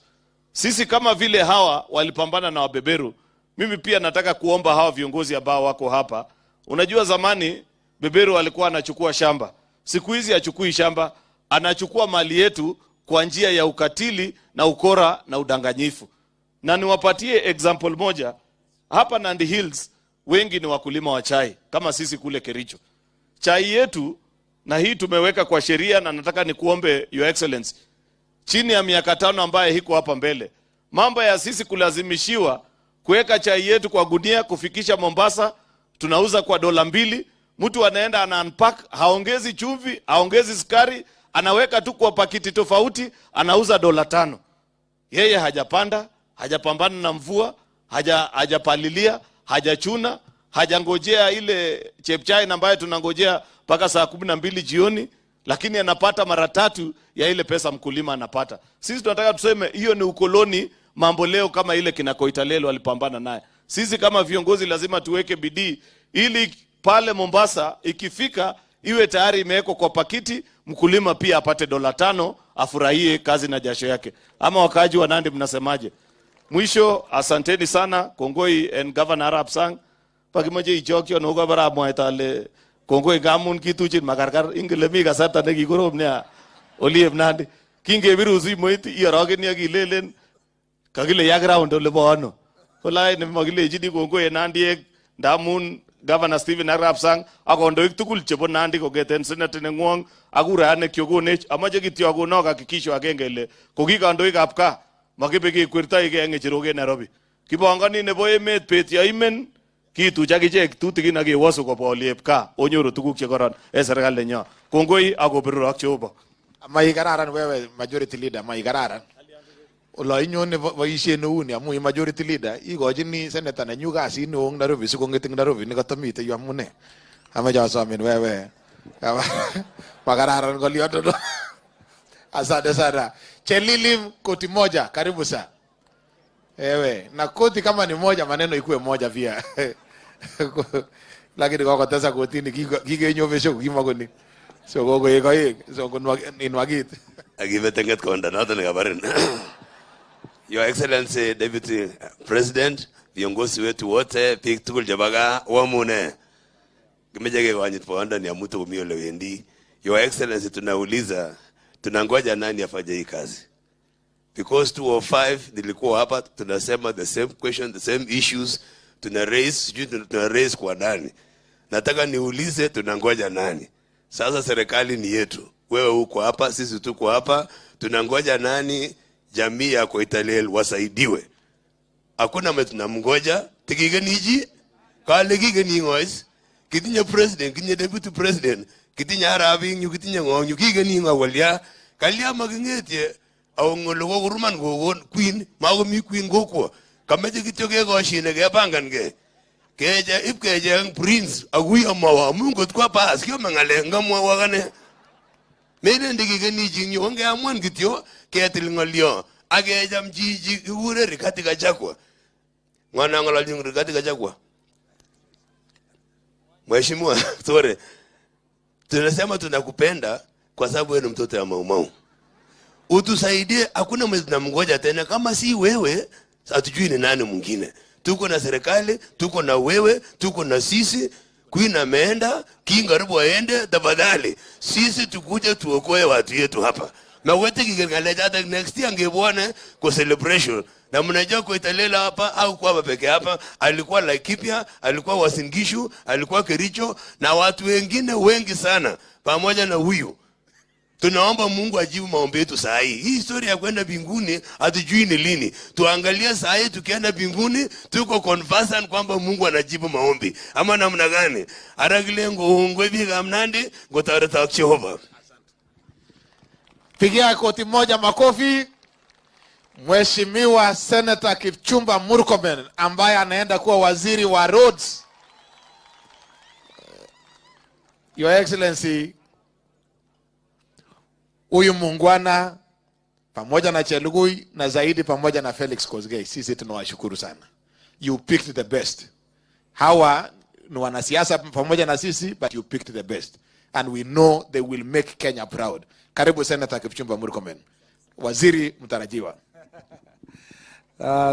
Sisi kama vile hawa walipambana na wabeberu, mimi pia nataka kuomba hawa viongozi ambao wako hapa. Unajua zamani beberu alikuwa anachukua shamba. Siku hizi hachukui shamba, anachukua mali yetu kwa njia ya ukatili na ukora na udanganyifu. Na niwapatie example moja. Hapa Nandi Hills wengi ni wakulima wa chai kama sisi kule Kericho. Chai yetu, na hii tumeweka kwa sheria, na nataka nikuombe Your Excellency, chini ya miaka 5 ambaye hiko hapa mbele, mambo ya sisi kulazimishiwa kuweka chai yetu kwa gunia kufikisha Mombasa, tunauza kwa $2, mtu anaenda ana unpack, haongezi chumvi, haongezi sukari, anaweka tu kwa pakiti tofauti, anauza $5. Yeye hajapanda, hajapambana na mvua, hajapalilia, hajachuna, hajangojea ile chepchai ambayo tunangojea mpaka saa 12 jioni, lakini anapata mara 3 ya ile pesa mkulima anapata. Sisi tunataka tuseme hiyo ni ukoloni mambo leo kama ile kina Koitalel walipambana naye. Sisi kama viongozi lazima tuweke bidii ili pale Mombasa ikifika iwe tayari imewekwa kwa pakiti, mkulima pia apate $5, afurahie kazi na jasho yake. Ama wakaaji wa Nandi mnasemaje? Mwisho, asanteni sana Kongoi and Governor Arap Sang. Pakimoje ichokyo nogo bara mwaitale Kongoi gamun kituchin makarkar ingilemi kasarta nekikorom nea Oliep Nandi. Kingebiru simoit iorogen yakilelen kakile yaground ole bo ano. Kolai nemakilechini Kongoi Nandiek ndamun Governor Stephen Arap Sang akondoik tugul chebo Nandi kongeten senate nengwong akura ane kyogonech amache kityo akono hakikisho agenge ile kokikandoik ab kaa makibe kekwertoige eng Nairobi Nairobi. Kipangani nebo emet bet ya imen kituch akichek tutikin ak kewosu koba Oliep kaa onyoru tuguk che koron en serikali nenyo. Kongoi akobiriro ak Jehova. Maikararan wewe majority leader, maikararan. Ola inyone boisie neuni amu majority leader igochini senator nenyu kasit neoo Nairobi sikonget eng Nairobi nekatamite yu amune. Amache asomin wewe Magararan golioto. Asante sana. Chelilim koti moja, karibu sana. Ewe, na koti kama ni moja maneno ikuwe moja pia. Lakini kwa kutesa koti ni kige nyovesho kimagoni. So gogo yego so kunwa inwagit. Agivetenget konda nato ni kabarin. Your Excellency Deputy President, viongozi wetu wote, pik tukul jabaga wamune. Kimejege kwa nyit poanda ni amuto umio lewendi. Your Excellency tunauliza, tunangoja nani afanye hii kazi? Because 205 nilikuwa hapa tunasema the same question, the same issues, tuna raise kwa nani. Nataka niulize tunangoja nani? Sasa serikali ni yetu. Wewe uko hapa, sisi tuko hapa, tunangoja nani? Jamii ya Koitalel wasaidiwe. Hakuna mtu tunamngoja, tikigeniji, kale kigeni ngois, kitinya president, kitinya deputy president, kitinya arabi, kitinya ngong, kigeni ngawalya, kalya magingetie au ngolo guruman gogon queen, mago mi queen gokwo. Kameje kityoke goshine ke pangange. Keje ipkeje prince agui amawa mungu kwa pass kyo mangale ngamwa wagane. Mene ndigigeni jinyo onge amwan kityo ketil ngolyo ageja mjiji kigure Rigathi Gachagua. Mwana ngala jingu Rigathi Gachagua. Mheshimiwa, sorry. Tunasema tunakupenda kwa sababu wewe ni mtoto ya Maumau. Utusaidie, hakuna mtu tunamngoja tena kama si wewe, hatujui ni nani mwingine. Tuko na serikali, tuko na wewe, tuko na sisi. Queen ameenda, King karibu aende, tafadhali sisi tukuje tuokoe watu yetu hapa. Na wote kigengaleja hata next year angebwana kwa celebration. Na mnajua Koitalel hapa au kwa hapa peke hapa, alikuwa Laikipia, alikuwa Uasin Gishu, alikuwa Kericho na watu wengine wengi sana pamoja na huyu. Tunaomba Mungu ajibu maombi yetu saa hii. Hii historia ya kwenda mbinguni hatujui ni lini. Tuangalie saa hii tukienda mbinguni tuko conversant kwamba Mungu anajibu maombi. Ama namna gani? Aragile ngongwe biga mnandi ngotareta Jehova. Pigia koti moja makofi. Mheshimiwa Senator Kipchumba Murkomen ambaye anaenda kuwa waziri wa roads. Your Excellency, huyu muungwana pamoja na Chelugui na zaidi pamoja na Felix Kosgei, sisi tunawashukuru sana. You picked the best. Hawa ni wanasiasa pamoja na sisi, but you picked the best. And we know they will make Kenya proud. Karibu Senator Kipchumba Murkomen. Waziri mtarajiwa.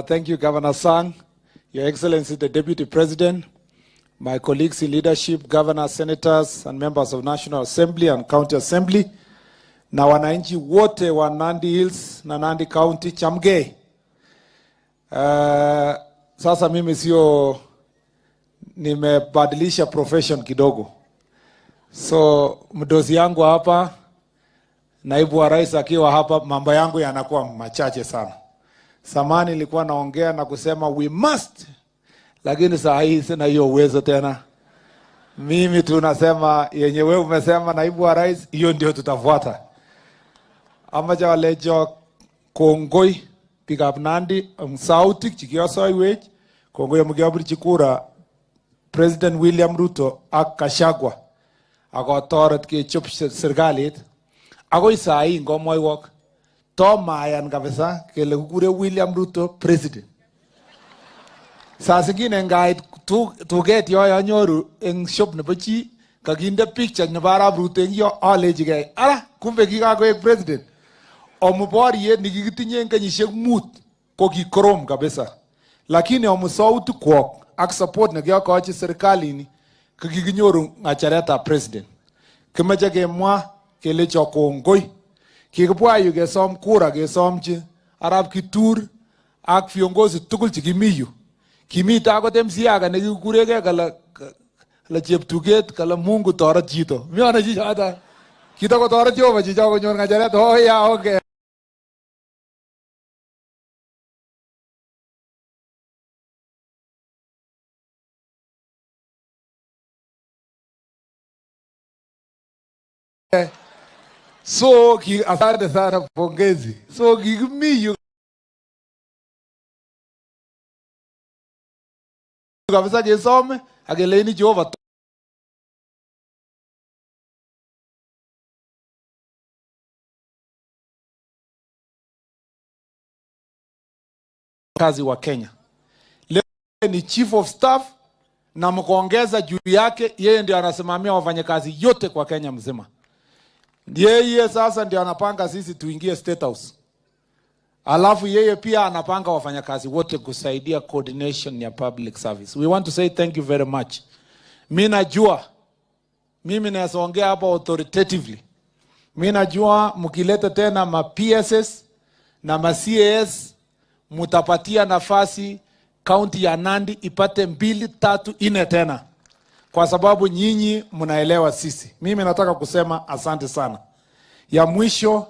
Thank you, Governor Sang, Your Excellency, the Deputy President, my colleagues in leadership, governors, senators, and members of National Assembly and County Assembly, na wananchi wote wa Nandi Hills na Nandi County Chamge. Sasa mimi sio nimebadilisha profession kidogo. So mdozi yangu hapa, naibu wa rais akiwa hapa, mambo yangu yanakuwa machache sana. Samani nilikuwa naongea na kusema we must, lakini saa hii sina hiyo uwezo tena. Mimi tunasema yenye wewe umesema naibu wa rais, hiyo ndio tutafuata. Amaja walejo kongoi pick up Nandi sautik chikioso iwech kongoi mugabri chikura President William Ruto ak Gachagua ako toret kechop serikalit akoi saa hii ngomwoiwok tomayan kabisa kele kukure William Ruto president. Saa zingine ngait tuget yoyo nyoru eng shop nebo chi kakinde picture nebo Arap Ruto eng yo alechigei ala kumbe kikakoek president. Omuboriet nikikitinye eng kenyisiek 5 ko kikorom kabisa. Lakini omusautik kwok ak support nekiyokochi serikalini kikinyoru ngacheretab president. Kimeche kemwa kelecho kongoi. Kikibwa yu kesom kura kesomchi Arap Kitur ak viongozi tugul chekimi yu. Kimita akot MC age nekikuregei kala cheptuget kala Mungu toret chito. Mione chichoto. Kitakotoret Jehova chicho konyor ngacheret. Oh ya okay. So asante sana pongezi. So kikimi yu kabisa kesome akeleini Jehova kazi wa Kenya. Leo ni chief of staff na mkoongeza juu yake, yeye ndio anasimamia wafanyakazi yote kwa Kenya mzima. Yeye sasa ndio anapanga sisi tuingie State House. Alafu yeye pia anapanga wafanyakazi wote kusaidia coordination ya public service. We want to say thank you very much. Mimi najua, mimi naongea hapa authoritatively. Mimi najua mkileta tena ma PSS na ma CAS mutapatia nafasi county ya Nandi ipate 2, 3, 4 tena. Kwa sababu nyinyi mnaelewa sisi. Mimi nataka kusema asante sana. Ya mwisho,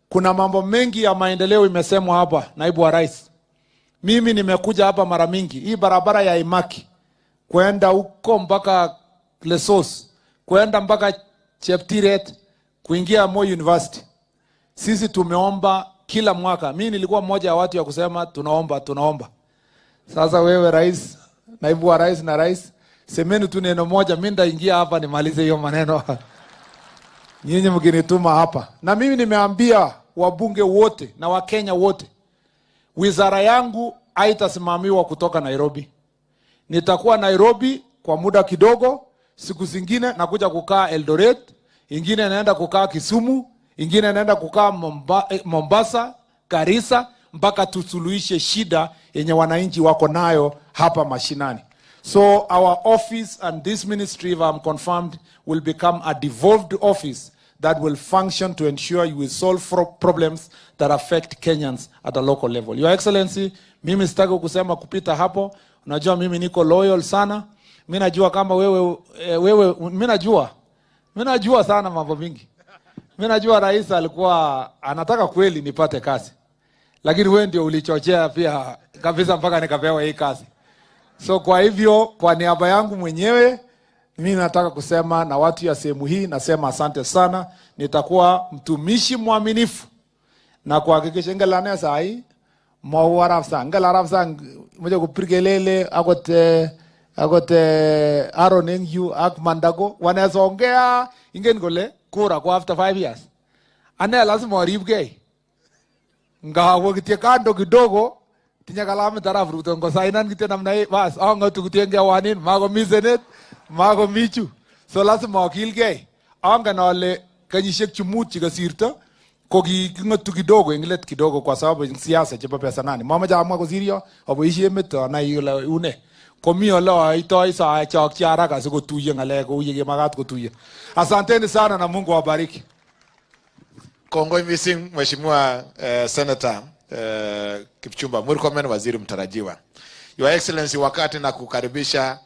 kuna mambo mengi ya maendeleo imesemwa hapa, naibu wa rais. Mimi nimekuja hapa mara mingi. Hii barabara ya Imaki kwenda huko mpaka Lesos, kwenda mpaka Cheptiret, kuingia Moi University. Sisi tumeomba kila mwaka. Mimi nilikuwa mmoja wa watu ya kusema tunaomba. Sasa wewe rais, naibu wa rais na rais, semeni tu neno moja, mimi ndaingia hapa nimalize hiyo maneno. Nyinyi mkinituma hapa. Na mimi nimeambia wabunge wote na Wakenya wote, wizara yangu haitasimamiwa kutoka Nairobi. Nitakuwa Nairobi kwa muda kidogo, siku zingine nakuja kukaa Eldoret, ingine naenda kukaa Kisumu, ingine naenda kukaa Mombasa, Garissa, mpaka tusuluhishe shida yenye wananchi wako nayo hapa mashinani. So our office and this ministry, if I'm confirmed, will become a devolved office that will function to ensure you will solve problems that affect Kenyans at a local level. Your Excellency, mimi sitaki kusema kupita hapo. Unajua mimi niko loyal sana. Mimi najua kama wewe mimi najua sana mambo mingi. Mimi najua rais alikuwa anataka kweli nipate kazi. Lakini wewe ndio ulichochea pia kabisa mpaka nikapewa hii kazi. So kwa hivyo, kwa niaba yangu mwenyewe, mimi nataka kusema na watu ya sehemu hii, nasema asante sana. Nitakuwa mtumishi mwaminifu na kuhakikisha ngelane sahi mawarafsa ngelarafsa moja kupirgelele agote Aaron Yu ak Mandago wanazongea ingen gole kura kwa after 5 years. Ane lazima waribge. Ngawo kitie kando kidogo tinya kalame taraf Ruto ngo sainan kitie namna hii bas anga tukutienge wanin mago mizenet mago michu. So lazima wakilge. Anga na wale kanyishek chumut chikasirta ko kingatu kidogo inglet kidogo kwa sababu siasa chapa pesa nani. Mama jamaa kuzirio aboishi emeto na yule une. Komio la itoi saa chak charaka siko tuye ngale ko uye magat ko tuye. Asanteni sana na Mungu awabariki. Kongoi missing Mheshimiwa Senator Kipchumba Murkomen, waziri mtarajiwa. Your Excellency, wakati na kukaribisha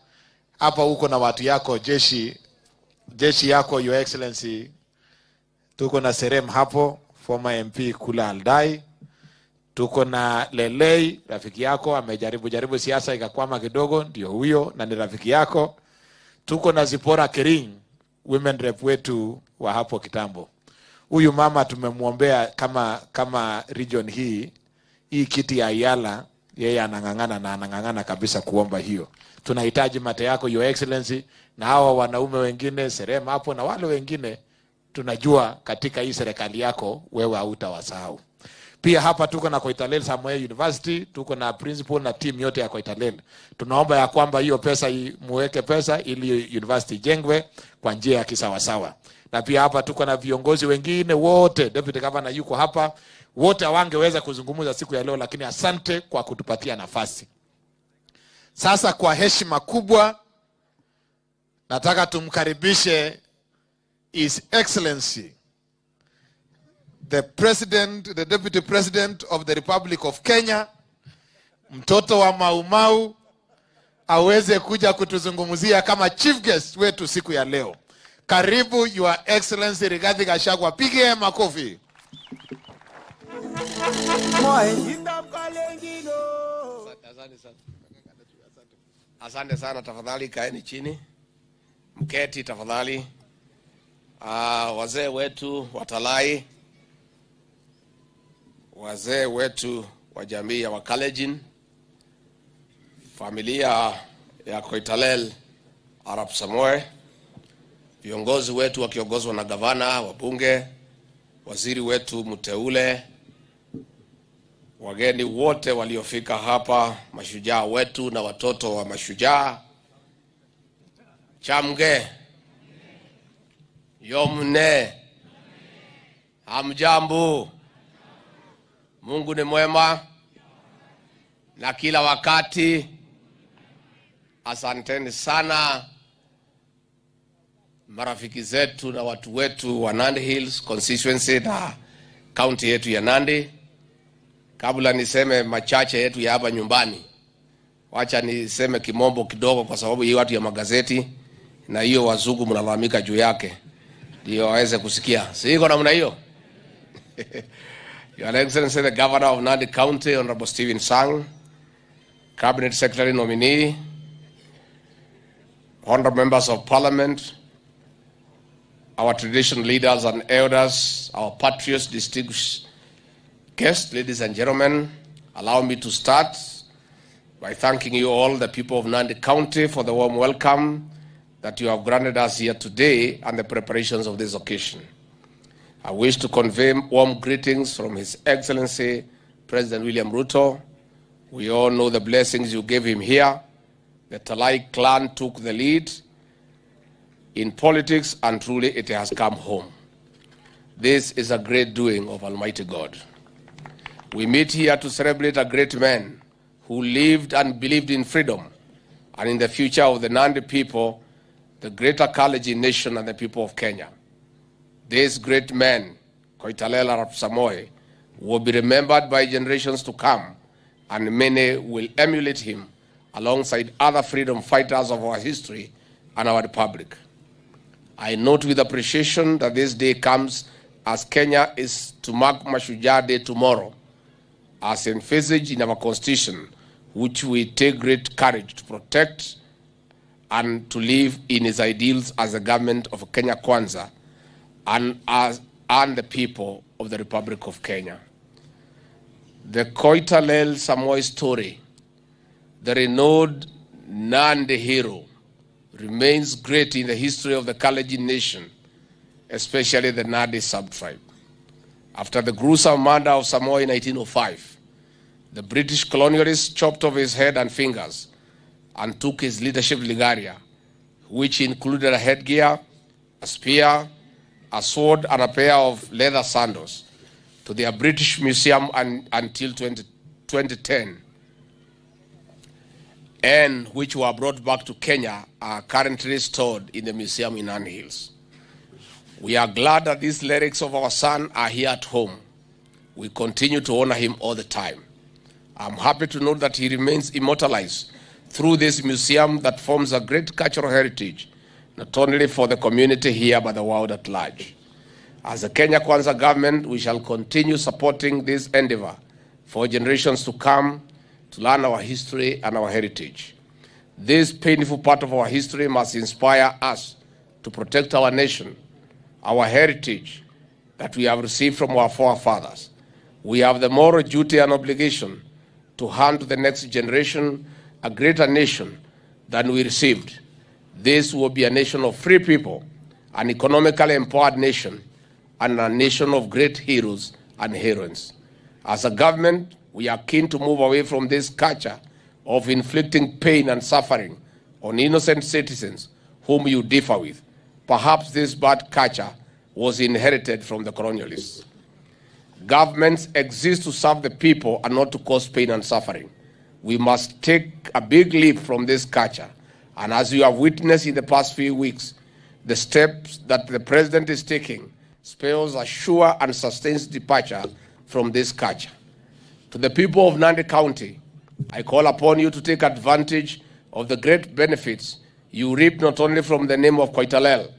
hapa huko na watu yako jeshi yako, Your Excellency, tuko na Serem hapo, former MP Kula Aldai. Tuko na Lelei, rafiki yako, amejaribu siasa ikakwama kidogo, ndio huyo na ni rafiki yako. Tuko na Zipora Kering, women rep wetu wa hapo kitambo. Huyu mama tumemuombea kama region hii kiti ya Ayala, yeye anangangana kabisa kuomba hiyo. Tunahitaji mate yako, Your Excellency, na hawa wanaume wengine Serem hapo na wale wengine, tunajua katika hii serikali yako wewe hautawasahau. Pia hapa tuko na Koitalel Samuel University, tuko na principal na team yote ya Koitalel. Tunaomba ya kwamba hiyo pesa muweke pesa ili university jengwe kwa njia ya kisawasawa. Na pia hapa tuko na viongozi wengine wote, Deputy Governor yuko hapa, wote wangeweza kuzungumza siku ya leo, lakini asante kwa kutupatia nafasi. Sasa kwa heshima kubwa nataka tumkaribishe His Excellency the Deputy President of the Republic of Kenya, mtoto wa Maumau, aweze kuja kutuzungumzia kama chief guest wetu siku ya leo. Karibu Your Excellency Rigathi Gachagua, pige makofi. Asante sana, tafadhali kaeni chini. Mketi tafadhali. Wazee wetu watalai, wazee wetu wa jamii ya Wakalenjin, familia ya Koitalel Arap Samoei, viongozi wetu wakiongozwa na gavana, wabunge, waziri wetu mteule, wageni wote waliofika hapa, mashujaa wetu na watoto wa mashujaa, chamge, yomne, hamjambu. Mungu ni mwema na kila wakati. Asanteni sana marafiki zetu na watu wetu wa Nandi Hills constituency na county yetu ya Nandi. Kabla niseme machache yetu ya hapa nyumbani, wacha niseme kimombo kidogo, kwa sababu hii watu ya magazeti na hiyo wazungu mnalalamika juu yake ndio waweze kusikia. Siko namna hiyo. Your Excellency the Governor of Nandi County, Honorable Stephen Sang, Cabinet Secretary Nominee, Honorable Members of Parliament, our traditional leaders and elders, our patriots, distinguished guests, ladies and gentlemen, allow me to start by thanking you all, the people of Nandi County, for the warm welcome that you have granted us here today and the preparations of this occasion. I wish to convey warm greetings from His Excellency President William Ruto. We all know the blessings you gave him here. The Talai clan took the lead in politics, and truly it has come home. This is a great doing of Almighty God. We meet here to celebrate a great man who lived and believed in freedom and in the future of the Nandi people, the greater Kalenjin nation, and the people of Kenya. This great man, Koitalel Arap Samoei, will be remembered by generations to come, and many will emulate him alongside other freedom fighters of our history and our republic. I note with appreciation that this day comes as Kenya is to mark Mashujaa Day tomorrow, as envisaged in our constitution, which we take great courage to protect and to live in its ideals as a government of Kenya Kwanza and the people of the Republic of Kenya. The Koitalel Samoei story, the renowned Nandi hero, remains great in the history of the Kalenjin nation, especially the Nandi sub-tribe. After the gruesome murder of Samoei in 1905, the British colonialists chopped off his head and fingers and took his leadership legaria, which included a headgear, a spear, a sword, and a pair of leather sandals, to their British museum until 2010, and which were brought back to Kenya, are currently stored in the museum in Nandi Hills. We are glad that these lyrics of our son are here at home. We continue to honor him all the time. I'm happy to note that he remains immortalized through this museum that forms a great cultural heritage, not only for the community here, but the world at large. As the Kenya Kwanza government, we shall continue supporting this endeavor for generations to come, to learn our history and our heritage. This painful part of our history must inspire us to protect our nation, our heritage that we have received from our forefathers. We have the moral duty and obligation to hand to the next generation a greater nation than we received. This will be a nation of free people, an economically empowered nation, and a nation of great heroes and heroines. As a government, we are keen to move away from this culture of inflicting pain and suffering on innocent citizens whom you differ with. Perhaps this bad culture was inherited from the colonialists. Governments exist to serve the people and not to cause pain and suffering. We must take a big leap from this culture. And as you have witnessed in the past few weeks, the steps that the president is taking spells a sure and sustained departure from this culture. To the people of Nandi County, I call upon you to take advantage of the great benefits you reap not only from the name of Koitalel,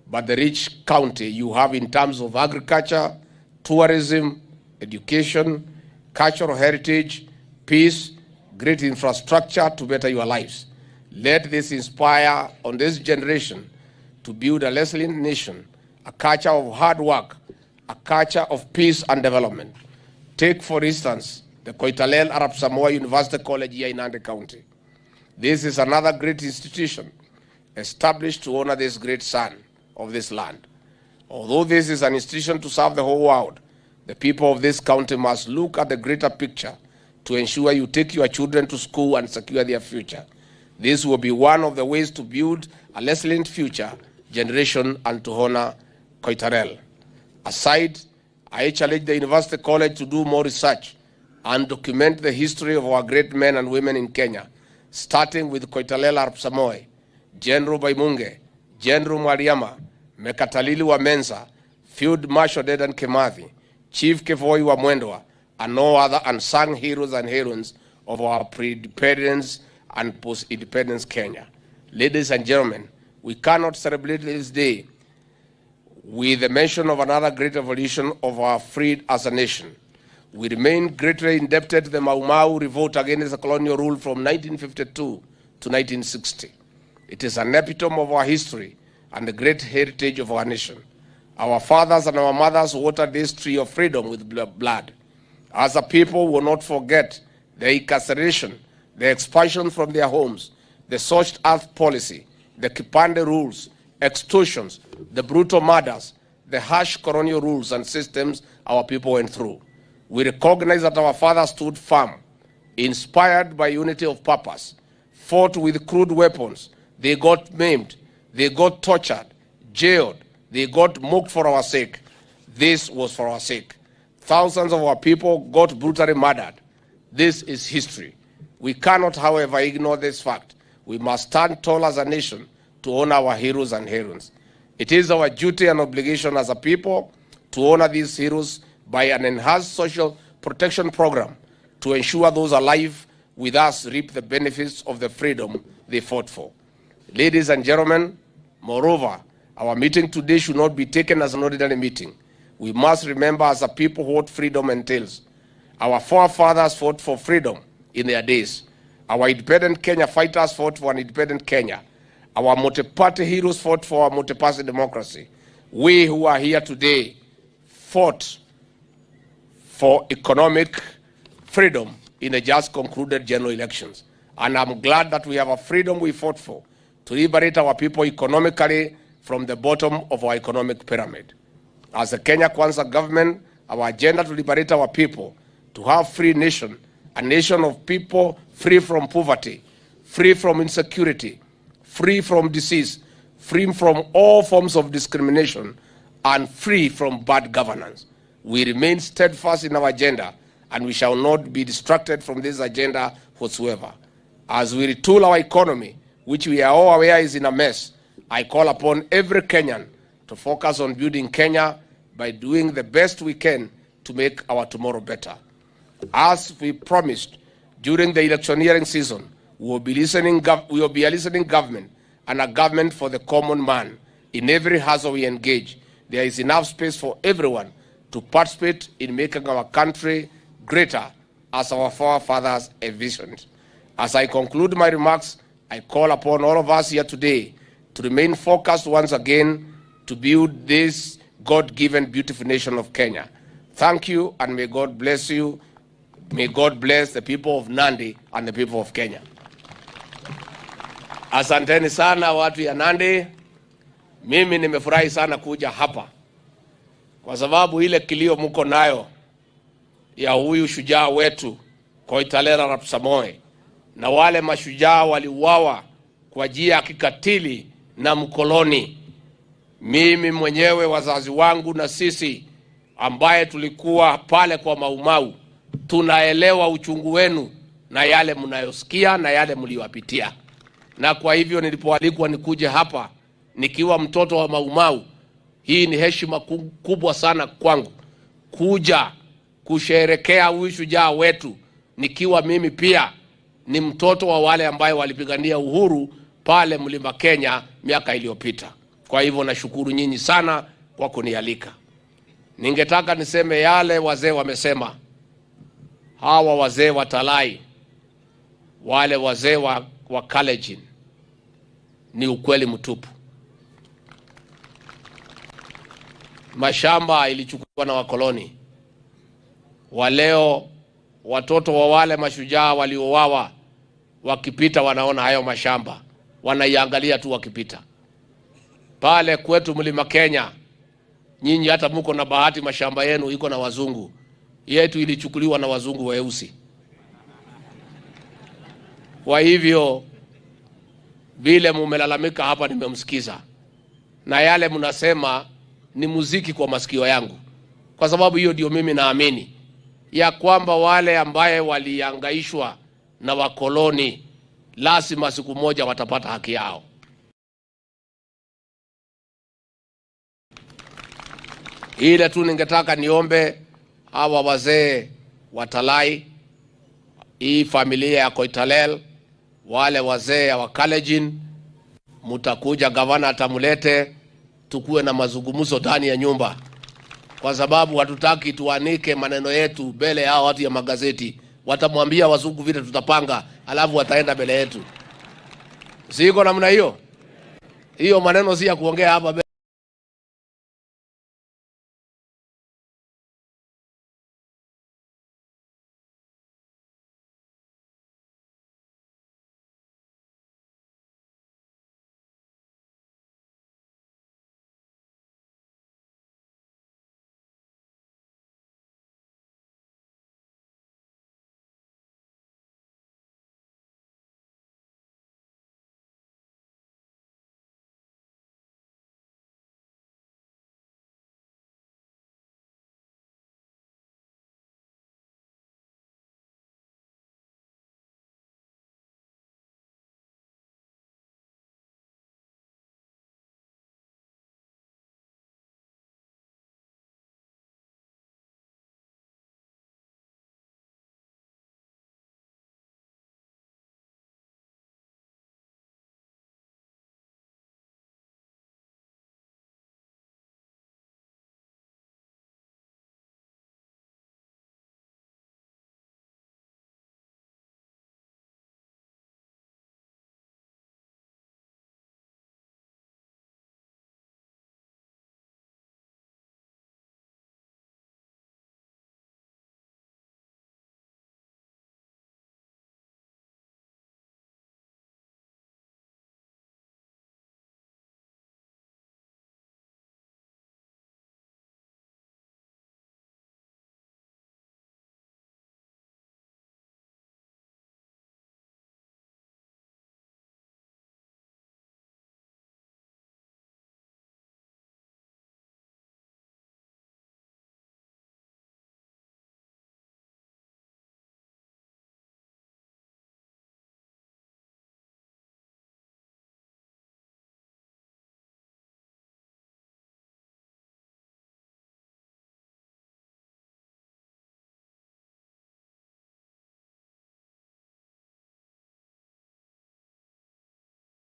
but the rich county you have in terms of agriculture, tourism, education, cultural heritage, peace, great infrastructure to better your lives. Let this inspire on this generation to build a resilient nation, a culture of hard work, a culture of peace and development. Take, for instance, the Koitalel Arap Samoei University College here in Nandi County. This is another great institution established to honor this great son of this land. Although this is an institution to serve the whole world, The people of this county must look at the greater picture to ensure you take your children to school and secure their future. This will be one of the ways to build a resilient future generation and to honor Koitalel. Aside, I challenge the University College to do more research and document the history of our great men and women in Kenya, starting with Koitalel Arap Samoei, General Baimunge, General Mariama, Mekatalili wa Mensa, Field Marshal Dedan Kimathi, Chief Kevoi wa Mwendwa, and no other unsung heroes and heroines of our pre-independence and post-independence Kenya. Ladies and gentlemen, we cannot celebrate this day with the mention of another great revolution of our freed as a nation. We remain greatly indebted to the Mau Mau revolt against the colonial rule from 1952 to 1960. It is an epitome of our history and the great heritage of our nation. Our fathers and our mothers watered this tree of freedom with blood. As a people, we will not forget the incarceration, the expulsion from their homes, the scorched earth policy, the Kipande rules, extortions, the brutal murders, the harsh colonial rules and systems our people went through. We recognize that our fathers stood firm, inspired by unity of purpose, fought with crude weapons. They got maimed, they got tortured, jailed, they got mocked for our sake. This was for our sake. Thousands of our people got brutally murdered. This is history. We cannot, however, ignore this fact. We must stand tall as a nation to honor our heroes and heroines. It is our duty and obligation as a people to honor these heroes by an enhanced social protection program to ensure those alive with us reap the benefits of the freedom they fought for. Ladies and gentlemen, moreover, our meeting today should not be taken as an ordinary meeting. We must remember as a people what freedom entails. Our forefathers fought for freedom in their days. Our independent Kenya fighters fought for an independent Kenya. Our multi-party heroes fought for a multi-party democracy. We who are here today fought for economic freedom in the just concluded general elections. And I'm glad that we have a freedom we fought for to liberate our people economically from the bottom of our economic pyramid. As a Kenya Kwanza government, our agenda to liberate our people, to have free nation, a nation of people free from poverty, free from insecurity, free from disease, free from all forms of discrimination, and free from bad governance. We remain steadfast in our agenda, and we shall not be distracted from this agenda whatsoever. As we retool our economy, which we are all aware is in a mess, I call upon every Kenyan to focus on building Kenya by doing the best we can to make our tomorrow better. As we promised during the electioneering season, we will be a listening government and a government for the common man. In every hustle we engage, there is enough space for everyone to participate in making our country greater as our forefathers envisioned. As I conclude my remarks, I call upon all of us here today to remain focused once again to build this God-given beautiful nation of Kenya. Thank you, and may God bless you. May God bless the people of Nandi and the people of Kenya. Asanteni sana watu ya Nandi. Mimi nimefurahi sana kuja hapa kwa sababu ile kilio mko nayo ya huyu shujaa wetu Koitalel Arap Samoei na wale mashujaa waliuawa kwa njia ya kikatili na mkoloni. Mimi mwenyewe, wazazi wangu na sisi ambaye tulikuwa pale kwa Mau Mau, tunaelewa uchungu wenu na yale mnayosikia na yale mliwapitia. Na kwa hivyo nilipoalikwa nikuje hapa nikiwa mtoto wa Mau Mau, hii ni heshima kubwa sana kwangu kuja kusherekea huyu shujaa wetu nikiwa mimi pia ni mtoto wa wale ambaye walipigania uhuru pale Mlima Kenya miaka iliyopita. Kwa hivyo nashukuru nyinyi sana kwa kunialika. Ningetaka niseme yale wazee wamesema. Hawa wazee wa Talai, wale wazee wa Kalenjin, ni ukweli mtupu. Mashamba ilichukuliwa na wakoloni. Waleo watoto wa wale mashujaa waliouawa wakipita wanaona hayo mashamba, wanaiangalia tu wakipita. Pale kwetu Mlima Kenya Nyinyi hata mko na bahati, mashamba yenu iko na wazungu. Yetu ilichukuliwa na wazungu weusi. Kwa hivyo vile mumelalamika hapa nimemsikiza, na yale mnasema ni muziki kwa masikio yangu, kwa sababu hiyo ndio mimi naamini ya kwamba wale ambaye waliangaishwa na wakoloni lazima siku moja watapata haki yao. Ile tu ningetaka niombe hawa wazee watalai, hii familia ya Koitalel, wale wazee wa Kalenjin, mutakuja, gavana atamulete, tukue na mazungumzo ndani ya nyumba, kwa sababu hatutaki tuanike maneno yetu mbele ya watu ya magazeti. Watamwambia wazungu vile tutapanga, alafu wataenda mbele yetu. Siko namna hiyo. Hiyo maneno si ya kuongea hapa.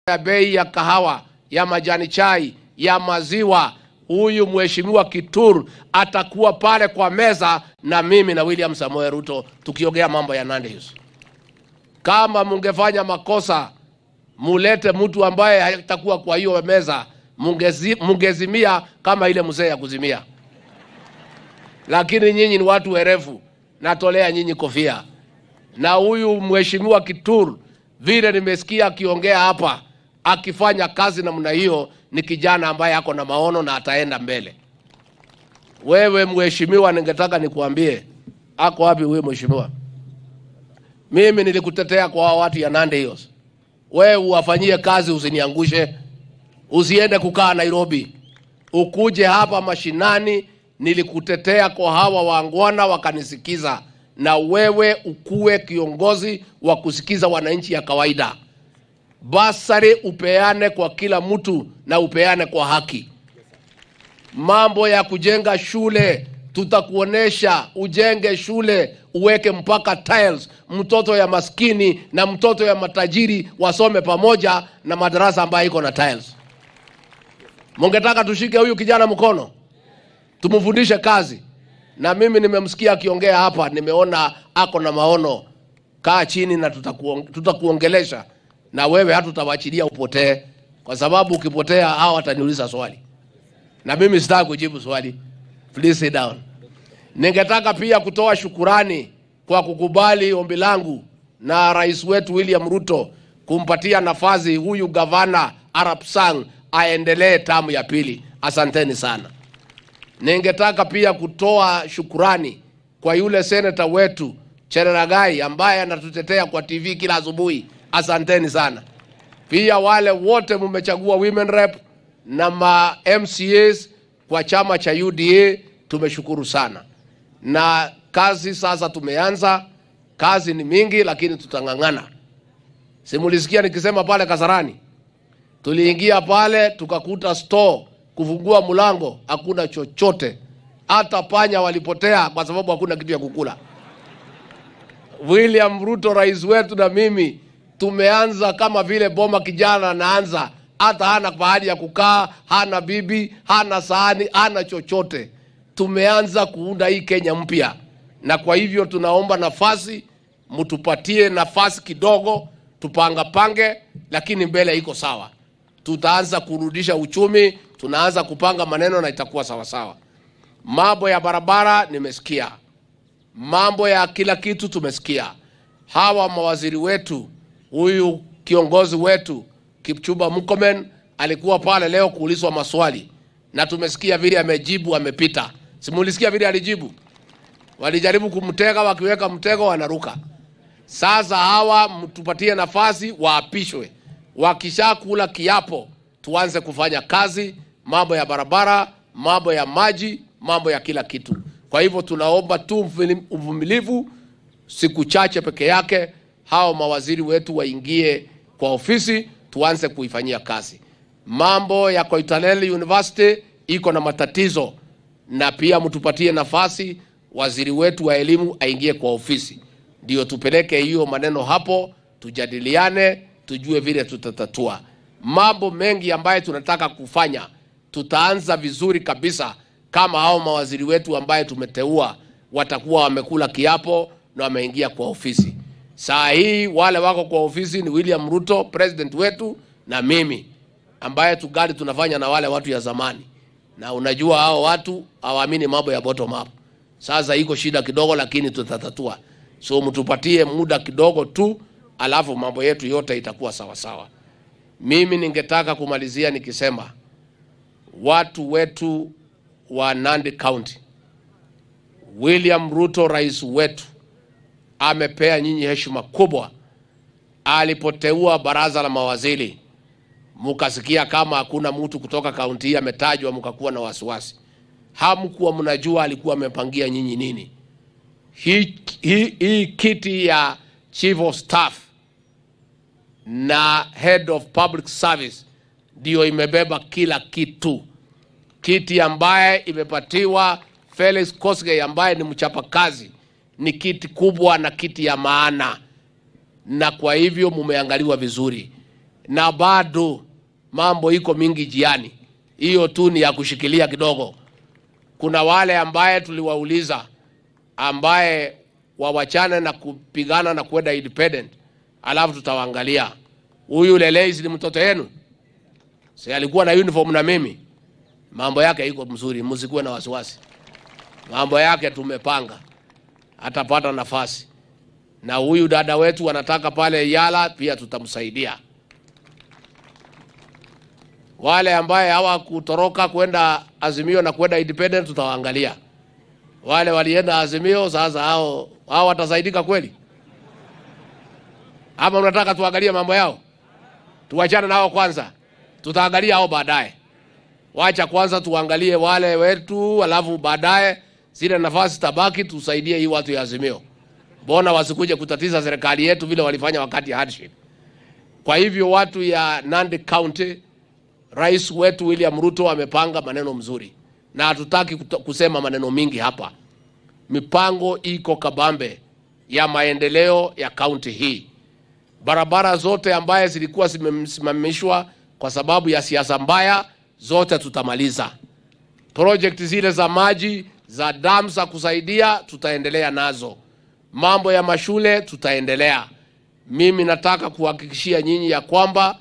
Ya bei ya kahawa, ya majani chai, ya maziwa, huyu mheshimiwa Kitur atakuwa pale kwa meza na mimi na William Samoei Ruto tukiongea mambo ya Nandi Hills. Kama mungefanya makosa, mulete mtu ambaye hatakuwa kwa hiyo meza, mungezimia kama ile mzee ya kuzimia. Lakini nyinyi ni watu werevu, natolea nyinyi kofia. Na huyu mheshimiwa Kitur, vile nimesikia akiongea hapa, akifanya kazi namna hiyo, ni kijana ambaye ako na maono na ataenda mbele. Wewe mheshimiwa, ningetaka nikuambie, ako wapi wewe mheshimiwa? Mimi nilikutetea kwa watu ya Nandi Hills. Wewe uwafanyie kazi, usiniangushe. Usiende kukaa Nairobi. Ukuje hapa mashinani, nilikutetea kwa hawa wangwana wakanisikiza. Na wewe ukue kiongozi wa kusikiza wananchi ya kawaida. Basari upeane kwa kila mtu na upeane kwa haki. Mambo ya kujenga shule, tutakuonesha ujenge shule, uweke mpaka tiles, mtoto ya maskini na mtoto ya matajiri wasome pamoja na madarasa ambayo iko na tiles. Mungetaka tushike huyu kijana mkono, tumufundishe kazi. Na mimi nimemsikia akiongea hapa, nimeona ako na maono. Kaa chini na tutakuongelesha. Na wewe hatutawachilia upotee, kwa sababu ukipotea hao wataniuliza swali. Na mimi sitaki kujibu swali. Please sit down. Ningetaka pia kutoa shukurani kwa kukubali ombi langu na rais wetu William Ruto kumpatia nafasi huyu gavana Arap Sang aendelee tamu ya pili. Asanteni sana. Ningetaka pia kutoa shukurani kwa yule seneta wetu Cheraragai ambaye anatutetea kwa TV kila asubuhi. Asanteni sana. Pia wale wote mmechagua women rep na ma MCAs kwa chama cha UDA, tumeshukuru sana. Na kazi sasa tumeanza, kazi ni mingi lakini tutangangana. Simulisikia nikisema pale Kasarani, tuliingia pale tukakuta store, kufungua mlango hakuna chochote, hata panya walipotea kwa sababu hakuna kitu ya kukula. William Ruto rais wetu na mimi tumeanza kama vile boma kijana anaanza, hata hana pahali ya kukaa, hana bibi, hana sahani, hana chochote. Tumeanza kuunda hii Kenya mpya, na kwa hivyo tunaomba nafasi, mtupatie nafasi kidogo, pange, lakini mbele iko sawa. Tutaanza kurudisha uchumi, tunaanza kupanga maneno na itakuwa sawa sawa. Mambo ya barabara nimesikia, mambo ya kila kitu tumesikia. Hawa mawaziri wetu, huyu kiongozi wetu Kipchumba Murkomen alikuwa pale leo kuulizwa maswali, na tumesikia vile amejibu, amepita. Simulisikia vile alijibu? Walijaribu kumtega, wakiweka mtego wanaruka. Sasa hawa mtupatie nafasi waapishwe. Wakishakula kiapo tuanze kufanya kazi, mambo ya barabara, mambo ya maji, mambo ya kila kitu. Kwa hivyo tunaomba tu uvumilivu, siku chache peke yake hao mawaziri wetu waingie kwa ofisi, tuanze kuifanyia kazi. Mambo ya Koitalel University iko na matatizo, na pia mtupatie nafasi waziri wetu wa elimu aingie kwa ofisi, ndio tupeleke hiyo maneno hapo, tujadiliane, tujue vile tutatatua. Mambo mengi ambaye tunataka kufanya tutaanza vizuri kabisa kama hao mawaziri wetu ambaye tumeteua watakuwa wamekula kiapo na wameingia kwa ofisi. Saa hii wale wako kwa ofisi ni William Ruto president wetu na mimi, ambaye tugali tunafanya na wale watu ya zamani. Na unajua hao watu hawaamini mambo ya bottom up. Sasa iko shida kidogo lakini tutatatua. So mtupatie muda kidogo tu, alafu mambo yetu yote itakuwa sawa sawa. Mimi ningetaka kumalizia nikisema watu wetu wa Nandi County, William Ruto rais wetu amepea nyinyi heshima kubwa. Alipoteua baraza la mawaziri, mukasikia kama hakuna mtu kutoka kaunti hii ametajwa, mkakuwa na wasiwasi. Hamkuwa mnajua alikuwa amepangia nyinyi nini. Hii kiti ya chief of staff na head of public service ndio imebeba kila kitu. Kiti ambaye imepatiwa Felix Kosgei ambaye ni mchapakazi ni kiti kubwa na kiti ya maana, na kwa hivyo mumeangaliwa vizuri. Na bado mambo iko mingi jiani, hiyo tu ni ya kushikilia kidogo. Kuna wale ambaye tuliwauliza ambaye wawachane na kupigana na kwenda independent, alafu tutawaangalia. Huyu Leleisi ni mtoto yenu, si alikuwa na uniform na mimi? Mambo yake iko mzuri, msikuwe na wasiwasi. Mambo yake tumepanga, atapata nafasi. Na huyu dada wetu anataka pale Yala pia tutamsaidia. Wale ambaye hawa kutoroka kwenda Azimio na kwenda independent tutawaangalia. Wale walienda Azimio sasa hao watasaidika kweli? Ama unataka tuangalie mambo yao? Tuachane nao kwanza, tutaangalia hao baadaye. Wacha kwanza tuangalie wale wetu, alafu baadaye zile nafasi tabaki tusaidie hii watu ya Azimio. Mbona wasikuje kutatiza serikali yetu vile walifanya wakati ya hardship? Kwa hivyo watu ya Nandi County, rais wetu William Ruto amepanga maneno mzuri, na hatutaki kusema maneno mingi hapa. Mipango iko kabambe ya maendeleo ya county hii. Barabara zote ambaye zilikuwa zimesimamishwa kwa sababu ya siasa mbaya, zote tutamaliza. Project zile za maji, za dams za kusaidia, tutaendelea nazo. Mambo ya mashule tutaendelea. Mimi nataka kuhakikishia nyinyi ya kwamba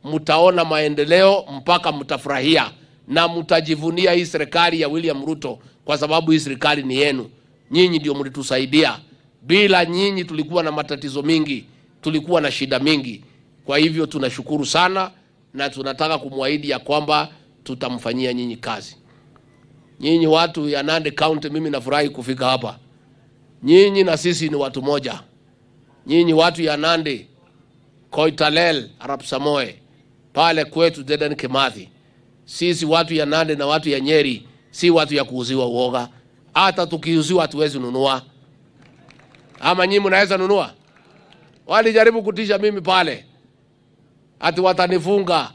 mtaona maendeleo mpaka mtafurahia, na mtajivunia hii serikali ya William Ruto, kwa sababu hii serikali ni yenu. Nyinyi ndio mlitusaidia. Bila nyinyi tulikuwa na matatizo mingi, tulikuwa na shida mingi. Kwa hivyo tunashukuru sana, na tunataka kumwahidi ya kwamba tutamfanyia nyinyi kazi. Nyinyi watu ya Nandi County, mimi nafurahi kufika hapa. Nyinyi na sisi ni watu moja. Nyinyi watu ya Nandi, Koitalel, Arap Samoei, pale kwetu Dedan Kimathi. Sisi watu ya Nandi na watu ya Nyeri, si watu ya kuuziwa uoga. Hata tukiuziwa hatuwezi nunua. Ama nyinyi mnaweza nunua? Walijaribu kutisha mimi pale. Ati watanifunga,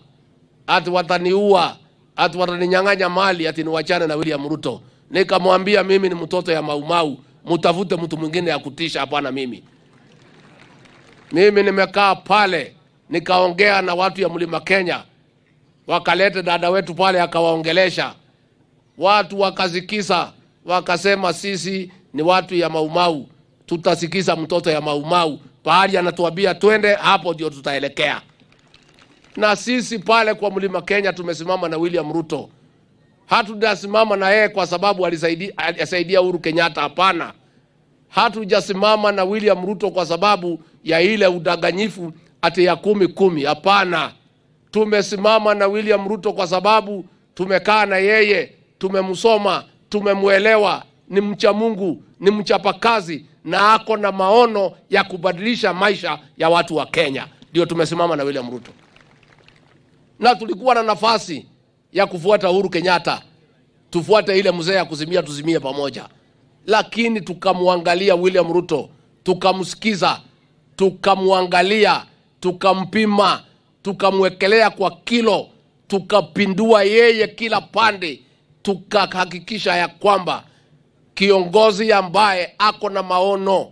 ati wataniua, ati wataninyang'anya mali, ati niwachane na William Ruto. Nikamwambia mimi ni mtoto ya Maumau, mtafute mtu mwingine ya kutisha, hapana mimi. Mimi nimekaa pale, nikaongea na watu ya Mlima Kenya. Wakalete dada wetu pale akawaongelesha. Watu wakazikisa, wakasema sisi ni watu ya Maumau, tutasikisa mtoto ya Maumau. Pahali anatuambia twende, hapo ndio tutaelekea. Na sisi pale kwa Mlima Kenya tumesimama na William Ruto. Hatujasimama na yeye kwa sababu alisaidia Uhuru Kenyatta, hapana. Hatujasimama na William Ruto kwa sababu ya ile udanganyifu ati ya 10-10, hapana. Tumesimama na William Ruto kwa sababu tumekaa na yeye, tumemsoma, tumemuelewa, ni mcha Mungu, ni mchapakazi na ako na maono ya kubadilisha maisha ya watu wa Kenya. Ndio tumesimama na William Ruto. Na tulikuwa na nafasi ya kufuata Uhuru Kenyatta, tufuate ile mzee ya kuzimia, tuzimie pamoja. Lakini tukamwangalia William Ruto, tukamsikiza, tukamwangalia, tukampima, tukamwekelea kwa kilo, tukapindua yeye kila pande, tukahakikisha ya kwamba kiongozi ambaye ako na maono,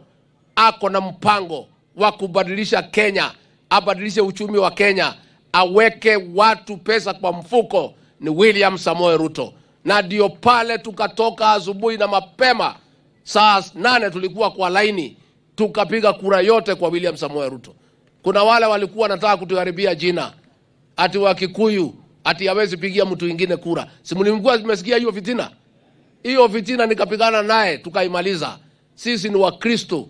ako na mpango wa kubadilisha Kenya, abadilishe uchumi wa Kenya, aweke watu pesa kwa mfuko, ni William Samoei Ruto. Na ndio pale tukatoka asubuhi na mapema, saa 8 tulikuwa kwa laini, tukapiga kura yote kwa William Samoei Ruto. Kuna wale walikuwa wanataka kutuharibia jina, ati wa Kikuyu, ati hawezi pigia mtu mwingine kura. Si mlikuwa mmesikia hiyo fitina? Hiyo fitina nikapigana naye, tukaimaliza. Sisi ni Wakristo,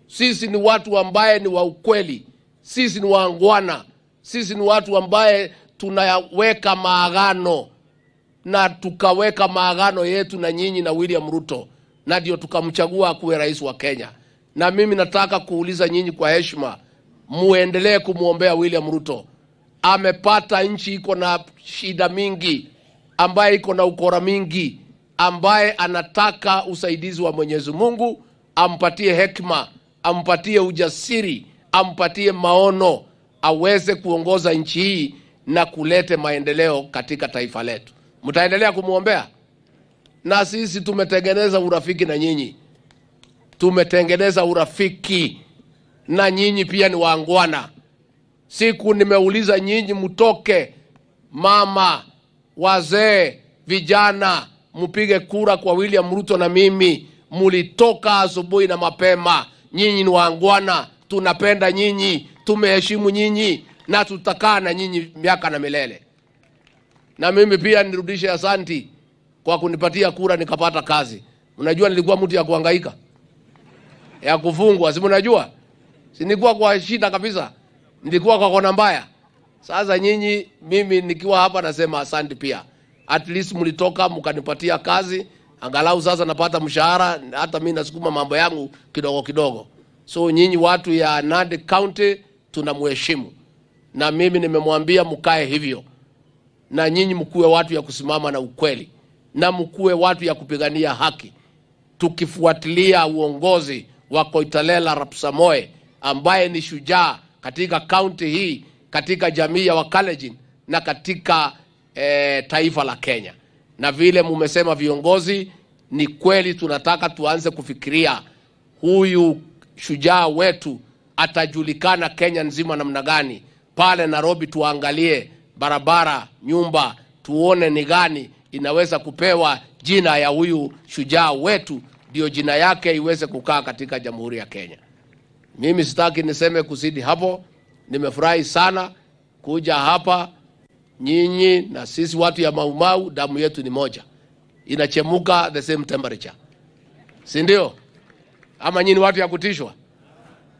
sisi ni watu ambaye ni wa ukweli, sisi ni waangwana, sisi ni watu ambaye tunaweka maagano, na tukaweka maagano yetu na nyinyi na William Ruto, na ndio tukamchagua kuwe rais wa Kenya. Na mimi nataka kuuliza nyinyi kwa heshima, muendelee kumuombea William Ruto. Amepata nchi iko na shida mingi, ambaye iko na ukora mingi, ambaye anataka usaidizi wa Mwenyezi Mungu, ampatie hekima, ampatie ujasiri, ampatie maono, aweze kuongoza nchi hii na kulete maendeleo katika taifa letu. Mtaendelea kumuombea? Na sisi tumetengeneza urafiki na nyinyi. Tumetengeneza urafiki na nyinyi, pia ni waangwana. Siku nimeuliza nyinyi mtoke, mama, wazee, vijana, mpige kura kwa William Ruto na mimi. Mulitoka asubuhi na mapema. Nyinyi ni waangwana, tunapenda nyinyi, tumeheshimu nyinyi, na tutakaa na nyinyi miaka na milele. Na mimi pia nirudishe asanti kwa kunipatia kura nikapata kazi. Unajua nilikuwa mtu ya kuhangaika, ya kufungwa, si mnajua? Si nilikuwa kwa shida kabisa, nilikuwa kwa kona mbaya. Sasa nyinyi, mimi nikiwa hapa nasema asanti pia. At least mlitoka mkanipatia kazi, angalau sasa napata mshahara, hata mimi nasukuma mambo yangu kidogo kidogo. So nyinyi watu ya Nandi County tunamheshimu, na mimi nimemwambia mkae hivyo, na nyinyi mkuwe watu ya kusimama na ukweli, na mkuwe watu ya kupigania haki, tukifuatilia uongozi wa Koitalel Arap Samoei ambaye ni shujaa katika county hii, katika jamii ya Wakalenjin na katika taifa la Kenya. Na vile mumesema viongozi, ni kweli tunataka tuanze kufikiria huyu shujaa wetu atajulikana Kenya nzima namna gani. Pale Nairobi tuangalie barabara, nyumba, tuone ni gani inaweza kupewa jina ya huyu shujaa wetu, ndio jina yake iweze kukaa katika Jamhuri ya Kenya. Mimi sitaki niseme kuzidi hapo. Nimefurahi sana kuja hapa. Nyinyi na sisi watu ya Maumau, damu yetu ni moja, inachemuka the same temperature, si ndio? Ama nyinyi watu ya kutishwa?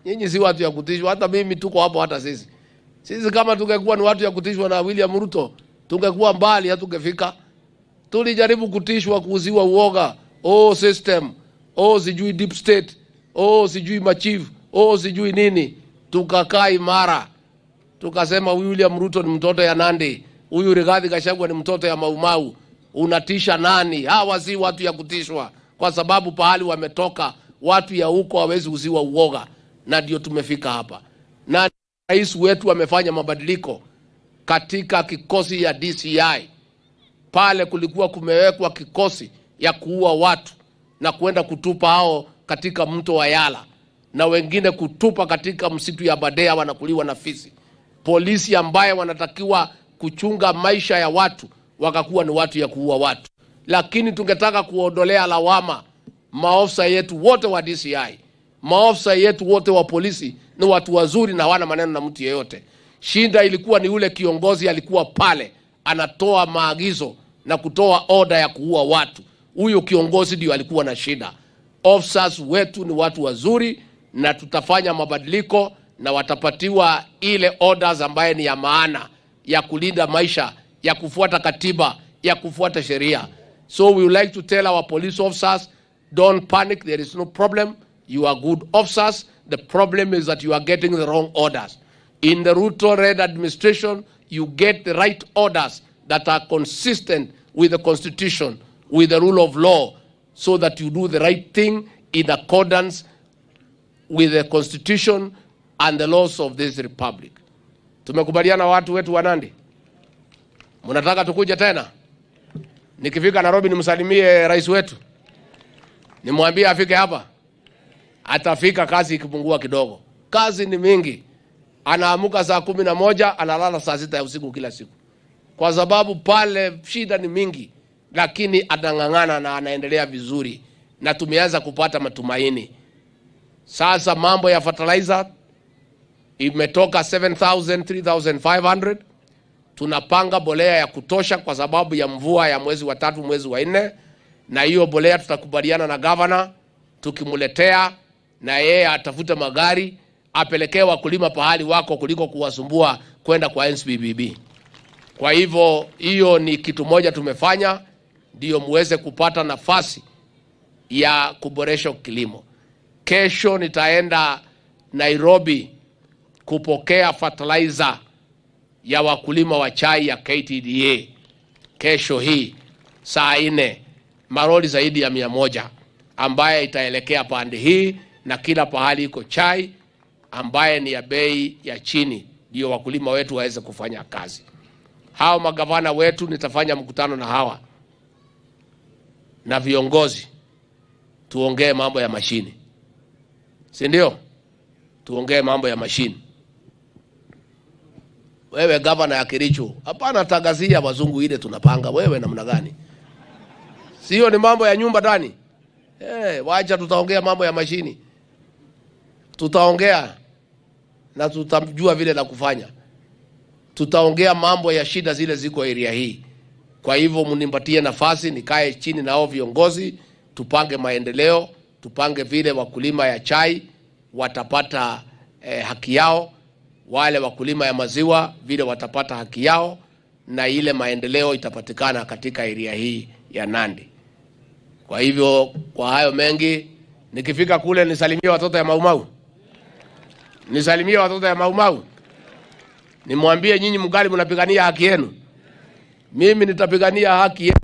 Nyinyi si watu ya kutishwa. Hata mimi tuko hapo, hata sisi kama tungekuwa ni watu ya kutishwa na William Ruto, tungekuwa mbali, hatungefika. Tulijaribu kutishwa, kuuziwa uoga. Oh system, oh sijui deep state, oh sijui machief, oh sijui nini. Tukakaa imara. Tukasema William Ruto ni mtoto ya Nandi, huyu Rigathi Gachagua ni mtoto ya Maumau. Unatisha nani? Hawa si watu ya kutishwa, kwa sababu pahali wametoka watu ya huko hawezi uziwa uoga, na ndio tumefika hapa. Na rais wetu amefanya mabadiliko katika kikosi ya DCI. Pale kulikuwa kumewekwa kikosi ya kuua watu na kwenda kutupa hao katika mto wa Yala, na wengine kutupa katika msitu ya Badea wanakuliwa na fisi. Polisi ambaye wanatakiwa kuchunga maisha ya watu wakakuwa ni watu ya kuua watu. Lakini tungetaka kuondolea lawama maofisa yetu wote wa DCI. Maofisa yetu wote wa polisi ni watu wazuri na hawana maneno na mtu yeyote. Shinda ilikuwa ni ule kiongozi alikuwa pale anatoa maagizo na kutoa order ya kuua watu. Huyo kiongozi ndio alikuwa na shida. Officers wetu ni watu wazuri na tutafanya mabadiliko na watapatiwa ile orders ambaye ni ya maana ya kulinda maisha, ya kufuata katiba, ya kufuata sheria. So we would like to tell our police officers, don't panic, there is no problem. You are good officers. The problem is that you are getting the wrong orders. In the Ruto Red administration, you get the right orders that are consistent with the constitution, with the rule of law, so that you do the right thing in accordance with the constitution and the laws of this republic. Tumekubaliana watu wetu wa Nandi? Mnataka tukuje tena? Nikifika Nairobi nimsalimie rais wetu, nimwambie afike hapa? Atafika kazi ikipungua kidogo. Kazi ni mingi. Anaamuka saa 11, analala saa 6 ya usiku kila siku. Kwa sababu pale shida ni mingi, lakini anang'ang'ana na anaendelea vizuri na tumeanza kupata matumaini. Sasa mambo ya fertilizer imetoka 7,000, 3,500. Tunapanga bolea ya kutosha kwa sababu ya mvua ya mwezi wa 3, mwezi wa 4, na hiyo bolea tutakubaliana na governor tukimuletea, na yeye atafute magari apelekee wakulima pahali wako kuliko kuwasumbua kwenda kwa NSBBB. Kwa hivyo hiyo ni kitu moja tumefanya ndio muweze kupata nafasi ya kuboresha kilimo. Kesho nitaenda Nairobi kupokea fertilizer ya wakulima wa chai ya KTDA. Kesho hii saa 4, maroli zaidi ya 100 ambaye itaelekea pande hii, na kila pahali iko chai ambaye ni ya bei ya chini ndio wakulima wetu waweze kufanya kazi. Hao magavana wetu nitafanya mkutano na hawa na viongozi tuongee mambo ya mashini. Si ndio? Tuongee mambo ya mashini. Wewe gavana ya Kericho, hapana tagazia wazungu ile tunapanga. Wewe namna gani? Sio ni mambo ya nyumba ndani. Wacha tutaongea mambo ya mashini. Tutaongea na tutamjua vile la kufanya. Tutaongea mambo ya shida zile ziko area hii. Kwa hivyo mnipatie nafasi nikae chini na hao viongozi, tupange maendeleo, tupange vile wakulima ya chai watapata haki yao, wale wakulima ya maziwa vile watapata haki yao, na ile maendeleo itapatikana katika area hii ya Nandi. Kwa hivyo kwa hayo mengi, nikifika kule nisalimie watoto ya Maumau. Nisalimie watoto ya Maumau. Nimwambie nyinyi mgali mnapigania haki yenu. Mimi nitapigania haki yenu.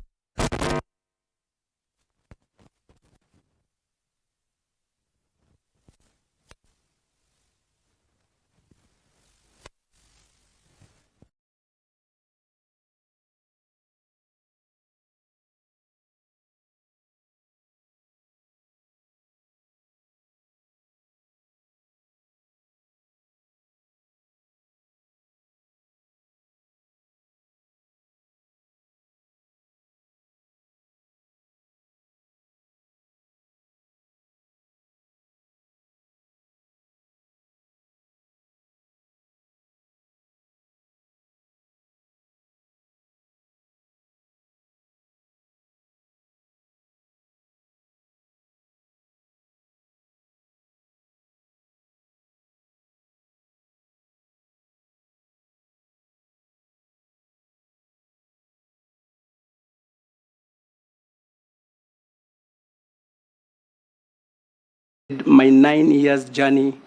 My 9 years journey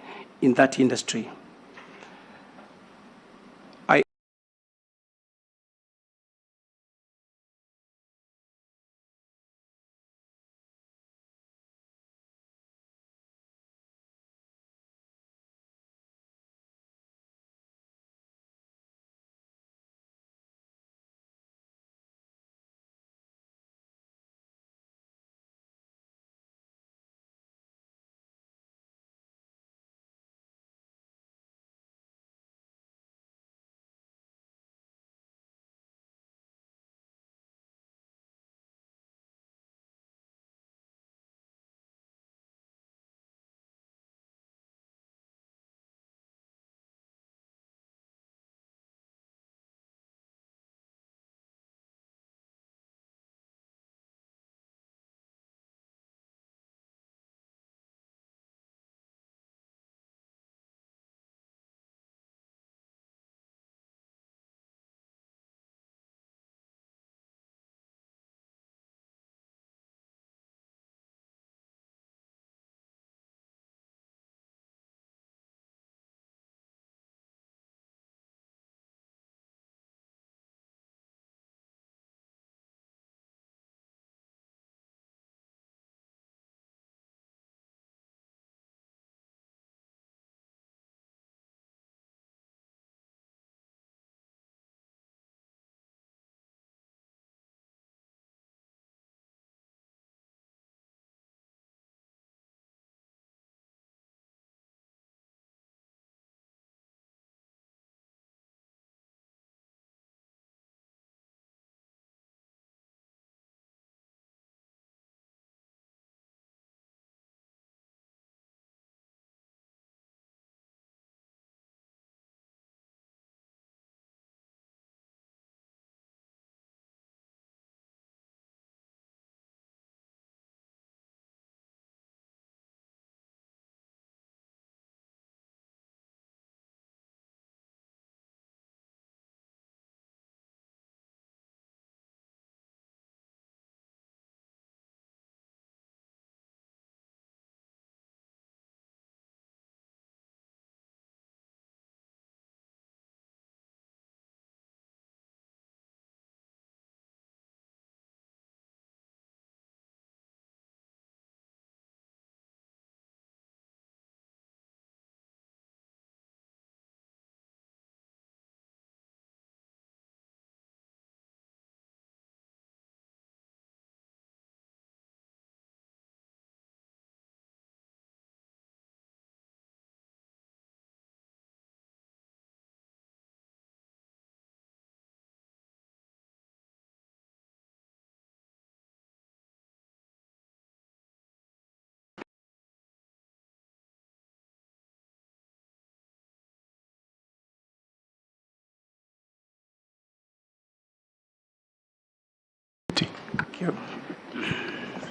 in that industry.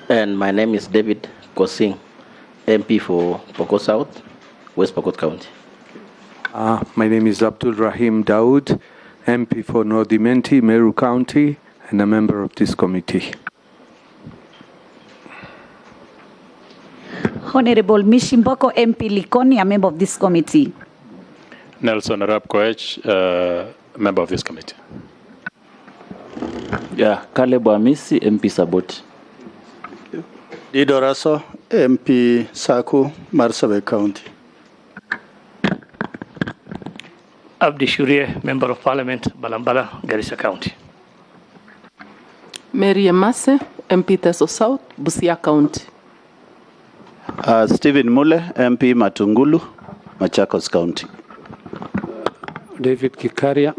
And my name is David Kosing, MP for Pokot South, West Pokot County. My name is Abdul Rahim Daoud, MP for North Imenti, Meru County, and a member of this committee. Honorable Mishimboko MP Likoni, a member of this committee. Nelson Arap Koech, member of this committee. Yeah, Caleb Amisi, MP Sabot. Dido Raso, MP Saku, Marsabit County. Abdi Shurie, Member of Parliament, Balambala, Garissa County. Mary Emase, MP Teso South, Busia County. Stephen Mule, MP Matungulu, Machakos County. David Kikaria,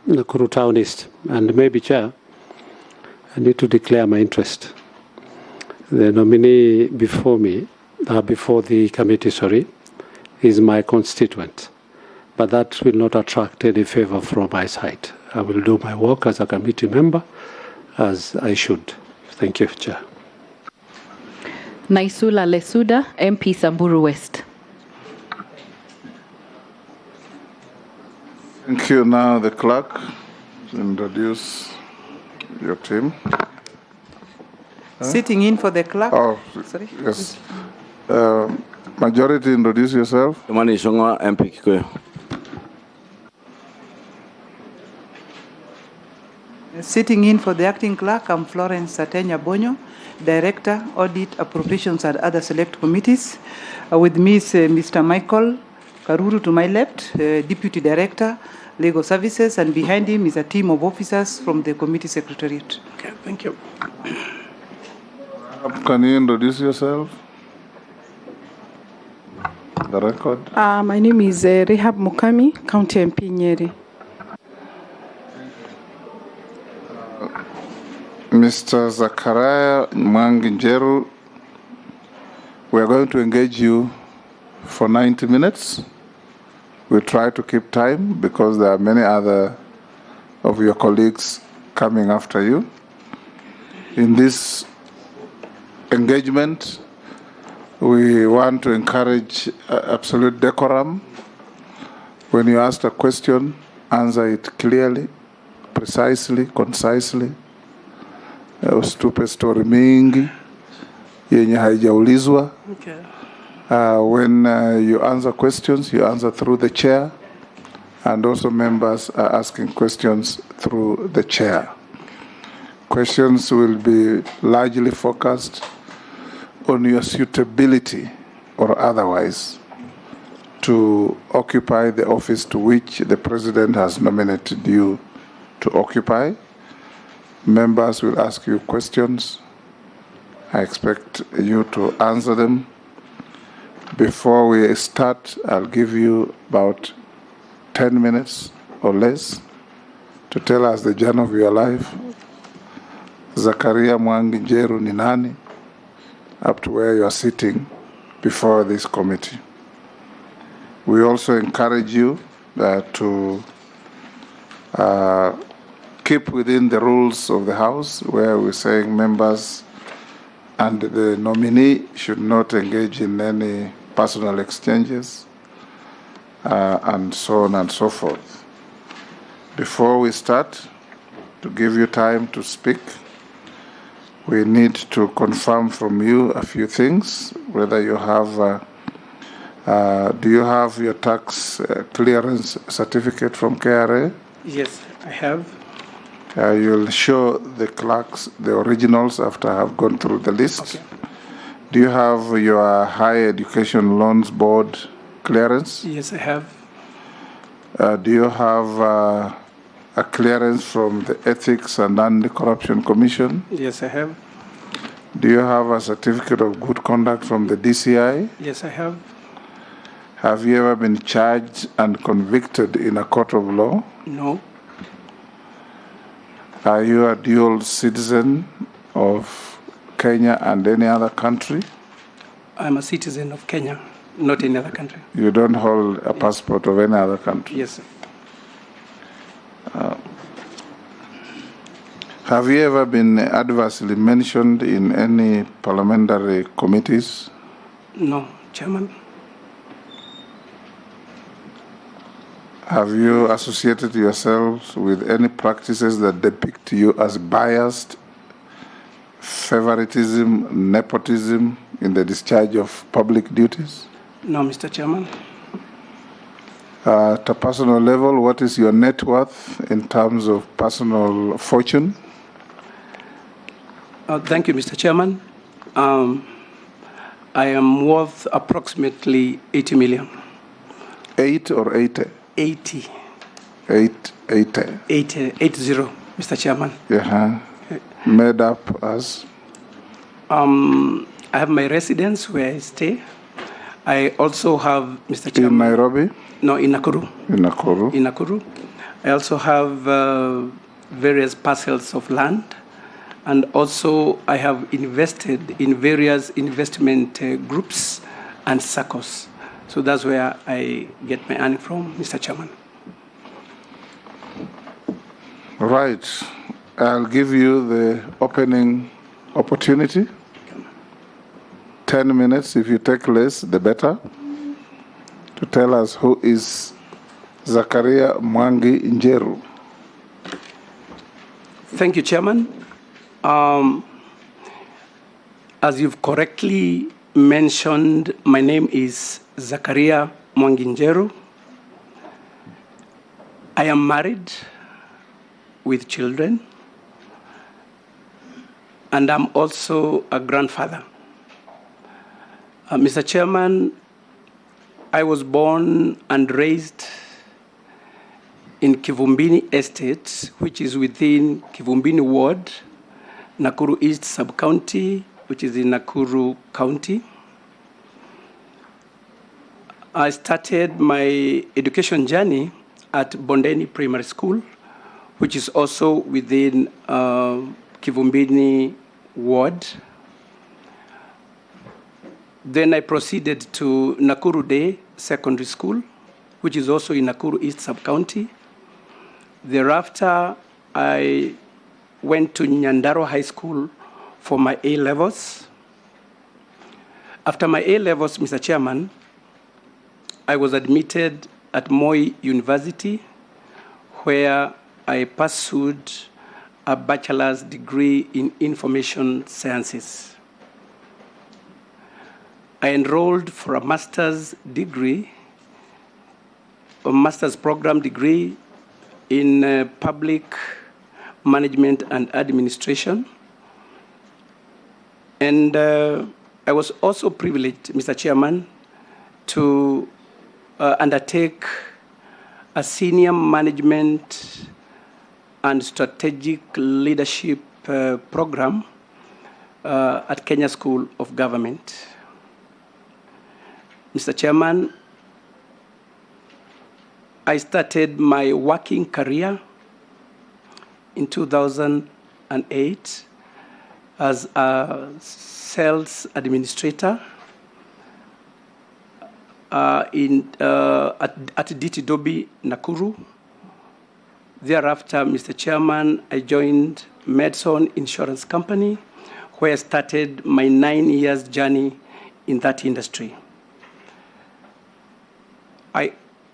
Nakuru Town East, and maybe Chair, I need to declare my interest. The nominee before me, before the committee, is my constituent. But that will not attract any favor from my side. I will do my work as a committee member as I should. Thank you, Chair. Naisula Lesuda, MP Samburu West. Thank you. Now the clerk to introduce your team. Sitting in for the clerk. Oh, sorry. Yes. Majority, introduce yourself. Kimani Ichung'wa, MP Kikuyu. Sitting in for the acting clerk, I'm Florence Satenya Bonyo, Director, Audit, Appropriations and other select committees. With me is Mr. Michael Karuru to my left, Deputy Director, Legal Services, and behind him is a team of officers from the committee secretariat. Okay, thank you. Can you introduce yourself? The record. My name is Rehab Mukami, County MP Nyeri. Mr. Zachariah Mwangi-Njeru, we are going to engage you for 90 minutes. We'll try to keep time because there are many other of your colleagues coming after you. In this engagement, we want to encourage absolute decorum. When you ask a question, answer it clearly, precisely, concisely. Usitupe story mingi yenye haijaulizwa. Okay. When you answer questions, you answer through the chair, and also members are asking questions through the chair. Questions will be largely focused on your suitability or otherwise to occupy the office to which the President has nominated you to occupy. Members will ask you questions. I expect you to answer them. Before we start, I'll give you about 10 minutes or less to tell us the journey of your life. Zachariah Mwangi-Njeru ni nani, up to where you are sitting before this committee. We also encourage you to keep within the rules of the House, where we're saying members and the nominee should not engage in any personal exchanges, and so on and so forth. Before we start, to give you time to speak, we need to confirm from you a few things, whether you have, do you have your tax clearance certificate from KRA? Yes, I have. You'll show the clerks the originals after I have gone through the list. Okay. Do you have your Higher Education Loans Board clearance? Yes, I have. Do you have a clearance from the Ethics and Anti-Corruption Commission? Yes, I have. Do you have a certificate of good conduct from the DCI? Yes, I have. Have you ever been charged and convicted in a court of law? No. Are you a dual citizen of Kenya and any other country? I'm a citizen of Kenya, not any other country. You don't hold a passport of any other country? Yes, sir. Have you ever been adversely mentioned in any parliamentary committees? No, Chairman. Have you associated yourselves with any practices that depict you as biased, favoritism, nepotism in the discharge of public duties? No, Mr. Chairman. At a personal level, what is your net worth in terms of personal fortune? Thank you, Mr. Chairman. I am worth approximately 80 million. 8 or 80? 80. 80. 80, Mr. Chairman. Yeah. Made up as? I have my residence where I stay. I also have, Mr. Chairman. In Nairobi? No, in Nakuru. In Nakuru. In Nakuru. I also have various parcels of land, and also I have invested in various investment groups and circles. So that's where I get my earning from, Mr. Chairman. Right. I'll give you the opening opportunity. 10 minutes. If you take less, the better. To tell us who is Zachariah Mwangi-Njeru. Thank you, Chairman. As you've correctly mentioned, my name is Zakaria Mwanginjeru. I am married with children, and I'm also a grandfather. Mr. Chairman, I was born and raised in Kivumbini Estate, which is within Kivumbini Ward, Nakuru East Sub-County, which is in Nakuru County. I started my education journey at Bondeni Primary School, which is also within Kivumbini Ward. Then I proceeded to Nakuru Day Secondary School, which is also in Nakuru East Sub-County. Thereafter, I went to Nyandarua High School for my A-levels. After my A-levels, Mr. Chairman, I was admitted at Moi University, where I pursued a bachelor's degree in information sciences. I enrolled for a master's degree, a master's program degree in public management and administration. And I was also privileged, Mr. Chairman, to undertake a senior management and strategic leadership program at Kenya School of Government. Mr. Chairman, I started my working career in 2008 as a sales administrator at DT Dobi, Nakuru. Thereafter, Mr. Chairman, I joined Medson Insurance Company, where I started my 9 years journey in that industry.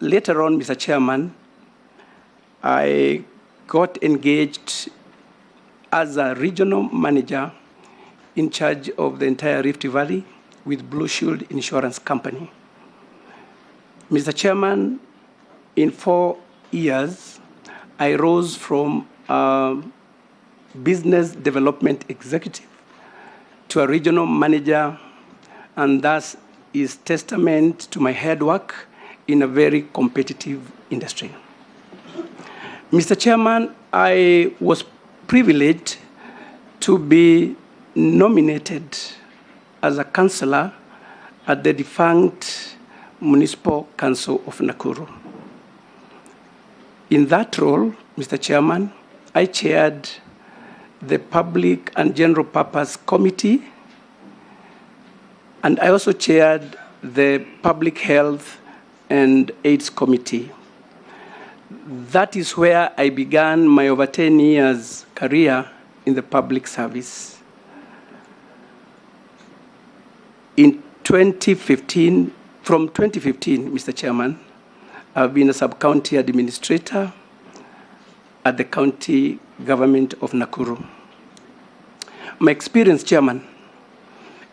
Later on, Mr. Chairman, I got engaged as a regional manager in charge of the entire Rift Valley with Blue Shield Insurance Company. Mr. Chairman, in 4 years, I rose from a business development executive to a regional manager, and thus is testament to my hard work in a very competitive industry. Mr. Chairman, I was privileged to be nominated as a councillor at the defunct Municipal Council of Nakuru. In that role, Mr. Chairman, I chaired the Public and General Purpose Committee, and I also chaired the Public Health and AIDS Committee. That is where I began my over 10 years career in the public service. In 2015, from 2015, Mr. Chairman, I've been a sub-county administrator at the county government of Nakuru. My experience, Chairman,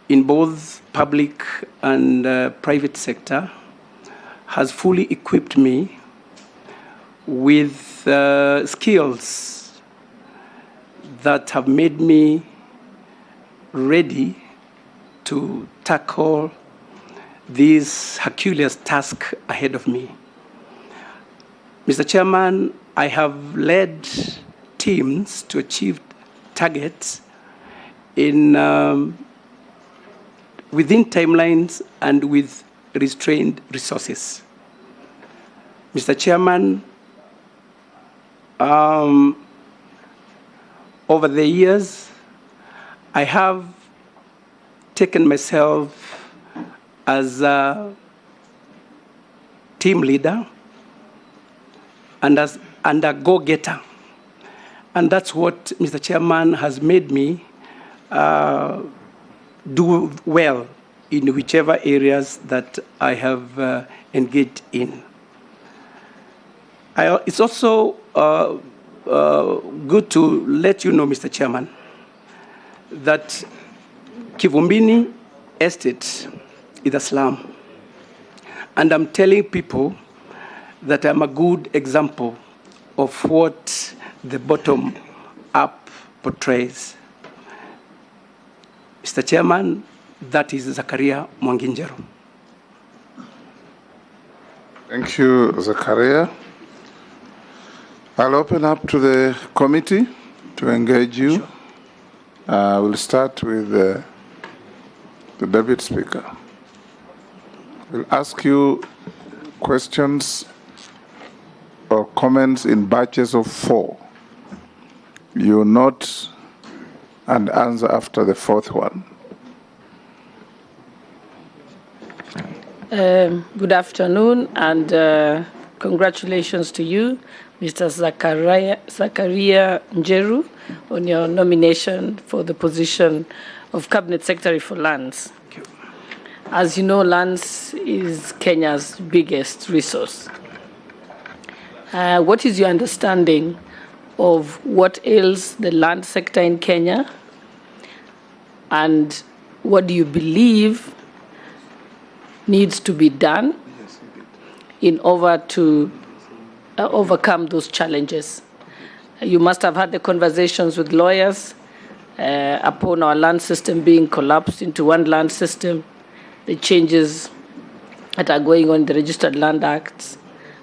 in both public and private sector has fully equipped me with skills that have made me ready to tackle this Herculean task ahead of me. Mr. Chairman, I have led teams to achieve targets in within timelines and with restrained resources. Mr. Chairman, over the years, I have taken myself as a team leader and as a go-getter. And that's what, Mr. Chairman, has made me do well in whichever areas that I have engaged in. It's also good to let you know, Mr. Chairman, that Kivumbini estate is a slum. And I'm telling people that I'm a good example of what the bottom up portrays. Mr. Chairman, that is Zakaria Mwanginjero. Thank you, Zakaria. I'll open up to the committee to engage you. Sure. We'll start with the Deputy Speaker. We'll ask you questions or comments in batches of 4. You note and answer after the 4th one. Good afternoon, and congratulations to you, Mr. Zakaria Njeru, on your nomination for the position of Cabinet Secretary for Lands. As you know, lands is Kenya's biggest resource. What is your understanding of what ails the land sector in Kenya, and what do you believe needs to be done in order to overcome those challenges? You must have had the conversations with lawyers upon our land system being collapsed into one land system, the changes that are going on in the Registered Land Acts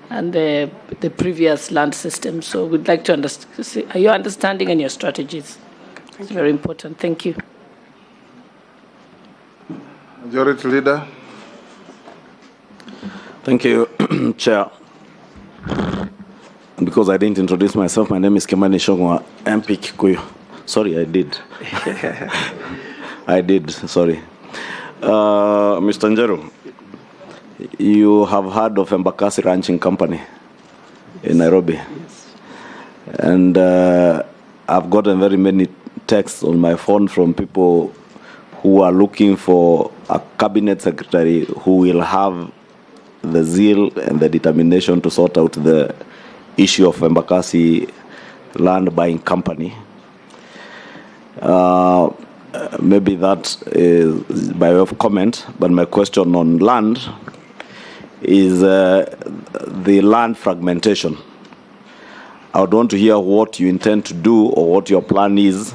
and the previous land system. So we'd like to understand your understanding and your strategies. It's very important. Thank you. Majority Leader. Thank you, Chair. Because I didn't introduce myself, my name is Kimani Shongwa, MP Kikuyu. Sorry, I did. I did, sorry. Mr. Njeru, you have heard of Embakasi Ranching Company in Nairobi. Yes. And I've gotten very many texts on my phone from people who are looking for a cabinet secretary who will have the zeal and the determination to sort out the issue of Embakasi land buying company. Maybe that is by way of comment, but my question on land is the land fragmentation. I would want to hear what you intend to do or what your plan is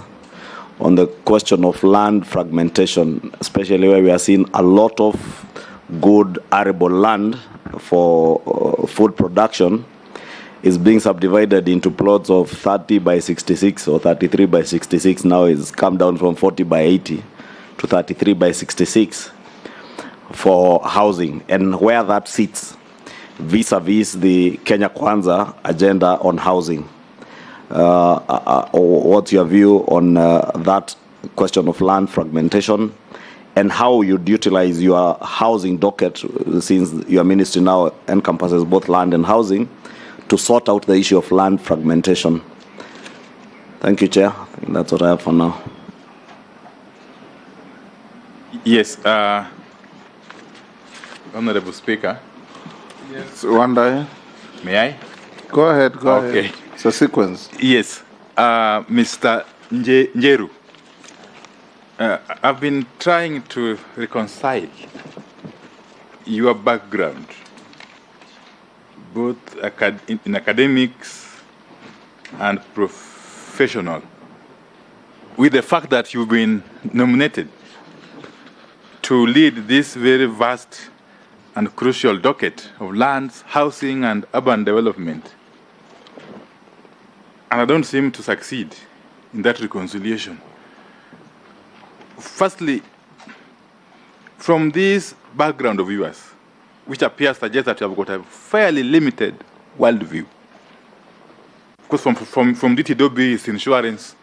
on the question of land fragmentation, especially where we are seeing a lot of good arable land for food production is being subdivided into plots of 30 by 66 or 33 by 66. Now it's come down from 40 by 80 to 33 by 66 for housing, and where that sits vis-a-vis the Kenya Kwanza agenda on housing. What's your view on that question of land fragmentation, and how you'd utilize your housing docket, since your ministry now encompasses both land and housing, to sort out the issue of land fragmentation? Thank you, Chair. I think that's what I have for now. Yes, Honorable Speaker. Yes, Wanda. May I? Go ahead, go ahead. It's a sequence. Yes, Mr. Njeru. I've been trying to reconcile your background, both in academics and professional, with the fact that you've been nominated to lead this very vast and crucial docket of lands, housing, and urban development. And I don't seem to succeed in that reconciliation. Firstly, from this background of yours, which appears to suggest that you have got a fairly limited worldview. Because from DTW is insurance,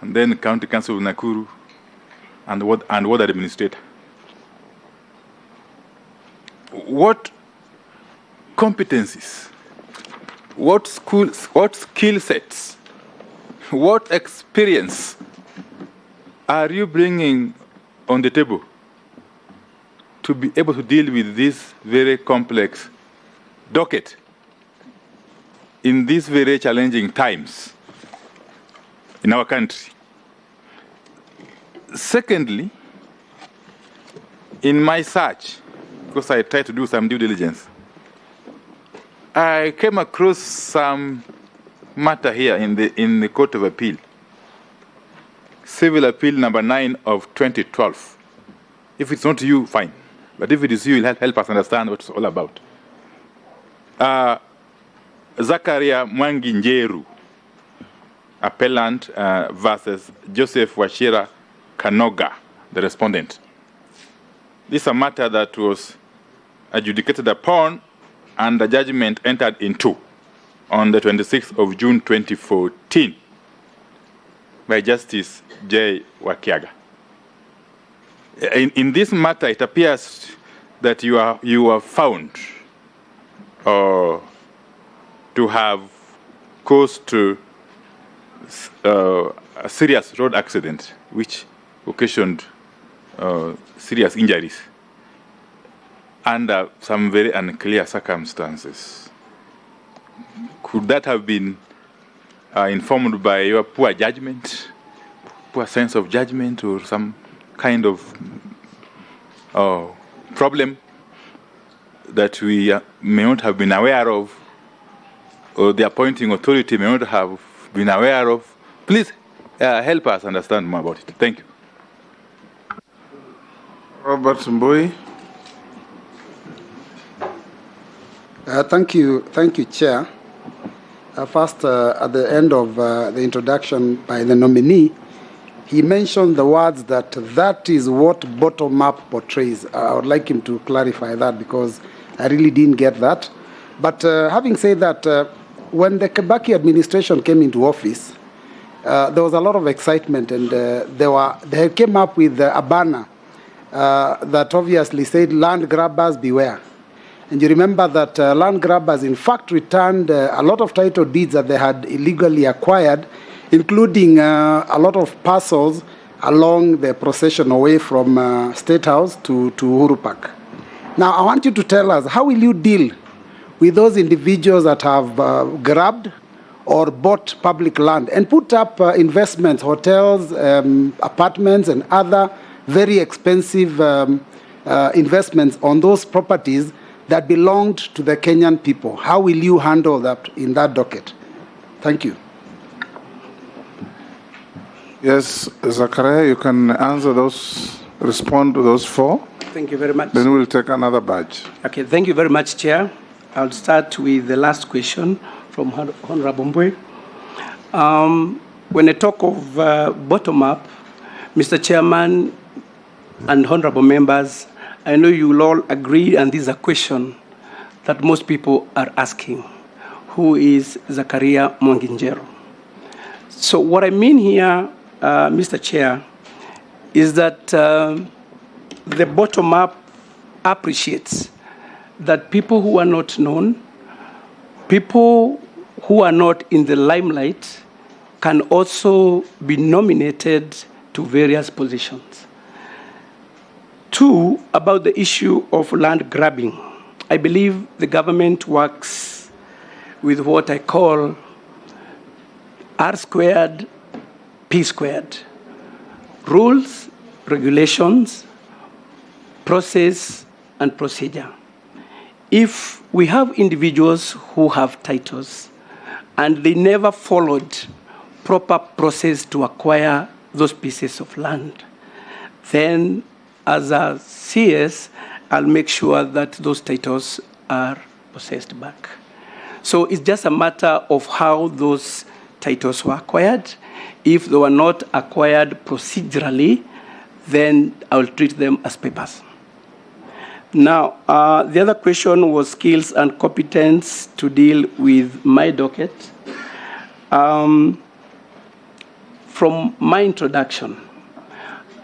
and then County Council of Nakuru, and ward administrator. What competencies, what skills, what skill sets, what experience are you bringing on the table to be able to deal with this very complex docket in these very challenging times in our country? Secondly, in my search, because I tried to do some due diligence, I came across some matter here in the Court of Appeal, Civil Appeal number 9 of 2012. If it's not you, fine. But if it is you, it'll help us understand what it's all about. Zakaria Mwangi-Njeru, appellant, versus Joseph Wachira Kanoga, the respondent. This is a matter that was adjudicated upon and the judgment entered into on the 26th of June 2014 by Justice J. Wakiaga. In this matter, it appears that you are found to have caused a serious road accident which occasioned serious injuries under some very unclear circumstances. Could that have been informed by your poor judgment, poor sense of judgment, or some kind of problem that we may not have been aware of, or the appointing authority may not have been aware of? Please help us understand more about it. Thank you. Robert Mbui. Thank you, Chair. First, at the end of the introduction by the nominee, he mentioned the words that is what bottom-up portrays. I would like him to clarify that because I really didn't get that. But having said that, when the Kibaki administration came into office, there was a lot of excitement, and they came up with a banner that obviously said, "Land grabbers beware." And you remember that land grabbers, in fact, returned a lot of title deeds that they had illegally acquired, including a lot of parcels along the procession away from State House to Uhuru Park. Now, I want you to tell us, how will you deal with those individuals that have grabbed or bought public land and put up investments, hotels, apartments, and other very expensive investments on those properties that belonged to the Kenyan people? How will you handle that in that docket? Thank you. Yes, Zachariah, you can answer those, respond to those four. Thank you very much. Then we'll take another badge. Okay, thank you very much, Chair. I'll start with the last question from Honorable Mbui. When I talk of bottom-up, Mr. Chairman and honorable members, I know you will all agree, and this is a question that most people are asking. Who is Zakaria Mwangi-Njeru? So what I mean here, Mr. Chair, is that the bottom-up appreciates that people who are not known, people who are not in the limelight, can also be nominated to various positions. Two, about the issue of land grabbing. I believe the government works with what I call R squared, P squared. Rules, regulations, process, and procedure. If we have individuals who have titles and they never followed proper process to acquire those pieces of land, then as a CS, I'll make sure that those titles are possessed back. So it's just a matter of how those titles were acquired. If they were not acquired procedurally, then I'll treat them as papers. Now, the other question was skills and competence to deal with my docket. From my introduction,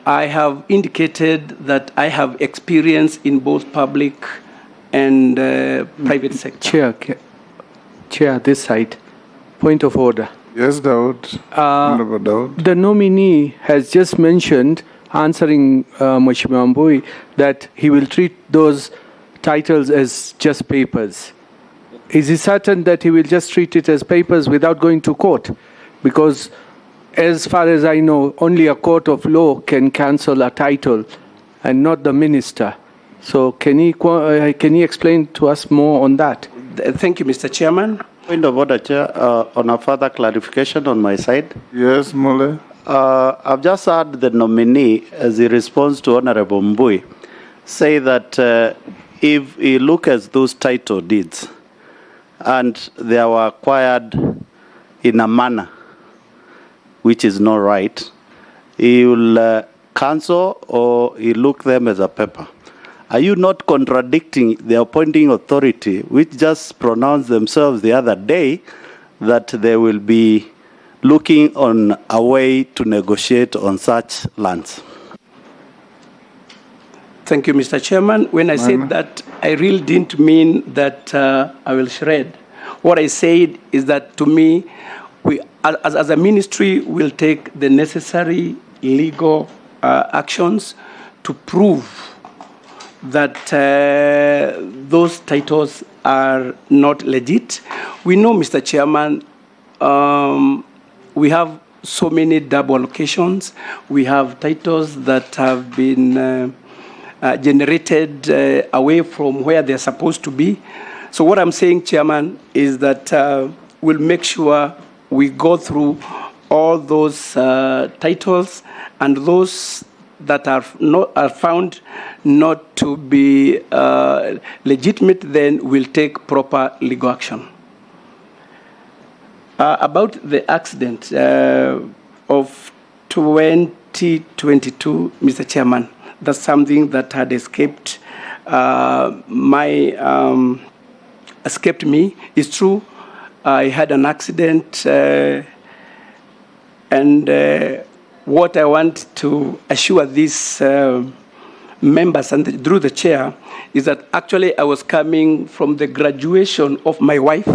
I have indicated that I have experience in both public and private sector. Chair, this side. Point of order. Yes, Daud. Honorable Daud. The nominee has just mentioned, answering Mheshimiwa Mbui, that he will treat those titles as just papers. Is he certain that he will just treat it as papers without going to court? Because as far as I know, only a court of law can cancel a title and not the minister. So can he explain to us more on that? Thank you, Mr. Chairman. Point of order, Chair, on a further clarification on my side. Yes, Mule. I've just heard the nominee, as he responds to Honorable Mbui, say that if he look at those title deeds and they were acquired in a manner which is not right, he will cancel or he look them as a paper. Are you not contradicting the appointing authority, which just pronounced themselves the other day that they will be looking on a way to negotiate on such lands? Thank you, Mr. Chairman. When I said that, I really didn't mean that I will shred. What I said is that, to me, we, as a ministry, will take the necessary legal actions to prove that those titles are not legit. We know, Mr. Chairman, we have so many double allocations. We have titles that have been generated away from where they're supposed to be. So what I'm saying, Chairman, is that we'll make sure we go through all those titles, and those that are found not to be legitimate, then we'll take proper legal action. About the accident of 2022, Mr. Chairman, that's something that had escaped escaped me. It's true, I had an accident, and what I want to assure these members and through the chair is that actually I was coming from the graduation of my wife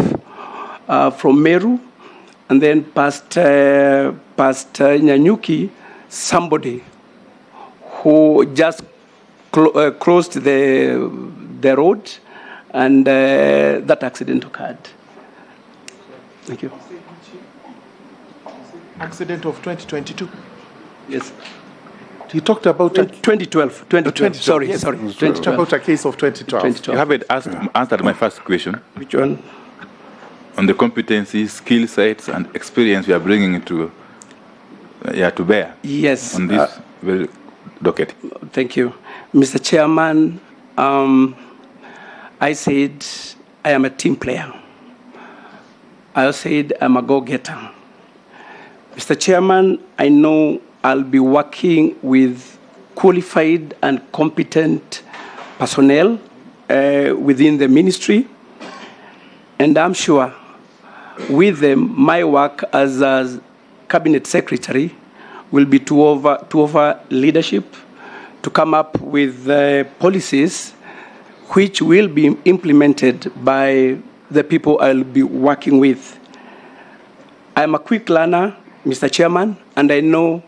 from Meru, and then past Nyanyuki, somebody who just crossed the road, and that accident occurred. Thank you. Accident of 2022? Yes. You talked about 2012. 2012. Sorry. You talked about a case of 2012. You haven't answered my first question. Which one? On the competencies, skill sets, and experience you are bringing to bear. Yes. On this very docket. Thank you, Mr. Chairman. I said I am a team player. I said I'm a go-getter. Mr. Chairman, I know I'll be working with qualified and competent personnel within the ministry, and I'm sure with them, my work as a cabinet secretary will be to offer leadership, to come up with policies which will be implemented by the people I'll be working with. I'm a quick learner, Mr. Chairman, and I know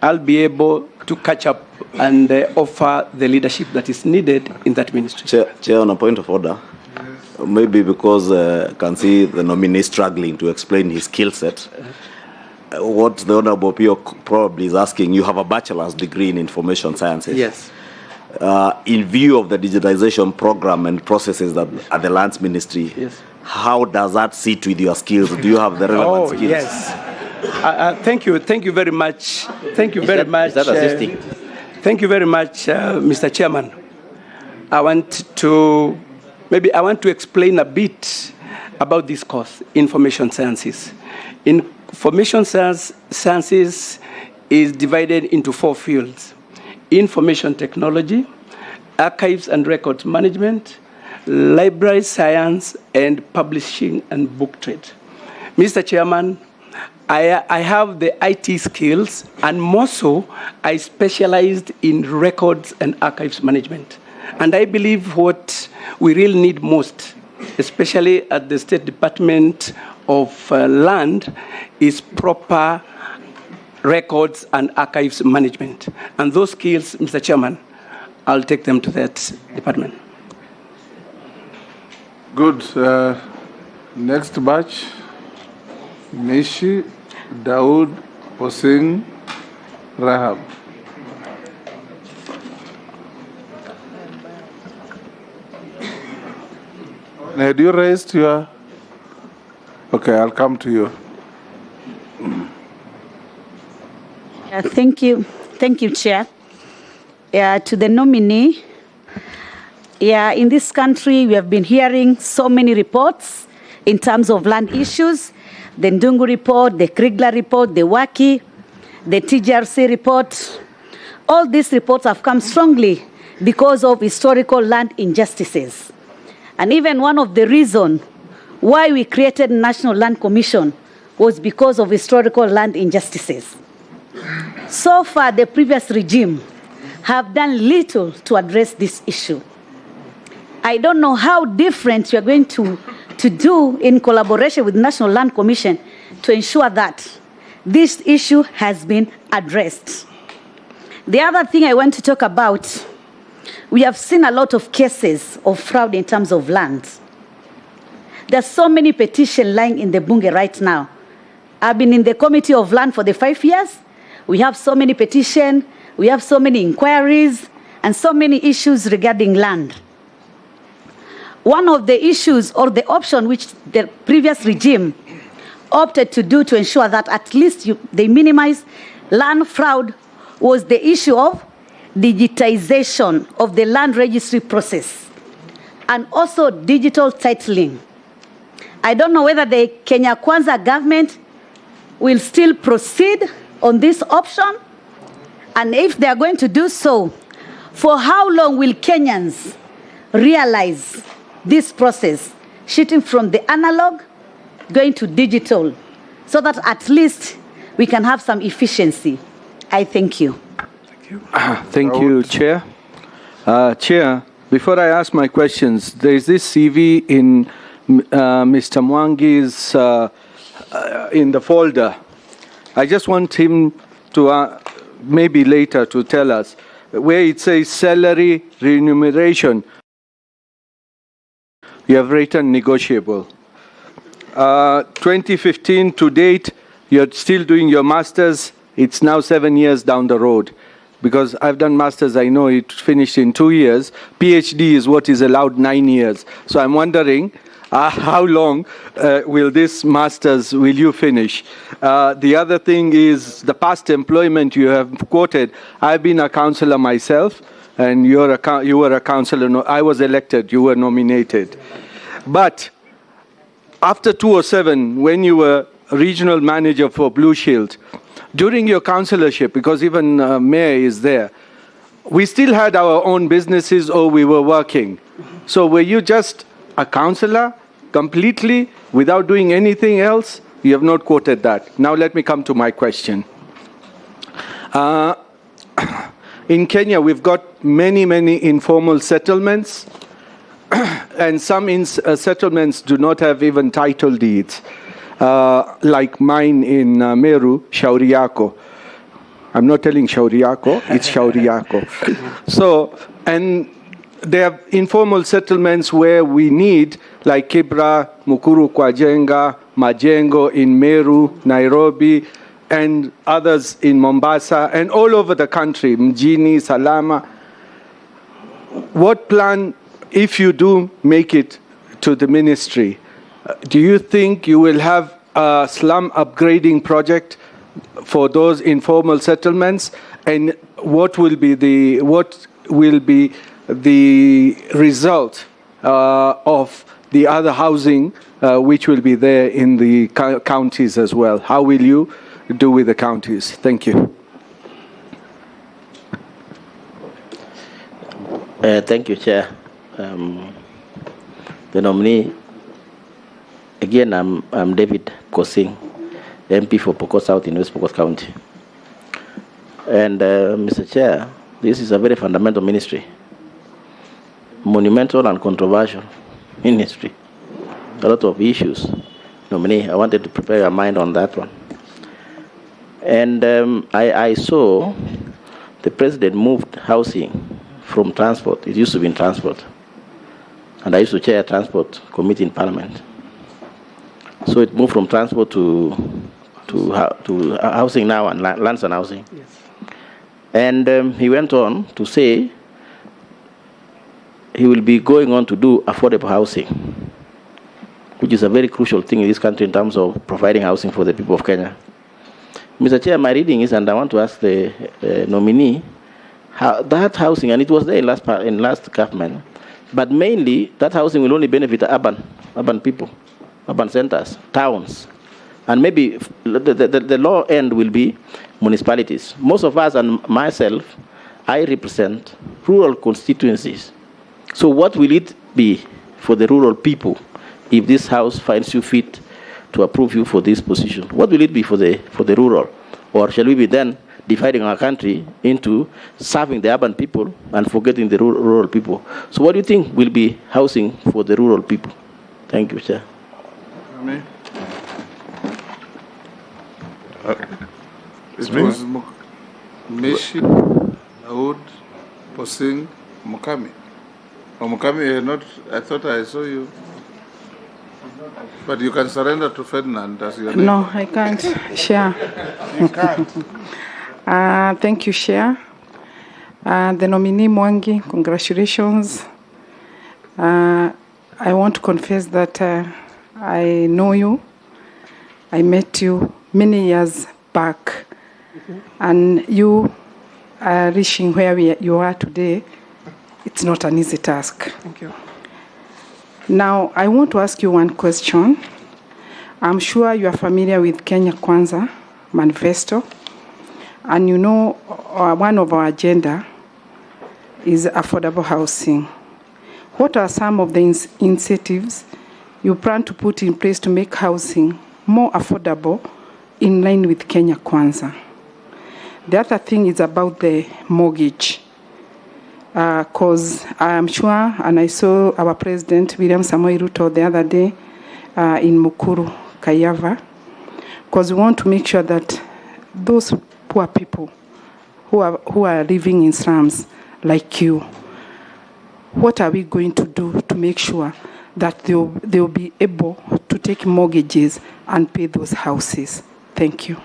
I'll be able to catch up and offer the leadership that is needed in that ministry. Chair, on a point of order, maybe because I can see the nominee struggling to explain his skill set. What the Honorable Pio probably is asking, you have a bachelor's degree in information sciences. Yes. In view of the digitization program and processes that at the Lands Ministry, yes, how does that sit with your skills? Do you have the relevant skills? Yes. Thank you very much. Thank you very much. Is that assisting? Thank you very much, Mr. Chairman. I want to explain a bit about this course, information sciences. Information sciences is divided into 4 fields: information technology, archives and records management, library science, and publishing and book trade. Mr. Chairman, I have the IT skills, and more so, I specialized in records and archives management. And I believe what we really need most, especially at the State Department of Land, is proper records and archives management. And those skills, Mr. Chairman, I'll take them to that department. Good. Next batch, Mishi, Daoud, Hossein, Rahab. Had you raised your... Okay, I'll come to you. Thank you. Thank you, Chair. To the nominee, in this country, we have been hearing so many reports in terms of land issues, the Ndungu report, the Kriegler report, the Waki, the TGRC report. All these reports have come strongly because of historical land injustices. And even one of the reasons why we created National Land Commission was because of historical land injustices. So far, the previous regime have done little to address this issue. I don't know how different you're going to do in collaboration with National Land Commission to ensure that this issue has been addressed. The other thing I want to talk about, we have seen a lot of cases of fraud in terms of land. There's so many petitions lying in the Bunge right now. I've been in the Committee of Land for the 5 years. We have so many petitions, we have so many inquiries, and so many issues regarding land. One of the issues or the option which the previous regime opted to do to ensure that at least they minimize land fraud was the issue of digitization of the land registry process and also digital titling. I don't know whether the Kenya Kwanza government will still proceed on this option, and if they are going to do so, for how long will Kenyans realize this process, shifting from the analog, going to digital, so that at least we can have some efficiency? I thank you. Thank you, Chair. Chair, before I ask my questions, there is this CV in Mr. Mwangi's in the folder. I just want him to maybe later to tell us where it says salary remuneration. You have written negotiable. 2015 to date, you're still doing your master's. It's now 7 years down the road. Because I've done master's, I know it finished in 2 years. PhD is what is allowed 9 years. So I'm wondering, how long will this master's will you finish? The other thing is the past employment you have quoted. I've been a councillor myself, and you were a councillor. No, I was elected, you were nominated. But after 2007, when you were regional manager for Blue Shield, during your councillorship, because even Mayor is there, we still had our own businesses or we were working. So were you just a councillor completely without doing anything else? You have not quoted that. Now let me come to my question. In Kenya, we've got many, many informal settlements, and some settlements do not have even title deeds. Like mine in Meru, Shauriako. I'm not telling Shauriako, it's Shauriako. So, and there are informal settlements where we need, like Kibra, Mukuru Kwajenga, Majengo in Meru, Nairobi, and others in Mombasa, and all over the country, Mjini, Salama. What plan, if you do make it to the ministry, do you think you will have a slum upgrading project for those informal settlements? And what will be the result of the other housing which will be there in the counties as well? How will you do with the counties? Thank you. Thank you, Chair. The nominee. Again, I'm David Kosing, MP for Pokot South in West Pokot County. And Mr. Chair, this is a very fundamental ministry, monumental and controversial ministry. A lot of issues. Nominee, I wanted to prepare your mind on that one. And I saw the president moved housing from transport. It used to be in transport. And I used to chair a transport committee in Parliament. So it moved from transport to housing now, and lands and housing. Yes. And he went on to say he will be going on to do affordable housing. which is a very crucial thing in this country in terms of providing housing for the people of Kenya. Mr. Chair, my reading is, and I want to ask the nominee, how that housing, and it was there in last government, but mainly that housing will only benefit urban people, urban centers, towns, and maybe the low end will be municipalities. Most of us and myself, I represent rural constituencies. So what will it be for the rural people if this House finds you fit to approve you for this position? What will it be for the rural? Or shall we be then dividing our country into serving the urban people and forgetting the rural people? So what do you think will be housing for the rural people? Thank you, Chair. It was Meshi, Daud, Posing, Mukami. Oh, Mukami, not. I thought I saw you. But you can surrender to Ferdinand as your name. No, I can't share. You can't. Thank you, Chair. The nominee Mwangi, congratulations. I want to confess that I know you. I met you many years back, and you are reaching where you are today. It's not an easy task. Thank you. Now, I want to ask you one question. I'm sure you are familiar with Kenya Kwanza manifesto, and you know one of our agenda is affordable housing. What are some of the incentives you plan to put in place to make housing more affordable in line with Kenya Kwanza? The other thing is about the mortgage. Because I am sure, and I saw our President, William Samoei Ruto, the other day in Mukuru, Kayava, because we want to make sure that those poor people who are living in slums like you, what are we going to do to make sure that they'll be able to take mortgages and pay those houses? Thank you.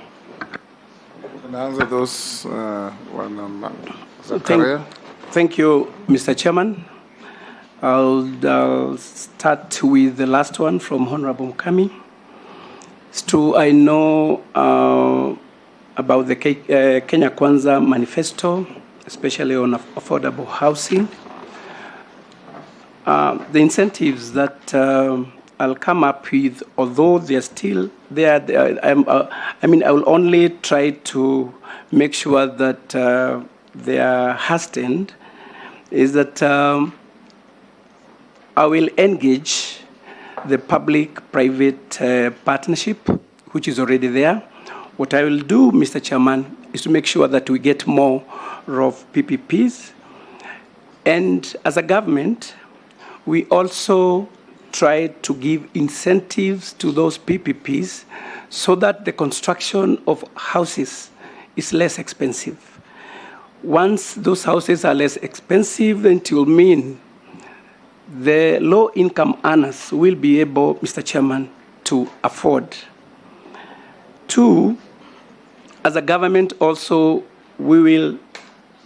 Can I answer those one on Zakaria? Thank you, Mr. Chairman. I'll start with the last one from Honorable Mukami. It's true, I know about the Kenya Kwanza manifesto, especially on affordable housing. The incentives that I'll come up with, although they're still there, I will only try to make sure that they are hastened, is that I will engage the public-private partnership, which is already there. What I will do, Mr. Chairman, is to make sure that we get more of PPPs. And as a government, we also try to give incentives to those PPPs so that the construction of houses is less expensive. Once those houses are less expensive, then it will mean the low-income earners will be able, Mr. Chairman, to afford. Two, as a government also, we will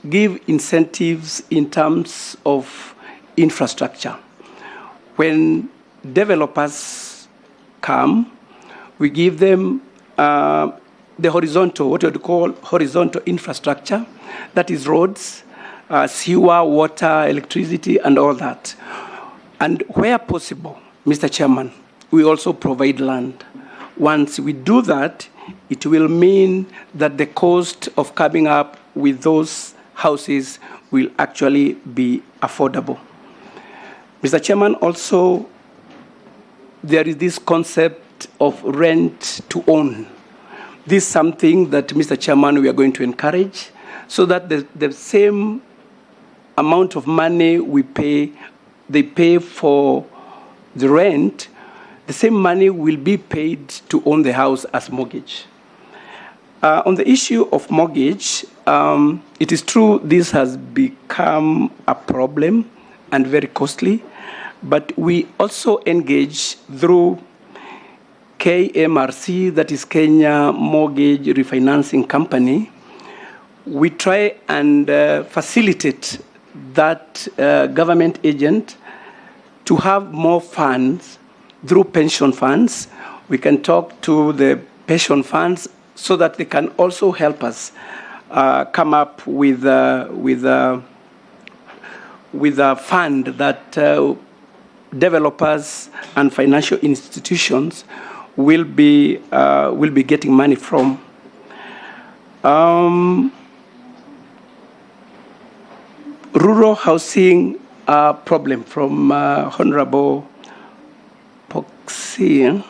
give incentives in terms of infrastructure. When developers come, we give them the horizontal, what you would call horizontal infrastructure, that is roads, sewer, water, electricity, and all that. And where possible, Mr. Chairman, we also provide land. Once we do that, it will mean that the cost of coming up with those houses will actually be affordable. Mr. Chairman, also, there is this concept of rent to own. This is something that, Mr. Chairman, we are going to encourage so that the same amount of money they pay for the rent, the same money will be paid to own the house as mortgage. On the issue of mortgage, it is true this has become a problem and very costly, but we also engage through KMRC, that is Kenya Mortgage Refinancing Company. We try and facilitate that government agent to have more funds through pension funds. We can talk to the pension funds so that they can also help us come up with a fund that developers and financial institutions will be getting money from. Rural housing problem from Honorable Poxy.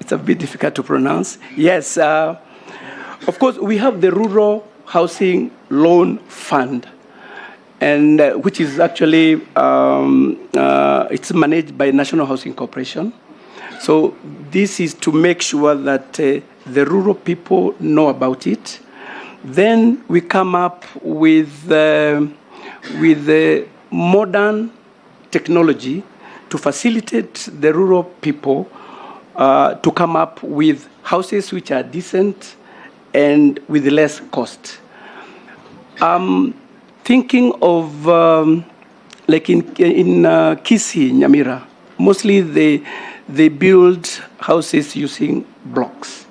It's a bit difficult to pronounce. Yes, of course, we have the Rural Housing Loan Fund, and which is actually it's managed by National Housing Corporation. So this is to make sure that the rural people know about it. Then we come up with the modern technology to facilitate the rural people to come up with houses which are decent and with less cost. Thinking of like in Kisii, Nyamira, mostly they build houses using blocks.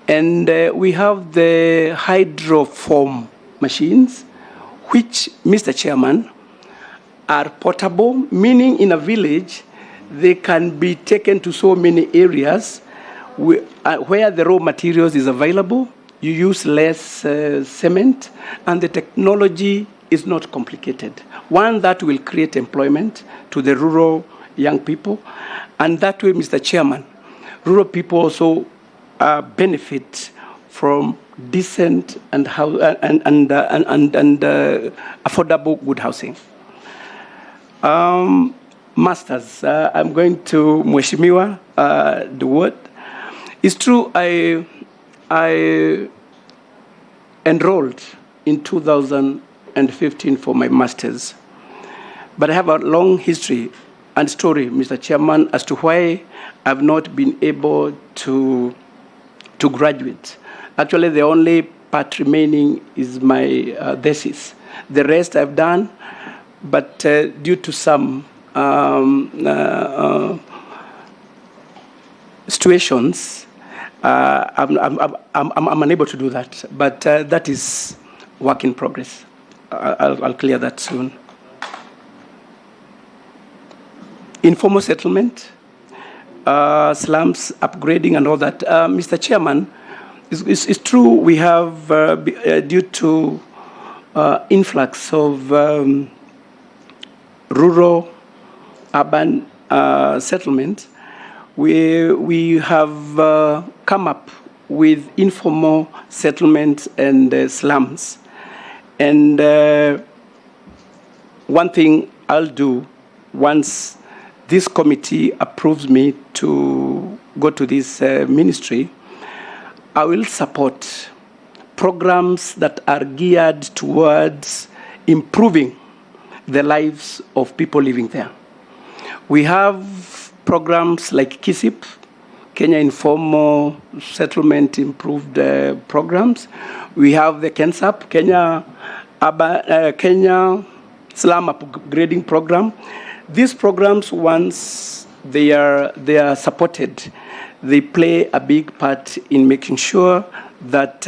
And we have the hydroform machines, which, Mr. Chairman, are portable, meaning in a village, they can be taken to so many areas where the raw materials is available. You use less cement, and the technology is not complicated. One, that will create employment to the rural young people, and that way, Mr. Chairman, rural people also benefit from decent and affordable good housing. Masters, I'm going to Mheshimiwa the word. It's true, I enrolled in 2015 for my master's, but I have a long history and story, Mr. Chairman, as to why I've not been able to graduate. Actually, the only part remaining is my thesis. The rest I've done, but due to some situations, I'm unable to do that. But that is work in progress. I'll clear that soon. Informal settlement, slums upgrading and all that. Mr. Chairman, it's true we have, due to influx of rural urban settlement, we have come up with informal settlements and slums. And one thing I'll do once this committee approves me to go to this ministry, I will support programs that are geared towards improving the lives of people living there. We have programs like KISIP, Kenya Informal Settlement Improved Programs. We have the KENSAP, Kenya Slum Upgrading Program. These programs, once they are supported, they play a big part in making sure that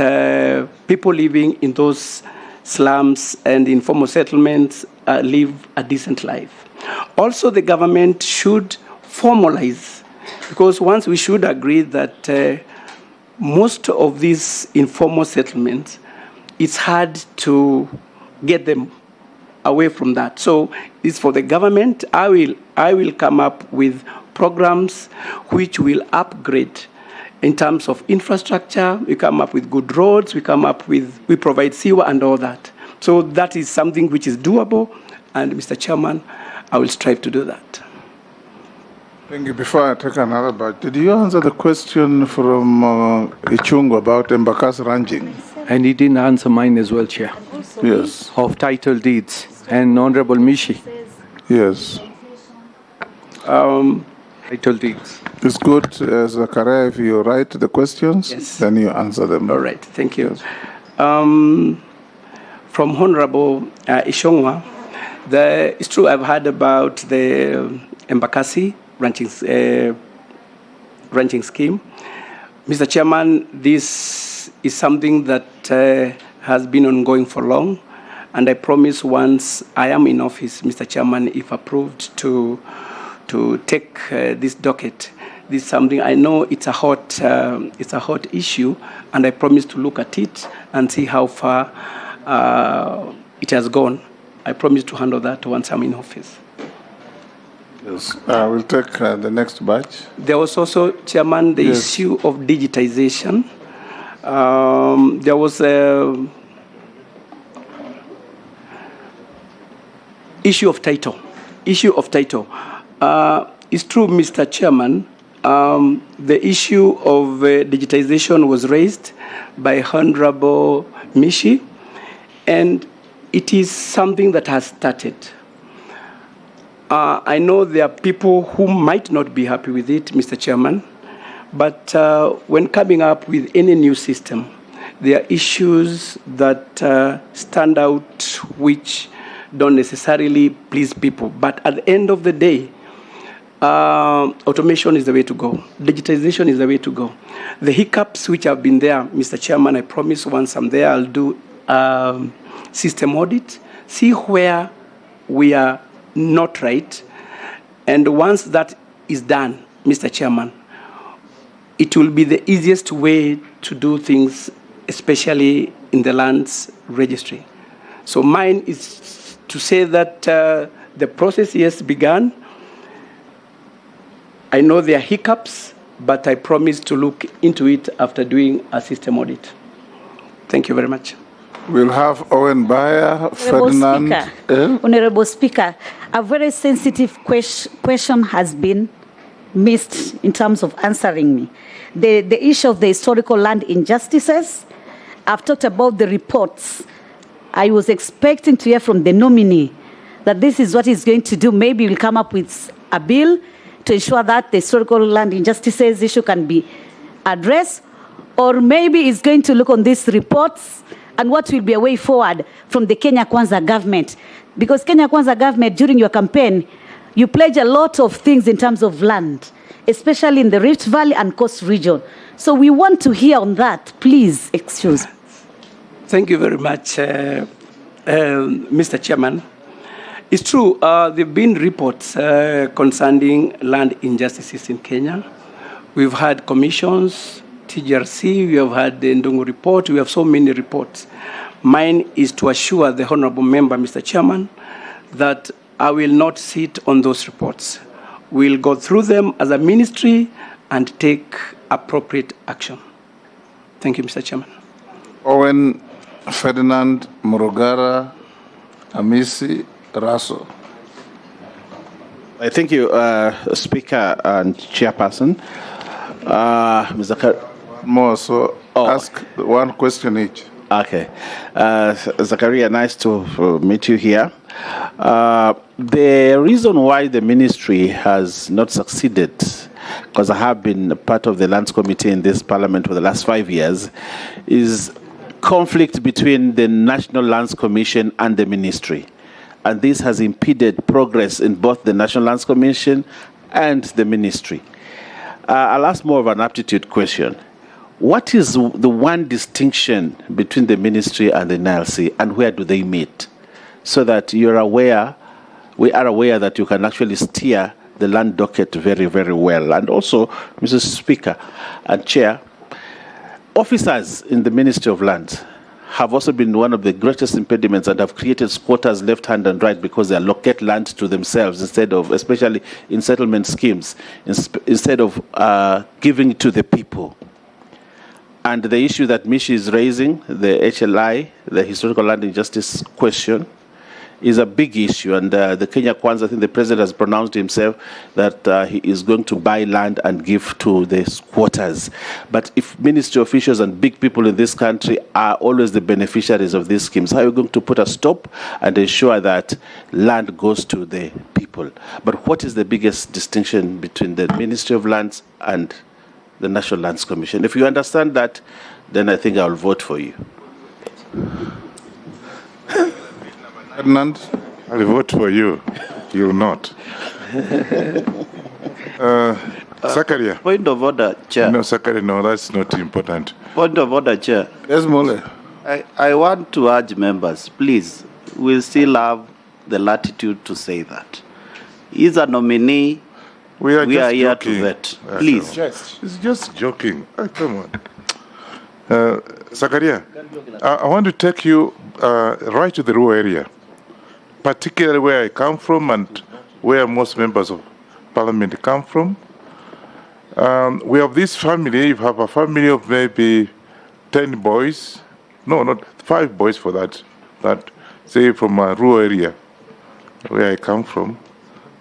people living in those slums and informal settlements live a decent life. Also, the government should formalize, because once we should agree that most of these informal settlements, it's hard to get them away from that. So it's for the government. I will come up with programs which will upgrade in terms of infrastructure. We come up with good roads. We provide sewer and all that. So that is something which is doable. And Mr. Chairman, I will strive to do that. Thank you. Before I take another batch, did you answer the question from Ichungu about Embakasi ranching? And he didn't answer mine as well, Chair. Yes. Of title deeds. And Honorable Mishi. Yes. Title deeds. It's good, Zakaria, if you write the questions, yes, then you answer them. All right. Thank you. Yes. From Honorable Ishongwa, it's true I've heard about the Embakasi ranching scheme. Mr. Chairman, this is something that has been ongoing for long, and I promise once I am in office, Mr. Chairman, if approved, to take this docket. This is something I know it's a hot issue, and I promise to look at it and see how far it has gone. I promise to handle that once I'm in office. Yes, we'll take the next batch. There was also, Chairman, the issue of digitization. There was a issue of title. It's true, Mr. Chairman, the issue of digitization was raised by Honorable Mishi, and it is something that has started. I know there are people who might not be happy with it, Mr. Chairman, but when coming up with any new system, there are issues that stand out which don't necessarily please people. But at the end of the day, automation is the way to go. Digitization is the way to go. The hiccups which have been there, Mr. Chairman, I promise once I'm there, I'll do system audit, see where we are not right. And once that is done, Mr. Chairman, it will be the easiest way to do things, especially in the lands registry. So mine is to say that the process has begun. I know there are hiccups, but I promise to look into it after doing a system audit. Thank you very much. We'll have Owen Bayer, Ferdinand. Honorable Speaker, a very sensitive question has been missed in terms of answering me. The issue of the historical land injustices. I've talked about the reports. I was expecting to hear from the nominee that this is what he's going to do. Maybe we'll come up with a bill to ensure that the historical land injustices issue can be addressed, or maybe he's going to look on these reports and what will be a way forward from the Kenya Kwanza government. Because Kenya Kwanza government, during your campaign, you pledge a lot of things in terms of land, especially in the Rift Valley and Coast region. So we want to hear on that. Please, excuse. Thank you very much, Mr. Chairman. It's true, there have been reports concerning land injustices in Kenya. We've had commissions, TGRC, we have had the Ndungu report, we have so many reports. Mine is to assure the Honorable Member, Mr. Chairman, that I will not sit on those reports. We'll go through them as a ministry and take appropriate action. Thank you, Mr. Chairman. Owen, Ferdinand, Murugara, Amisi, Raso. I thank you, Speaker and Chairperson. Mr. More, so ask one question each. Okay. Zakaria, nice to meet you here. The reason why the ministry has not succeeded, because I have been part of the Lands Committee in this parliament for the last 5 years, is conflict between the National Lands Commission and the ministry. And this has impeded progress in both the National Lands Commission and the ministry. I'll ask more of an aptitude question. What is the one distinction between the ministry and the NLC, and where do they meet? So that you're aware, we are aware that you can actually steer the land docket very, very well. And also, Mr. Speaker and Chair, officers in the Ministry of Lands have also been one of the greatest impediments and have created squatters left hand and right because they allocate land to themselves instead of, especially in settlement schemes, instead of giving it to the people. And the issue that Mishi is raising, the HLI, the historical land injustice question, is a big issue. And the Kenya Kwanza, I think the president has pronounced himself that he is going to buy land and give to the squatters. But if ministry officials and big people in this country are always the beneficiaries of these schemes, how are you going to put a stop and ensure that land goes to the people? But what is the biggest distinction between the Ministry of Lands and the National Lands Commission? If you understand that, then I think I'll vote for you. Ferdinand, I'll vote for you. You'll not. Zakaria. Point of order, Chair. No, Zakaria, no, that's not important. Point of order, Chair. Yes, Mole. I want to urge members, please, we still have the latitude to say that. He's a nominee. We are here joking. to vet. Please. It's just joking. Come on. Zakaria, I want to take you right to the rural area, particularly where I come from and where most members of parliament come from. We have this family, you have a family of maybe 10 boys, no, not 5 boys for that say from a rural area where I come from.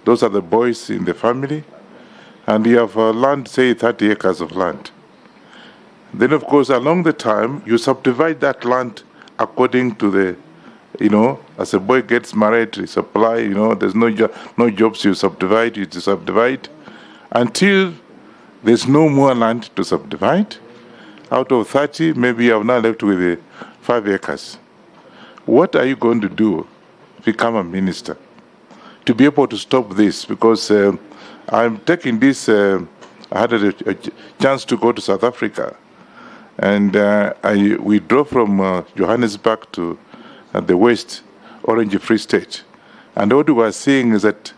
Those are the boys in the family. And you have land, say 30 acres of land. Then, of course, along the time, you subdivide that land according to the, as a boy gets married, you supply, there's no jobs, you subdivide until there's no more land to subdivide. Out of 30, maybe you have now left with 5 acres. What are you going to do to become a minister to be able to stop this? Because I'm taking this, I had a chance to go to South Africa, and we drove from Johannesburg to the West Orange Free State. And what we were seeing is that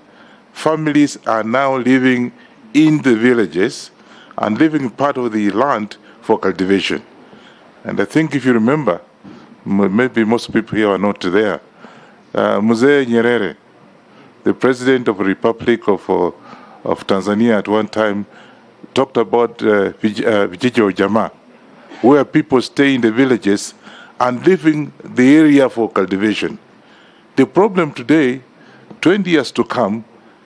families are now living in the villages and leaving part of the land for cultivation. And I think if you remember, maybe most people here are not there, Mzee Nyerere, the president of the Republic of Tanzania at one time, talked about Vijiji Ojama, where people stay in the villages and leaving the area for cultivation. The problem today, 20 years to come,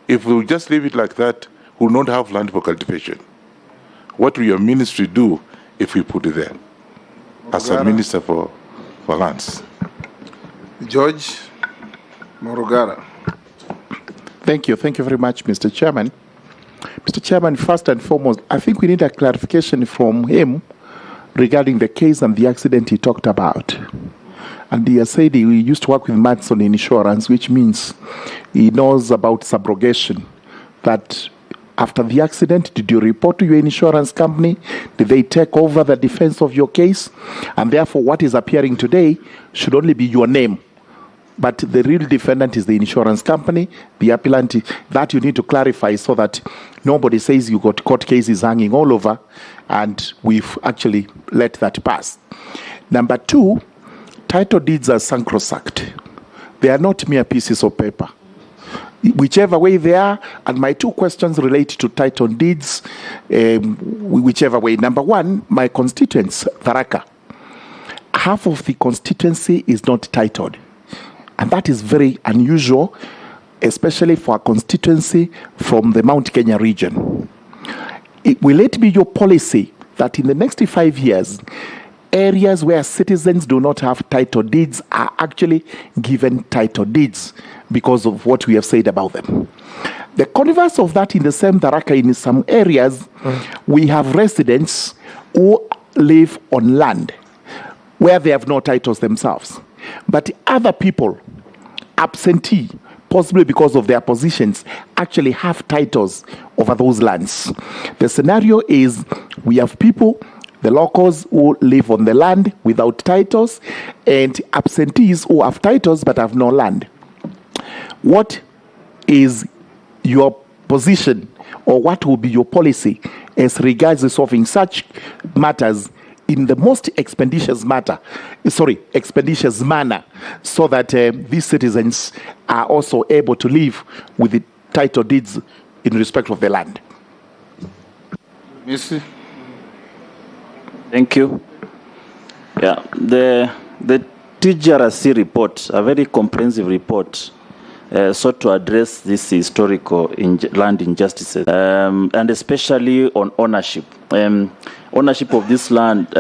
if we just leave it like that, we will not have land for cultivation. What will your ministry do if we put it there as a minister for lands? George Morugara. Thank you. Thank you very much, Mr. Chairman. Mr. Chairman, first and foremost, I think we need a clarification from him regarding the case and the accident he talked about. And he has said he used to work with Madison Insurance, which means he knows about subrogation. That after the accident, did you report to your insurance company? Did they take over the defense of your case? And therefore, what is appearing today should only be your name. But the real defendant is the insurance company, the appellant. That you need to clarify so that nobody says you got court cases hanging all over, and we've actually let that pass. Number 2, title deeds are sacrosanct. They are not mere pieces of paper. Whichever way they are, and my 2 questions relate to title deeds, whichever way. Number 1, my constituents, Tharaka. Half of the constituency is not titled. And that is very unusual, especially for a constituency from the Mount Kenya region. Will it be your policy that in the next 5 years, areas where citizens do not have title deeds are actually given title deeds because of what we have said about them? The converse of that, in the same Tharaka, in some areas, we have residents who live on land where they have no titles themselves. But other people, absentee, possibly because of their positions, actually have titles over those lands. The scenario is we have people, the locals, who live on the land without titles, and absentees who have titles but have no land. What is your position, or what will be your policy as regards resolving such matters in the most expeditious manner, so that these citizens are also able to live with the title deeds in respect of the land? Missy. Thank you. Yeah, the TGRC report, a very comprehensive report, sought to address this historical land injustices, and especially on ownership. Ownership of this land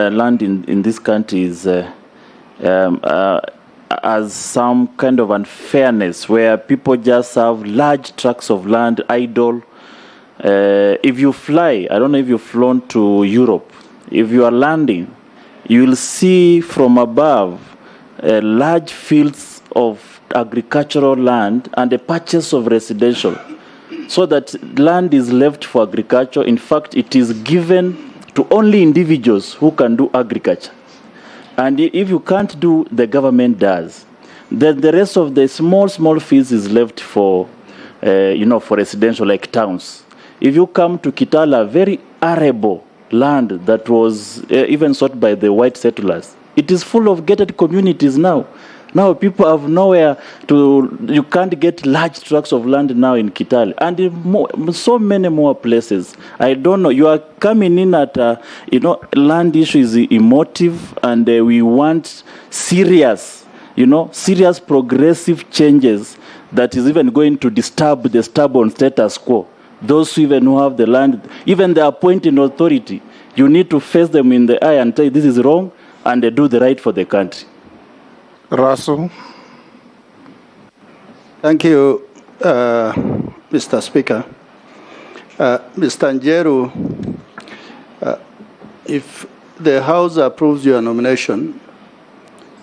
in this country is as some kind of unfairness where people just have large tracts of land idle. If you fly, I don't know if you've flown to Europe, if you are landing, you will see from above large fields of agricultural land and the patches of residential. so that land is left for agriculture. In fact, it is given to only individuals who can do agriculture. And if you can't do, the government does. Then the rest of the small fees is left for, for residential, like towns. If you come to Kitale, very arable land that was even sought by the white settlers, it is full of gated communities now. Now people have nowhere to, you can't get large tracts of land now in Kitale. And in so many more places. I don't know, you are coming in at, land issue is emotive, and we want serious, serious progressive changes that is even going to disturb the stubborn status quo. Those who have the land, even the appointing authority, you need to face them in the eye and say this is wrong, and they do the right for the country. Russell. Thank you, Mr. Speaker. Mr. Njeru, if the House approves your nomination,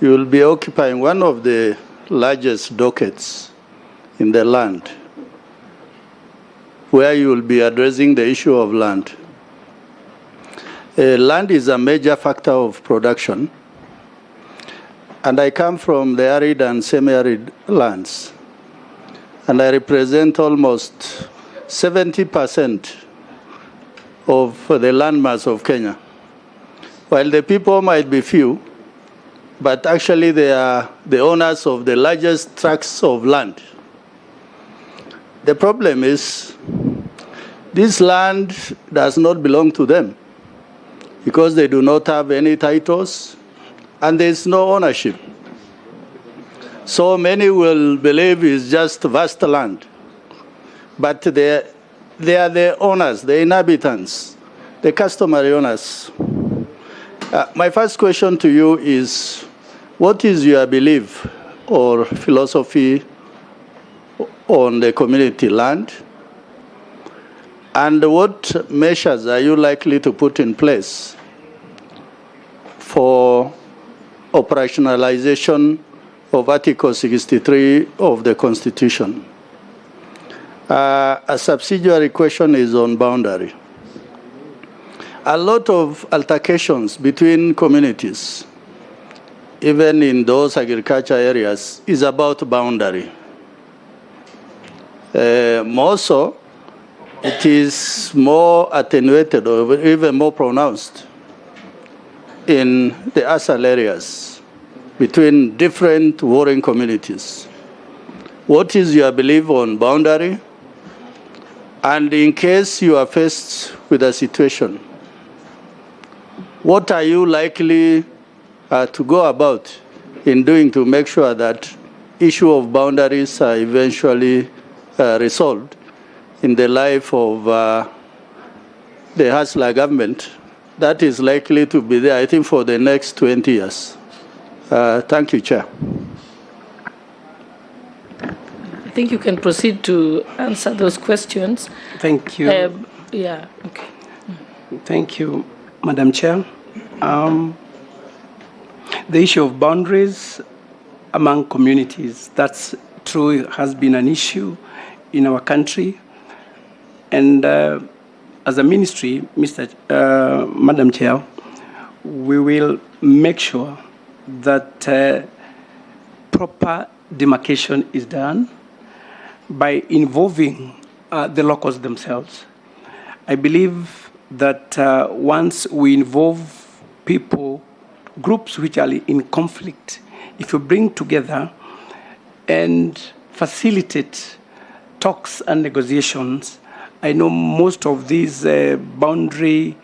you will be occupying one of the largest dockets in the land, where you will be addressing the issue of land. Land is a major factor of production. And I come from the arid and semi-arid lands. And I represent almost 70% of the landmass of Kenya. While the people might be few, but actually they are the owners of the largest tracts of land. The problem is, this land does not belong to them because they do not have any titles, and there is no ownership. So many will believe it's just vast land. But they are the owners, the inhabitants, the customary owners. My first question to you is, what is your belief or philosophy on the community land? And what measures are you likely to put in place for operationalization of Article 63 of the Constitution? A subsidiary question is on boundary. A lot of altercations between communities, even in those agriculture areas, is about boundary. More so, it is more attenuated or even more pronounced in the ASAL areas between different warring communities. What is your belief on boundary? And in case you are faced with a situation, what are you likely to go about in doing to make sure that issue of boundaries are eventually resolved in the life of the Hasla government that is likely to be there, I think, for the next 20 years? Thank you, Chair. I think you can proceed to answer those questions. Thank you. Yeah, okay. Thank you, Madam Chair. The issue of boundaries among communities, that's true, it has been an issue in our country. And as a ministry, Madam Chair, we will make sure that proper demarcation is done by involving the locals themselves. I believe that once we involve people, groups which are in conflict, if you bring together and facilitate talks and negotiations, I know most of these boundary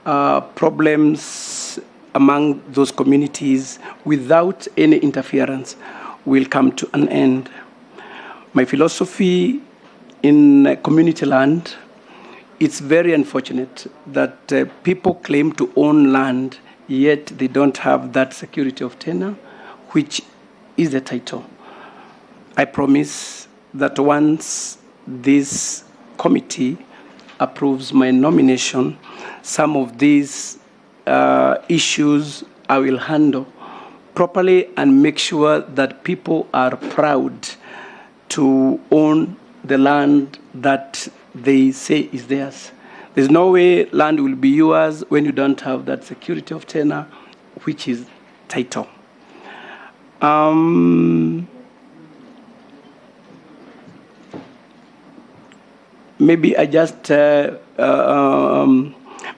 problems among those communities without any interference will come to an end. My philosophy in community land, it's very unfortunate that people claim to own land, yet they don't have that security of tenure, which is the title. I promise that once this committee approves my nomination, some of these issues I will handle properly and make sure that people are proud to own the land that they say is theirs. There's no way land will be yours when you don't have that security of tenure, which is title. Maybe I just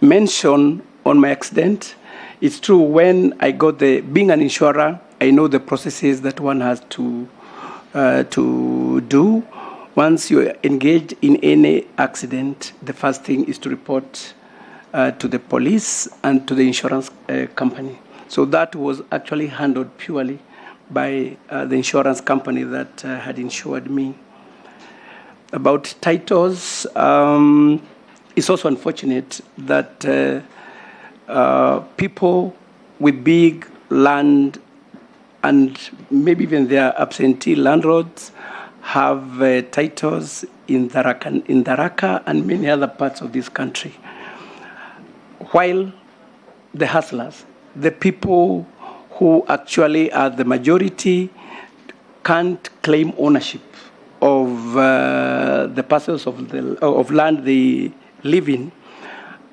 mention on my accident. It's true, when I got being an insurer, I know the processes that one has to do. Once you're engaged in any accident, the first thing is to report to the police and to the insurance company. So that was actually handled purely by the insurance company that had insured me. About titles, it's also unfortunate that people with big land and maybe even their absentee landlords have titles in Tharaka and many other parts of this country. While the hustlers, the people who actually are the majority, can't claim ownership of the parcels of land they live in,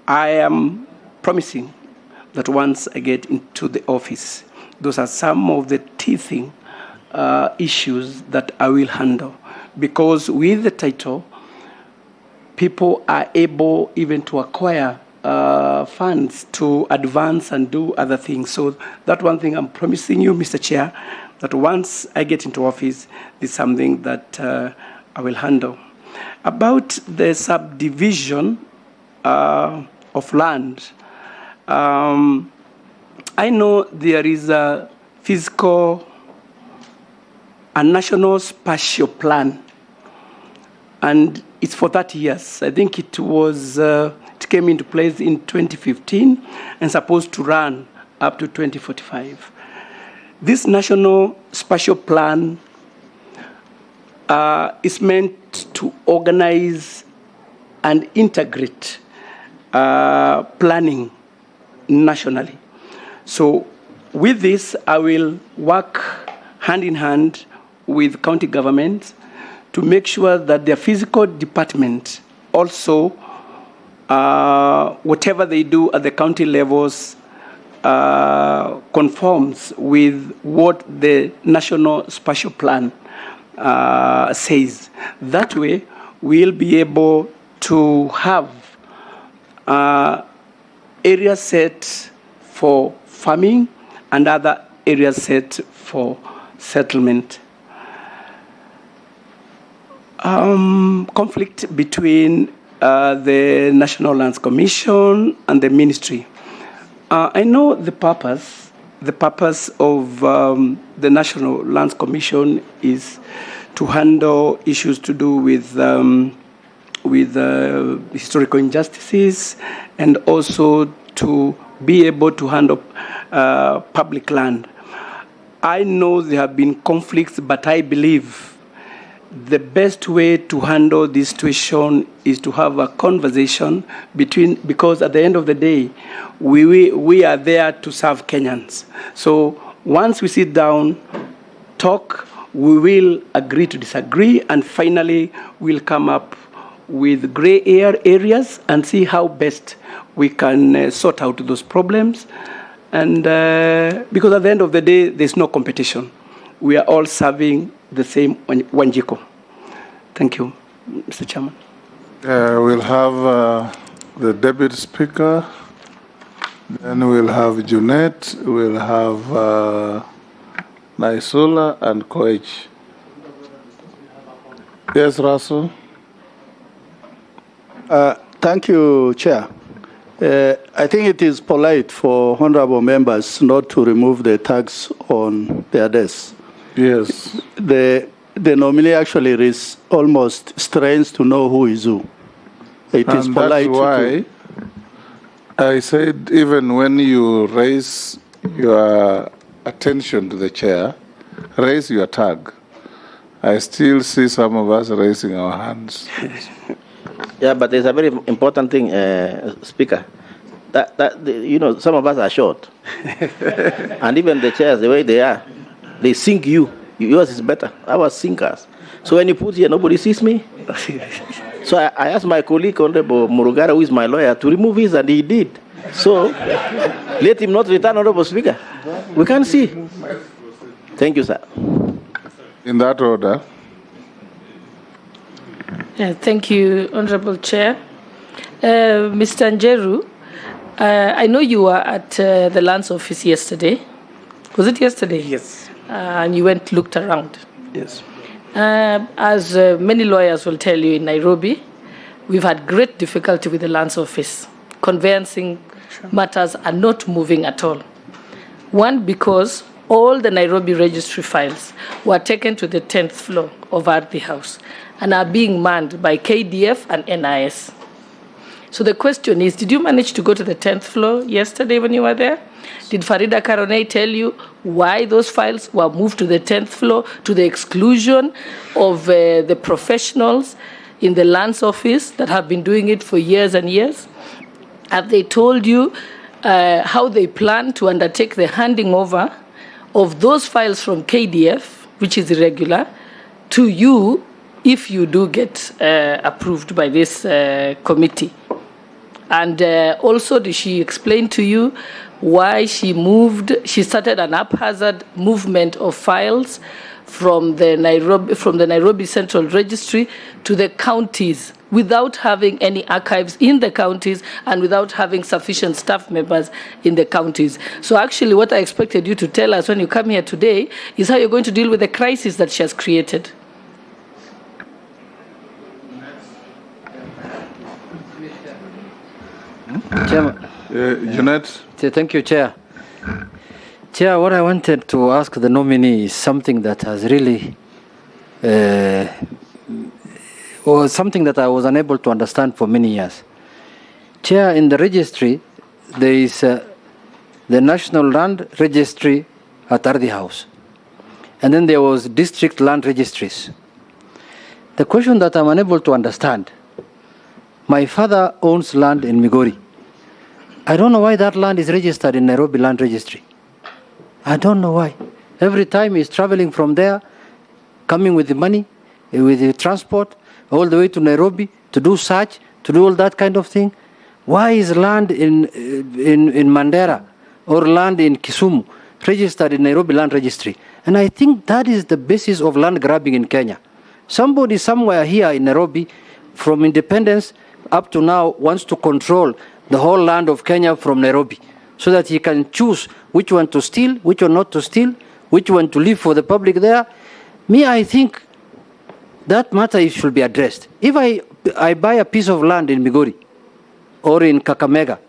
I am promising that once I get into the office, those are some of the teething issues that I will handle. Because with the title, people are able even to acquire funds to advance and do other things. So that one thing I'm promising you, Mr. Chair, that once I get into office, this is something that I will handle. About the subdivision of land, I know there is a national spatial plan, and it's for 30 years. I think it came into place in 2015 and supposed to run up to 2045. This national spatial plan is meant to organize and integrate planning nationally. So with this, I will work hand in hand with county governments to make sure that their physical department also, whatever they do at the county levels, conforms with what the National Spatial Plan says. That way, we'll be able to have areas set for farming and other areas set for settlement. Conflict between the National Lands Commission and the ministry. I know the purpose. The purpose of the National Lands Commission is to handle issues to do with historical injustices and also to be able to handle public land. I know there have been conflicts, but I believe the best way to handle this situation is to have a conversation because at the end of the day, we are there to serve Kenyans. So once we sit down, talk, we will agree to disagree, and finally we'll come up with gray areas and see how best we can sort out those problems. And because at the end of the day, there's no competition. We are all serving the same Wanjiko. Thank you, Mr. Chairman. We'll have the Deputy Speaker, then we'll have Junet, we'll have Naisula and Koech. Yes, Russell. Thank you, Chair. I think it is polite for honorable members not to remove the tags on their desks. Yes. The nominee actually is almost strange to know who is who. It is polite. That's why I said even when you raise your attention to the chair, raise your tag. I still see some of us raising our hands. Yeah, but there's a very important thing, Speaker. You know, some of us are short. And even the chairs, the way they are, they sink you. Yours is better. Our sinkers. So when you put here, nobody sees me. So I asked my colleague, Honorable Murugara, who is my lawyer, to remove his, and he did. So let him not return, Honorable Speaker. We can't see. Thank you, sir. In that order. Thank you, Honorable Chair. Mr. Njeru, I know you were at the Lands Office yesterday. Was it yesterday? Yes. And you went, looked around. Yes. As many lawyers will tell you in Nairobi, we've had great difficulty with the Lands Office. Conveyancing matters are not moving at all. One, because all the Nairobi registry files were taken to the 10th floor of Ardhi House and are being manned by KDF and NIS. So the question is, did you manage to go to the 10th floor yesterday when you were there? Did Farida Karonei tell you why those files were moved to the 10th floor to the exclusion of the professionals in the Lands Office that have been doing it for years and years? Have they told you how they plan to undertake the handing over of those files from KDF, which is irregular, to you if you do get approved by this committee? And also, did she explain to you why she started an haphazard movement of files from the Nairobi Central Registry to the counties without having any archives in the counties and without having sufficient staff members in the counties? So actually what I expected you to tell us when you come here today is how you're going to deal with the crisis that she has created. Chairman. Jeanette. Thank you, Chair. Chair, what I wanted to ask the nominee is something that has really, or something that I was unable to understand for many years. Chair, in the registry, there is the National Land Registry at Ardhi House. And then there was district land registries. The question that I'm unable to understand, my father owns land in Migori. I don't know why that land is registered in Nairobi Land Registry. I don't know why. Every time he's traveling from there, coming with the money, with the transport, all the way to Nairobi to do search, to do all that kind of thing. Why is land in Mandera or land in Kisumu registered in Nairobi Land Registry? And I think that is the basis of land grabbing in Kenya. Somebody somewhere here in Nairobi, from independence up to now, wants to control the whole land of Kenya from Nairobi, so that he can choose which one to steal, which one not to steal, which one to leave for the public there. Me, I think that matter should be addressed. If I buy a piece of land in Migori or in Kakamega,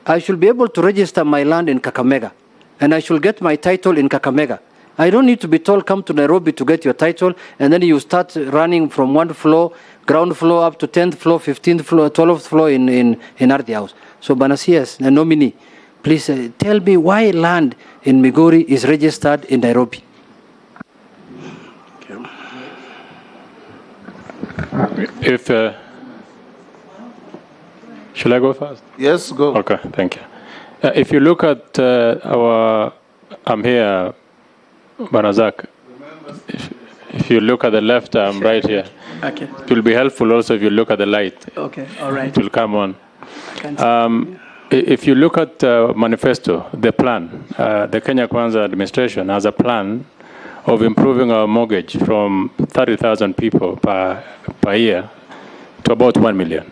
I should be able to register my land in Kakamega, and I should get my title in Kakamega. I don't need to be told, come to Nairobi to get your title, and then you start running from one floor, ground floor, up to 10th floor, 15th floor, 12th floor in Ardhi House. So, Banasias, the nominee, please tell me why land in Migori is registered in Nairobi. If shall I go first? Yes, go. Okay, thank you. If you look at I'm here, Banazak. If you look at the left, I'm right here. Okay. It will be helpful also if you look at the light. Okay, all right. It will come on. If you look at manifesto, the plan, the Kenya Kwanza administration has a plan of improving our mortgage from 30,000 people per year to about 1 million.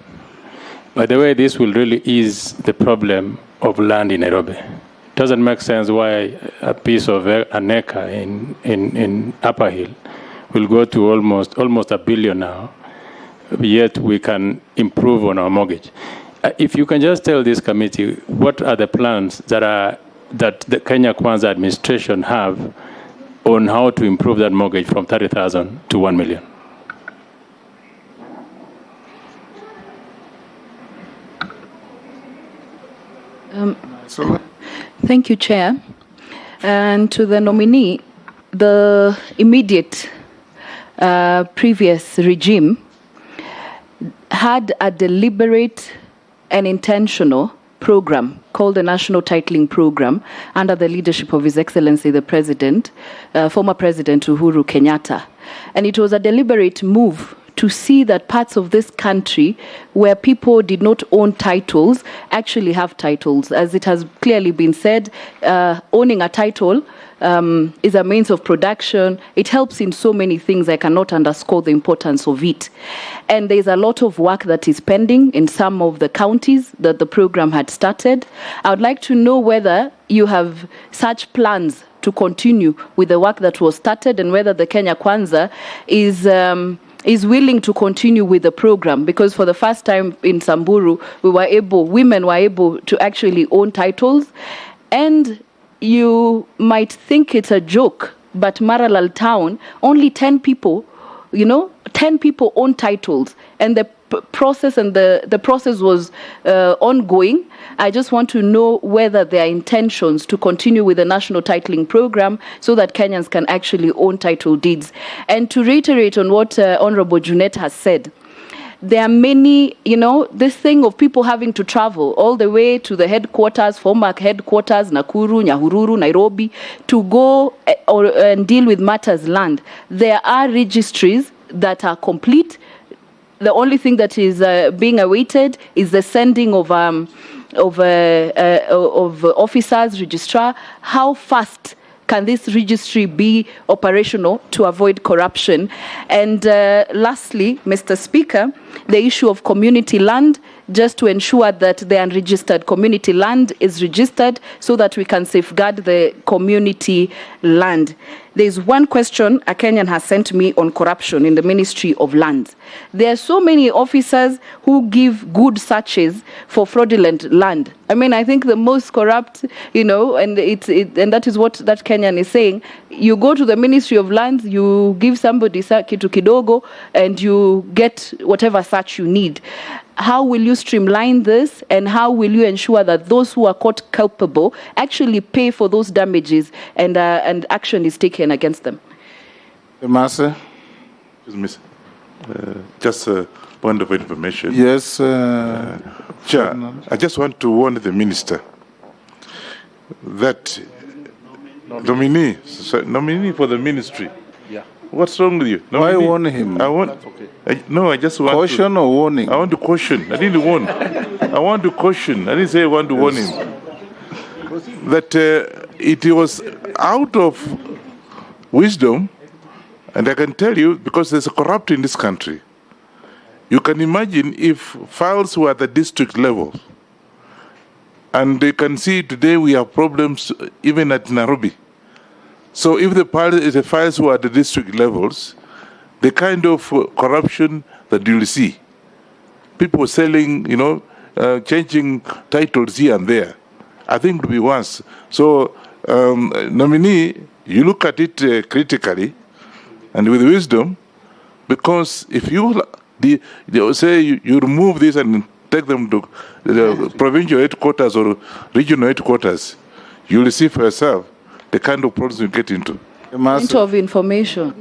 By the way, this will really ease the problem of land in Nairobi. It doesn't make sense why a piece of an acre in Upper Hill will go to almost $1 billion now, yet we can improve on our mortgage. If you can just tell this committee, what are the plans that the Kenya Kwanza administration have on how to improve that mortgage from 30,000 to 1 million? Thank you, Chair. And to the nominee, the immediate previous regime had a deliberate and intentional program called the National Titling Program under the leadership of His Excellency the President, former President Uhuru Kenyatta. And it was a deliberate move to see that parts of this country where people did not own titles actually have titles. As it has clearly been said, owning a title is a means of production. It helps in so many things. I cannot underscore the importance of it. And there's a lot of work that is pending in some of the counties that the program had started. I would like to know whether you have such plans to continue with the work that was started, and whether the Kenya Kwanza is willing to continue with the program, because for the first time in Samburu, women were able to actually own titles. And you might think it's a joke, but Maralal town, only 10 people, 10 people own titles, and the process was ongoing. I just want to know whether there are intentions to continue with the national titling program so that Kenyans can actually own title deeds. And to reiterate on what Honorable Junet has said, there are many, this thing of people having to travel all the way to the headquarters, former headquarters, Nakuru, Nyahururu, Nairobi, to go and deal with matters land. There are registries that are complete. The only thing that is being awaited is the sending of officers, registrar. How fast can this registry be operational to avoid corruption? And lastly, Mr. Speaker, the issue of community land, just to ensure that the unregistered community land is registered so that we can safeguard the community land. There's one question a Kenyan has sent me on corruption in the Ministry of Lands. There are so many officers who give good searches for fraudulent land. I mean, I think the most corrupt, and that is what that Kenyan is saying. You go to the Ministry of Lands, you give somebody kitu kidogo, and you get whatever search you need. How will you streamline this, and how will you ensure that those who are caught culpable actually pay for those damages, and action is taken against them? Master? Just a point of information. Yes, Chair, I just want to warn the minister that nominee for the ministry. Yeah. What's wrong with you? Why warn him? I just want caution or warning? I want to caution. I didn't warn. I want to caution. I didn't say I want to warn him. That it was out of wisdom, and I can tell you, because there's a corrupt in this country. You can imagine if files were at the district level, and you can see today we have problems even at Nairobi. So if the files were at the district levels, the kind of corruption that you'll see, people selling, changing titles here and there, I think it will be worse. So, nominee, you look at it critically and with wisdom, because if you say you remove this and take them to the provincial headquarters or regional headquarters, you will see for yourself the kind of problems you get into. Of information.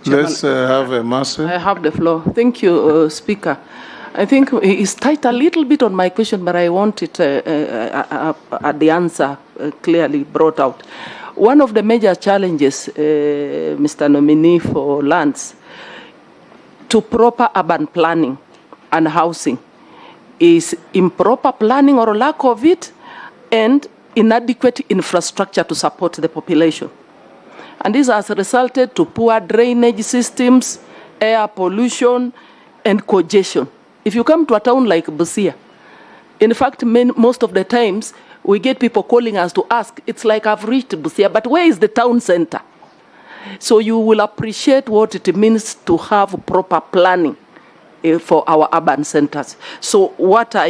Let's have a master. I have the floor. Thank you, Speaker. I think it's tight a little bit on my question, but I want it the answer clearly brought out. One of the major challenges, Mr. Nominee, for lands to proper urban planning and housing is improper planning or lack of it, and inadequate infrastructure to support the population. And this has resulted to poor drainage systems, air pollution, and congestion. If you come to a town like Busia, in fact, most of the times, we get people calling us to ask, it's like I've reached Busia, but where is the town center? So you will appreciate what it means to have proper planning for our urban centers. So what are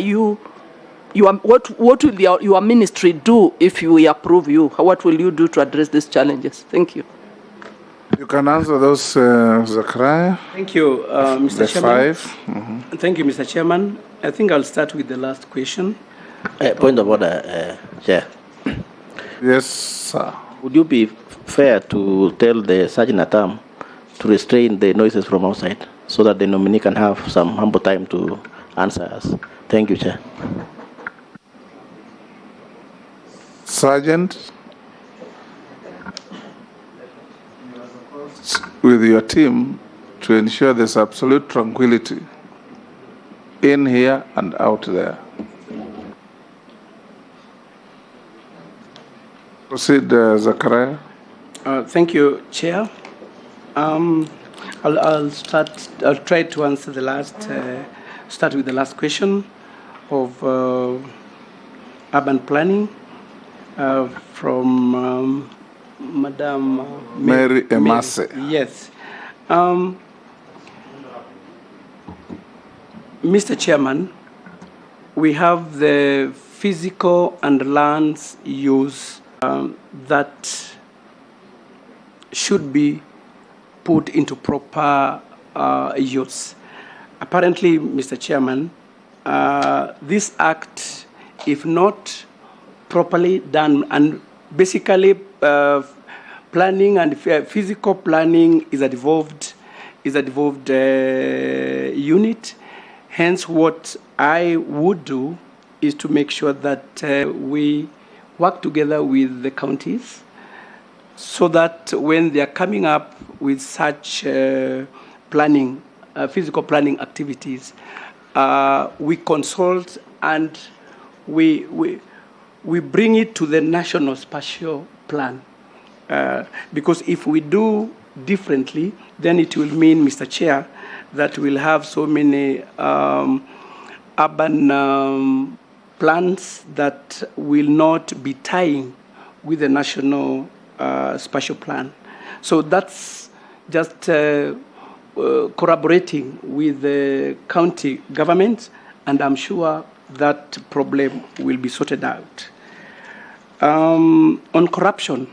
what will your ministry do if we approve you? What will you do to address these challenges? Thank you. You can answer those, Zachariah. Thank you, Mr. Chairman. 5. Thank you, Mr. Chairman. I think I'll start with the last question. Point of order, Chair. Yes, sir. Would you be fair to tell the Sergeant at Arms to restrain the noises from outside so that the nominee can have some ample time to answer us. Thank you, Chair. Sergeant, with your team to ensure there's absolute tranquility in here and out there. Proceed, Zachariah. Thank you, Chair. I'll try to answer the last, start with the last question of urban planning from Madam Mary Emase. Yes. Mr. Chairman, we have the physical and lands use that should be put into proper use. Apparently, Mr. Chairman, this act, if not properly done, and basically planning and physical planning is a devolved unit. Hence, what I would do is to make sure that we work together with the counties so that when they are coming up with such planning, physical planning activities, we consult and we bring it to the national spatial plan. Because if we do differently, then it will mean, Mr. Chair, that we'll have so many urban plans that will not be tying with the national spatial plan. So that's just corroborating with the county government, and I'm sure that problem will be sorted out. On corruption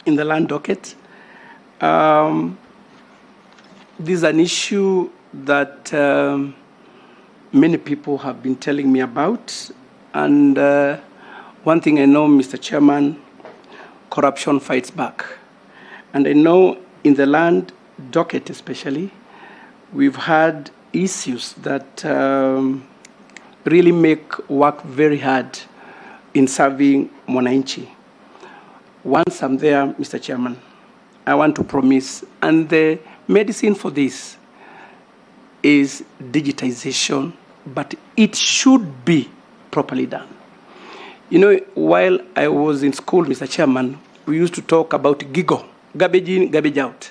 in the land docket, this is an issue that many people have been telling me about. And one thing I know, Mr. Chairman, corruption fights back. And I know in the land docket especially, we've had issues that really make work very hard in serving Mwananchi. Once I'm there, Mr. Chairman, I want to promise, and the medicine for this is digitization, but it should be properly done. You know, while I was in school, Mr. Chairman, we used to talk about GIGO, garbage in, garbage out.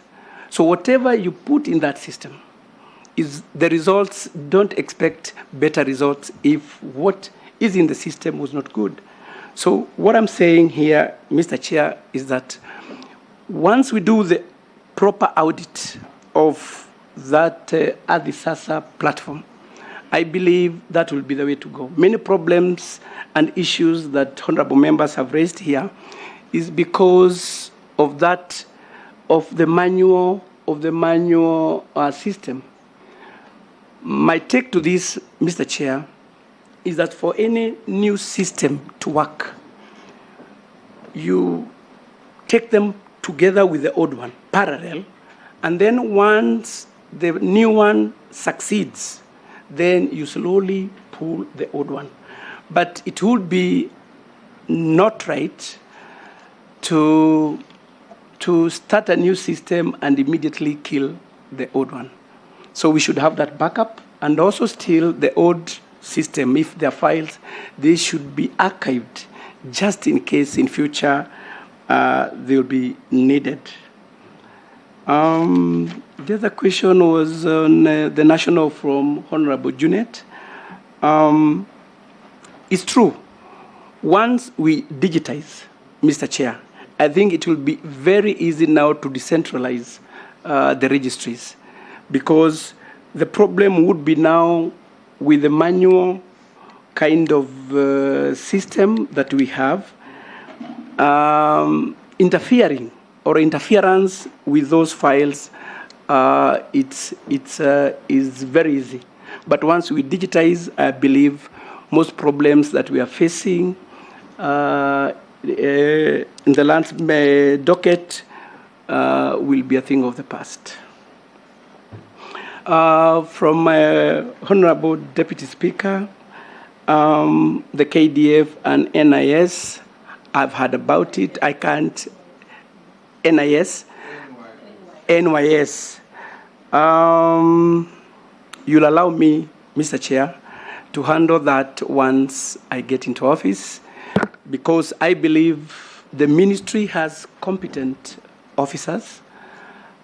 So whatever you put in that system, is the results, don't expect better results if what is in the system was not good. So what I'm saying here, Mr. Chair, is that once we do the proper audit of that Adisasa platform, I believe that will be the way to go. Many problems and issues that honorable members have raised here is because of that, of the manual system. My take to this, Mr. Chair, is that for any new system to work, you take them together with the old one, parallel, and then once the new one succeeds, then you slowly pull the old one. But it would be not right to start a new system and immediately kill the old one. So we should have that backup, and also still the old system, if there are files, they should be archived just in case in future they will be needed. The other question was on the national from Honorable Junet. It's true. Once we digitize, Mr. Chair, I think it will be very easy now to decentralize the registries, because the problem would be now with the manual kind of system that we have, interference with those files, is very easy. But once we digitize, I believe most problems that we are facing in the land docket will be a thing of the past. From Honorable Deputy Speaker, the KDF and NIS, I've heard about it. I can't. NIS. You'll allow me, Mr. Chair, to handle that once I get into office, because I believe the ministry has competent officers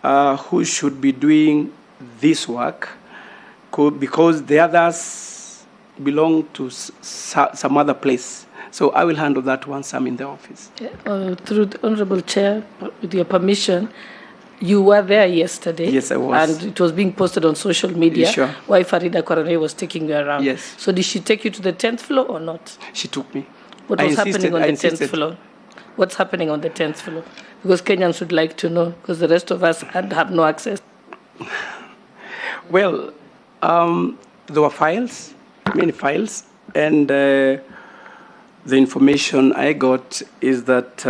who should be doing this work, because the others belong to some other place. So I will handle that once I'm in the office. Through the Honorable Chair, with your permission, you were there yesterday. Yes, I was. And it was being posted on social media. Sure. Why Farida Korone was taking you around. Yes. So did she take you to the 10th floor or not? She took me. What was happening on the 10th floor? What's happening on the 10th floor? Because Kenyans would like to know, because the rest of us have no access. Well, there were files, many files, and the information I got is that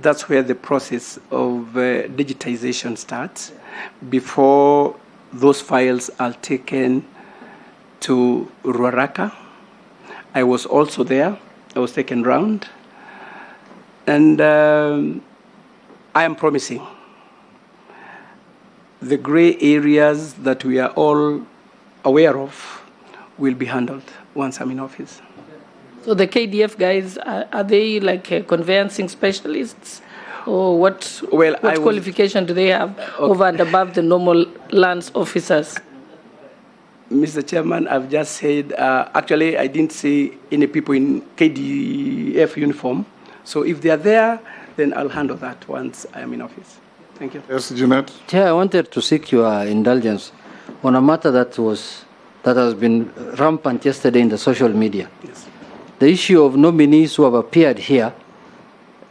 that's where the process of digitization starts. Before those files are taken to Ruaraka, I was also there. I was taken round. And I am promising the gray areas that we are all aware of will be handled once I'm in office. So the KDF guys, are they like conveyancing specialists? Or what qualification do they have over and above the normal lands officers? Mr. Chairman, I've just said, actually, I didn't see any people in KDF uniform. So if they are there, then I'll handle that once I am in office. Thank you. Yes, Jeanette. Chair, I wanted to seek your indulgence on a matter that has been rampant yesterday in the social media. Yes. The issue of nominees who have appeared here,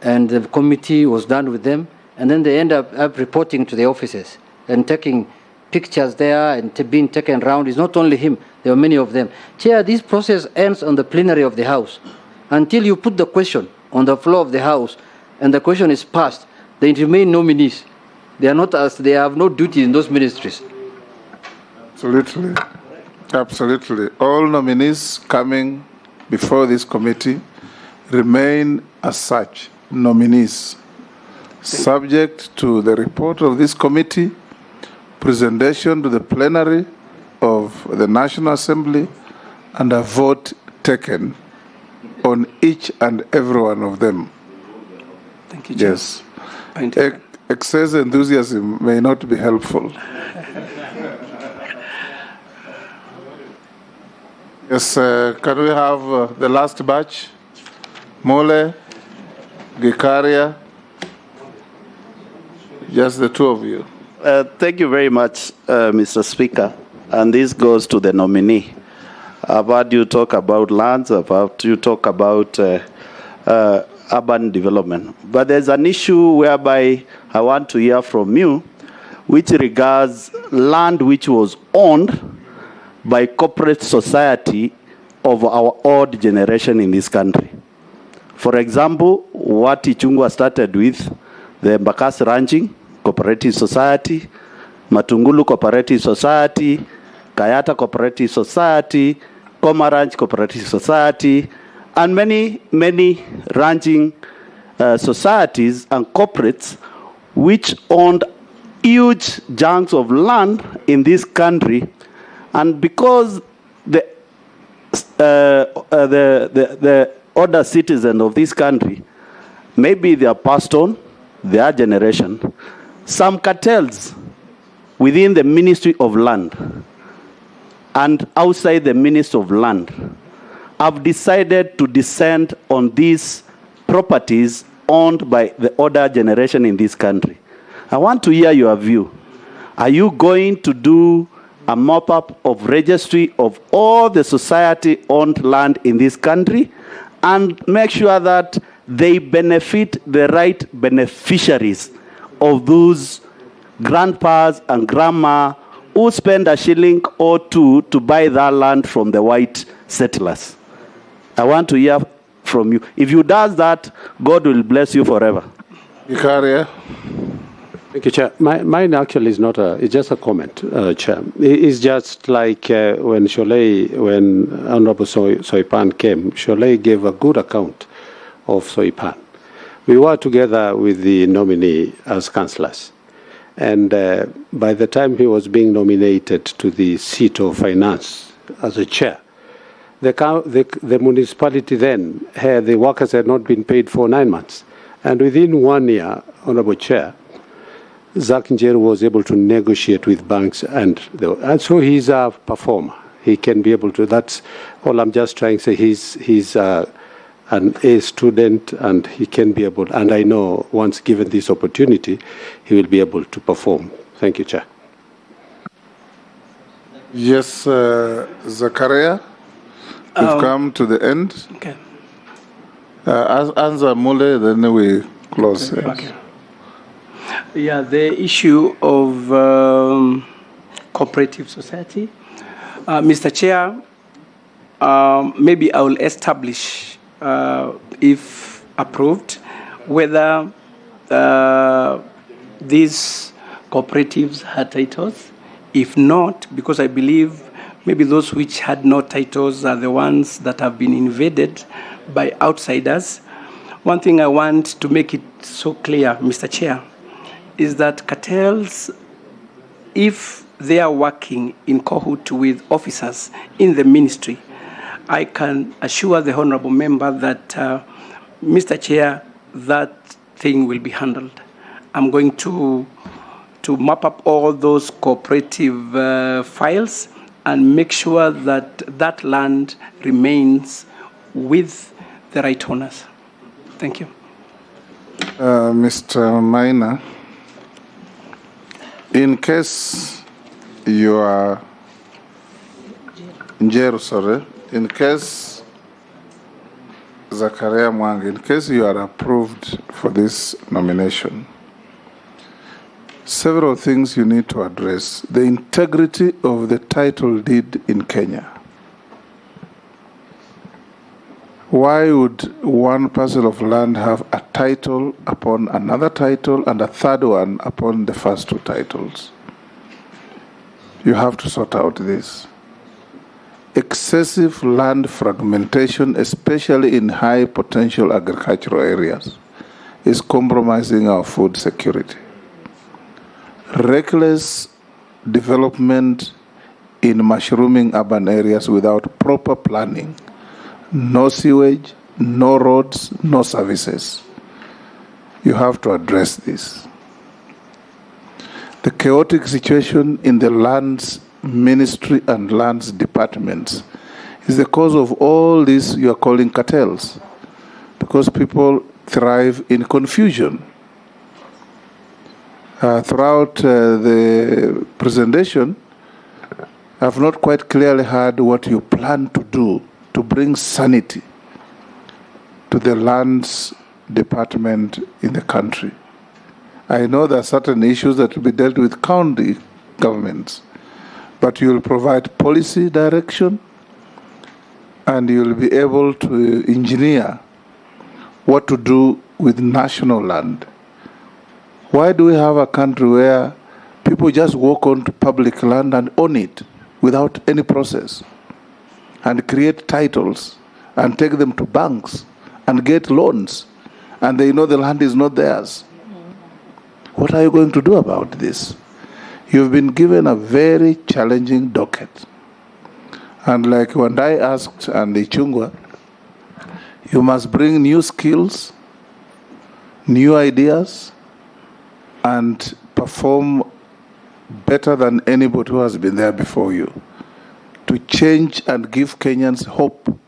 and the committee was done with them, and then they end up reporting to the offices and taking pictures there and being taken around. It's not only him, there are many of them. Chair, this process ends on the plenary of the House. Until you put the question on the floor of the House and the question is passed, they remain nominees. They are not asked, they have no duty in those ministries. Absolutely. Absolutely. All nominees coming before this committee remain as such nominees, subject to the report of this committee, presentation to the plenary of the National Assembly, and a vote taken on each and every one of them. Thank you, Chair. Yes. Excess enthusiasm may not be helpful. Yes, can we have the last batch? Mole, Gikaria, just the two of you. Thank you very much, Mr. Speaker. And this goes to the nominee. I've heard you talk about lands, I've heard you talk about urban development. But there's an issue whereby I want to hear from you, which regards land which was owned by corporate society of our old generation in this country. For example, what Ichungwa started with, the Mbakasi Ranching Cooperative Society, Matungulu Cooperative Society, Kayata Cooperative Society, Koma Ranch Cooperative Society, and many, many ranching societies and corporates which owned huge chunks of land in this country. And because the other citizens of this country, maybe they are passed on, their generation, some cartels within the Ministry of Land and outside the Ministry of Land have decided to descend on these properties owned by the older generation in this country. I want to hear your view. Are you going to do a mop-up of registry of all the society-owned land in this country and make sure that they benefit the right beneficiaries of those grandpas and grandma who spend a shilling or two to buy that land from the white settlers? I want to hear from you. If you do that, God will bless you forever. Ikaria. Thank you, Chair. Mine actually is not it's just a comment, Chair. It's just like when Honorable Soipan came, Sholei gave a good account of Soipan. We were together with the nominee as councillors. And by the time he was being nominated to the seat of finance as a chair, the municipality then, the workers had not been paid for 9 months. And within 1 year, Honorable Chair, Zach Njeru was able to negotiate with banks, and so he's a performer. He can be able to. That's all I'm just trying to say. He's an A student, and he can be able. And I know once given this opportunity, he will be able to perform. Thank you, Chair. Yes, Zakaria, we've come to the end. Okay. Answer Mule, then we close. Okay. Okay. Yeah, the issue of cooperative society. Mr. Chair, maybe I will establish, if approved, whether these cooperatives had titles. If not, because I believe maybe those which had no titles are the ones that have been invaded by outsiders. One thing I want to make it so clear, Mr. Chair, is that cartels, if they are working in cahoot with officers in the ministry, I can assure the honorable member that, Mr. Chair, that thing will be handled. I'm going to map up all those cooperative files and make sure that that land remains with the right owners. Thank you. Mr. Maina, in case you are Njeru, sorry, in case Zakaria Mwang, in case you are approved for this nomination, several things you need to address. The integrity of the title deed in Kenya. Why would one parcel of land have a title upon another title and a third one upon the first two titles? You have to sort out this. Excessive land fragmentation, especially in high potential agricultural areas, is compromising our food security. Reckless development in mushrooming urban areas without proper planning. No sewage, no roads, no services. You have to address this. The chaotic situation in the lands ministry and lands departments is the cause of all this you are calling cartels, because people thrive in confusion. Throughout the presentation, I have not quite clearly heard what you plan to do to bring sanity to the lands department in the country. I know there are certain issues that will be dealt with county governments, but you will provide policy direction and you will be able to engineer what to do with national land. Why do we have a country where people just walk onto public land and own it without any process and create titles and take them to banks and get loans and they know the land is not theirs? What are you going to do about this? You've been given a very challenging docket. And like when I asked Andy Chungwa, you must bring new skills, new ideas, and perform better than anybody who has been there before you, to change and give Kenyans hope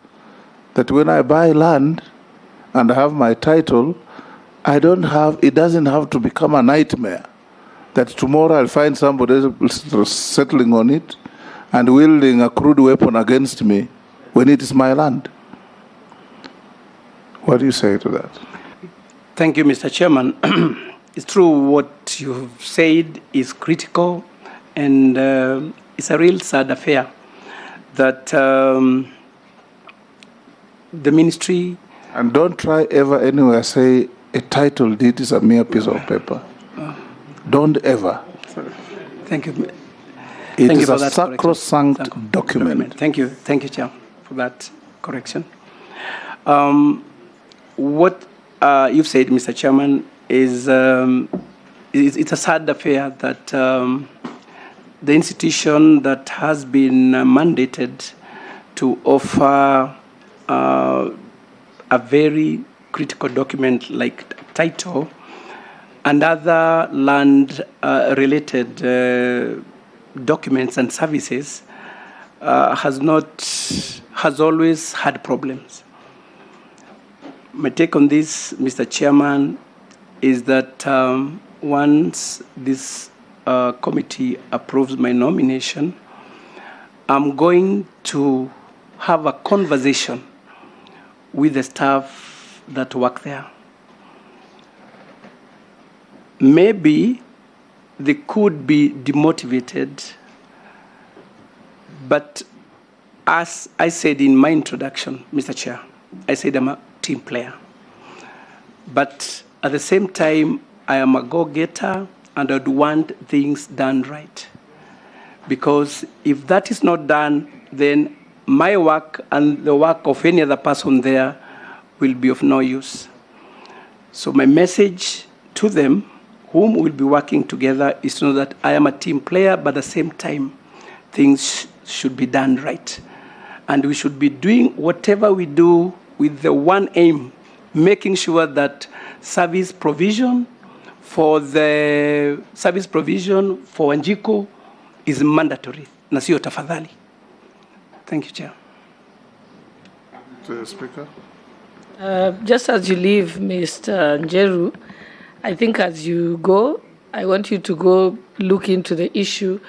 that when I buy land and have my title, it doesn't have to become a nightmare that tomorrow I'll find somebody settling on it and wielding a crude weapon against me when it is my land. What do you say to that? Thank you, Mr. Chairman. It's true what you've said is critical, and it's a real sad affair that the ministry... And don't try ever anywhere say a title deed is a mere piece of paper. Don't ever. Thank you. It Thank you is for a that sacrosanct document. Thank you, Chair, for that correction. What you've said, Mr. Chairman, is it's a sad affair that the institution that has been mandated to offer a very critical document like title and other land-related documents and services has always had problems. My take on this, Mr. Chairman, is that once this committee approves my nomination, I'm going to have a conversation with the staff that work there. Maybe they could be demotivated, but as I said in my introduction, Mr. Chair, I said I'm a team player. But at the same time, I am a go-getter and I'd want things done right. Because if that is not done, then my work and the work of any other person there will be of no use. So my message to them, whom we'll be working together, is to know that I am a team player, but at the same time, things should be done right. And we should be doing whatever we do with the one aim, making sure that service provision for Wanjiku is mandatory. Na sio tafadhali. Thank you, Chair. Speaker. Just as you leave, Mr. Njeru, I think as you go, I want you to go look into the issue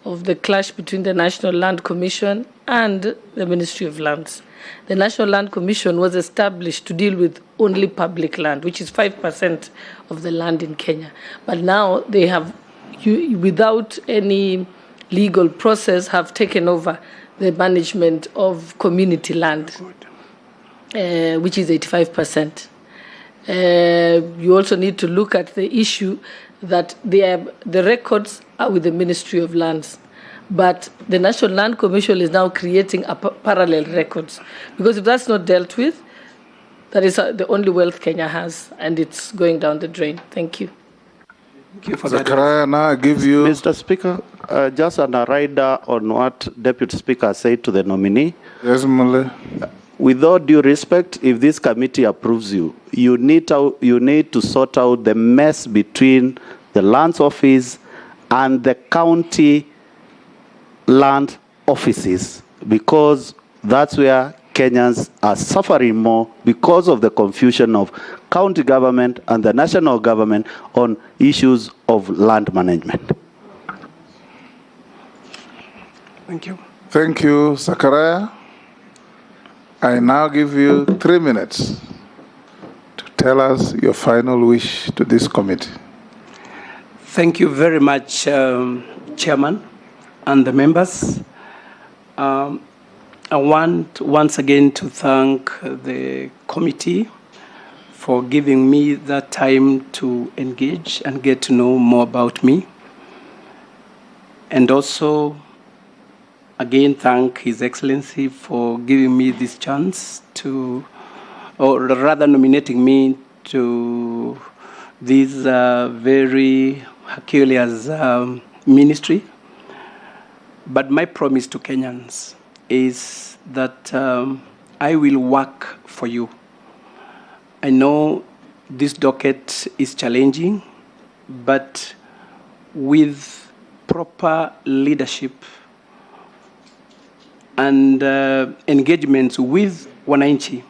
of the clash between the National Land Commission and the Ministry of Lands. The National Land Commission was established to deal with only public land, which is 5% of the land in Kenya. But now they have, without any legal process, have taken over the management of community land, which is 85%. You also need to look at the issue that the records are with the Ministry of Lands. But the National Land Commission is now creating parallel records. Because if that's not dealt with, that is the only wealth Kenya has, and it's going down the drain. Thank you. Thank you for Zachariah, now I give you... Mr. Speaker, just on a rider on what Deputy Speaker said to the nominee. Yes, Mule. With all due respect, if this committee approves you, you need to sort out the mess between the lands office and the county land offices, because that's where Kenyans are suffering more because of the confusion of county government and the national government on issues of land management. Thank you. Thank you, Zachariah. I now give you 3 minutes to tell us your final wish to this committee. Thank you very much, Chairman and the members. I want once again to thank the committee for giving me that time to engage and get to know more about me. And also, again, thank His Excellency for giving me this chance to, or rather nominating me to this very Herculean ministry. But my promise to Kenyans is that I will work for you. I know this docket is challenging, but with proper leadership and engagements with wananchi,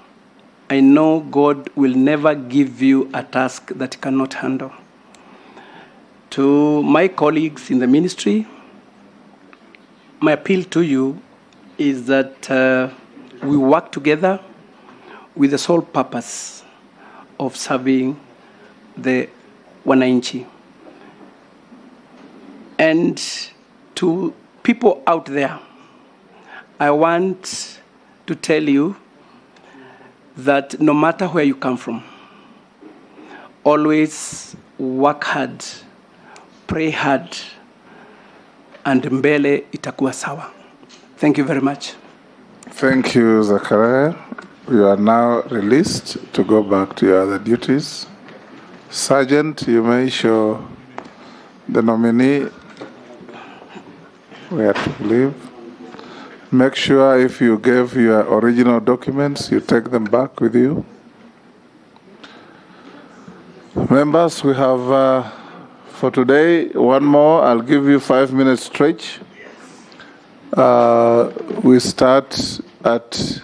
I know God will never give you a task that you cannot handle. To my colleagues in the ministry, my appeal to you is that we work together with the sole purpose of serving the wananchi. And to people out there, I want to tell you that no matter where you come from, always work hard pray hard and mbele itakuwa sawa. Thank you very much. Thank you, Zachariah. You are now released to go back to your other duties. Sergeant, you may show the nominee where to leave. Make sure if you gave your original documents, you take them back with you. Members, we have for today one more. I'll give you 5 minutes stretch. We start at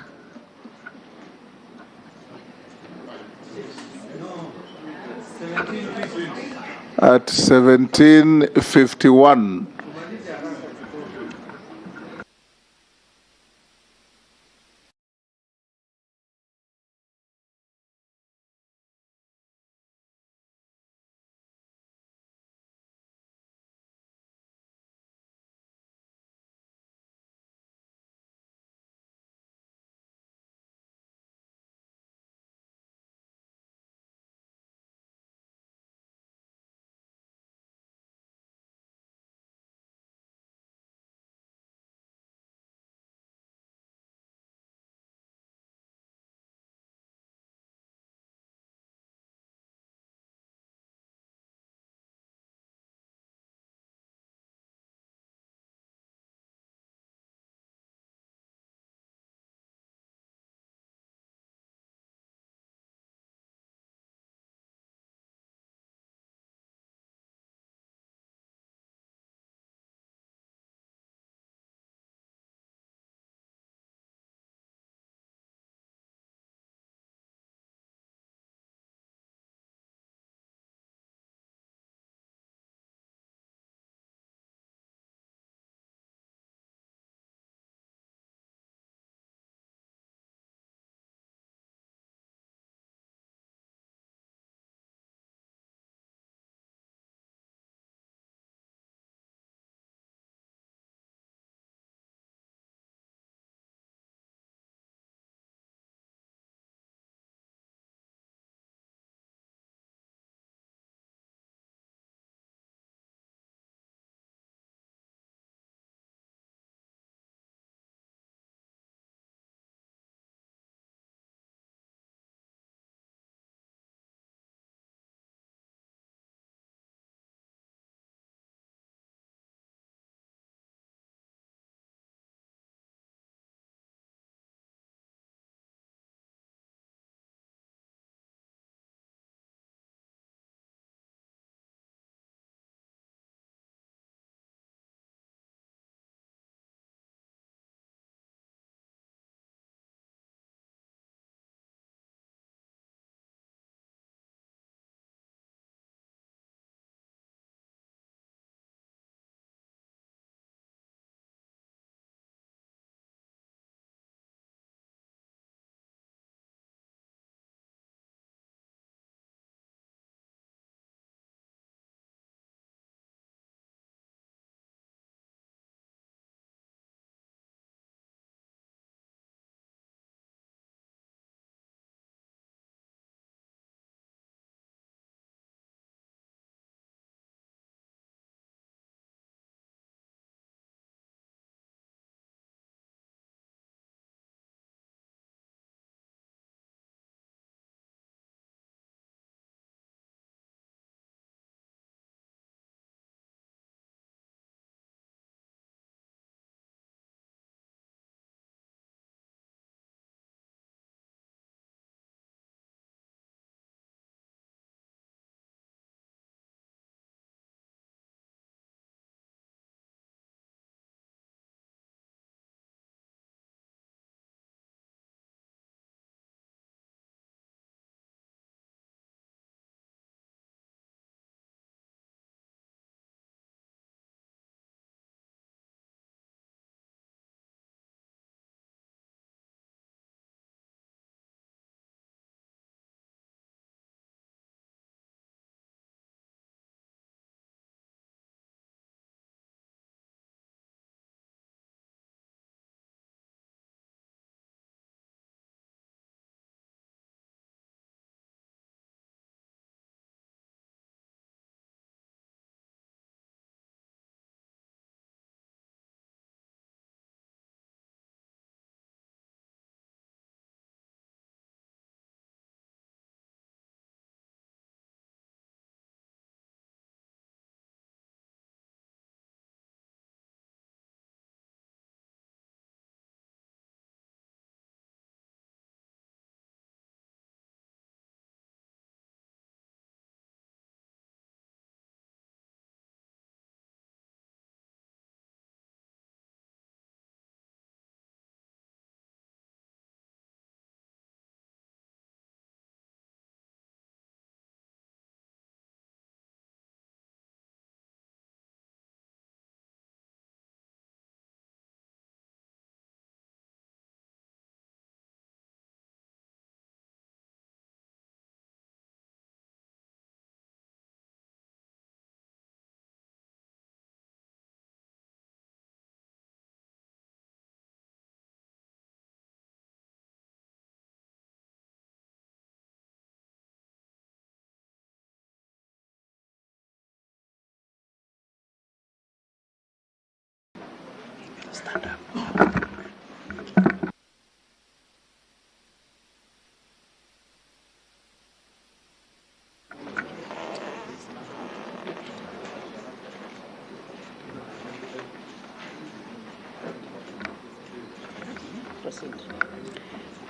at 17:51.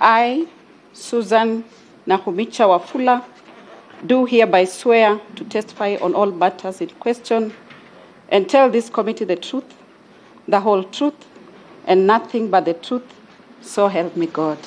I, Susan Nahumicha Wafula, do hereby swear to testify on all matters in question and tell this committee the truth, the whole truth, and nothing but the truth, so help me God.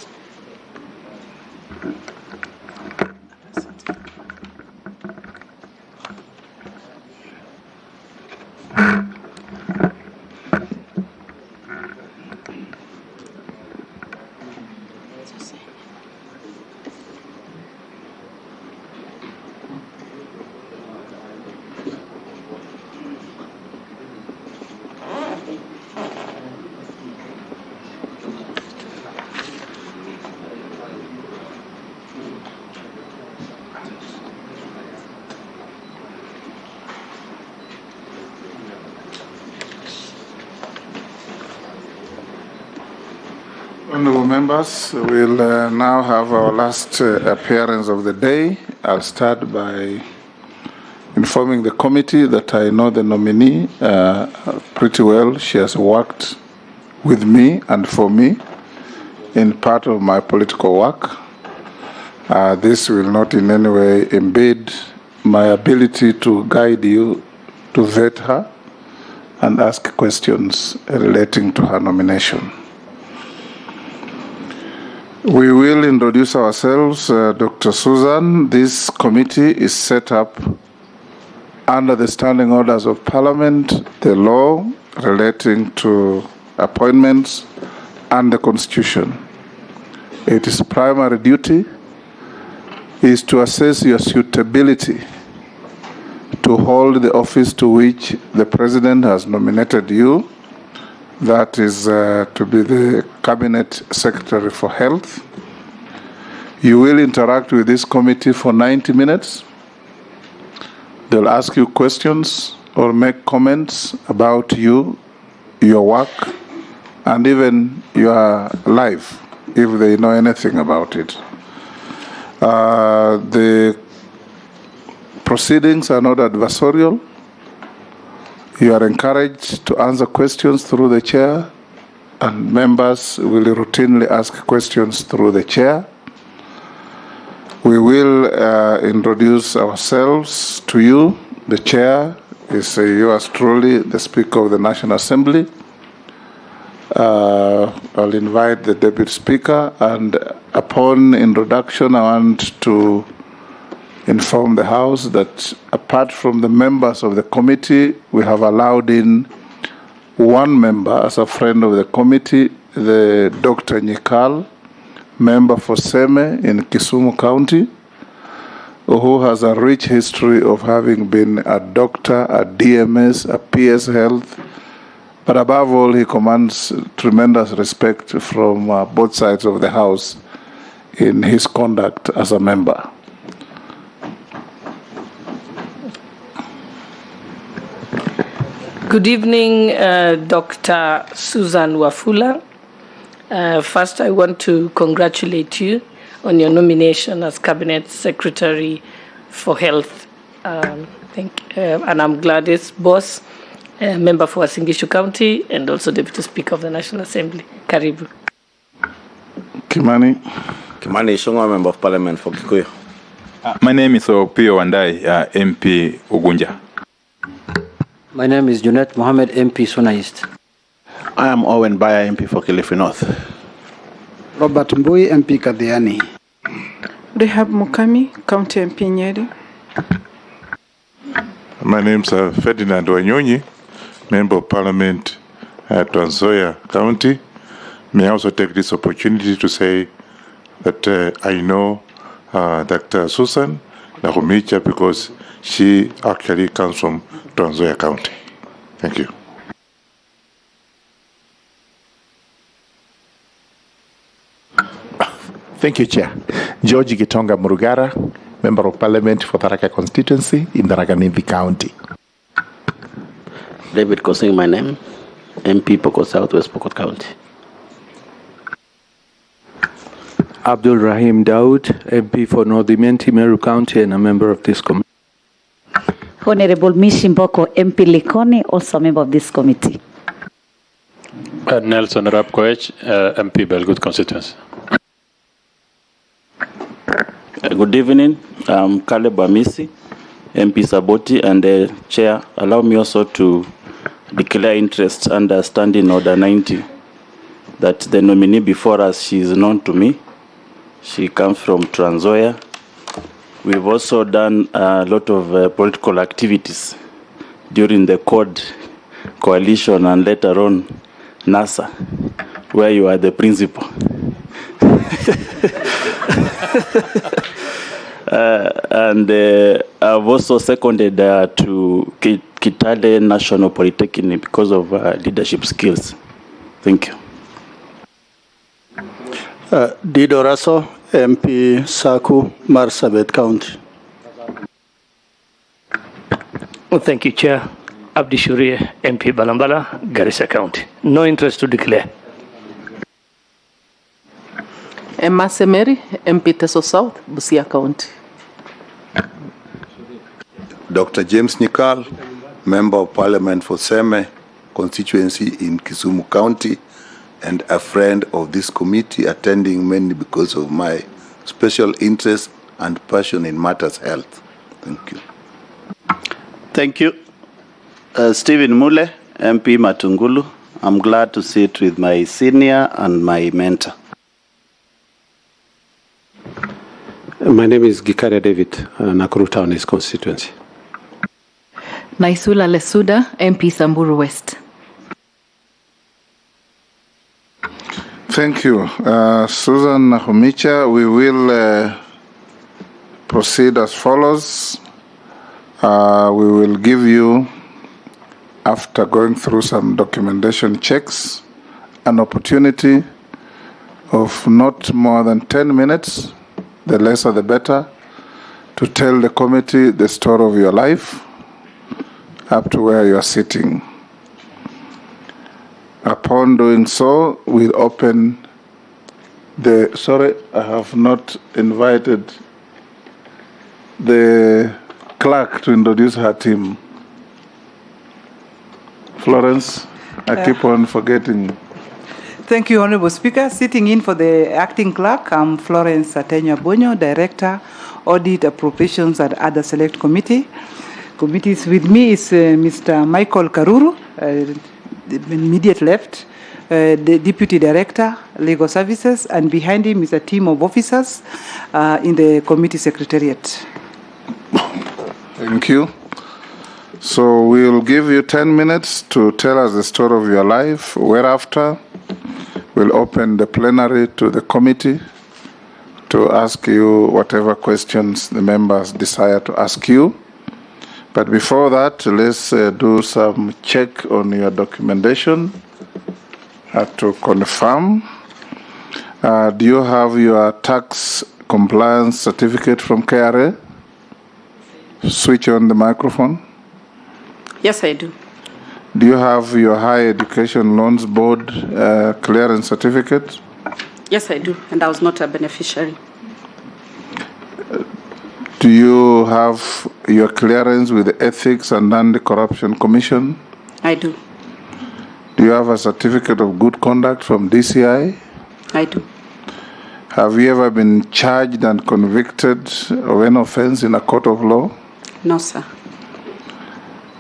Honorable members, we'll now have our last appearance of the day. I'll start by informing the committee that I know the nominee pretty well. She has worked with me and for me in part of my political work. This will not in any way impede my ability to guide you to vet her and ask questions relating to her nomination. We will introduce ourselves. Dr. Susan, this committee is set up under the standing orders of Parliament, the law relating to appointments, and the Constitution. Its primary duty is to assess your suitability to hold the office to which the President has nominated you. That is to be the Cabinet Secretary for Health. You will interact with this committee for 90 minutes. They'll ask you questions or make comments about you, your work, and even your life, if they know anything about it. The proceedings are not adversarial. You are encouraged to answer questions through the chair, and members will routinely ask questions through the chair. We will introduce ourselves to you. The chair is yours truly, the Speaker of the National Assembly. I'll invite the Deputy Speaker, and upon introduction, I want to inform the House that apart from the members of the committee, we have allowed in one member as a friend of the committee, the Dr. Nyikal, member for SEME in Kisumu County, who has a rich history of having been a doctor, a DMS, a PS Health, but above all, he commands tremendous respect from both sides of the House in his conduct as a member. Good evening, Dr. Susan Wafula. First, I want to congratulate you on your nomination as Cabinet Secretary for Health. And I'm Gladys Boss, member for Wasingishu County and also Deputy Speaker of the National Assembly. Karibu. Kimani. Kimani Shongo, Member of Parliament for Kikuyu. My name is Opio Wandai, MP Ugunja. My name is Junet Mohammed, MP Suna East. I am Owen Baya, MP for Kilifi North. Robert Mbui, MP Kadhiani. Rehab Mukami, County MP Nyeri. My name is Ferdinand Wanyonyi, Member of Parliament at Trans Nzoia County. May I also take this opportunity to say that I know Dr. Susan Nahumicha because she actually comes from Trans Nzoia County. Thank you. Thank you, Chair. George Gitonga Murugara, Member of Parliament for Tharaka Constituency in Tharaka Nithi County. David Kosing, my name, MP Pokot South, West Pokot County. Abdul Rahim Daud, MP for North Imenti, Meru County, and a member of this committee. Honorable Mishimboko, MP Likoni, also a member of this committee. Nelson Rapkoech, MP Belgut constituency. Good evening. I'm Caleb Amisi, MP Saboti, and Chair. Allow me also to declare interest under Standing Order 90 that the nominee before us, she is known to me. She comes from Trans Nzoia. We've also done a lot of political activities during the CORD coalition and later on NASA, where you are the principal. And I've also seconded to Kitale National Polytechnic because of leadership skills. Thank you. Dido Raso, MP Saku, Marsabit County. Well, thank you, Chair. Abdi Shurie, MP Balambala, Garissa County. No interest to declare. Emma Semeri, MP Teso South, Busia County. Dr. James Nikal, Member of Parliament for Seme constituency in Kisumu County, and a friend of this committee, attending mainly because of my special interest and passion in matters health. Thank you. Thank you. Stephen Mule, MP Matungulu. I'm glad to sit with my senior and my mentor. My name is Gikaria David, Nakuru Town is constituency. Naisula Lesuda, MP Samburu West. Thank you. Susan Nahumicha, we will proceed as follows. We will give you, after going through some documentation checks, an opportunity of not more than 10 minutes, the lesser the better, to tell the committee the story of your life up to where you are sitting. Upon doing so, we'll open the, sorry, I have not invited the clerk to introduce her team. Florence, I keep on forgetting. Thank you, Honorable Speaker. Sitting in for the acting clerk, I'm Florence Atenya Bonyo, Director, Audit, Appropriations, and Other Select Committee. Committees with me is Mr. Michael Karuru, immediate left, the Deputy Director, Legal Services, and behind him is a team of officers in the committee secretariat. Thank you. So we'll give you 10 minutes to tell us the story of your life, whereafter we'll open the plenary to the committee to ask you whatever questions the members desire to ask you. But before that, let's do some check on your documentation to confirm. Do you have your tax compliance certificate from KRA? Switch on the microphone. Yes, I do. Do you have your Higher Education Loans Board clearance certificate? Yes, I do, and I was not a beneficiary. Do you have your clearance with the Ethics and Anti-Corruption Commission? I do. Do you have a certificate of good conduct from DCI? I do. Have you ever been charged and convicted of an offense in a court of law? No, sir.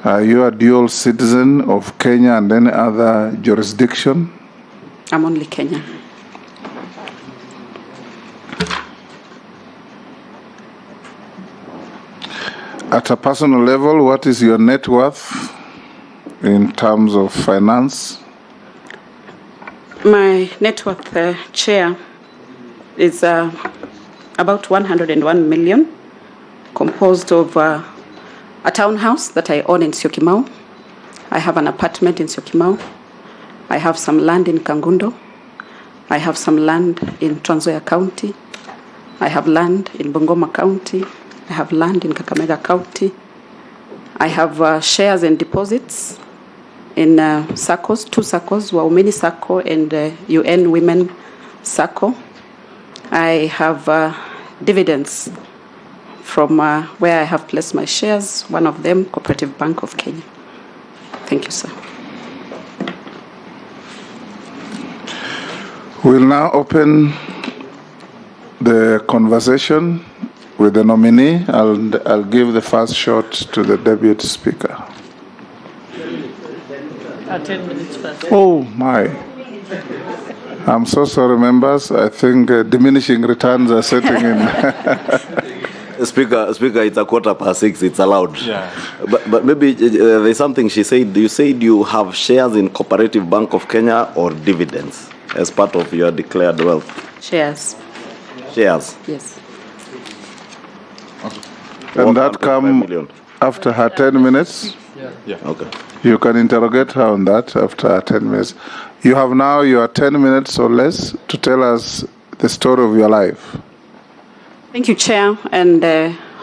Are you a dual citizen of Kenya and any other jurisdiction? I'm only Kenyan. At a personal level, what is your net worth in terms of finance? My net worth, Chair, is about 101 million, composed of a townhouse that I own in Syokimau. I have an apartment in Syokimau. I have some land in Kangundo. I have some land in Trans Nzoia County. I have land in Bungoma County. I have land in Kakamega County. I have shares and deposits in SACCOs, 2 SACCOs, Nominee SACCO and UN Women SACCO. I have dividends from where I have placed my shares, one of them, Cooperative Bank of Kenya. Thank you, sir. We'll now open the conversation with the nominee. I'll give the first shot to the Deputy Speaker. 10 minutes first. Oh, my. I'm so sorry, members. I think diminishing returns are setting in. Speaker, it's 6:15. It's allowed. Yeah. But maybe there's something she said. You said you have shares in Cooperative Bank of Kenya or dividends as part of your declared wealth. Shares. Shares. Yes. And that come after her 10 minutes? Yeah. Okay. You can interrogate her on that after her 10 minutes. You have now your 10 minutes or less to tell us the story of your life. Thank you, Chair, and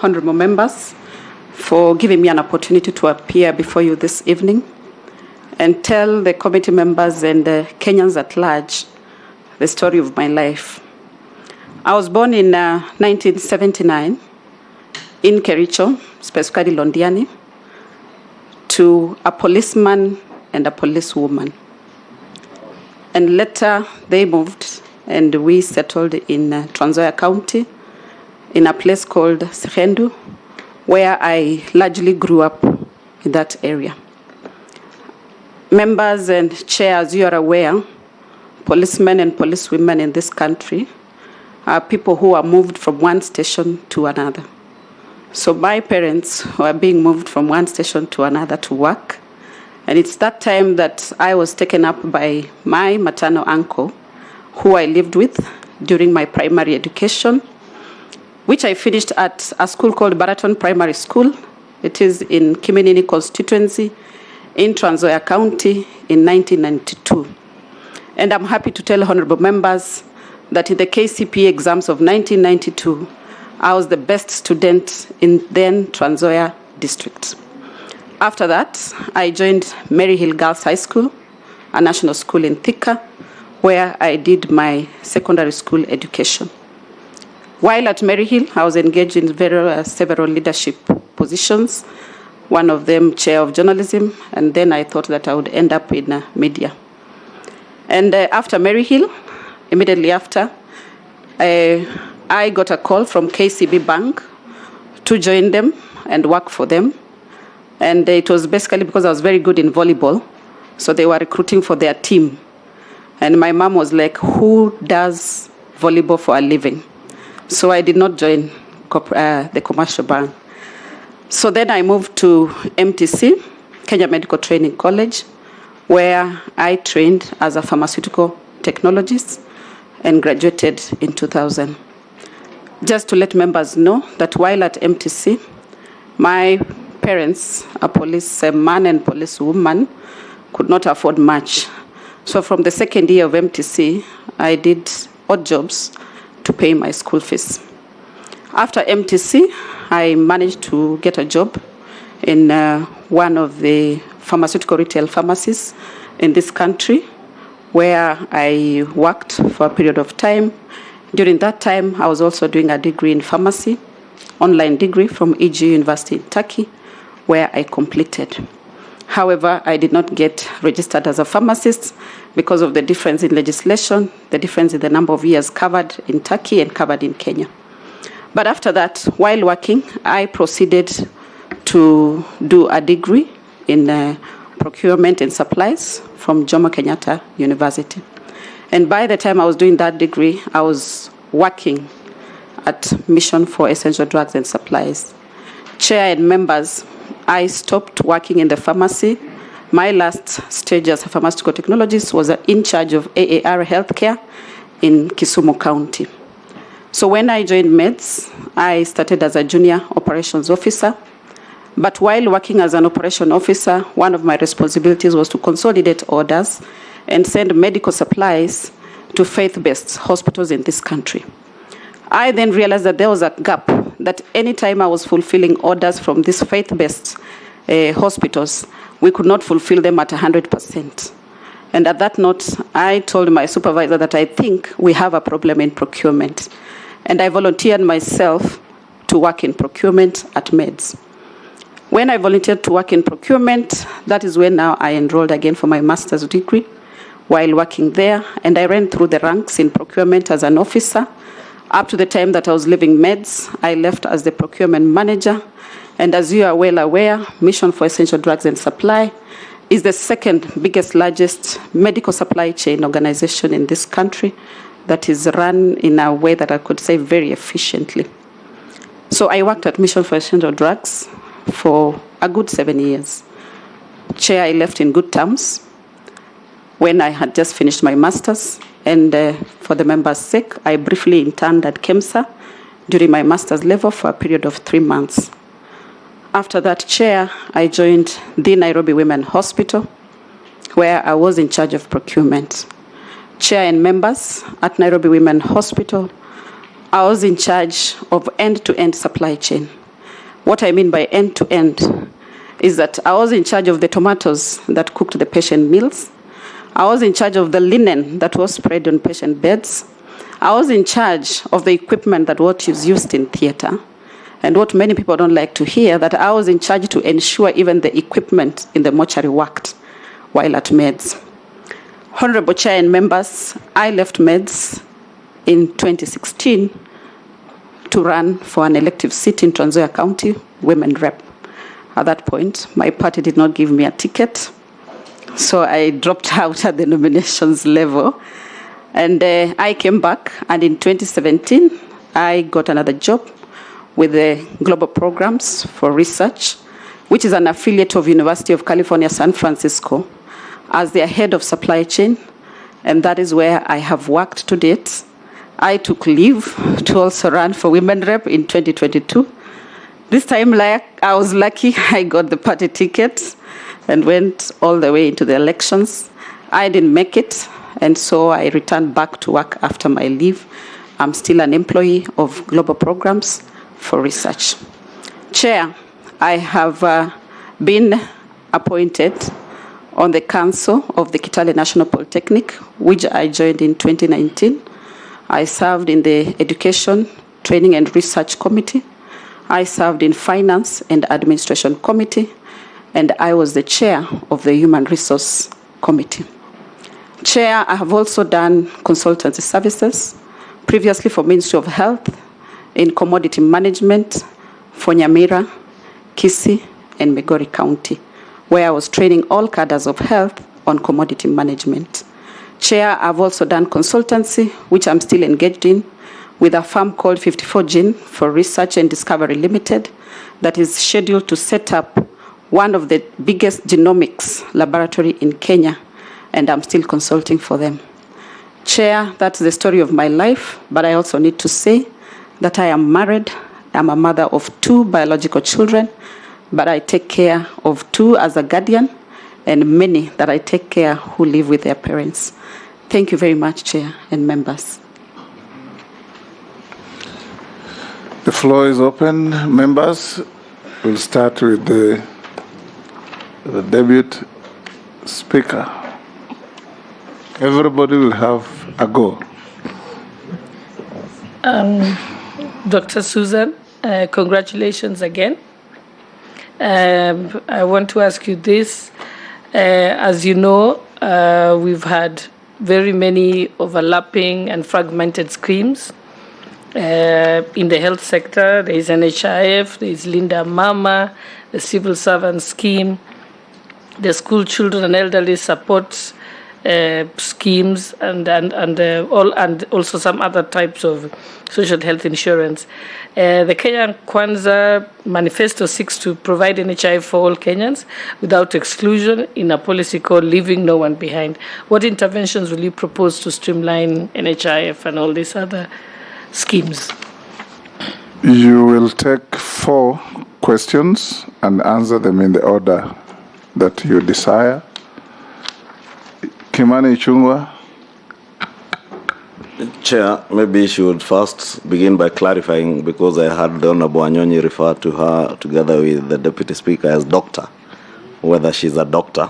honorable members, for giving me an opportunity to appear before you this evening and tell the committee members and the Kenyans at large the story of my life. I was born in 1979 in Kericho, specifically Londiani, to a policeman and a policewoman. And later they moved and we settled in Trans Nzoia County in a place called Sihendu, where I largely grew up in that area. Members and Chair, as you are aware, policemen and policewomen in this country are people who are moved from one station to another. So my parents were being moved from one station to another to work. And it's that time that I was taken up by my maternal uncle, who I lived with during my primary education, which I finished at a school called Baraton Primary School. It is in Kiminini constituency in Trans Nzoia County in 1992. And I'm happy to tell honorable members that in the KCPE exams of 1992, I was the best student in then Trans Nzoia district. After that, I joined Mary Hill Girls High School, a national school in Thika, where I did my secondary school education. While at Mary Hill, I was engaged in several leadership positions, one of them chair of journalism, and then I thought that I would end up in media. And after Mary Hill, immediately after, I got a call from KCB Bank to join them and work for them. And it was basically because I was very good in volleyball, so they were recruiting for their team. And my mom was like, who does volleyball for a living? So I did not join the commercial bank. So then I moved to MTC, Kenya Medical Training College, where I trained as a pharmaceutical technologist and graduated in 2000. Just to let members know that while at MTC, my parents, a policeman and policewoman, could not afford much. So from the second year of MTC, I did odd jobs to pay my school fees. After MTC, I managed to get a job in one of the pharmaceutical retail pharmacies in this country, where I worked for a period of time. During that time, I was also doing a degree in pharmacy, online degree from EG University in Turkey, where I completed. However, I did not get registered as a pharmacist because of the difference in legislation, the difference in the number of years covered in Turkey and covered in Kenya. But after that, while working, I proceeded to do a degree in procurement and supplies from Jomo Kenyatta University. And by the time I was doing that degree, I was working at Mission for Essential Drugs and Supplies. Chair and members, I stopped working in the pharmacy. My last stage as a pharmaceutical technologist was in charge of AAR Healthcare in Kisumu County. So when I joined MEDS, I started as a junior operations officer. But while working as an operation officer, one of my responsibilities was to consolidate orders and send medical supplies to faith-based hospitals in this country. I then realized that there was a gap, that anytime I was fulfilling orders from these faith-based hospitals, we could not fulfill them at 100%. And at that note, I told my supervisor that I think we have a problem in procurement. And I volunteered myself to work in procurement at MEDS. When I volunteered to work in procurement, that is when now I enrolled again for my master's degree while working there. And I ran through the ranks in procurement as an officer. Up to the time that I was leaving MEDS, I left as the procurement manager. And as you are well aware, Mission for Essential Drugs and Supply is the second biggest, largest medical supply chain organization in this country that is run in a way that I could say very efficiently. So I worked at Mission for Essential Drugs for a good 7 years. Chair, I left in good terms when I had just finished my master's. And for the members' sake, I briefly interned at KEMSA during my master's level for a period of 3 months. After that, Chair, I joined the Nairobi Women Hospital, where I was in charge of procurement. Chair and members, at Nairobi Women Hospital, I was in charge of end-to-end supply chain. What I mean by end-to-end is that I was in charge of the tomatoes that cooked the patient meals. I was in charge of the linen that was spread on patient beds. I was in charge of the equipment that was used in theater. And what many people don't like to hear, that I was in charge to ensure even the equipment in the mortuary worked while at MEDS. Honorable Chair and members, I left MEDS in 2016 to run for an elective seat in Trans Nzoia County, Women Rep. At that point, my party did not give me a ticket, so I dropped out at the nominations level. And I came back, and in 2017, I got another job with the Global Programs for Research, which is an affiliate of University of California, San Francisco, as their head of supply chain, and that is where I have worked to date. I took leave to also run for Women Rep in 2022. This time, I was lucky, I got the party ticket and went all the way into the elections. I didn't make it, and so I returned back to work after my leave. I'm still an employee of Global Programs for Research. Chair, I have been appointed on the Council of the Kitale National Polytechnic, which I joined in 2019. I served in the Education, Training and Research Committee. I served in Finance and Administration Committee, and I was the chair of the Human Resource Committee. Chair, I have also done consultancy services, previously for Ministry of Health, in commodity management for Nyamira, Kisii, and Migori County, where I was training all cadres of health on commodity management. Chair, I've also done consultancy, which I'm still engaged in, with a firm called 54 Gene for Research and Discovery Limited that is scheduled to set up one of the biggest genomics laboratory in Kenya, and I'm still consulting for them. Chair, that's the story of my life, but I also need to say that I am married. I'm a mother of 2 biological children, but I take care of 2 as a guardian and many that I take care who live with their parents. Thank you very much, Chair and members. The floor is open. Members, we'll start with the deputy speaker. Everybody will have a go. Dr. Susan, congratulations again. I want to ask you this. As you know, we've had very many overlapping and fragmented schemes. In the health sector, there is NHIF, there is Linda Mama, the civil servant scheme, the school children and elderly support schemes, and also some other types of social health insurance. The Kenyan Kwanza manifesto seeks to provide NHIF for all Kenyans without exclusion in a policy called Leaving No One Behind. What interventions will you propose to streamline NHIF and all these other schemes? You will take 4 questions and answer them in the order that you desire. Kimani Ichung'wah. Chair, maybe she would first begin by clarifying, because I had Honorable Anyonyi refer to her together with the Deputy Speaker as doctor. whether she's a doctor,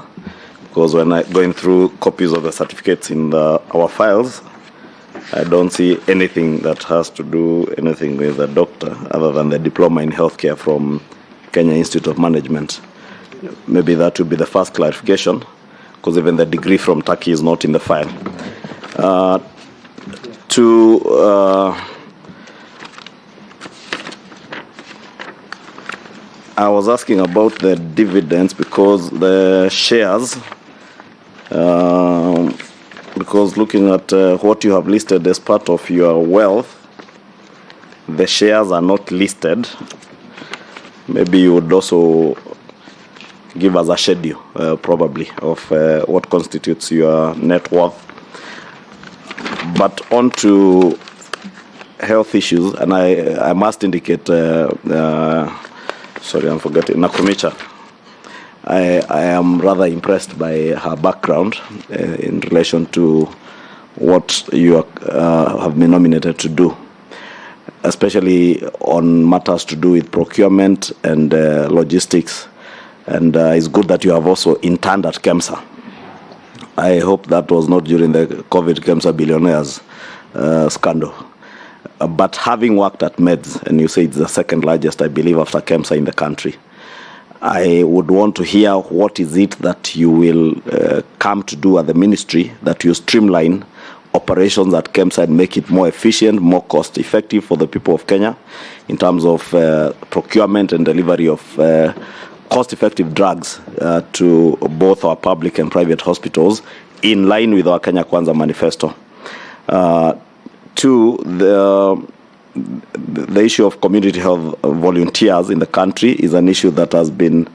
because when I'm going through copies of the certificates in our files, I don't see anything that has to do anything with a doctor other than the diploma in healthcare from Kenya Institute of Management. Maybe that would be the first clarification, because even the degree from Turkey is not in the file. I was asking about the dividends because the shares, because looking at what you have listed as part of your wealth, the shares are not listed. Maybe you would also give us a schedule, probably, of what constitutes your net worth. But on to health issues, and I must indicate, sorry, I'm forgetting, Nakumicha. I am rather impressed by her background in relation to what you have been nominated to do, especially on matters to do with procurement and logistics. And it's good that you have also interned at KEMSA. I hope that was not during the COVID KEMSA billionaires scandal. But having worked at MEDS, and you say it's the second largest, I believe, after KEMSA in the country, I would want to hear what is it that you will come to do at the ministry, that you streamline operations at KEMSA and make it more efficient, more cost-effective for the people of Kenya in terms of procurement and delivery of cost-effective drugs to both our public and private hospitals in line with our Kenya Kwanza manifesto. Two, the issue of community health volunteers in the country is an issue that has been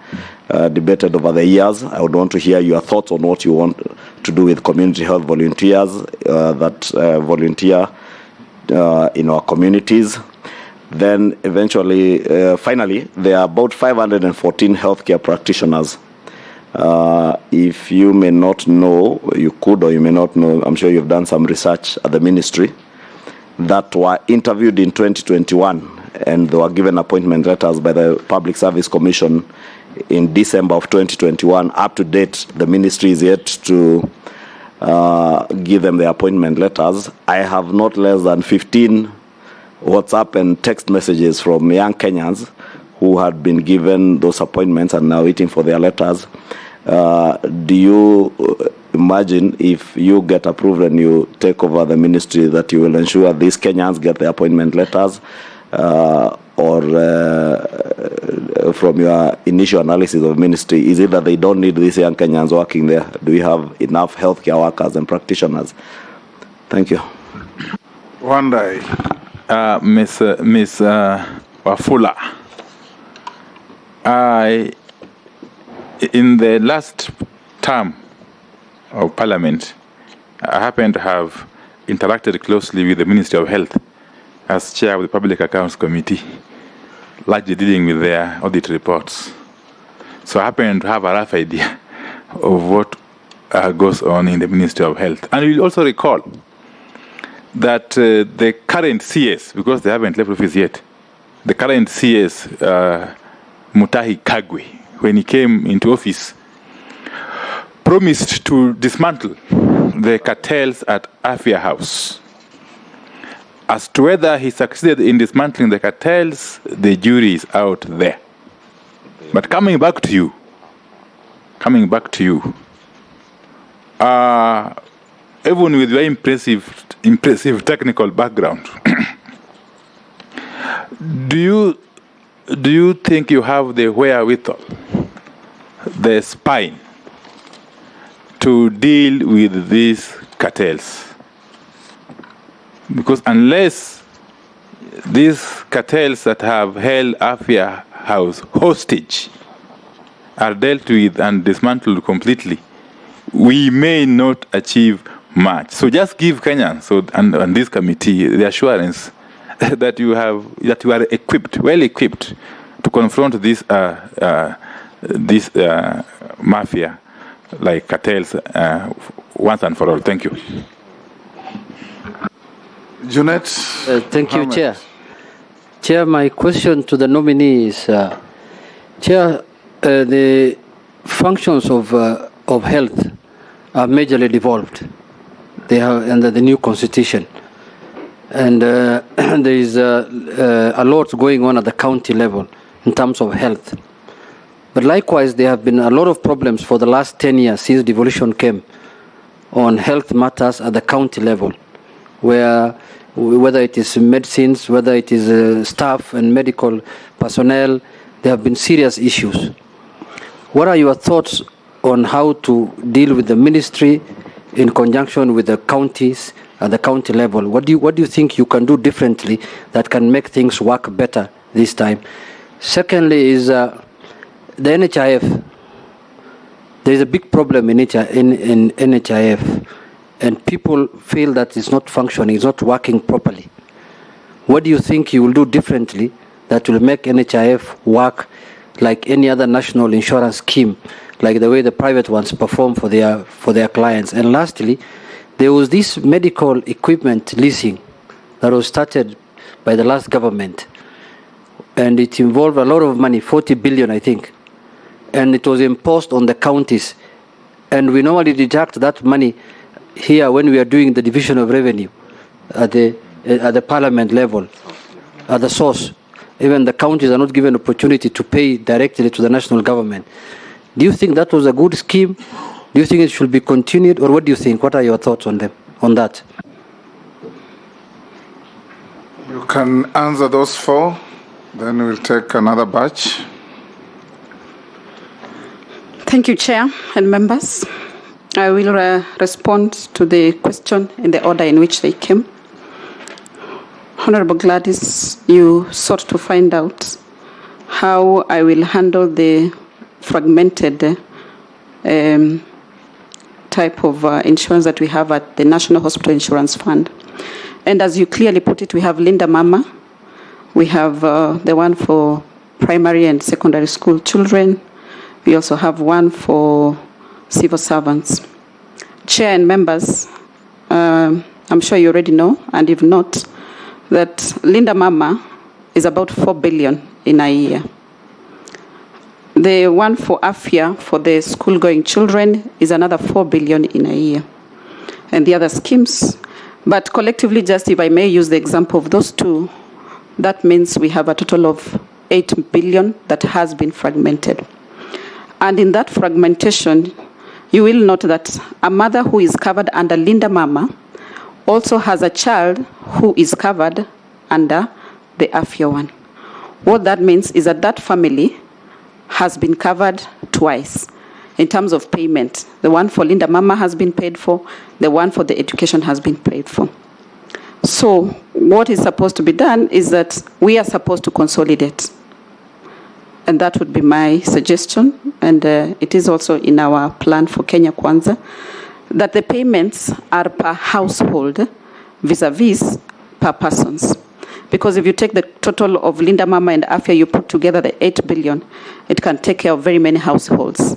debated over the years. I would want to hear your thoughts on what you want to do with community health volunteers that volunteer in our communities. Then eventually, finally, there are about 514 healthcare practitioners. If you may not know, you could or you may not know, I'm sure you've done some research at the ministry, that were interviewed in 2021 and they were given appointment letters by the Public Service Commission in December of 2021. Up to date, the ministry is yet to give them the appointment letters. I have not less than 15 WhatsApp and text messages from young Kenyans who had been given those appointments and now waiting for their letters. Do you imagine if you get approved and you take over the ministry that you will ensure these Kenyans get the appointment letters? Or from your initial analysis of ministry, is it that they don't need these young Kenyans working there? Do we have enough healthcare workers and practitioners? Thank you. One day, Miss Wafula, in the last term of Parliament, I happen to have interacted closely with the Ministry of Health as chair of the Public Accounts Committee, largely dealing with their audit reports. So I happen to have a rough idea of what goes on in the Ministry of Health. And you'll also recall that the current CS, because they haven't left office yet, the current CS, Mutahi Kagwe, when he came into office, promised to dismantle the cartels at Afia House. As to whether he succeeded in dismantling the cartels, the jury is out there. But coming back to you, even with your impressive technical background, do you think you have the wherewithal, the spine, to deal with these cartels? Because unless these cartels that have held Afia House hostage are dealt with and dismantled completely, we may not achieve much. So just give Kenyans and this committee the assurance that you are well equipped to confront this mafia like cartels once and for all. Thank you. Junet. Thank you, Chair. Chair, my question to the nominee is, Chair, the functions of health are majorly devolved. They are under the new constitution. And there is a lot going on at the county level in terms of health. But likewise, there have been a lot of problems for the last 10 years since devolution came on health matters at the county level, where whether it is medicines, whether it is staff and medical personnel, there have been serious issues. What are your thoughts on how to deal with the ministry in conjunction with the counties at the county level? What do you think you can do differently that can make things work better this time? Secondly is the NHIF. There is a big problem in NHIF, and people feel that it's not functioning, it's not working properly. What do you think you will do differently that will make NHIF work like any other national insurance scheme, like the way the private ones perform for their clients? And lastly, there was this medical equipment leasing that was started by the last government, and it involved a lot of money, 40 billion, I think, and it was imposed on the counties. And we normally deduct that money here when we are doing the division of revenue at the parliament level, at the source. Even the counties are not given opportunity to pay directly to the national government. Do you think that was a good scheme? Do you think it should be continued, or what do you think? What are your thoughts on that? You can answer those 4, then we'll take another batch. Thank you, Chair and members. I will respond to the question in the order in which they came. Honorable Gladys, you sought to find out how I will handle the fragmented type of insurance that we have at the National Hospital Insurance Fund. And as you clearly put it, we have Linda Mama, we have the one for primary and secondary school children, we also have one for civil servants. Chair and members, I'm sure you already know, and if not, that Linda Mama is about 4 billion in a year. The one for AFIA, for the school-going children, is another 4 billion in a year. And the other schemes, but collectively, just if I may use the example of those 2, that means we have a total of 8 billion that has been fragmented. And in that fragmentation, you will note that a mother who is covered under Linda Mama also has a child who is covered under the AFIA one. What that means is that that family has been covered twice in terms of payment. The one for Linda Mama has been paid for, the one for the education has been paid for. So what is supposed to be done is that we are supposed to consolidate. And that would be my suggestion, and it is also in our plan for Kenya Kwanza, that the payments are per household vis-a-vis per persons. Because if you take the total of Linda Mama and AFIA, you put together the 8 billion, it can take care of very many households.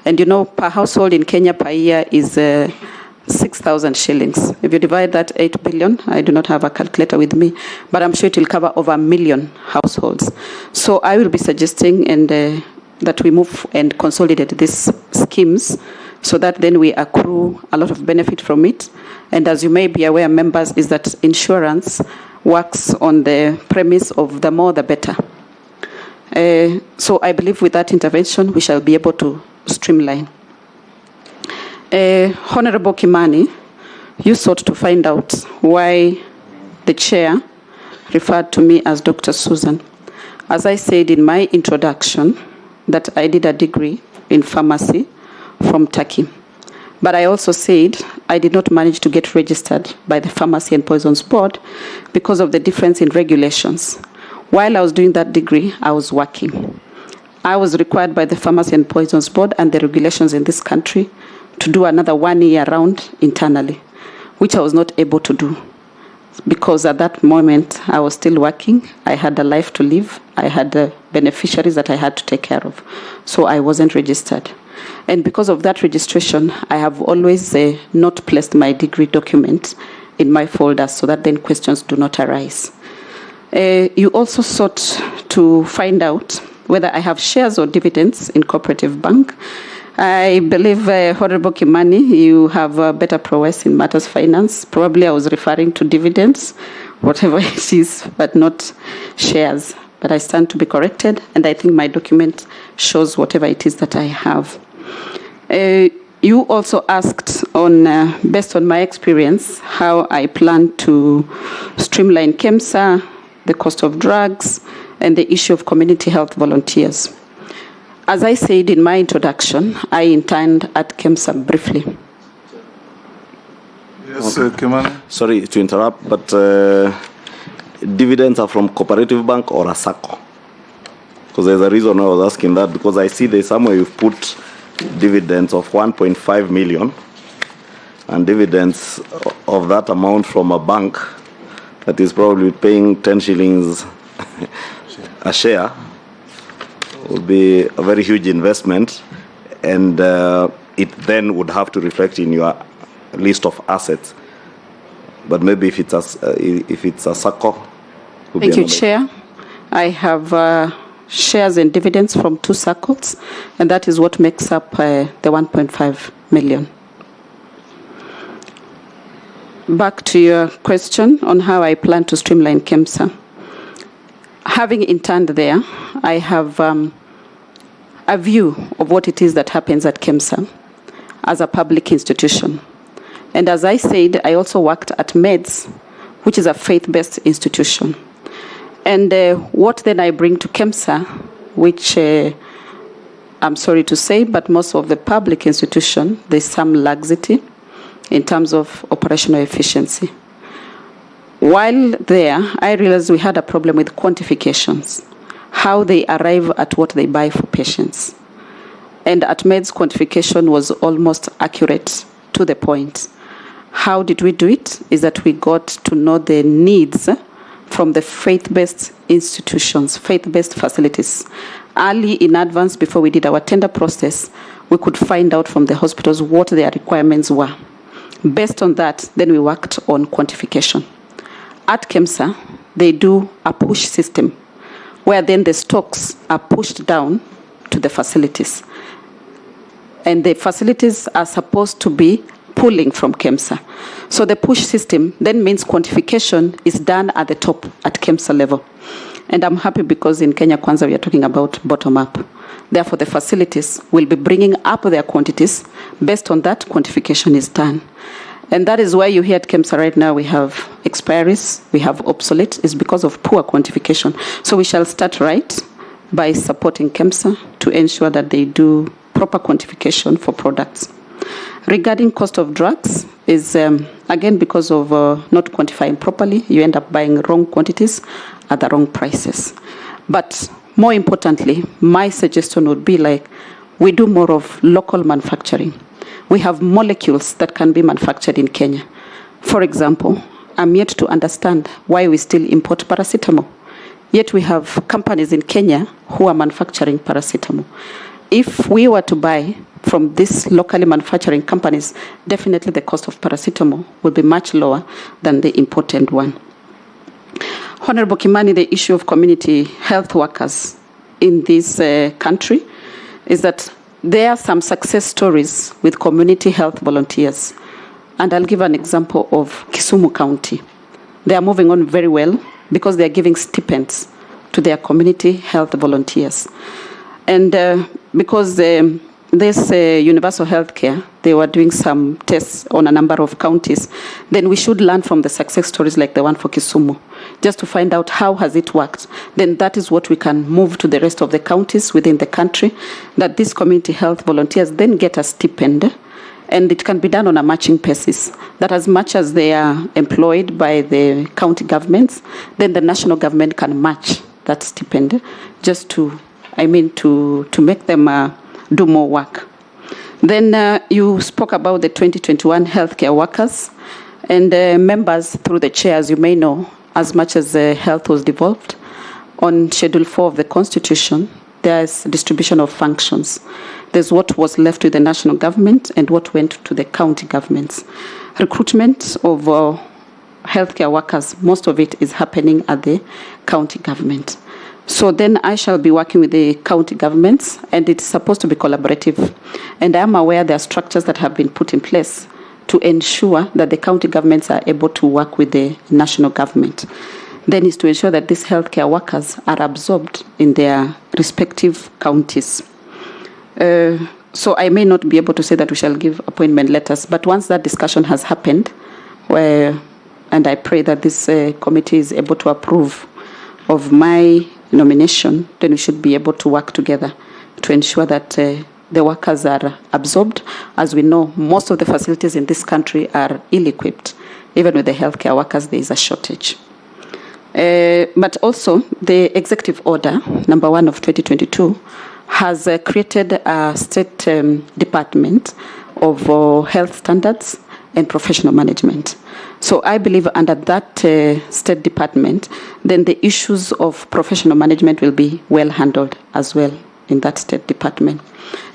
And you know, per household in Kenya per year is 6,000 shillings. If you divide that 8 billion, I do not have a calculator with me, but I'm sure it will cover over 1 million households. So I will be suggesting that we move and consolidate these schemes so that then we accrue a lot of benefit from it. And as you may be aware, members, is that insurance works on the premise of the more the better. So I believe with that intervention, we shall be able to streamline. Honorable Kimani, you sought to find out why the chair referred to me as Dr. Susan. As I said in my introduction, that I did a degree in pharmacy from Turkey. But I also said I did not manage to get registered by the Pharmacy and Poisons Board because of the difference in regulations. While I was doing that degree, I was working. I was required by the Pharmacy and Poisons Board and the regulations in this country to do another 1 year round internally, which I was not able to do because at that moment I was still working. I had a life to live. I had beneficiaries that I had to take care of. So I wasn't registered. And because of that registration, I have always not placed my degree document in my folder so that then questions do not arise. You also sought to find out whether I have shares or dividends in Cooperative Bank. I believe, Honorable Kimani, you have better prowess in matters finance. Probably I was referring to dividends, whatever it is, but not shares. But I stand to be corrected, and I think my document shows whatever it is that I have. You also asked, based on my experience, how I plan to streamline KEMSA, the cost of drugs, and the issue of community health volunteers. As I said in my introduction, I intend at KEMSA briefly. Yes, Kimani. Sorry to interrupt, but dividends are from Cooperative Bank or a SACCO? Because there's a reason I was asking that, because I see there's somewhere you've put dividends of 1.5 million and dividends of that amount from a bank that is probably paying 10 shillings a share. Would be a very huge investment, and it then would have to reflect in your list of assets. But maybe if it's a SACCO. Thank you, Chair. I have shares and dividends from 2 SACCOs, and that is what makes up the 1.5 million. Back to your question on how I plan to streamline KEMSA. Having interned there, I have a view of what it is that happens at KEMSA as a public institution. And as I said, I also worked at MEDS, which is a faith-based institution. And what then I bring to KEMSA, which I'm sorry to say, but most of the public institution, there's some laxity in terms of operational efficiency. While there, I realized we had a problem with quantifications, how they arrive at what they buy for patients. And at MEDS, quantification was almost accurate to the point. How did we do it? Is that we got to know the needs from the faith-based institutions, faith-based facilities. Early in advance, before we did our tender process, we could find out from the hospitals what their requirements were. Based on that, then we worked on quantification. At KEMSA, they do a push system, where then the stocks are pushed down to the facilities. And the facilities are supposed to be pulling from KEMSA. So the push system then means quantification is done at the top, at KEMSA level. And I'm happy because in Kenya Kwanza we are talking about bottom-up. Therefore, the facilities will be bringing up their quantities. Based on that, quantification is done. And that is why you hear at KEMSA right now we have expiries, we have obsolete. It's because of poor quantification. So we shall start right by supporting KEMSA to ensure that they do proper quantification for products. Regarding cost of drugs, is again because of not quantifying properly, you end up buying wrong quantities at the wrong prices. But more importantly, my suggestion would be like we do more of local manufacturing. We have molecules that can be manufactured in Kenya. For example, I'm yet to understand why we still import paracetamol. Yet we have companies in Kenya who are manufacturing paracetamol. If we were to buy from these locally manufacturing companies, definitely the cost of paracetamol will be much lower than the imported one. Honorable Kimani, the issue of community health workers in this country is that there are some success stories with community health volunteers. And I'll give an example of Kisumu County. They are moving on very well because they are giving stipends to their community health volunteers. And because this universal health care, they were doing some tests on a number of counties, then we should learn from the success stories like the one for Kisumu, just to find out how has it worked. Then that is what we can move to the rest of the counties within the country, that these community health volunteers then get a stipend, and it can be done on a matching basis, that as much as they are employed by the county governments, then the national government can match that stipend just to make them do more work. Then you spoke about the 2021 healthcare workers, and members through the chair, as you may know, as much as health was devolved, on Schedule 4 of the Constitution, there's distribution of functions. There's what was left to the national government and what went to the county governments. Recruitment of healthcare workers, most of it is happening at the county government. So then I shall be working with the county governments, and it's supposed to be collaborative. And I am aware there are structures that have been put in place to ensure that the county governments are able to work with the national government. Then is to ensure that these healthcare workers are absorbed in their respective counties. So I may not be able to say that we shall give appointment letters, but once that discussion has happened, and I pray that this committee is able to approve of my nomination, then we should be able to work together to ensure that the workers are absorbed. As we know, most of the facilities in this country are ill-equipped. Even with the healthcare workers, there is a shortage. But also, the executive order, number 1 of 2022, has created a state department of health standards and professional management. So I believe under that state department, then the issues of professional management will be well handled as well in that state department.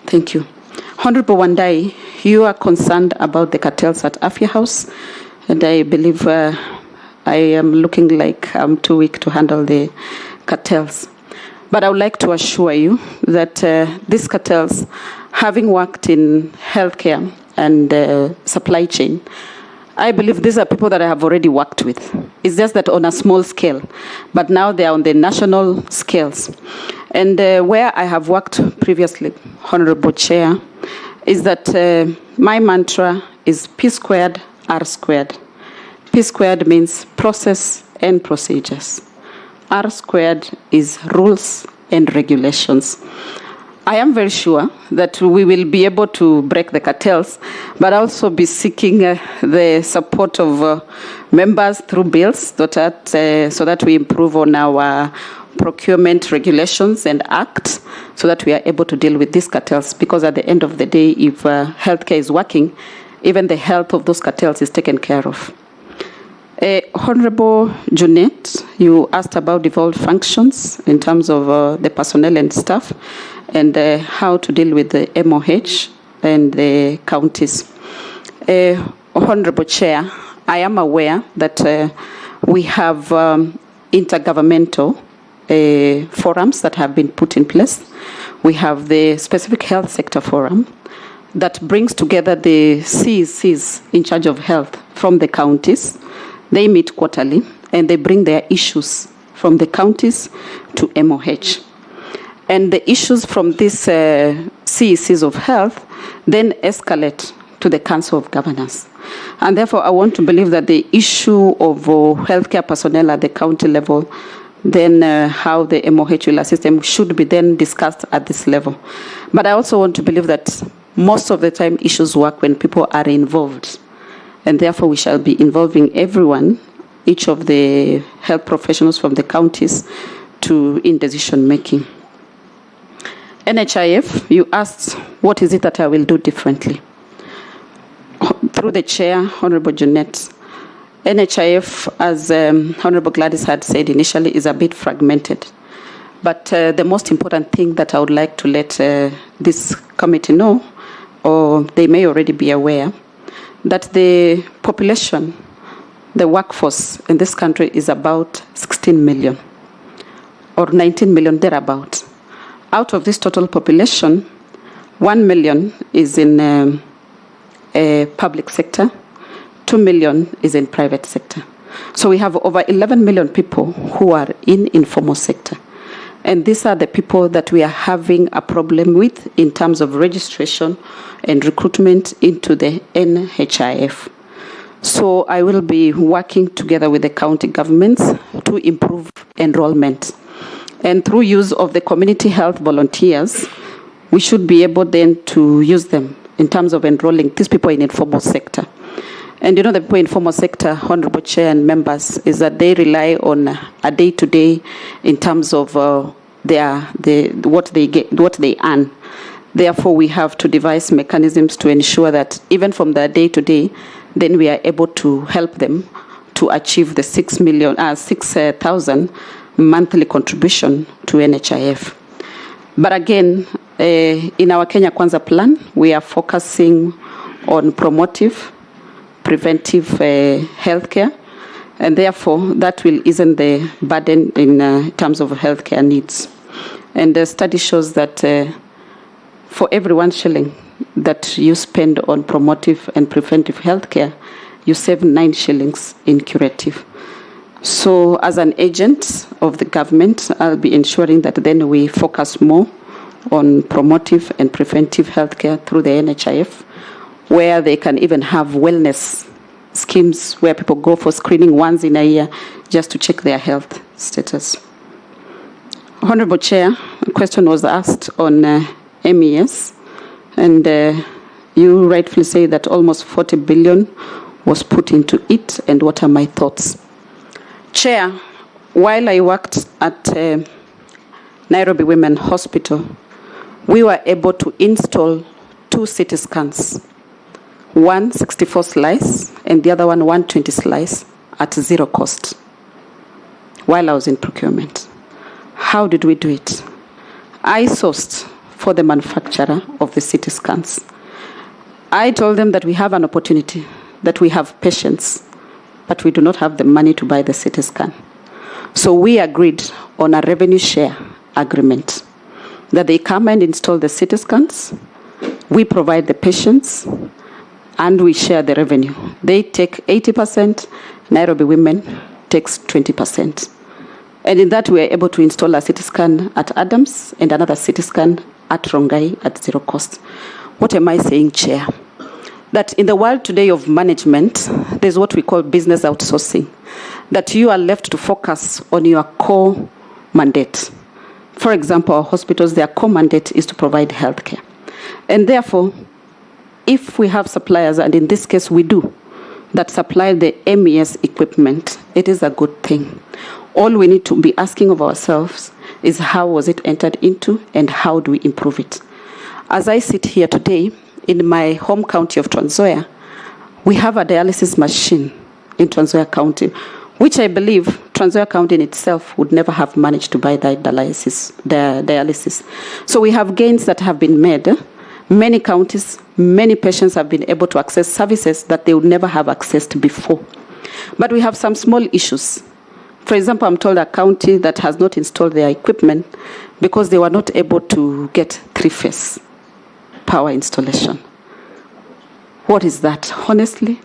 Thank you. Honorable Wandai, you are concerned about the cartels at Afya House, and I believe I am looking like I'm too weak to handle the cartels. But I would like to assure you that these cartels, having worked in healthcare and supply chain, I believe these are people that I have already worked with. It's just that on a small scale, but now they are on the national scales. And where I have worked previously, Honorable Chair, is that my mantra is P squared, R squared. P squared means process and procedures. R squared is rules and regulations. I am very sure that we will be able to break the cartels, but also be seeking the support of members through bills so that we improve on our procurement regulations and acts so that we are able to deal with these cartels. Because at the end of the day, if healthcare is working, even the health of those cartels is taken care of. Honorable Jeanette, you asked about devolved functions in terms of the personnel and staff and how to deal with the MOH and the counties. Honorable Chair, I am aware that we have intergovernmental forums that have been put in place. We have the Specific Health Sector Forum that brings together the CECs in charge of health from the counties. They meet quarterly, and they bring their issues from the counties to MOH. And the issues from these CECs of health then escalate to the Council of Governors. And therefore, I want to believe that the issue of healthcare personnel at the county level, then how the MOH will assist them, should be then discussed at this level. But I also want to believe that most of the time issues work when people are involved. And therefore, we shall be involving everyone, each of the health professionals from the counties, in decision making. NHIF, you asked, what is it that I will do differently? Through the chair, Honorable Jeanette, NHIF, as Honorable Gladys had said initially, is a bit fragmented. But the most important thing that I would like to let this committee know, or they may already be aware, that the population, the workforce in this country is about 16 million or 19 million thereabout. Out of this total population, 1 million is in a public sector, 2 million is in private sector. So we have over 11 million people who are in informal sector. And these are the people that we are having a problem with in terms of registration and recruitment into the NHIF. So I will be working together with the county governments to improve enrollment. And through use of the community health volunteers, we should be able then to use them in terms of enrolling these people in informal sector. And you know, the people in informal sector, Honorable Chair and members, is that they rely on a day-to-day in terms of what they get, what they earn. Therefore, we have to devise mechanisms to ensure that even from the day-to-day, then we are able to help them to achieve the 6,000 monthly contribution to NHIF. But again, in our Kenya Kwanza plan, we are focusing on promotive, preventive healthcare, And therefore, that will ease the burden in terms of healthcare needs. And the study shows that for every 1 shilling that you spend on promotive and preventive healthcare, you save 9 shillings in curative. So as an agent of the government, I'll be ensuring that then we focus more on promotive and preventive healthcare through the NHIF, where they can even have wellness schemes where people go for screening once in a year just to check their health status. Honorable Chair, a question was asked on MES, and you rightfully say that almost 40 billion was put into it, and what are my thoughts? Chair, while I worked at Nairobi Women Hospital, we were able to install 2 CT scans, one 64 slice and the other one 120 slice at 0 cost while I was in procurement. How did we do it? I sourced for the manufacturer of the CT scans. I told them that we have an opportunity, that we have patients, but we do not have the money to buy the CT scan. So we agreed on a revenue share agreement that they come and install the CT scans, we provide the patients, and we share the revenue. They take 80%, Nairobi Women takes 20%. And in that, we are able to install a CT scan at Adams and another CT scan at Rongai at 0 cost. What am I saying, Chair? That in the world today of management, there's what we call business outsourcing, that you are left to focus on your core mandate. For example, our hospitals, their core mandate is to provide healthcare. And therefore, if we have suppliers, and in this case we do, that supply the MES equipment, it is a good thing. All we need to be asking of ourselves is how was it entered into and how do we improve it? As I sit here today, in my home county of Trans Nzoia, we have a dialysis machine in Trans Nzoia County, which I believe Trans Nzoia County in itself would never have managed to buy that dialysis. So we have gains that have been made. Many counties, many patients have been able to access services that they would never have accessed before. But we have some small issues. For example, I'm told a county that has not installed their equipment because they were not able to get 3-phase power installation. What is that? Honestly,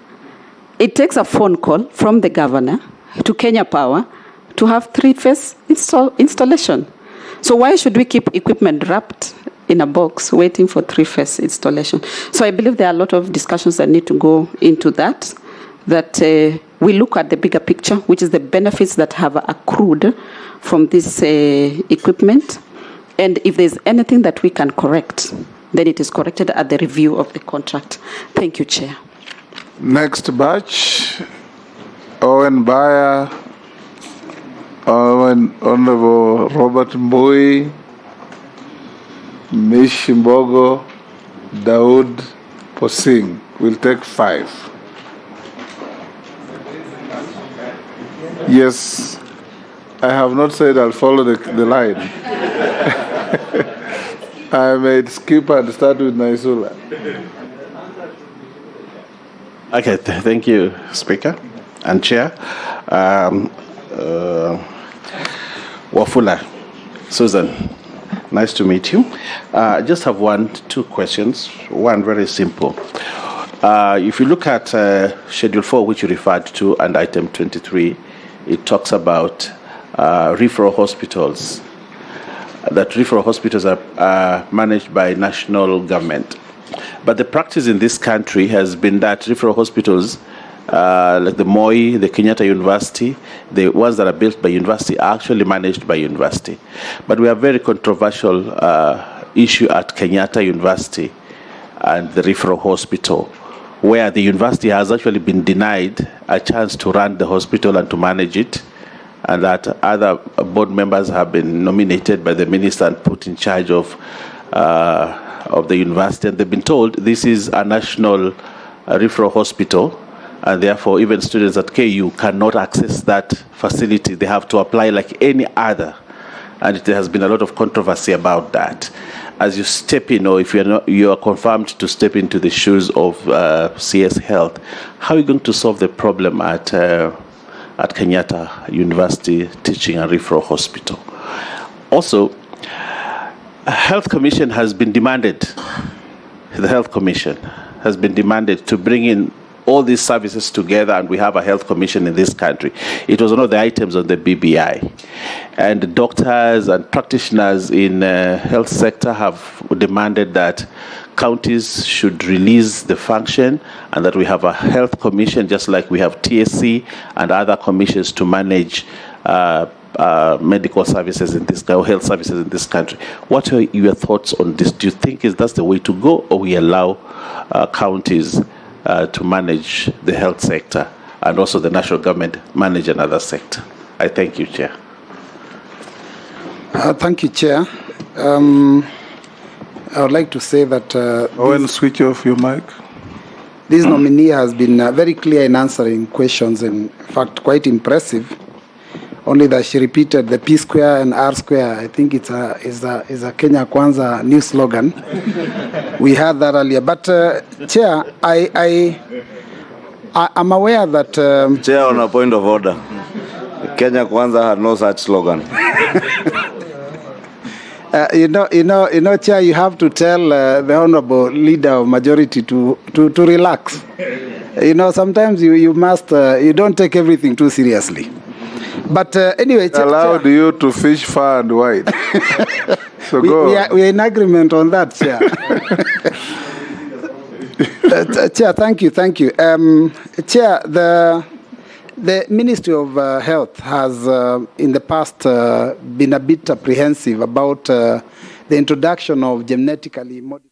it takes a phone call from the governor to Kenya Power to have 3-phase installation. So why should we keep equipment wrapped in a box waiting for 3-phase installation? So I believe there are a lot of discussions that need to go into that we look at the bigger picture, which is the benefits that have accrued from this equipment. And if there's anything that we can correct, then it is corrected at the review of the contract. Thank you, Chair. Next batch, Owen Bayer, Honorable Robert Mbui, Mish Mbogo, Daud Posing. We'll take 5. Yes, I have not said I'll follow the line. I may skip and start with Naisula. Okay, thank you, Speaker and Chair. Wafula, Susan, nice to meet you. I just have 2 questions. One very simple. If you look at Schedule 4, which you referred to, and Item 23, it talks about referral hospitals. That referral hospitals are managed by national government. But the practice in this country has been that referral hospitals, like the Moi, the Kenyatta University, the ones that are built by university, are actually managed by university. But we have a very controversial issue at Kenyatta University and the referral hospital, where the university has actually been denied a chance to run the hospital and to manage it, and that other board members have been nominated by the minister and put in charge of the university, and they've been told this is a national referral hospital, and therefore even students at KU cannot access that facility. They have to apply like any other, and there has been a lot of controversy about that. As you step in, or if you are confirmed to step into the shoes of CS Health, how are you going to solve the problem at at Kenyatta University Teaching and Referral Hospital. Also, a health commission has been demanded. The health commission has been demanded to bring in all these services together, and we have a health commission in this country. It was one of the items on the BBI. And doctors and practitioners in the health sector have demanded that counties should release the function and that we have a health commission, just like we have TSC and other commissions to manage medical services in this, or health services in this country. What are your thoughts on this? Do you think that's the way to go, or we allow counties to manage the health sector and also the national government manage another sector? I thank you, Chair. Thank you, Chair. I would like to say that switch off your mic. This nominee has been very clear in answering questions, and in fact quite impressive. Only that she repeated the P square and R square. I think it's a Kenya Kwanza new slogan. We had that earlier. But Chair, I'm aware that Chair, on a point of order, Kenya Kwanza had no such slogan. Chair, you have to tell the honorable leader of majority to relax. Sometimes you must you don't take everything too seriously. But anyway, it allowed you to fish far and wide. So we are in agreement on that, Chair. Chair, thank you. Chair, the Ministry of Health has in the past been a bit apprehensive about the introduction of genetically modified.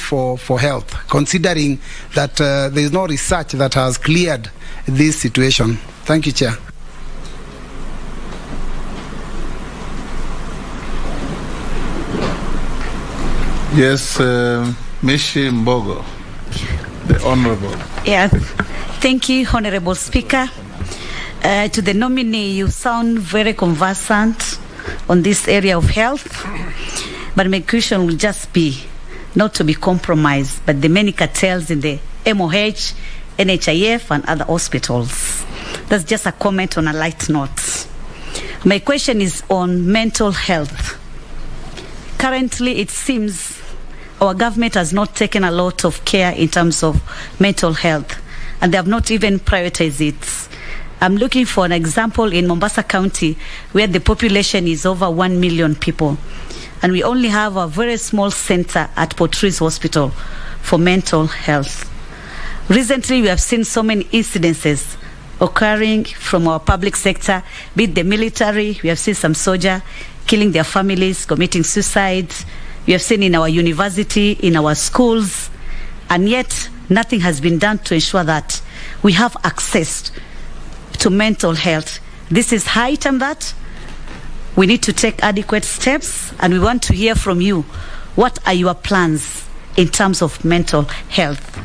For health, considering that there is no research that has cleared this situation. Thank you, Chair. Yes, Mishi Mbogo, the Honorable. Yes, thank you, Honorable Speaker. To the nominee, you sound very conversant on this area of health, but my question will just be not to be compromised, but the many cartels in the MOH, NHIF, and other hospitals. That's just a comment on a light note. My question is on mental health. Currently, it seems our government has not taken a lot of care in terms of mental health, and they have not even prioritized it. I'm looking for an example in Mombasa County, where the population is over 1 million people. And we only have a very small center at Portrees Hospital for mental health. Recently, we have seen so many incidences occurring from our public sector, be it the military. We have seen some soldiers killing their families, committing suicide. We have seen in our university, in our schools, and yet nothing has been done to ensure that we have access to mental health. This is high time that we need to take adequate steps, and we want to hear from you. What are your plans in terms of mental health?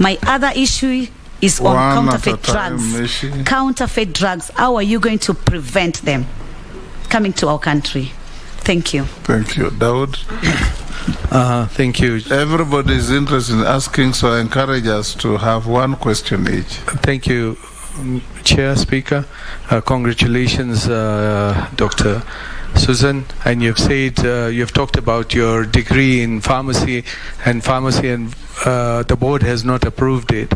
My other issue is on counterfeit drugs. Counterfeit drugs, how are you going to prevent them coming to our country? Thank you. Thank you. Dawood? Thank you. Everybody is interested in asking, so I encourage us to have one question each. Thank you, Chair, Speaker. Congratulations, Dr. Susan. And you've said, you've talked about your degree in pharmacy, and the board has not approved it.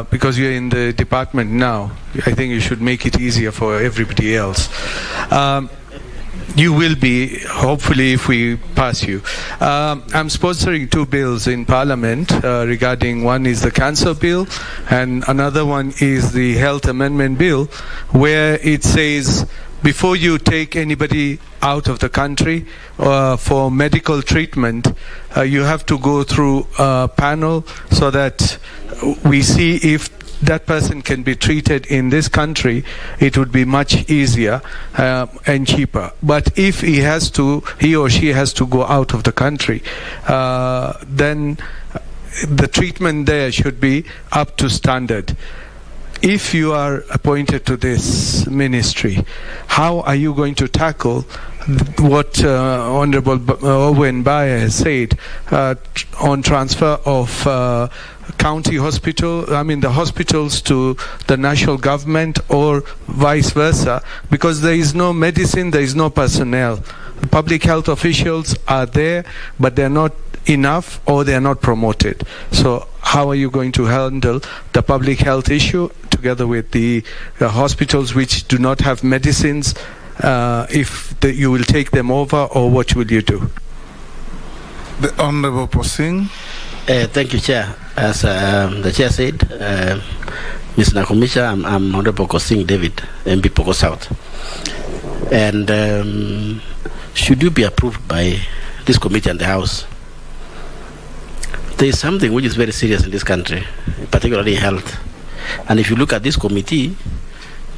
Because you're in the department now, I think you should make it easier for everybody else. You will be, hopefully, if we pass you. I'm sponsoring 2 bills in Parliament regarding, one is the cancer bill and another one is the health amendment bill, where it says before you take anybody out of the country for medical treatment, you have to go through a panel so that we see if that person can be treated in this country. It would be much easier and cheaper. But if he or she has to go out of the country, then the treatment there should be up to standard. If you are appointed to this ministry, how are you going to tackle what Honorable Owen Baye has said on transfer of county hospital, the hospitals to the national government or vice versa, because there is no medicine, there is no personnel. The public health officials are there, but they're not enough or they're not promoted. So how are you going to handle the public health issue together with the hospitals which do not have medicines? If you will take them over, or what will you do? The Honorable Posing. Thank you, Chair. As the Chair said, Ms. Nakumisha, I'm Honorable Kosing David, MP Poko South. And should you be approved by this committee and the House, there is something which is very serious in this country, particularly health. And if you look at this committee,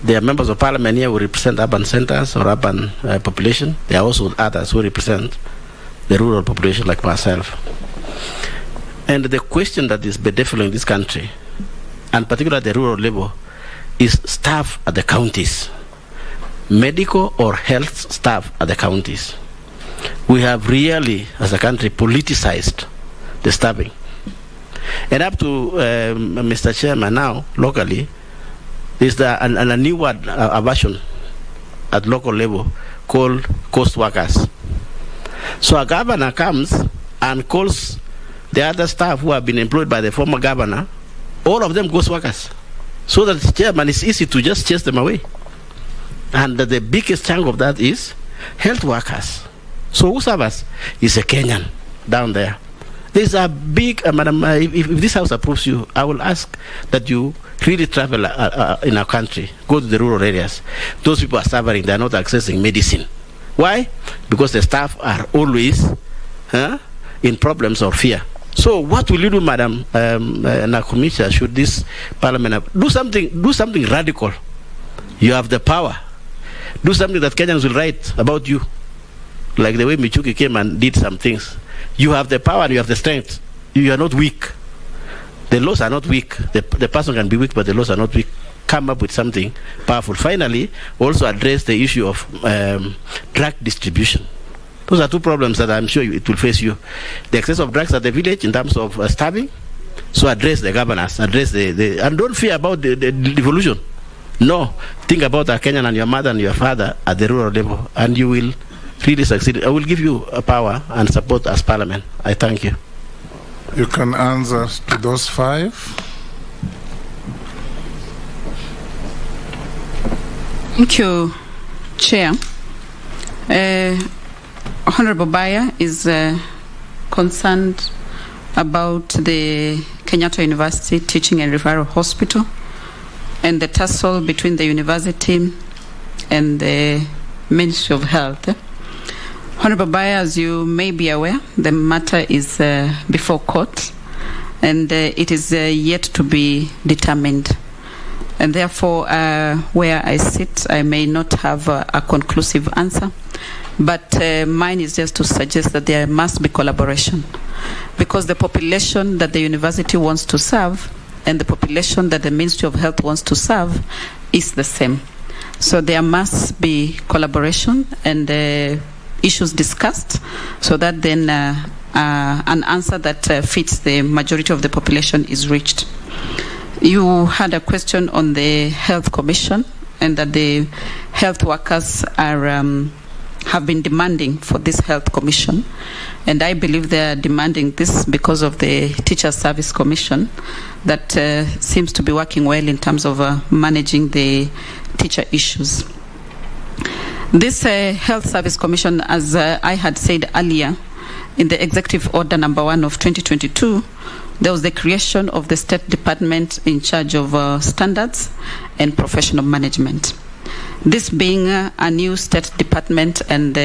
there are members of parliament here who represent urban centers or urban population. There are also others who represent the rural population like myself. And the question that is bedefiling in this country, and particularly at the rural level, is staff at the counties. Medical or health staff at the counties. We have really, as a country, politicized the staffing. And up to Mr. Chairman now, locally, there's a new word, a version at local level called coast workers. So a governor comes and calls the other staff who have been employed by the former governor, all of them ghost workers. So that the chairman is easy to just chase them away. And the biggest chunk of that is health workers. So who serves is a Kenyan down there. There's a big, madam, if this house approves you, I will ask that you really travel in our country, go to the rural areas. Those people are suffering, they're not accessing medicine. Why? Because the staff are always in problems or fear. So what will you do, Madam Nakumisha, should this parliament do something radical? You have the power. Do something that Kenyans will write about you. Like the way Michuki came and did some things. You have the power and you have the strength. You are not weak. The laws are not weak. The person can be weak, but the laws are not weak. Come up with something powerful. Finally, also address the issue of drug distribution. Those are two problems that I'm sure it will face you. The excess of drugs at the village in terms of starving. So address the governors, address and don't fear about the devolution. No, think about our Kenyan and your mother and your father at the rural level, and you will really succeed. I will give you a power and support as parliament. I thank you. You can answer to those 5. Thank you, Chair. Honorable Baye is concerned about the Kenyatta University Teaching and Referral Hospital and the tussle between the university and the Ministry of Health. Honorable Baye, as you may be aware, the matter is before court and it is yet to be determined. And therefore, where I sit, I may not have a conclusive answer. But mine is just to suggest that there must be collaboration, because the population that the university wants to serve and the population that the Ministry of Health wants to serve is the same. So there must be collaboration and issues discussed so that then an answer that fits the majority of the population is reached. You had a question on the Health Commission and that the health workers are have been demanding for this Health Commission, and I believe they are demanding this because of the Teacher Service Commission that seems to be working well in terms of managing the teacher issues. This Health Service Commission, as I had said earlier, in the Executive Order number 1 of 2022, there was the creation of the State Department in charge of standards and professional management. This being a new state department and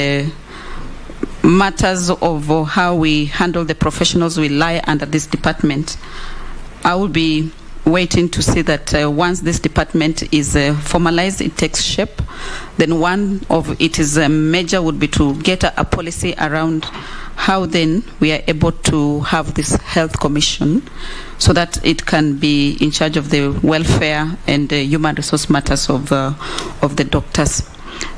matters of how we handle the professionals will lie under this department, I will be waiting to see that once this department is formalized, it takes shape, then one of its major would be to get a policy around how then we are able to have this health commission so that it can be in charge of the welfare and human resource matters of the doctors.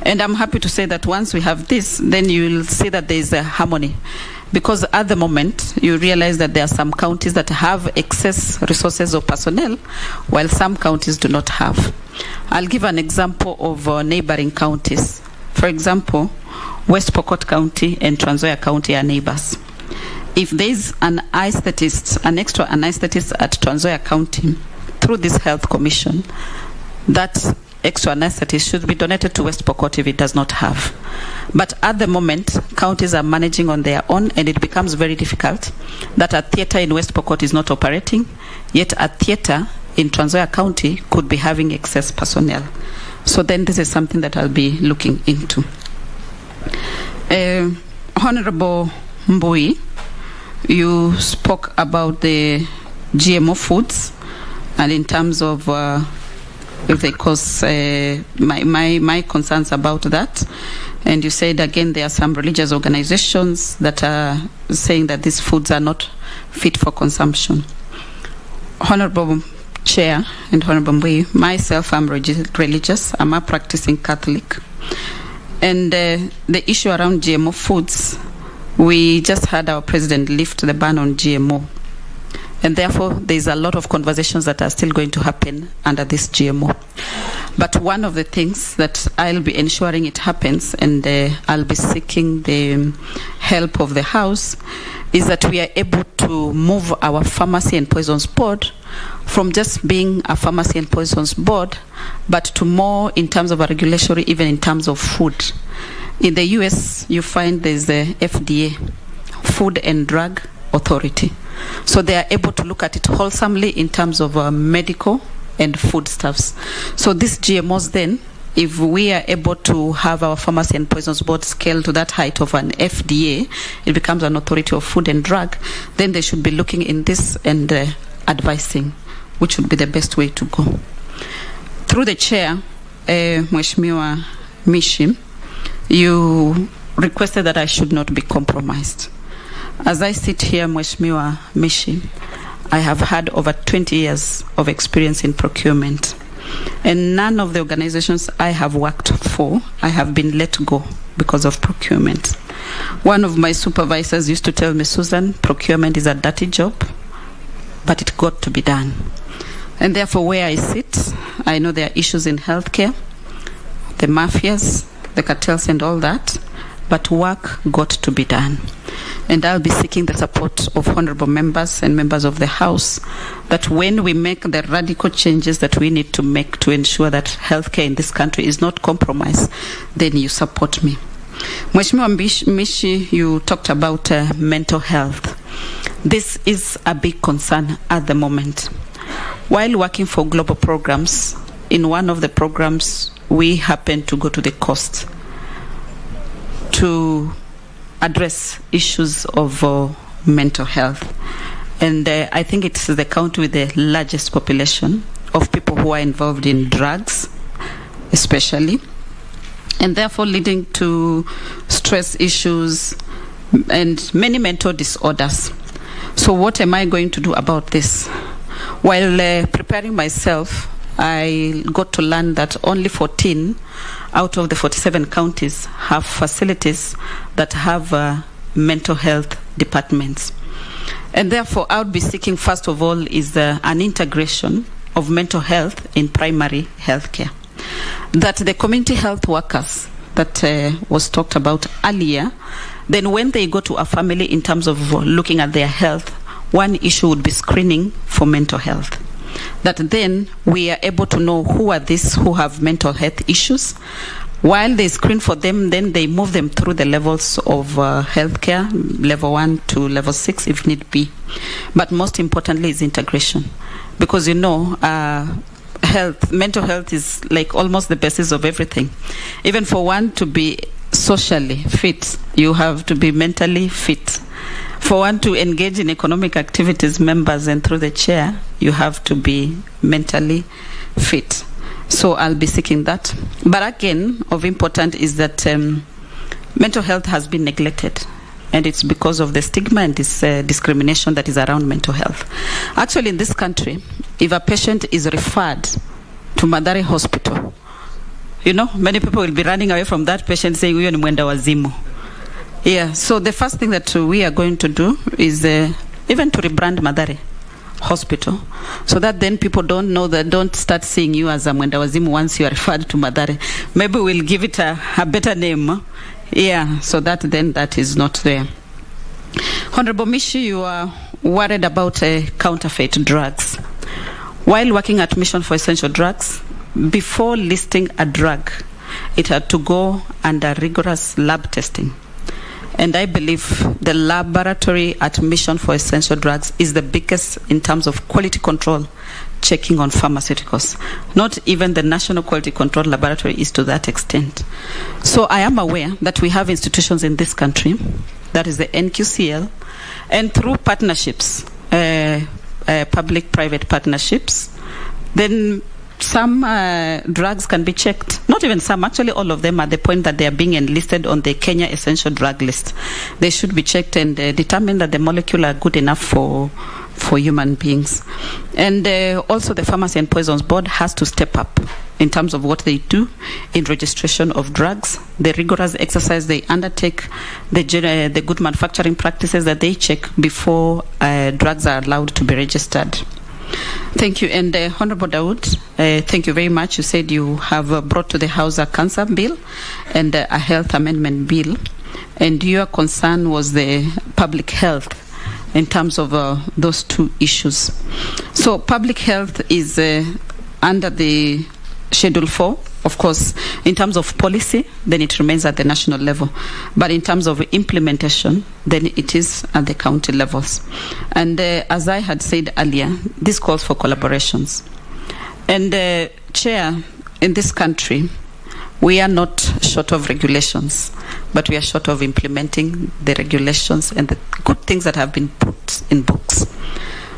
And I'm happy to say that once we have this, then you will see that there is a harmony. Because at the moment, you realize that there are some counties that have excess resources of personnel, while some counties do not have. I'll give an example of neighboring counties. For example, West Pokot County and Trans Nzoia County are neighbors. If there is an anesthetist, an extra anesthetist at Trans Nzoia County, through this health commission, that extra anesthetist should be donated to West Pokot if it does not have. But at the moment, counties are managing on their own, and it becomes very difficult that a theatre in West Pokot is not operating, yet a theatre in Trans Nzoia County could be having excess personnel. So then this is something that I'll be looking into. Honorable Mbui, you spoke about the GMO foods, and in terms of if they cause my concerns about that. And you said again there are some religious organizations that are saying that these foods are not fit for consumption. Honorable Chair and Honorable Mbui, myself, I'm religious. I'm a practicing Catholic. And the issue around GMO foods, we just had our president lift the ban on GMO. And therefore, there's a lot of conversations that are still going to happen under this GMO. But one of the things that I'll be ensuring it happens, and I'll be seeking the help of the House, is that we are able to move our Pharmacy and Poisons Board from just being a Pharmacy and Poisons Board, but to more in terms of a regulatory, even in terms of food. In the US, you find there's the FDA, Food and Drug Authority. So they are able to look at it wholesomely in terms of medical and foodstuffs. So these GMOs then, if we are able to have our Pharmacy and Poisons Board scale to that height of an FDA, it becomes an authority of food and drug, then they should be looking in this and advising which would be the best way to go. Through the chair, Mheshimiwa Mishi, you requested that I should not be compromised. As I sit here, Mheshimiwa Mishi, I have had over 20 years of experience in procurement. And none of the organizations I have worked for, I have been let go because of procurement. One of my supervisors used to tell me, Susan, procurement is a dirty job, but it got to be done. And therefore, where I sit, I know there are issues in healthcare, the mafias, the cartels and all that, but work got to be done. And I'll be seeking the support of honorable members and members of the House that when we make the radical changes that we need to make to ensure that healthcare in this country is not compromised, then you support me. Mheshimiwa Mishi, you talked about mental health. This is a big concern at the moment. While working for global programs, in one of the programs, we happened to go to the coast to address issues of mental health. And I think it's the county with the largest population of people who are involved in drugs, especially, and therefore leading to stress issues and many mental disorders. So what am I going to do about this? While preparing myself, I got to learn that only 14 out of the 47 counties have facilities that have mental health departments. And therefore, I would be seeking, first of all, is an integration of mental health in primary health care. That the community health workers that was talked about earlier, then when they go to a family in terms of looking at their health, one issue would be screening for mental health. That then we are able to know who are these who have mental health issues. While they screen for them, then they move them through the levels of healthcare, level 1 to level 6 if need be. But most importantly is integration. Because you know, health, mental health is like almost the basis of everything. Even for one to be socially fit, you have to be mentally fit. For one to engage in economic activities, members, and through the chair, you have to be mentally fit. So I'll be seeking that. But again, of important is that mental health has been neglected. And it's because of the stigma and this discrimination that is around mental health. Actually, in this country, if a patient is referred to Mathare Hospital, you know, many people will be running away from that patient saying, "Uyo ni mwenda wazimu." Yeah, so the first thing that we are going to do is even to rebrand Mathare Hospital, so that then people don't start seeing you as a mwenda wazimu once you are referred to Mathare. Maybe we'll give it a better name. Yeah, so that then that is not there. Honorable Mishi, you are worried about counterfeit drugs. While working at Mission for Essential Drugs, before listing a drug, it had to go under rigorous lab testing. And I believe the laboratory at Mission for Essential Drugs is the biggest in terms of quality control checking on pharmaceuticals. Not even the National Quality Control Laboratory is to that extent. So I am aware that we have institutions in this country, that is the NQCL, and through partnerships, public-private partnerships, then some drugs can be checked. Not even some, actually all of them, at the point that they are being enlisted on the Kenya Essential Drug List. They should be checked and determine that the molecule are good enough for human beings. And also the Pharmacy and Poisons Board has to step up in terms of what they do in registration of drugs, the rigorous exercise they undertake, the good manufacturing practices that they check before drugs are allowed to be registered. Thank you. And Honorable Dawood, thank you very much. You said you have brought to the House a cancer bill and a health amendment bill, and your concern was the public health in terms of those two issues. So public health is under the Schedule 4. Of course, in terms of policy, then it remains at the national level. But in terms of implementation, then it is at the county levels. And as I had said earlier, this calls for collaborations. And Chair, in this country, we are not short of regulations, but we are short of implementing the regulations and the good things that have been put in books.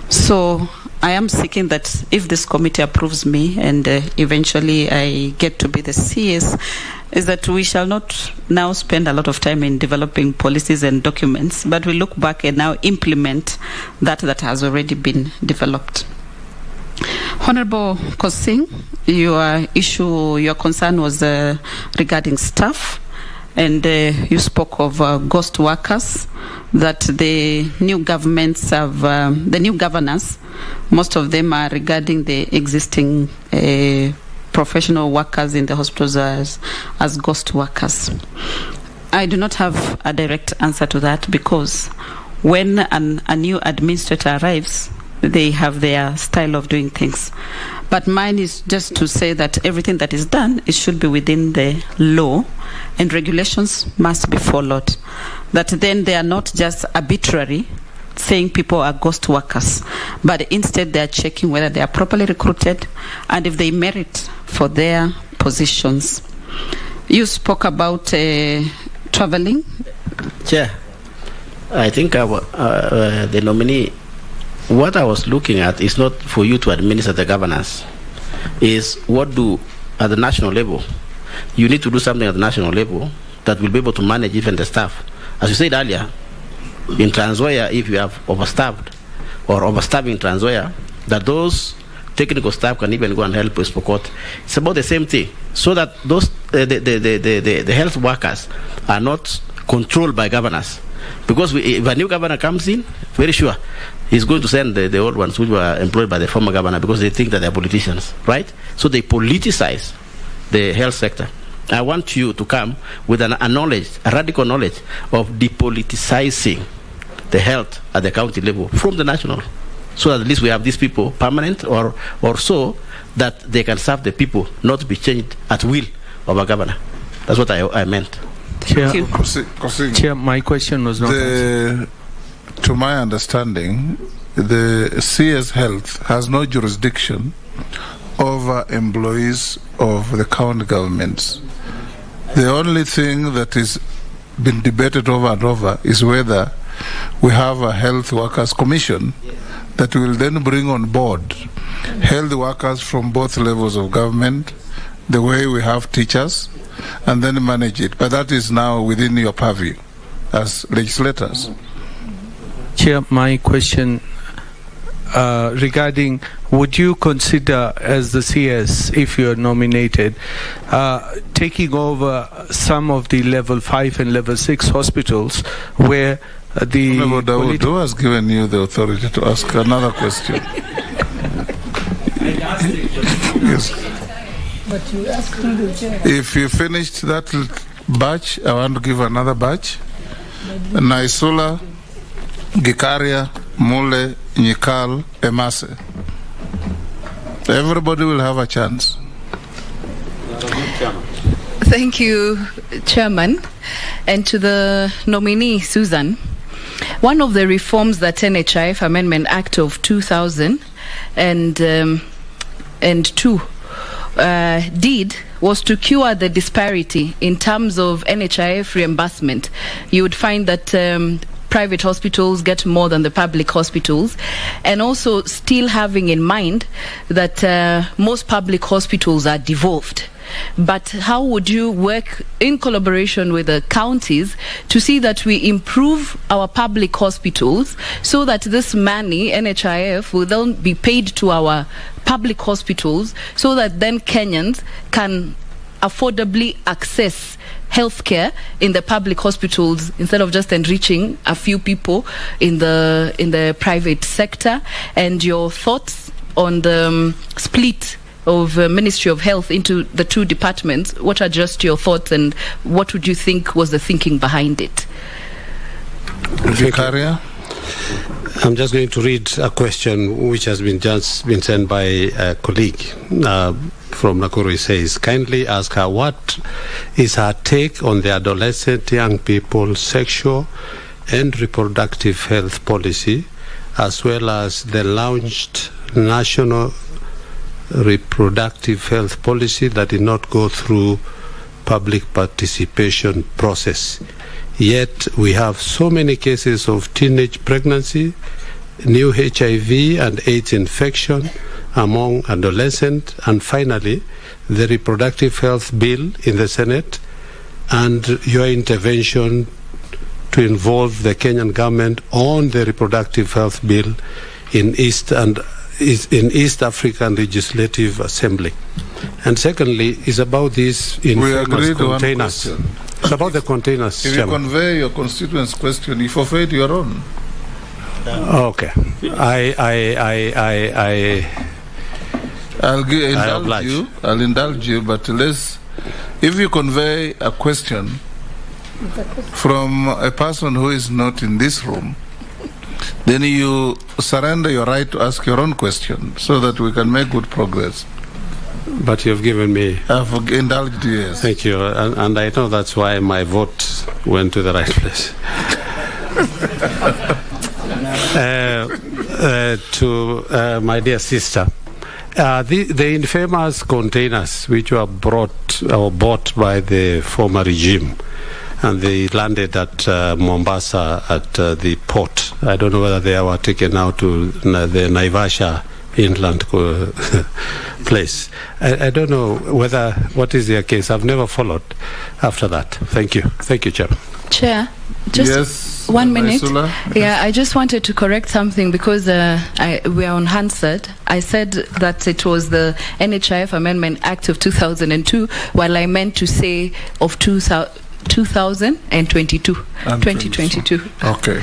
So I am seeking that if this committee approves me and eventually I get to be the CS, is that we shall not now spend a lot of time in developing policies and documents, but we look back and now implement that has already been developed. Honorable Kosing, your concern was regarding staff, and you spoke of ghost workers, that the new governments have, the new governors, most of them are regarding the existing professional workers in the hospitals as ghost workers. I do not have a direct answer to that, because when a new administrator arrives, they have their style of doing things. But mine is just to say that everything that is done, it should be within the law, and regulations must be followed. That then they are not just arbitrary, saying people are ghost workers, but instead they are checking whether they are properly recruited and if they merit for their positions. You spoke about traveling. Chair, I think the nominee, what I was looking at is not for you to administer the governance, is what do at the national level. You need to do something at the national level that will be able to manage even the staff. As you said earlier, in Trans Nzoia, if you have overstaffed or overstaffing in Trans Nzoia, that those technical staff can even go and help with Pokot. It's about the same thing, so that those the health workers are not controlled by governors. Because if a new governor comes in, very sure he's going to send the old ones who were employed by the former governor, because they think that they're politicians, right? So they politicize the health sector. I want you to come with a radical knowledge of depoliticizing the health at the county level from the national, so that at least we have these people permanent or so that they can serve the people, not be changed at will of a governor. That's what I meant. Chair, my question was not answered. To my understanding, the CS Health has no jurisdiction over employees of the county governments. The only thing that is been debated over and over is whether we have a health workers commission that will then bring on board health workers from both levels of government, the way we have teachers, and then manage it. But that is now within your purview as legislators. Chair, my question regarding, would you consider as the CS, if you're nominated, taking over some of the level 5 and level 6 hospitals where the... Who has given you the authority to ask another question? Yes. But you asked through the chair. If you finished that batch, I want to give another batch. Naisula, Gikaria, Mule, Nyikal, Emase. Everybody will have a chance. Thank you, Chairman. And to the nominee, Susan, one of the reforms that NHIF Amendment Act of 2002 did was to cure the disparity in terms of NHIF reimbursement. You would find that private hospitals get more than the public hospitals, and also still having in mind that most public hospitals are devolved. But how would you work in collaboration with the counties to see that we improve our public hospitals so that this money, NHIF, will then be paid to our public hospitals so that then Kenyans can affordably access healthcare in the public hospitals instead of just enriching a few people in the private sector? And your thoughts on the split of Ministry of Health into the two departments? What are just your thoughts, and what would you think was the thinking behind it? Vicaria? I'm just going to read a question which has been sent by a colleague from Nakuru. He says, kindly ask her what is her take on the adolescent young people sexual and reproductive health policy, as well as the launched national reproductive health policy that did not go through public participation process. Yet we have so many cases of teenage pregnancy, new HIV and AIDS infection among adolescents, and finally the reproductive health bill in the Senate and your intervention to involve the Kenyan government on the reproductive health bill in East African Legislative Assembly. And secondly, is about these infamous containers. It's about the containers. If Chairman. you convey your constituent's question, you forfeit your own. Okay. I'll indulge you, but if you convey a question from a person who is not in this room, then you surrender your right to ask your own question so that we can make good progress. But you've given me... I've indulged you, yes. Thank you. And I know that's why my vote went to the right place. To my dear sister, the infamous containers which were brought or bought by the former regime, and they landed at Mombasa at the port. I don't know whether they were taken out to the Naivasha inland place. I don't know what is their case. I've never followed after that. Thank you. Thank you, Chair. Chair, just yes, 1 minute. Isula? Yeah, I just wanted to correct something because we are on Hansard. I said that it was the NHIF Amendment Act of 2002, while I meant to say of 2022. 2022. Okay.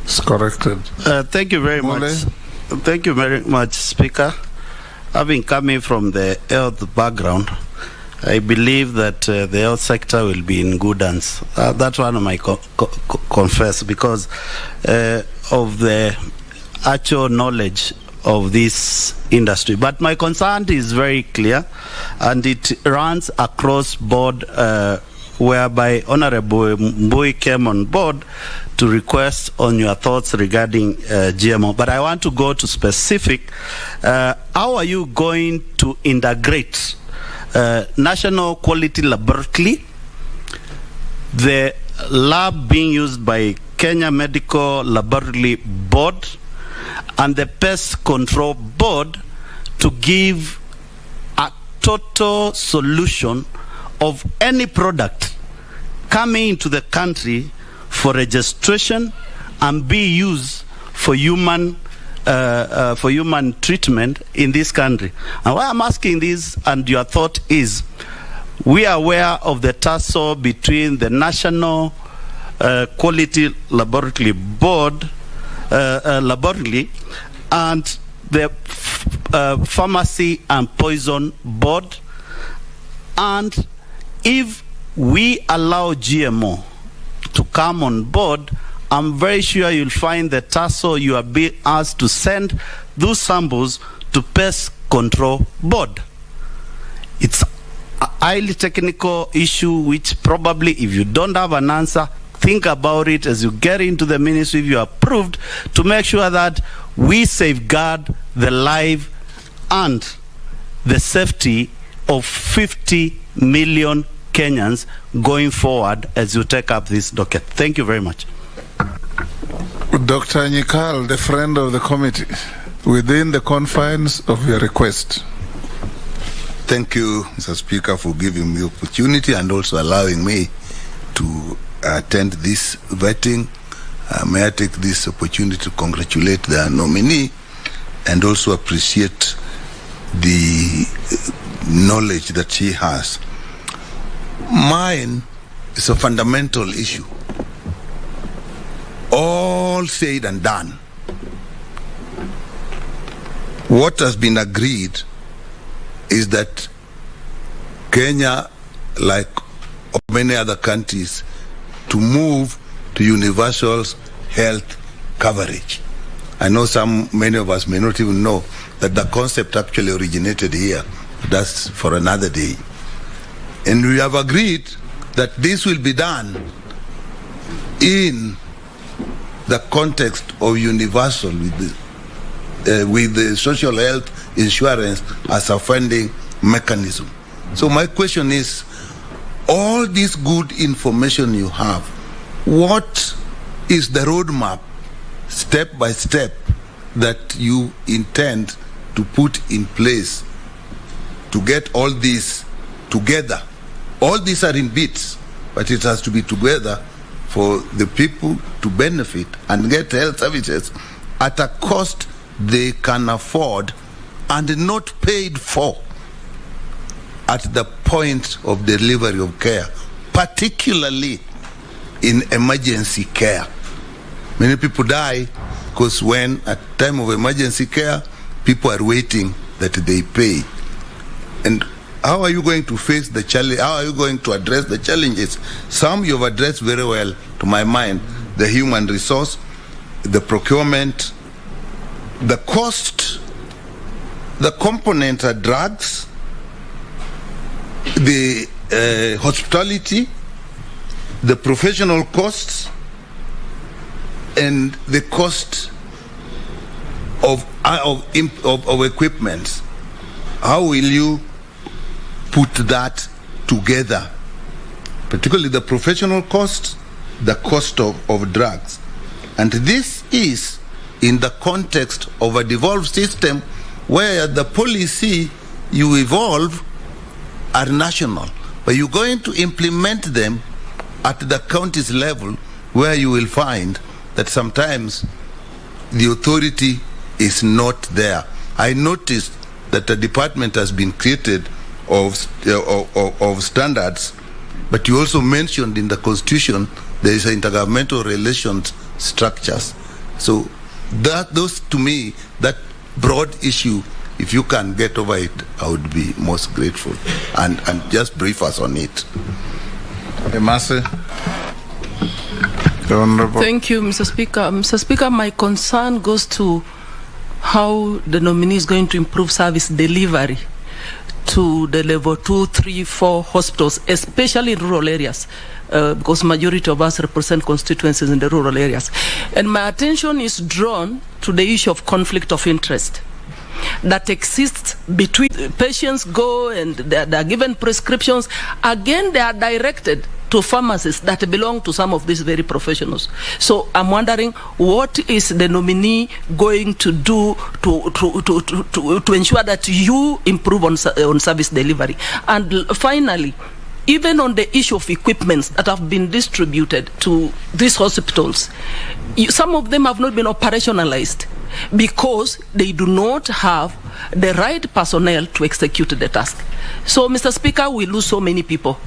It's corrected. Thank you very much. Thank you very much, Speaker. Having coming from the health background, I believe that the health sector will be in good hands. That's one of my confess, because of the actual knowledge of this industry. But my concern is very clear, and it runs across board, whereby Honorable Mbui came on board to request on your thoughts regarding GMO. But I want to go to specific. How are you going to integrate National Quality Laboratory, the lab being used by Kenya Medical Laboratory Board, and the Pest Control Board to give a total solution of any product coming into the country for registration and be used for human treatment in this country? And why I'm asking this, and your thought is, we are aware of the tussle between the National Quality Laboratory Board laboratory and the Pharmacy and Poison Board. And if we allow GMO to come on board, I'm very sure you'll find the tussle you are being asked to send those samples to Pest Control Board. It's a highly technical issue which probably, if you don't have an answer, think about it as you get into the ministry, if you are approved, to make sure that we safeguard the life and the safety of 50 million Kenyans going forward as you take up this docket. Thank you very much. Dr. Nyikal, the friend of the committee, within the confines of your request. Thank you, Mr. Speaker, for giving me opportunity and also allowing me to attend this vetting. May I take this opportunity to congratulate the nominee and also appreciate the knowledge that she has. Mine is a fundamental issue. All said and done, what has been agreed is that Kenya, like many other countries, to move to universal health coverage. I know many of us may not even know that the concept actually originated here. That's for another day. And we have agreed that this will be done in the context of universal with the social health insurance as a funding mechanism. So my question is, all this good information you have, what is the roadmap, step by step, that you intend to put in place to get all this together? All these are in bits, but it has to be together for the people to benefit and get health services at a cost they can afford and not paid for at the point of delivery of care, particularly in emergency care. Many people die because when at time of emergency care, people are waiting that they pay. And how are you going to face the challenge? How are you going to address the challenges? Some you have addressed very well, to my mind: the human resource, the procurement, the cost, the component are drugs, the hospitality, the professional costs, and the cost of equipment. How will you put that together, particularly the professional costs, the cost of drugs? And this is in the context of a devolved system where the policy you evolve are national, but you're going to implement them at the county's level, where you will find that sometimes the authority is not there. I noticed that a department has been created of standards, but you also mentioned in the Constitution there is intergovernmental relations structures. So those, to me, that broad issue, if you can get over it, I would be most grateful. And just brief us on it. Thank you, Mr. Speaker. Mr. Speaker, my concern goes to how the nominee is going to improve service delivery to the level 2, 3, 4 hospitals, especially in rural areas. because majority of us represent constituencies in the rural areas. And my attention is drawn to the issue of conflict of interest that exists between patients go and they are given prescriptions. Again, they are directed to pharmacists that belong to some of these very professionals. So I'm wondering, what is the nominee going to do to ensure that you improve on service delivery? And finally, even on the issue of equipments that have been distributed to these hospitals, some of them have not been operationalized because they do not have the right personnel to execute the task. So, Mr. Speaker, we lose so many people.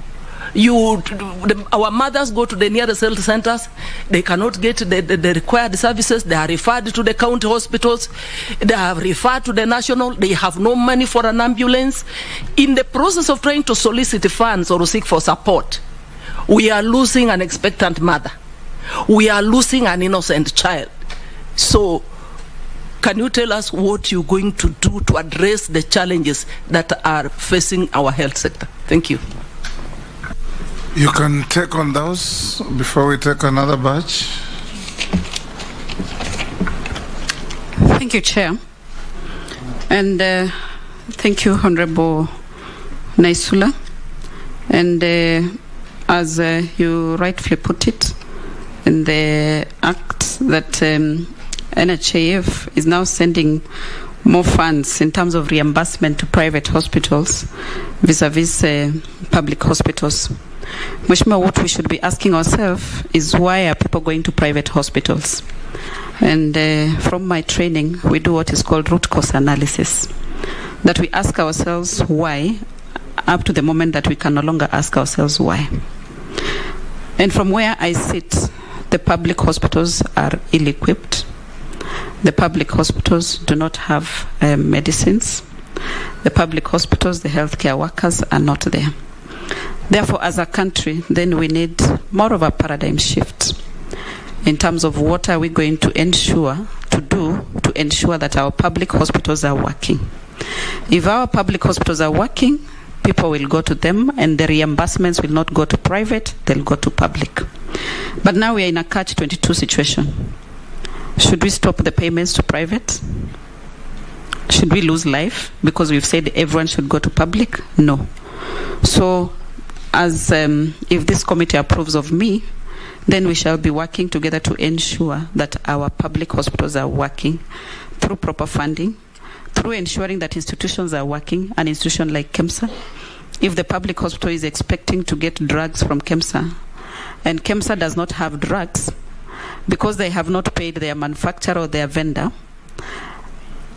Our mothers go to the nearest health centers, they cannot get the required services, they are referred to the county hospitals, they are referred to the national, they have no money for an ambulance. In the process of trying to solicit funds or seek for support, we are losing an expectant mother. We are losing an innocent child. So, can you tell us what you're going to do to address the challenges that are facing our health sector? Thank you. You can take on those before we take another batch. Thank you, Chair. And thank you, Honorable Naisula. And as you rightfully put it, in the act that NHIF is now sending more funds in terms of reimbursement to private hospitals vis-a-vis public hospitals. Mheshimiwa, what we should be asking ourselves is, why are people going to private hospitals? And from my training, we do what is called root cause analysis. That we ask ourselves why, up to the moment that we can no longer ask ourselves why. And from where I sit, the public hospitals are ill-equipped. The public hospitals do not have medicines. The public hospitals, the healthcare workers are not there. Therefore, as a country, then we need more of a paradigm shift in terms of what are we going to ensure that our public hospitals are working. If our public hospitals are working, people will go to them, and the reimbursements will not go to private, they'll go to public. But now we are in a catch-22 situation. Should we stop the payments to private? Should we lose life because we've said everyone should go to public? No. So, as if this committee approves of me, then we shall be working together to ensure that our public hospitals are working through proper funding, through ensuring that institutions are working. An institution like KEMSA, if the public hospital is expecting to get drugs from KEMSA, and KEMSA does not have drugs because they have not paid their manufacturer or their vendor,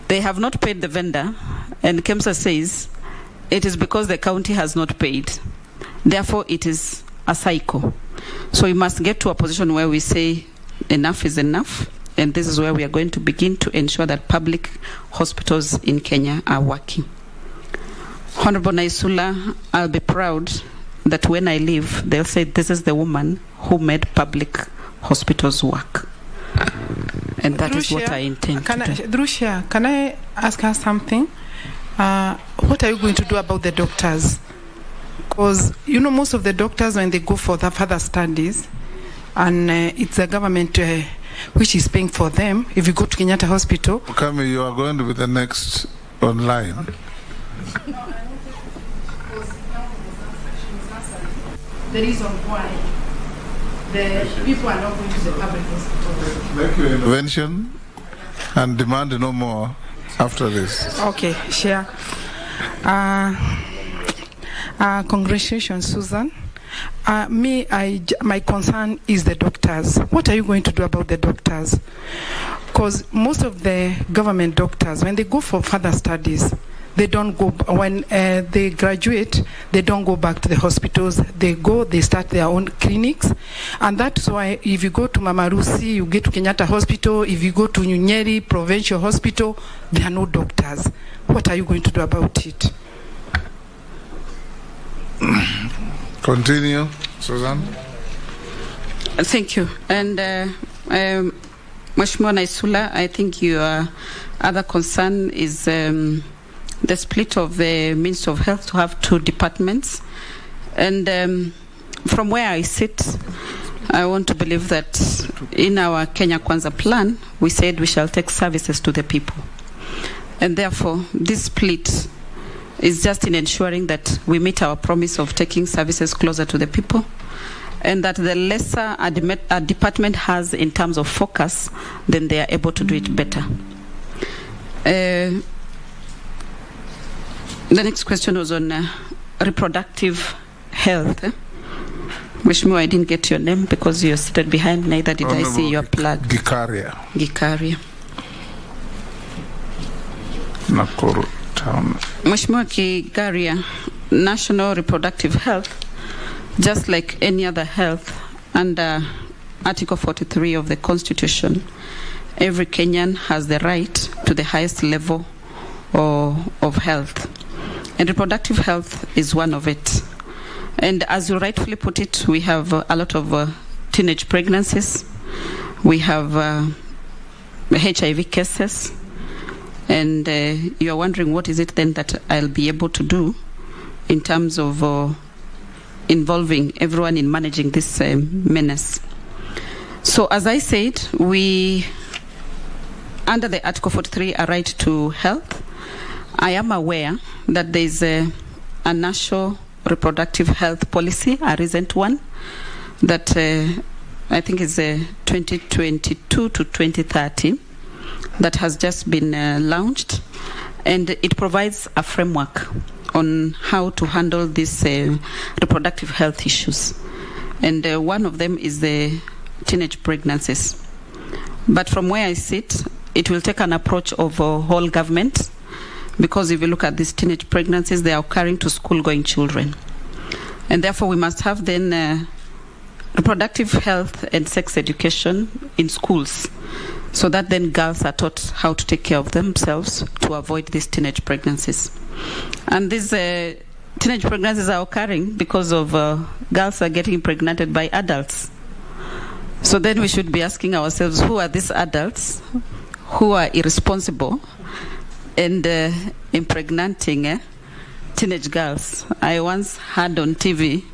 they have not paid the vendor, and KEMSA says it is because the county has not paid. Therefore, it is a cycle. So we must get to a position where we say enough is enough, and this is where we are going to begin to ensure that public hospitals in Kenya are working. Honorable Naisula, I'll be proud that when I leave, they'll say this is the woman who made public hospitals work. And that is what I intend to do. Drushia, can I ask her something? What are you going to do about the doctors? Because, you know, most of the doctors, when they go for the further studies, and it's the government which is paying for them. If you go to Kenyatta Hospital... Kami, you are going to be the next online. The reason why the people are not going to the public hospital. Make your intervention and demand no more after this. Okay, sure. Congratulations, Susan. My concern is the doctors. What are you going to do about the doctors? Because most of the government doctors, when they go for further studies, they don't go, when they graduate, they don't go back to the hospitals. They start their own clinics. And that's why if you go to Mama Rusi, you get to Kenyatta Hospital. If you go to Nyeri Provincial Hospital, there are no doctors. What are you going to do about it? Continue, Susan. Thank you. And Mheshimiwa Naisula, I think your other concern is the split of the Ministry of Health to have two departments. And from where I sit, I want to believe that in our Kenya Kwanza plan, we said we shall take services to the people. And therefore, this split is just in ensuring that we meet our promise of taking services closer to the people, and that the lesser a department has in terms of focus, then they are able to do it better. The next question was on reproductive health. Mheshimiwa, I didn't get your name because you're seated behind, neither did I see your plug. Gikaria. Gikaria. Nakuru Town. Mheshimiwa Gikaria, national reproductive health, just like any other health, under Article 43 of the Constitution, every Kenyan has the right to the highest level of health. And reproductive health is one of it. And as you rightfully put it, we have a lot of teenage pregnancies. We have HIV cases. And you're wondering what is it then that I'll be able to do in terms of involving everyone in managing this menace. So as I said, we, under the Article 43, a right to health. I am aware that there is a national reproductive health policy, a recent one, that I think is 2022 to 2030, that has just been launched, and it provides a framework on how to handle these reproductive health issues. And one of them is the teenage pregnancies. But from where I sit, it will take an approach of whole government, because if you look at these teenage pregnancies, they are occurring to school-going children. And therefore, we must have then reproductive health and sex education in schools, so that then girls are taught how to take care of themselves to avoid these teenage pregnancies. And these teenage pregnancies are occurring because of girls are getting impregnated by adults. So then we should be asking ourselves, who are these adults who are irresponsible and impregnating teenage girls? I once heard on TV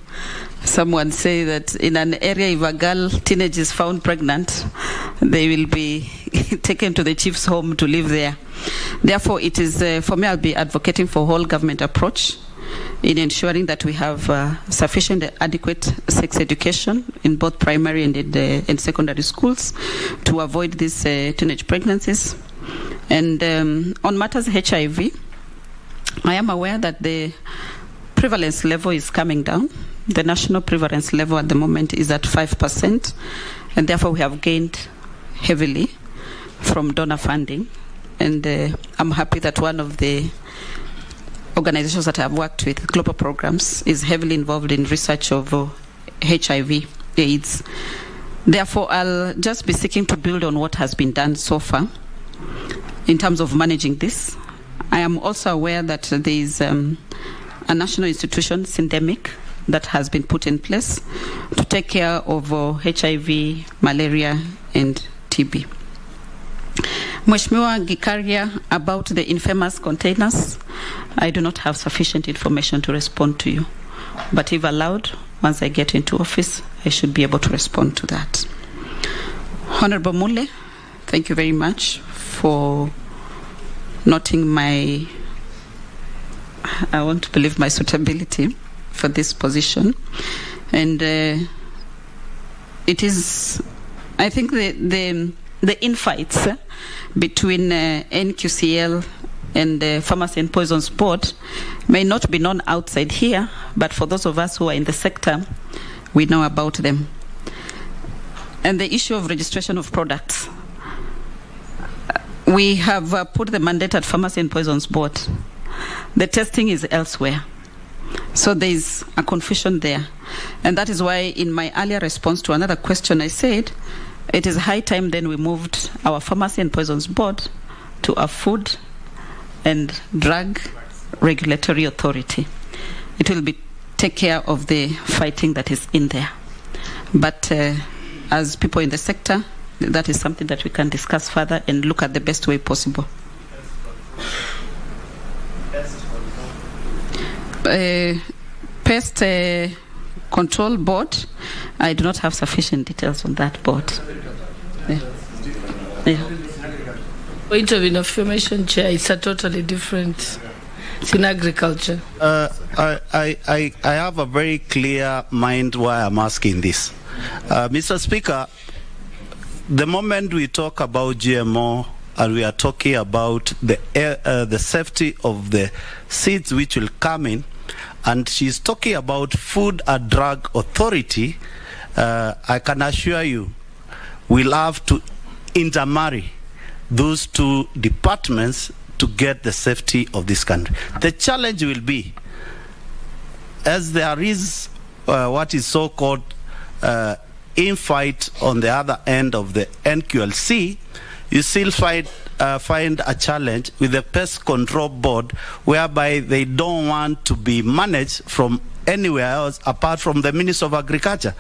someone say that in an area, if a girl teenage is found pregnant, they will be taken to the chief's home to live there. Therefore, it is, for me, I'll be advocating for whole government approach in ensuring that we have sufficient adequate sex education in both primary and in secondary schools to avoid these teenage pregnancies. And on matters HIV, I am aware that the prevalence level is coming down. The national prevalence level at the moment is at 5%, and therefore we have gained heavily from donor funding. And I'm happy that one of the organizations that I've worked with, Global Programs, is heavily involved in research of HIV, AIDS. Therefore, I'll just be seeking to build on what has been done so far in terms of managing this. I am also aware that there is a national institution, Syndemic, that has been put in place to take care of HIV, malaria, and TB. Mheshimiwa Gikaria, about the infamous containers, I do not have sufficient information to respond to you. But if allowed, once I get into office, I should be able to respond to that. Honorable Mule, thank you very much for noting my, I want to believe, my suitability for this position. And it is, I think the infights between NQCL and the Pharmacy and Poisons Board may not be known outside here, but for those of us who are in the sector, we know about them. And the issue of registration of products. We have put the mandate at Pharmacy and Poisons Board. The testing is elsewhere. So there is a confusion there. And that is why in my earlier response to another question, I said, it is high time then we moved our Pharmacy and Poisons Board to a Food and Drug Regulatory Authority. It will take care of the fighting that is in there. But as people in the sector, that is something that we can discuss further and look at the best way possible. Pest control board. I do not have sufficient details on that board. Point of information, Chair, it's a totally different. It's in agriculture. I have a very clear mind why I'm asking this. Mr. Speaker, the moment we talk about GMO and we are talking about the safety of the seeds which will come in, and she's talking about Food and Drug Authority, I can assure you we'll have to intermarry those two departments to get the safety of this country. The challenge will be, as there is what is so-called infight on the other end of the NQLC, you still find a challenge with the Pest Control Board, whereby they don't want to be managed from anywhere else apart from the Minister of Agriculture.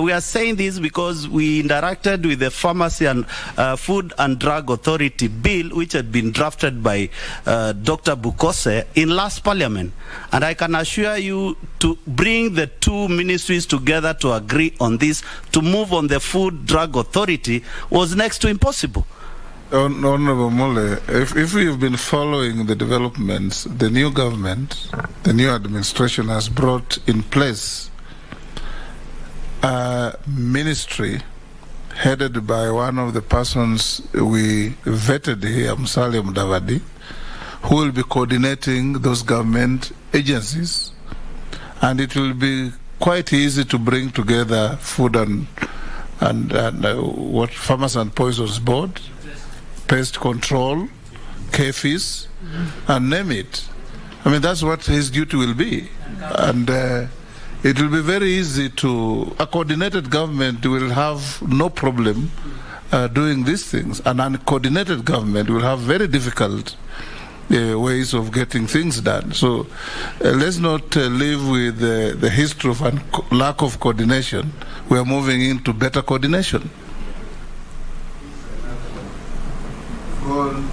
We are saying this because we interacted with the Pharmacy and Food and Drug Authority bill, which had been drafted by Dr. Bukose in last parliament. And I can assure you, to bring the two ministries together to agree on this, to move on the Food Drug Authority, was next to impossible. Honorable Mole, if we've been following the developments, the new government, the new administration has brought in place a ministry headed by one of the persons we vetted here, Musalia Mudavadi, who will be coordinating those government agencies. And it will be quite easy to bring together Food and Farmers and Poisons Board, Pest Control, KFIS, and name it. I mean, that's what his duty will be. And it will be very easy to, a coordinated government will have no problem doing these things. An uncoordinated government will have very difficult ways of getting things done. So let's not live with the history of lack of coordination. We are moving into better coordination.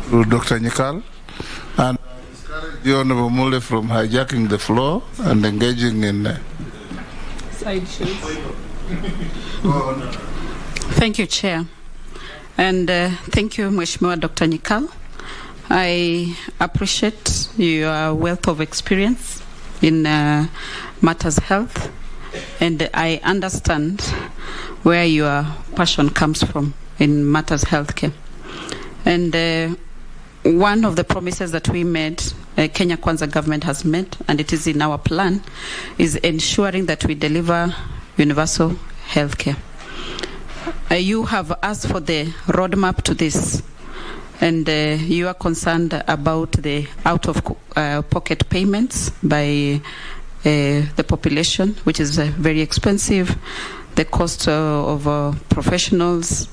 To Dr. Nyikal, and the Honorable Mule from hijacking the floor and engaging in side shows. Thank you, Chair. And thank you, Mheshimiwa Dr. Nyikal. I appreciate your wealth of experience in matters health, and I understand where your passion comes from in matters healthcare. And one of the promises that we made, Kenya Kwanza government has made, and it is in our plan, is ensuring that we deliver universal healthcare. You have asked for the roadmap to this, and you are concerned about the out-of-pocket payments by the population, which is very expensive, the cost of professionals,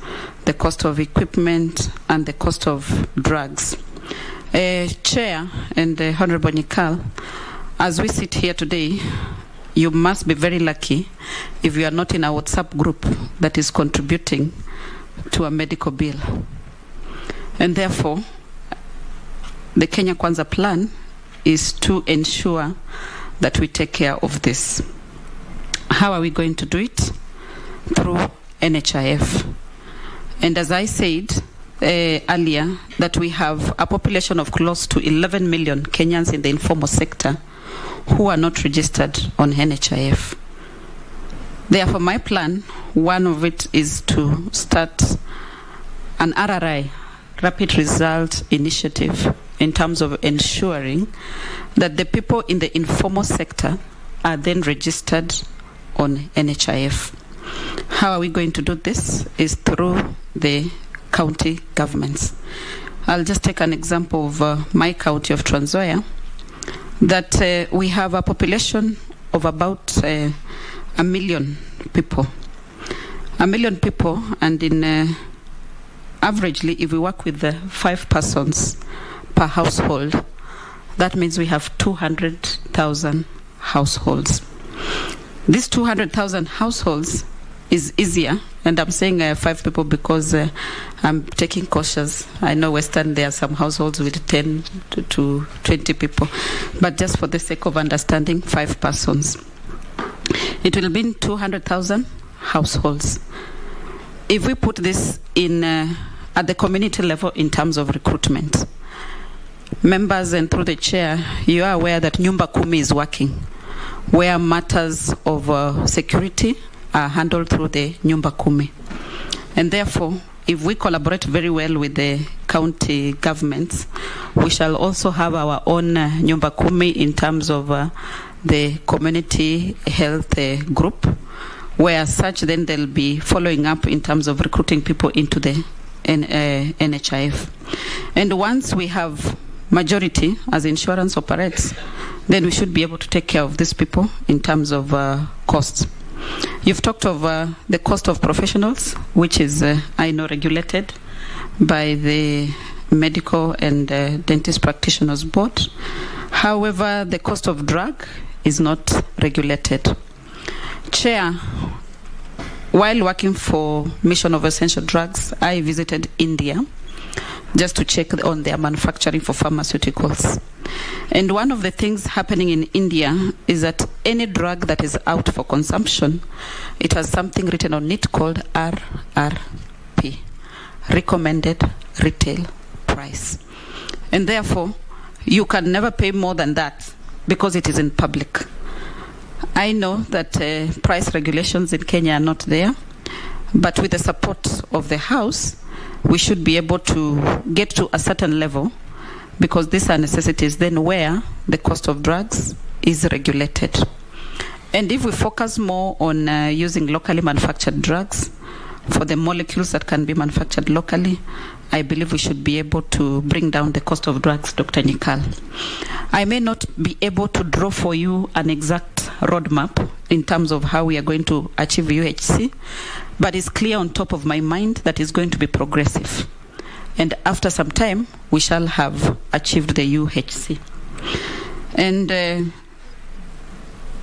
the cost of equipment, and the cost of drugs. Chair and Honorable Nyikal, as we sit here today, you must be very lucky if you are not in a WhatsApp group that is contributing to a medical bill. And therefore, the Kenya Kwanza plan is to ensure that we take care of this. How are we going to do it? Through NHIF. And as I said earlier, that we have a population of close to 11 million Kenyans in the informal sector who are not registered on NHIF. Therefore, my plan, one of it is to start an RRI, Rapid Result Initiative, in terms of ensuring that the people in the informal sector are then registered on NHIF. How are we going to do this? Is through the county governments. I'll just take an example of my county of Trans Nzoia, that we have a population of about 1 million people. 1 million people, and in averagely, if we work with 5 persons per household, that means we have 200,000 households. These 200,000 households is easier, and I'm saying 5 people because I'm taking cautious. I know Western, there are some households with 10 to 20 people, but just for the sake of understanding, 5 persons. It will be 200,000 households. If we put this in at the community level in terms of recruitment, members and through the chair, you are aware that Nyumba Kumi is working, where matters of security are handled through the Nyumba Kumi. And therefore, if we collaborate very well with the county governments, we shall also have our own Nyumba Kumi in terms of the community health group, where such then they'll be following up in terms of recruiting people into the NHIF. And once we have majority as insurance operates, then we should be able to take care of these people in terms of costs. You've talked of the cost of professionals, which is, I know, regulated by the Medical and Dentist Practitioners Board. However, the cost of drug is not regulated. Chair, while working for Mission of Essential Drugs, I visited India just to check on their manufacturing for pharmaceuticals. And one of the things happening in India is that any drug that is out for consumption, it has something written on it called RRP, Recommended Retail Price. And therefore, you can never pay more than that because it is in public. I know that price regulations in Kenya are not there, but with the support of the House, we should be able to get to a certain level, because these are necessities then where the cost of drugs is regulated. And if we focus more on using locally manufactured drugs for the molecules that can be manufactured locally, I believe we should be able to bring down the cost of drugs, Dr. Nikal. I may not be able to draw for you an exact roadmap in terms of how we are going to achieve UHC, but it's clear on top of my mind that it's going to be progressive. And after some time, we shall have achieved the UHC. And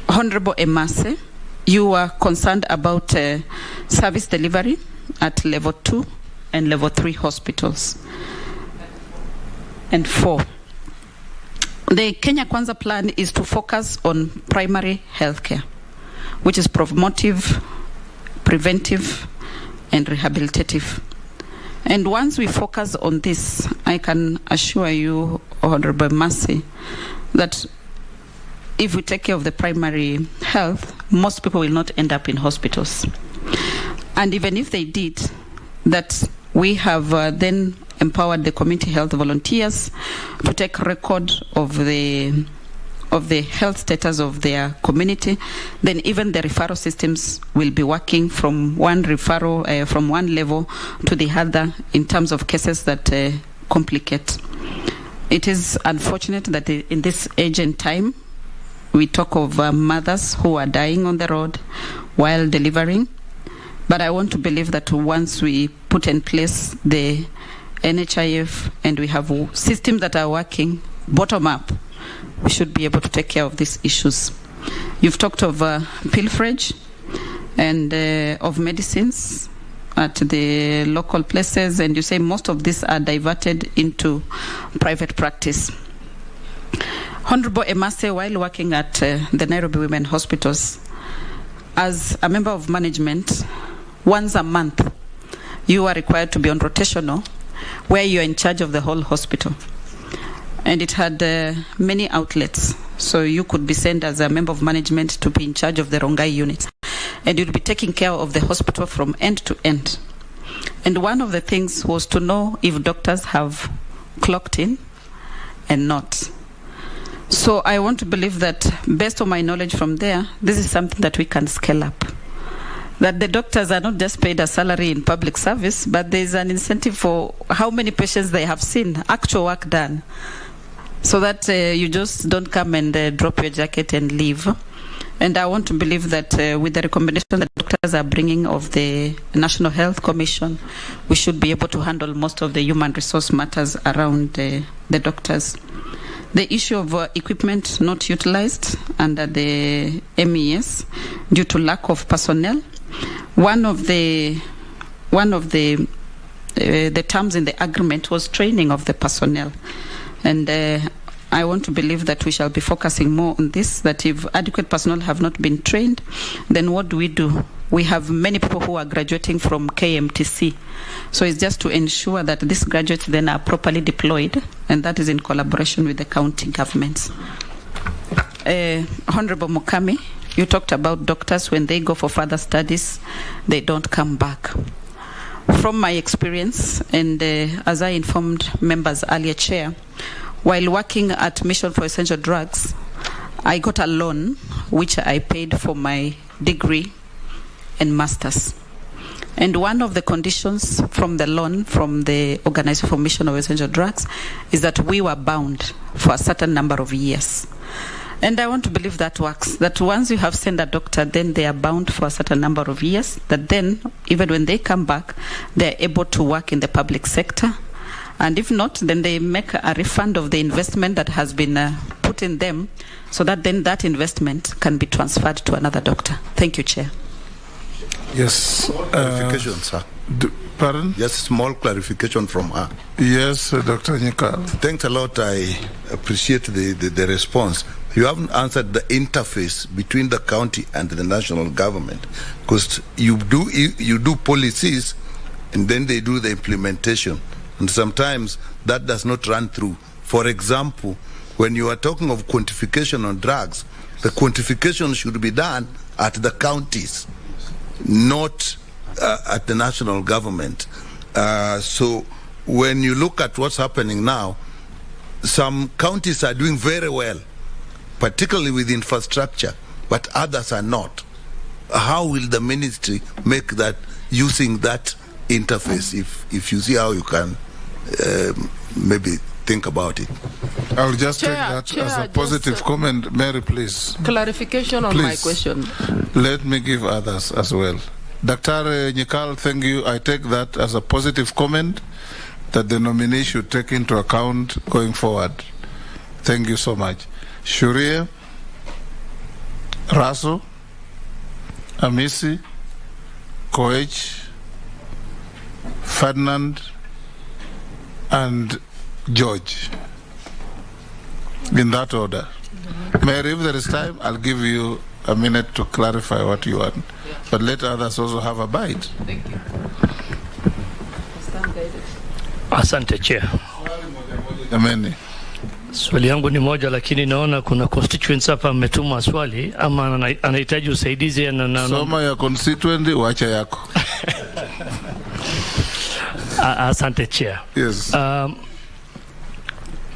Honorable Emase, you are concerned about service delivery at level 2 and level 3 hospitals. And 4. The Kenya Kwanza plan is to focus on primary healthcare, which is promotive, preventive, and rehabilitative. And once we focus on this, I can assure you, Honorable Mercy, that if we take care of the primary health, most people will not end up in hospitals. And even if they did, that we have then empowered the community health volunteers to take record of the health status of their community, then even the referral systems will be working from one referral, from one level to the other in terms of cases that complicate. It is unfortunate that in this age and time, we talk of mothers who are dying on the road while delivering. But I want to believe that once we put in place the NHIF and we have systems that are working bottom up, we should be able to take care of these issues. You've talked of pilferage and of medicines at the local places, and you say most of these are diverted into private practice. Honorable Emase, while working at the Nairobi Women Hospitals, as a member of management, once a month, you are required to be on rotational, where you are in charge of the whole hospital. And it had many outlets. So you could be sent as a member of management to be in charge of the Rongai unit. And you'd be taking care of the hospital from end to end. And one of the things was to know if doctors have clocked in and not. So I want to believe that based on my knowledge from there, this is something that we can scale up. That the doctors are not just paid a salary in public service, but there is an incentive for how many patients they have seen, actual work done. So that you just don't come and drop your jacket and leave. And I want to believe that with the recommendation that doctors are bringing of the National Health Commission, we should be able to handle most of the human resource matters around the doctors. The issue of equipment not utilized under the MES due to lack of personnel. One of the terms in the agreement was training of the personnel, and I want to believe that we shall be focusing more on this, that if adequate personnel have not been trained, then what do? We have many people who are graduating from KMTC. So it's just to ensure that these graduates then are properly deployed, and that is in collaboration with the county governments. Honorable Mukami, you talked about doctors, when they go for further studies, they don't come back. From my experience, and as I informed members earlier, Chair, while working at Mission for Essential Drugs, I got a loan which I paid for my degree and master's. And one of the conditions from the loan from the Organization for Mission of Essential Drugs is that we were bound for a certain number of years. And I want to believe that works, that once you have sent a doctor, then they are bound for a certain number of years, that then, even when they come back, they are able to work in the public sector. And if not, then they make a refund of the investment that has been put in them, so that then that investment can be transferred to another doctor. Thank you, Chair. Yes. Clarification, sir. Pardon? Just small clarification from her. Yes, Dr. Nyikal. Thanks a lot. I appreciate the response. You haven't answered the interface between the county and the national government, because you do policies and then they do the implementation, and sometimes that does not run through. For example, when you are talking of quantification on drugs, the quantification should be done at the counties, not at the national government. So when you look at what's happening now, some counties are doing very well, particularly with infrastructure, but others are not. How will the ministry make that, using that interface, if you see how you can maybe think about it? I'll just Chair, take that as a positive comment. Mary, please. Clarification on my question. Let me give others as well. Dr. Nyikal, thank you. I take that as a positive comment that the nominee should take into account going forward. Thank you so much. Shuria, Raso, Amisi, Koech, Ferdinand, and George. In that order. Mary, if there is time, I'll give you a minute to clarify what you want. But let others also have a bite. Thank you. Asante, Chair. Ameni. Swali yangu ni moja, lakini naona kuna constituents hapa mmetuma swali ama anahitaji usaidizi. Soma ya constituent, wacha yako. Asante, Chair. Yes.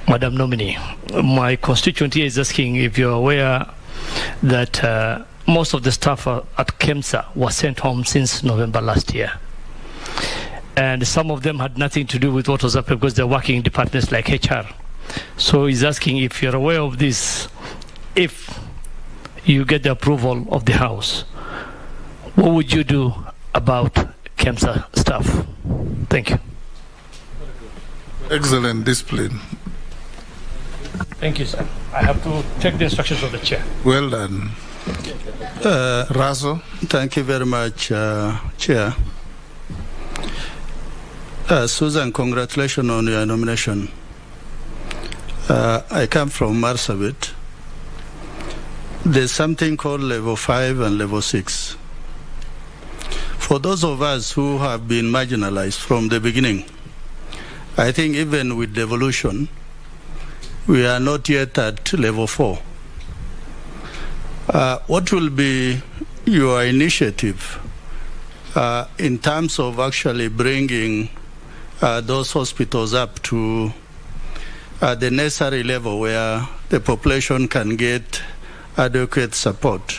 Madam Nominee, my constituent here is asking if you're aware that most of the staff at KEMSA were sent home since November last year. And some of them had nothing to do with what was happening because they're working in departments like HR. So he's asking if you're aware of this, if you get the approval of the House, what would you do about KEMSA staff? Thank you. Excellent discipline. Thank you, sir. I have to take the instructions of the Chair. Well done. Raso. Thank you very much, Chair. Susan, congratulations on your nomination. I come from Marsabit. There's something called level 5 and level 6. For those of us who have been marginalized from the beginning, I think even with devolution, we are not yet at level 4. What will be your initiative in terms of actually bringing those hospitals up to the necessary level where the population can get adequate support?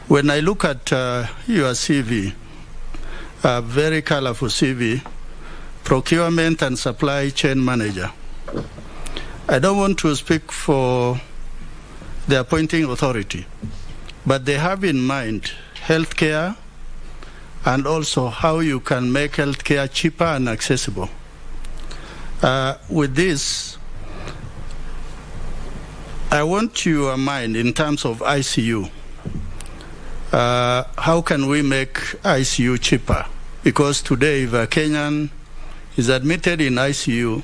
When I look at your CV, a very colorful CV, procurement and supply chain manager. I don't want to speak for the appointing authority, but they have in mind healthcare and also how you can make healthcare cheaper and accessible. With this, I want your mind in terms of ICU. How can we make ICU cheaper? Because today, if a Kenyan is admitted in ICU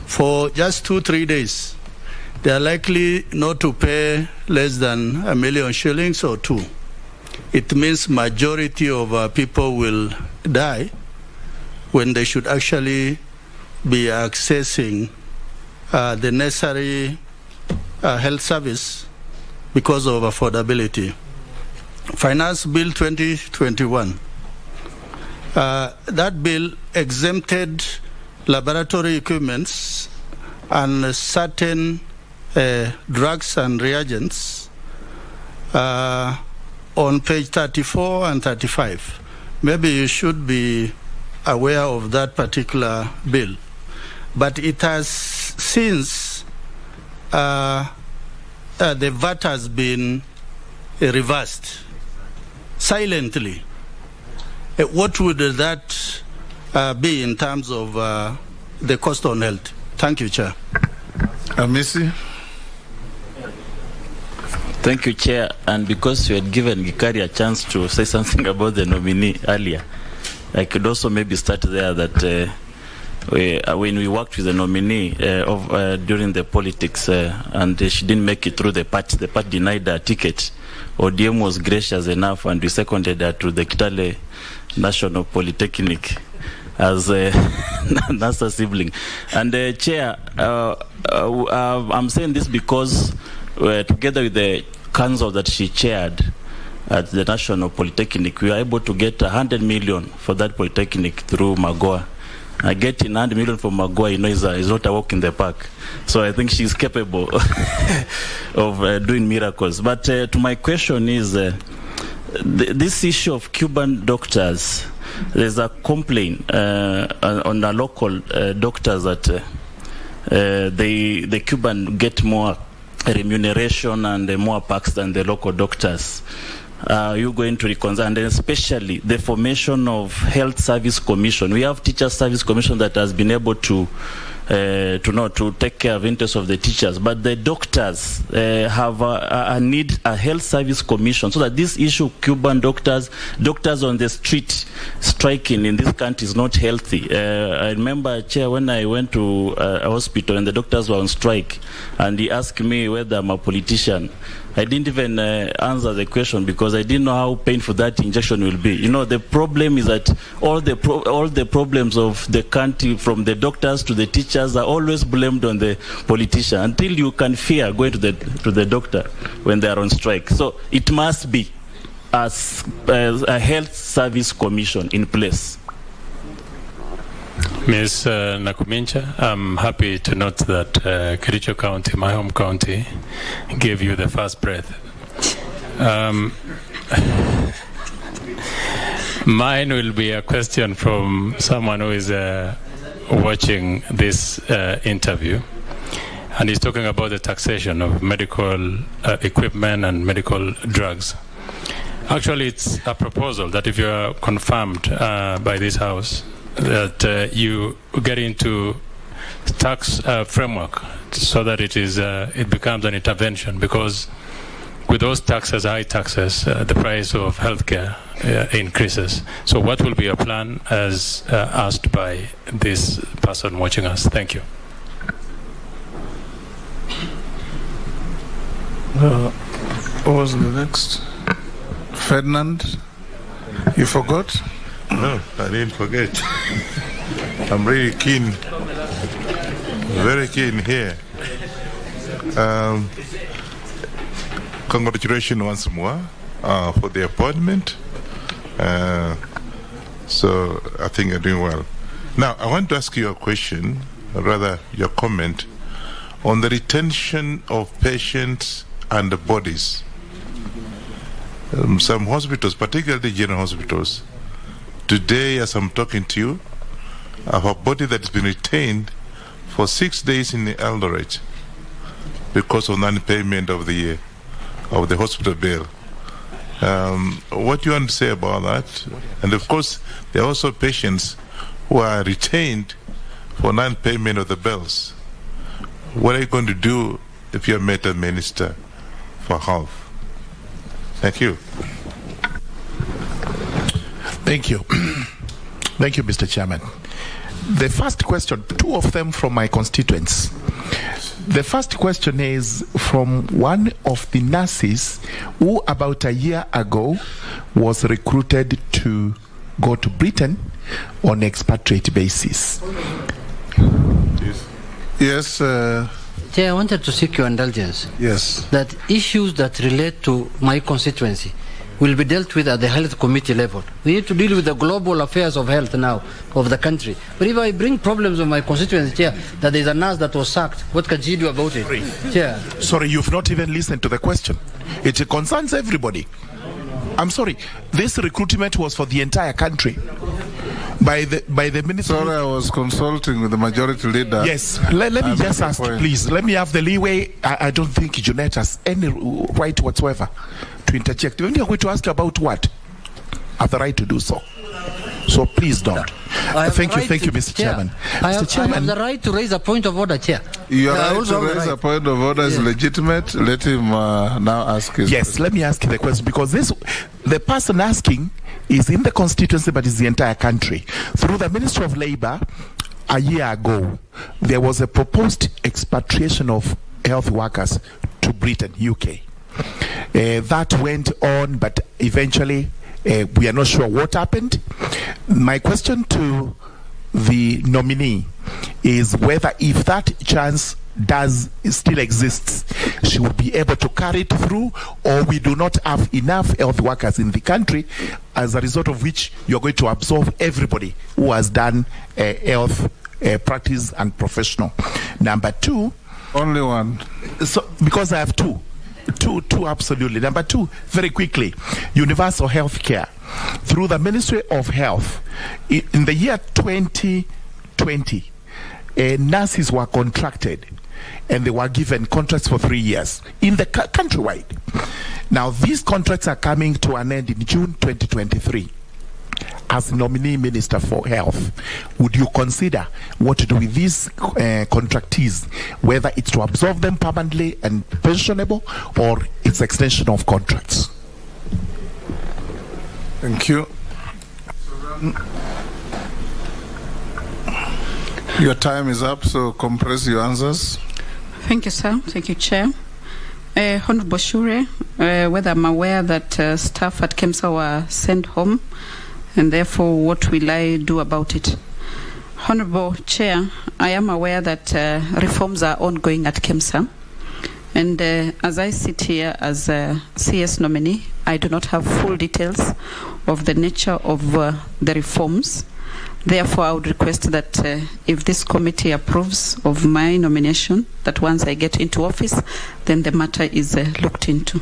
for just 2-3 days, they are likely not to pay less than 1 million shillings or 2. It means majority of people will die when they should actually be accessing the necessary health service because of affordability. Finance Bill 2021. That bill exempted laboratory equipments and certain drugs and reagents on page 34 and 35. Maybe you should be aware of that particular bill. But it has since the VAT has been reversed silently. What would that be in terms of the cost on health? Thank you, Chair. Missy. Thank you, Chair. And because you had given Gikari a chance to say something about the nominee earlier, I could also maybe start there that when we worked with the nominee during the politics and she didn't make it through the party denied her ticket, ODM was gracious enough and we seconded her to the Kitale National Polytechnic as a NASA sibling. And Chair, I'm saying this because together with the council that she chaired at the National Polytechnic, we were able to get 100 million for that polytechnic through Magoa. Getting 100 million from Magoa, is not a walk in the park. So I think she's capable of doing miracles. But to my question is, this issue of Cuban doctors, there's a complaint on the local doctors that the Cuban get more remuneration and more perks than the local doctors. You're going to reconcile, and especially the formation of Health Service Commission. We have Teacher Service Commission that has been able to take care of interests of the teachers, but the doctors have a need a Health Service Commission so that this issue of Cuban doctors on the street striking in this country is not healthy. I remember, Chair, when I went to a hospital and the doctors were on strike, and he asked me whether I'm a politician. I didn't even answer the question because I didn't know how painful that injection will be. The problem is that all the problems of the country, from the doctors to the teachers, are always blamed on the politician until you can fear going to the doctor when they are on strike. So it must be a Health Service Commission in place. Ms. Nakumincha, I'm happy to note that Kericho County, my home county, gave you the first breath. Mine will be a question from someone who is watching this interview, and he's talking about the taxation of medical equipment and medical drugs. Actually, it's a proposal that if you are confirmed by this House, that you get into tax framework so that it becomes an intervention, because with those taxes, high taxes, the price of healthcare increases. So what will be your plan as asked by this person watching us? Thank you. What was the next? Ferdinand? You forgot? No, I didn't forget. I'm really keen, very keen here. Congratulations once more for the appointment. So I think you're doing well. Now, I want to ask you a question, or rather your comment, on the retention of patients and the bodies. Some hospitals, particularly general hospitals, today, as I'm talking to you, I have a body that's been retained for 6 days in the Eldoret because of non-payment of the hospital bill. What do you want to say about that? And of course, there are also patients who are retained for non-payment of the bills. What are you going to do if you have met a minister for health? Thank you. Thank you. Thank you, Mr. Chairman. The first question, two of them from my constituents. The first question is from one of the nurses who about a year ago was recruited to go to Britain on expatriate basis. Yes. Chair, I wanted to seek your indulgence. Yes. That issues that relate to my constituency will be dealt with at the health committee level. We need to deal with the global affairs of health now of the country. But if I bring problems of my constituency, Chair, that there's a nurse that was sacked, what can she do about it? Chair. Sorry, you've not even listened to the question. It concerns everybody. I'm sorry. This recruitment was for the entire country. By the minister. Sorry, I was consulting with the majority leader. Yes, let me just ask, please. Let me have the leeway. I don't think Junet has any right whatsoever to interject. When you're going to ask about what, I have the right to do so. So please don't. Thank you, Mr. Chairman. I have the right to raise a point of order, Chair. Your right to raise a point of order is legitimate. Let him now ask his question. Let me ask you the question, because the person asking is in the constituency, but is the entire country. Through the Ministry of Labour, a year ago, there was a proposed expatriation of health workers to Britain, UK. That went on, but eventually we are not sure what happened. My question to the nominee is whether, if that chance still exists, she will be able to carry it through, or we do not have enough health workers in the country, as a result of which you're going to absorb everybody who has done health practice and professional. Number two. Only one. So, because I have two, absolutely. Number two, very quickly, universal health care. Through the Ministry of Health, in the year 2020, nurses were contracted and they were given contracts for 3 years in the countrywide. Now, these contracts are coming to an end in June 2023. As nominee Minister for Health, would you consider what to do with these contractees, whether it's to absorb them permanently and pensionable, or it's extension of contracts? Thank you. Your time is up, so compress your answers. Thank you, sir. Thank you, Chair. Honorable Shure, whether I'm aware that staff at KEMSA were sent home, and therefore what will I do about it? Honorable Chair, I am aware that reforms are ongoing at KEMSA, and as I sit here as a CS nominee, I do not have full details of the nature of the reforms. Therefore, I would request that if this committee approves of my nomination, that once I get into office, then the matter is looked into.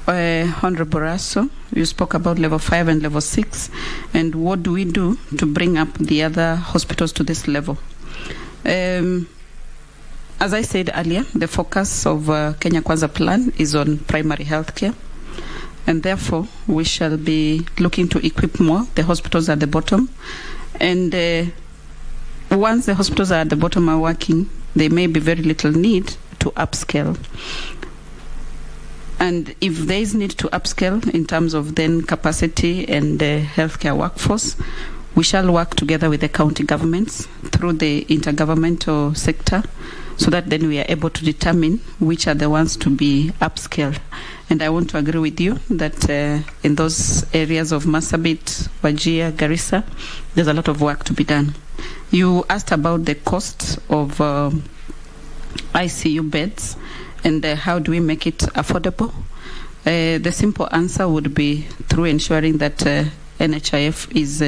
Honorable Raso, you spoke about level 5 and level 6, and what do we do to bring up the other hospitals to this level? As I said earlier, the focus of Kenya Kwanza plan is on primary health care, and therefore we shall be looking to equip more the hospitals at the bottom. And once the hospitals are at the bottom are working, there may be very little need to upscale. And if there is need to upscale in terms of then capacity and the healthcare workforce, we shall work together with the county governments through the intergovernmental sector, so that then we are able to determine which are the ones to be upscaled. And I want to agree with you that in those areas of Marsabit, Wajir, Garissa, there's a lot of work to be done. You asked about the cost of ICU beds and how do we make it affordable. The simple answer would be through ensuring that NHIF is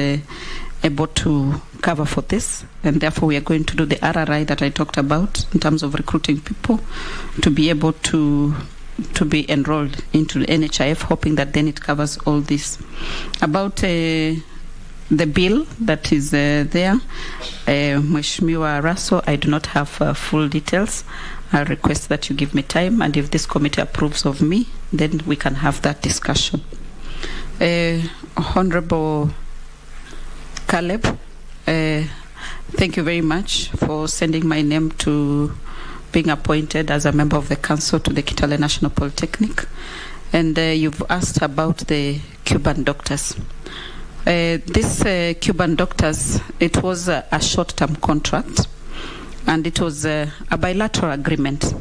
able to cover for this, and therefore we are going to do the RRI that I talked about in terms of recruiting people to be able to be enrolled into the NHIF, hoping that then it covers all this. About the bill that is there, Mheshimiwa Raso, I do not have full details. I request that you give me time, and if this committee approves of me, then we can have that discussion. Honorable Caleb, thank you very much for sending my name to being appointed as a member of the council to the Kitale National Polytechnic. And you've asked about the Cuban doctors. This Cuban doctors, it was a short-term contract. and it was a bilateral agreement.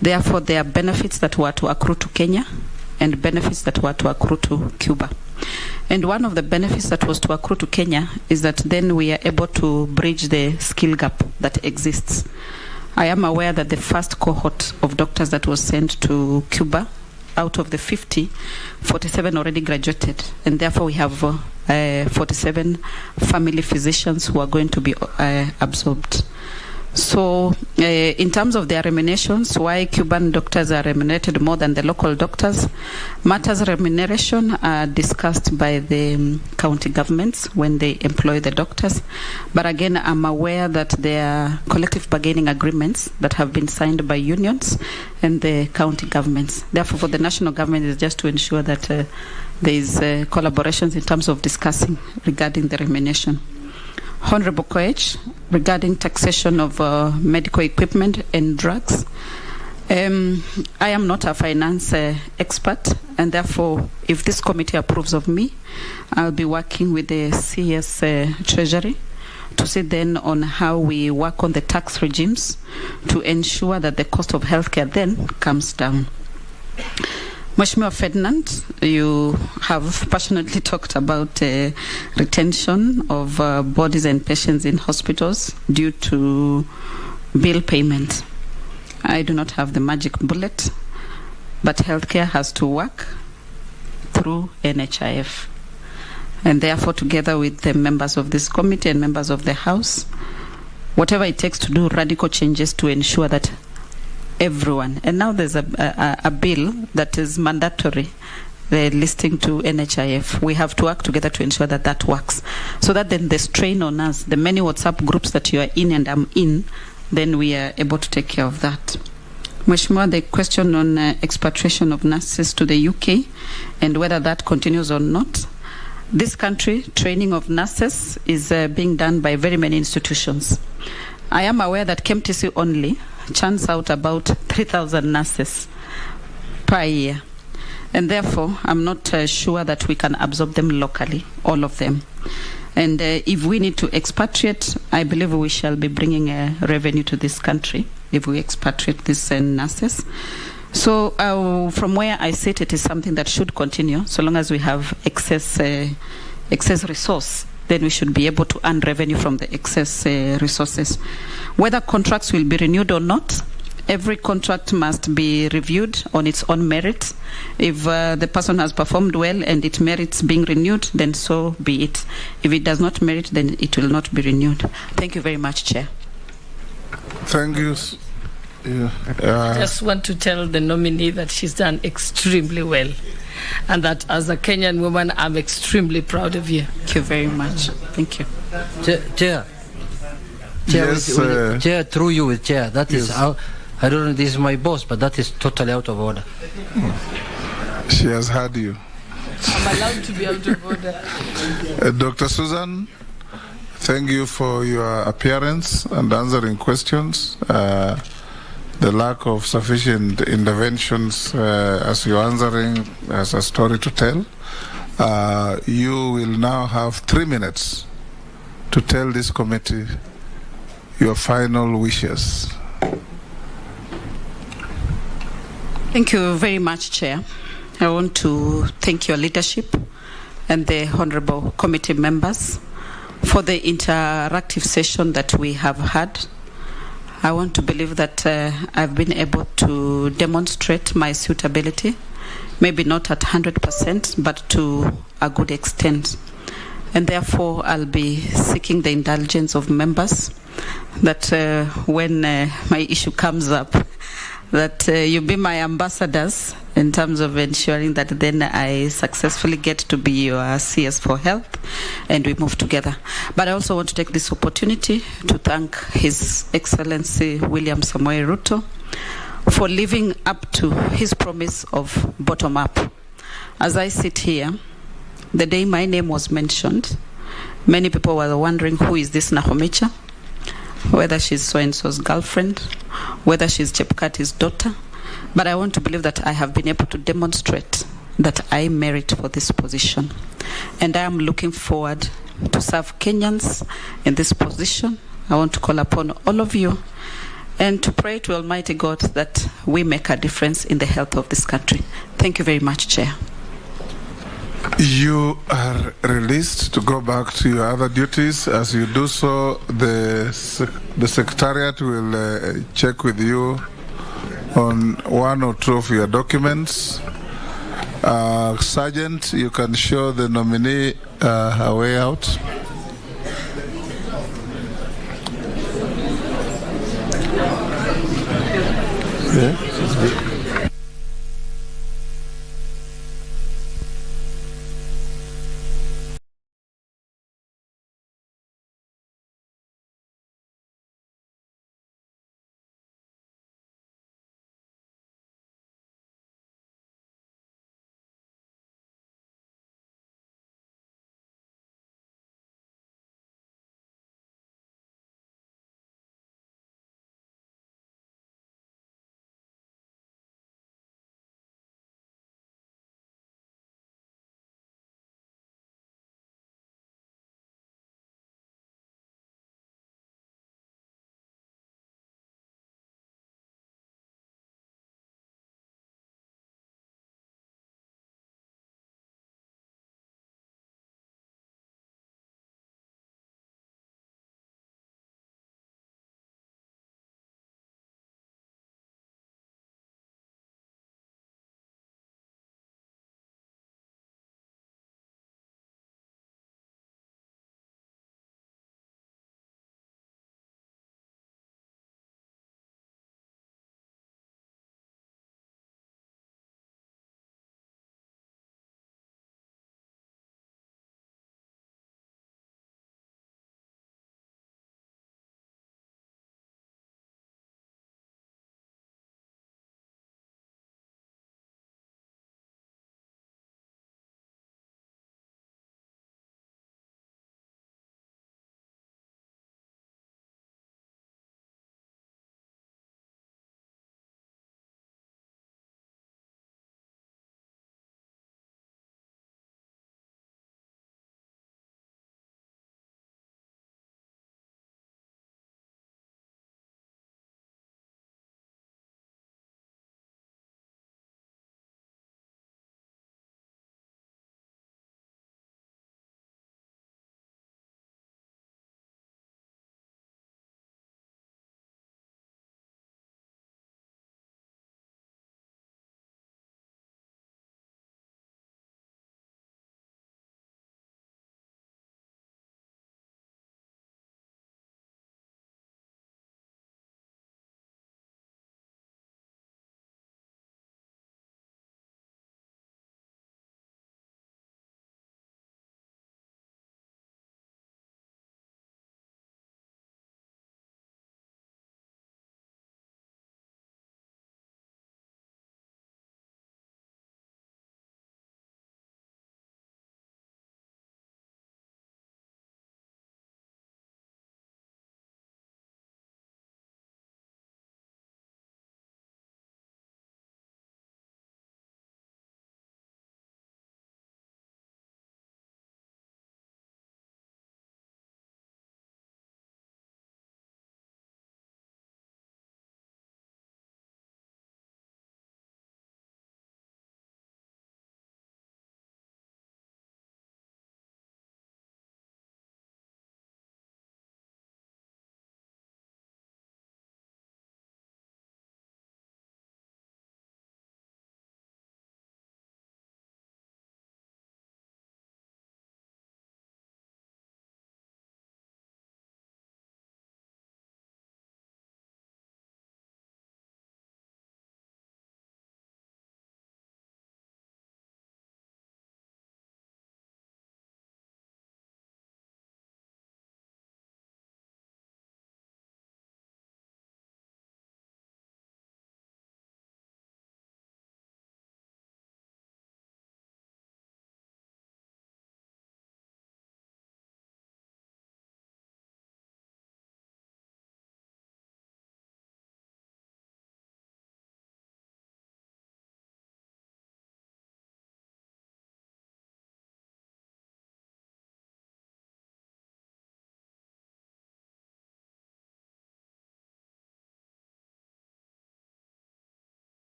Therefore, there are benefits that were to accrue to Kenya and benefits that were to accrue to Cuba. And one of the benefits that was to accrue to Kenya is that then we are able to bridge the skill gap that exists. I am aware that the first cohort of doctors that was sent to Cuba, out of the 50, 47 already graduated, and therefore we have 47 family physicians who are going to be absorbed. So in terms of their remunerations, why Cuban doctors are remunerated more than the local doctors, matters of remuneration are discussed by the county governments when they employ the doctors. But again, I'm aware that there are collective bargaining agreements that have been signed by unions and the county governments. Therefore, for the national government, is just to ensure that there is collaborations in terms of discussing regarding the remuneration. Honorable Koech, regarding taxation of medical equipment and drugs. I am not a finance expert, and therefore, if this committee approves of me, I'll be working with the CS Treasury to see then on how we work on the tax regimes to ensure that the cost of healthcare then comes down. Mheshimiwa Ferdinand, you have passionately talked about retention of bodies and patients in hospitals due to bill payment. I do not have the magic bullet, but healthcare has to work through NHIF. And therefore, together with the members of this committee and members of the House, whatever it takes to do radical changes to ensure that everyone, and now there's a bill that is mandatory, the listing to NHIF. We have to work together to ensure that that works, so that then the strain on us, the many WhatsApp groups that you are in and I'm in, then we are able to take care of that. Mheshimiwa, the question on expatriation of nurses to the UK and whether that continues or not. This country, training of nurses is being done by very many institutions. I am aware that KMTC only churns out about 3,000 nurses per year. And therefore, I'm not sure that we can absorb them locally, all of them. And if we need to expatriate, I believe we shall be bringing revenue to this country if we expatriate these nurses. So from where I sit, it is something that should continue so long as we have excess resource. Then we should be able to earn revenue from the excess resources. Whether contracts will be renewed or not, every contract must be reviewed on its own merit. If the person has performed well and it merits being renewed, then so be it. If it does not merit, then it will not be renewed. Thank you very much, Chair. Thank you. I just want to tell the nominee that she's done extremely well, and that as a Kenyan woman, I'm extremely proud of you. Thank you very much. Thank you. Chair, Yes, Chair, through you with Chair. That is yes. how, I don't know, this is my boss, but that is totally out of order. She has heard you. I'm allowed to be out of order. Dr. Susan, thank you for your appearance and answering questions. The lack of sufficient interventions as you're answering as a story to tell. You will now have 3 minutes to tell this committee your final wishes. Thank you very much, Chair. I want to thank your leadership and the honorable committee members for the interactive session that we have had. I want to believe that I've been able to demonstrate my suitability, maybe not at 100%, but to a good extent. And therefore, I'll be seeking the indulgence of members that when my issue comes up, that you be my ambassadors in terms of ensuring that then I successfully get to be your CS for Health and we move together. But I also want to take this opportunity to thank His Excellency William Samoei Ruto for living up to his promise of bottom-up. As I sit here, the day my name was mentioned, many people were wondering, who is this Nahomicha? Whether she's so-and-so's girlfriend, whether she's Chepkati's daughter. But I want to believe that I have been able to demonstrate that I merit for this position. And I am looking forward to serve Kenyans in this position I want to call upon all of you and to pray to Almighty God that we make a difference in the health of this country. Thank you very much, Chair. You are released to go back to your other duties. As you do so, the Secretariat will check with you on one or two of your documents. Sergeant, you can show the nominee her way out. Yeah.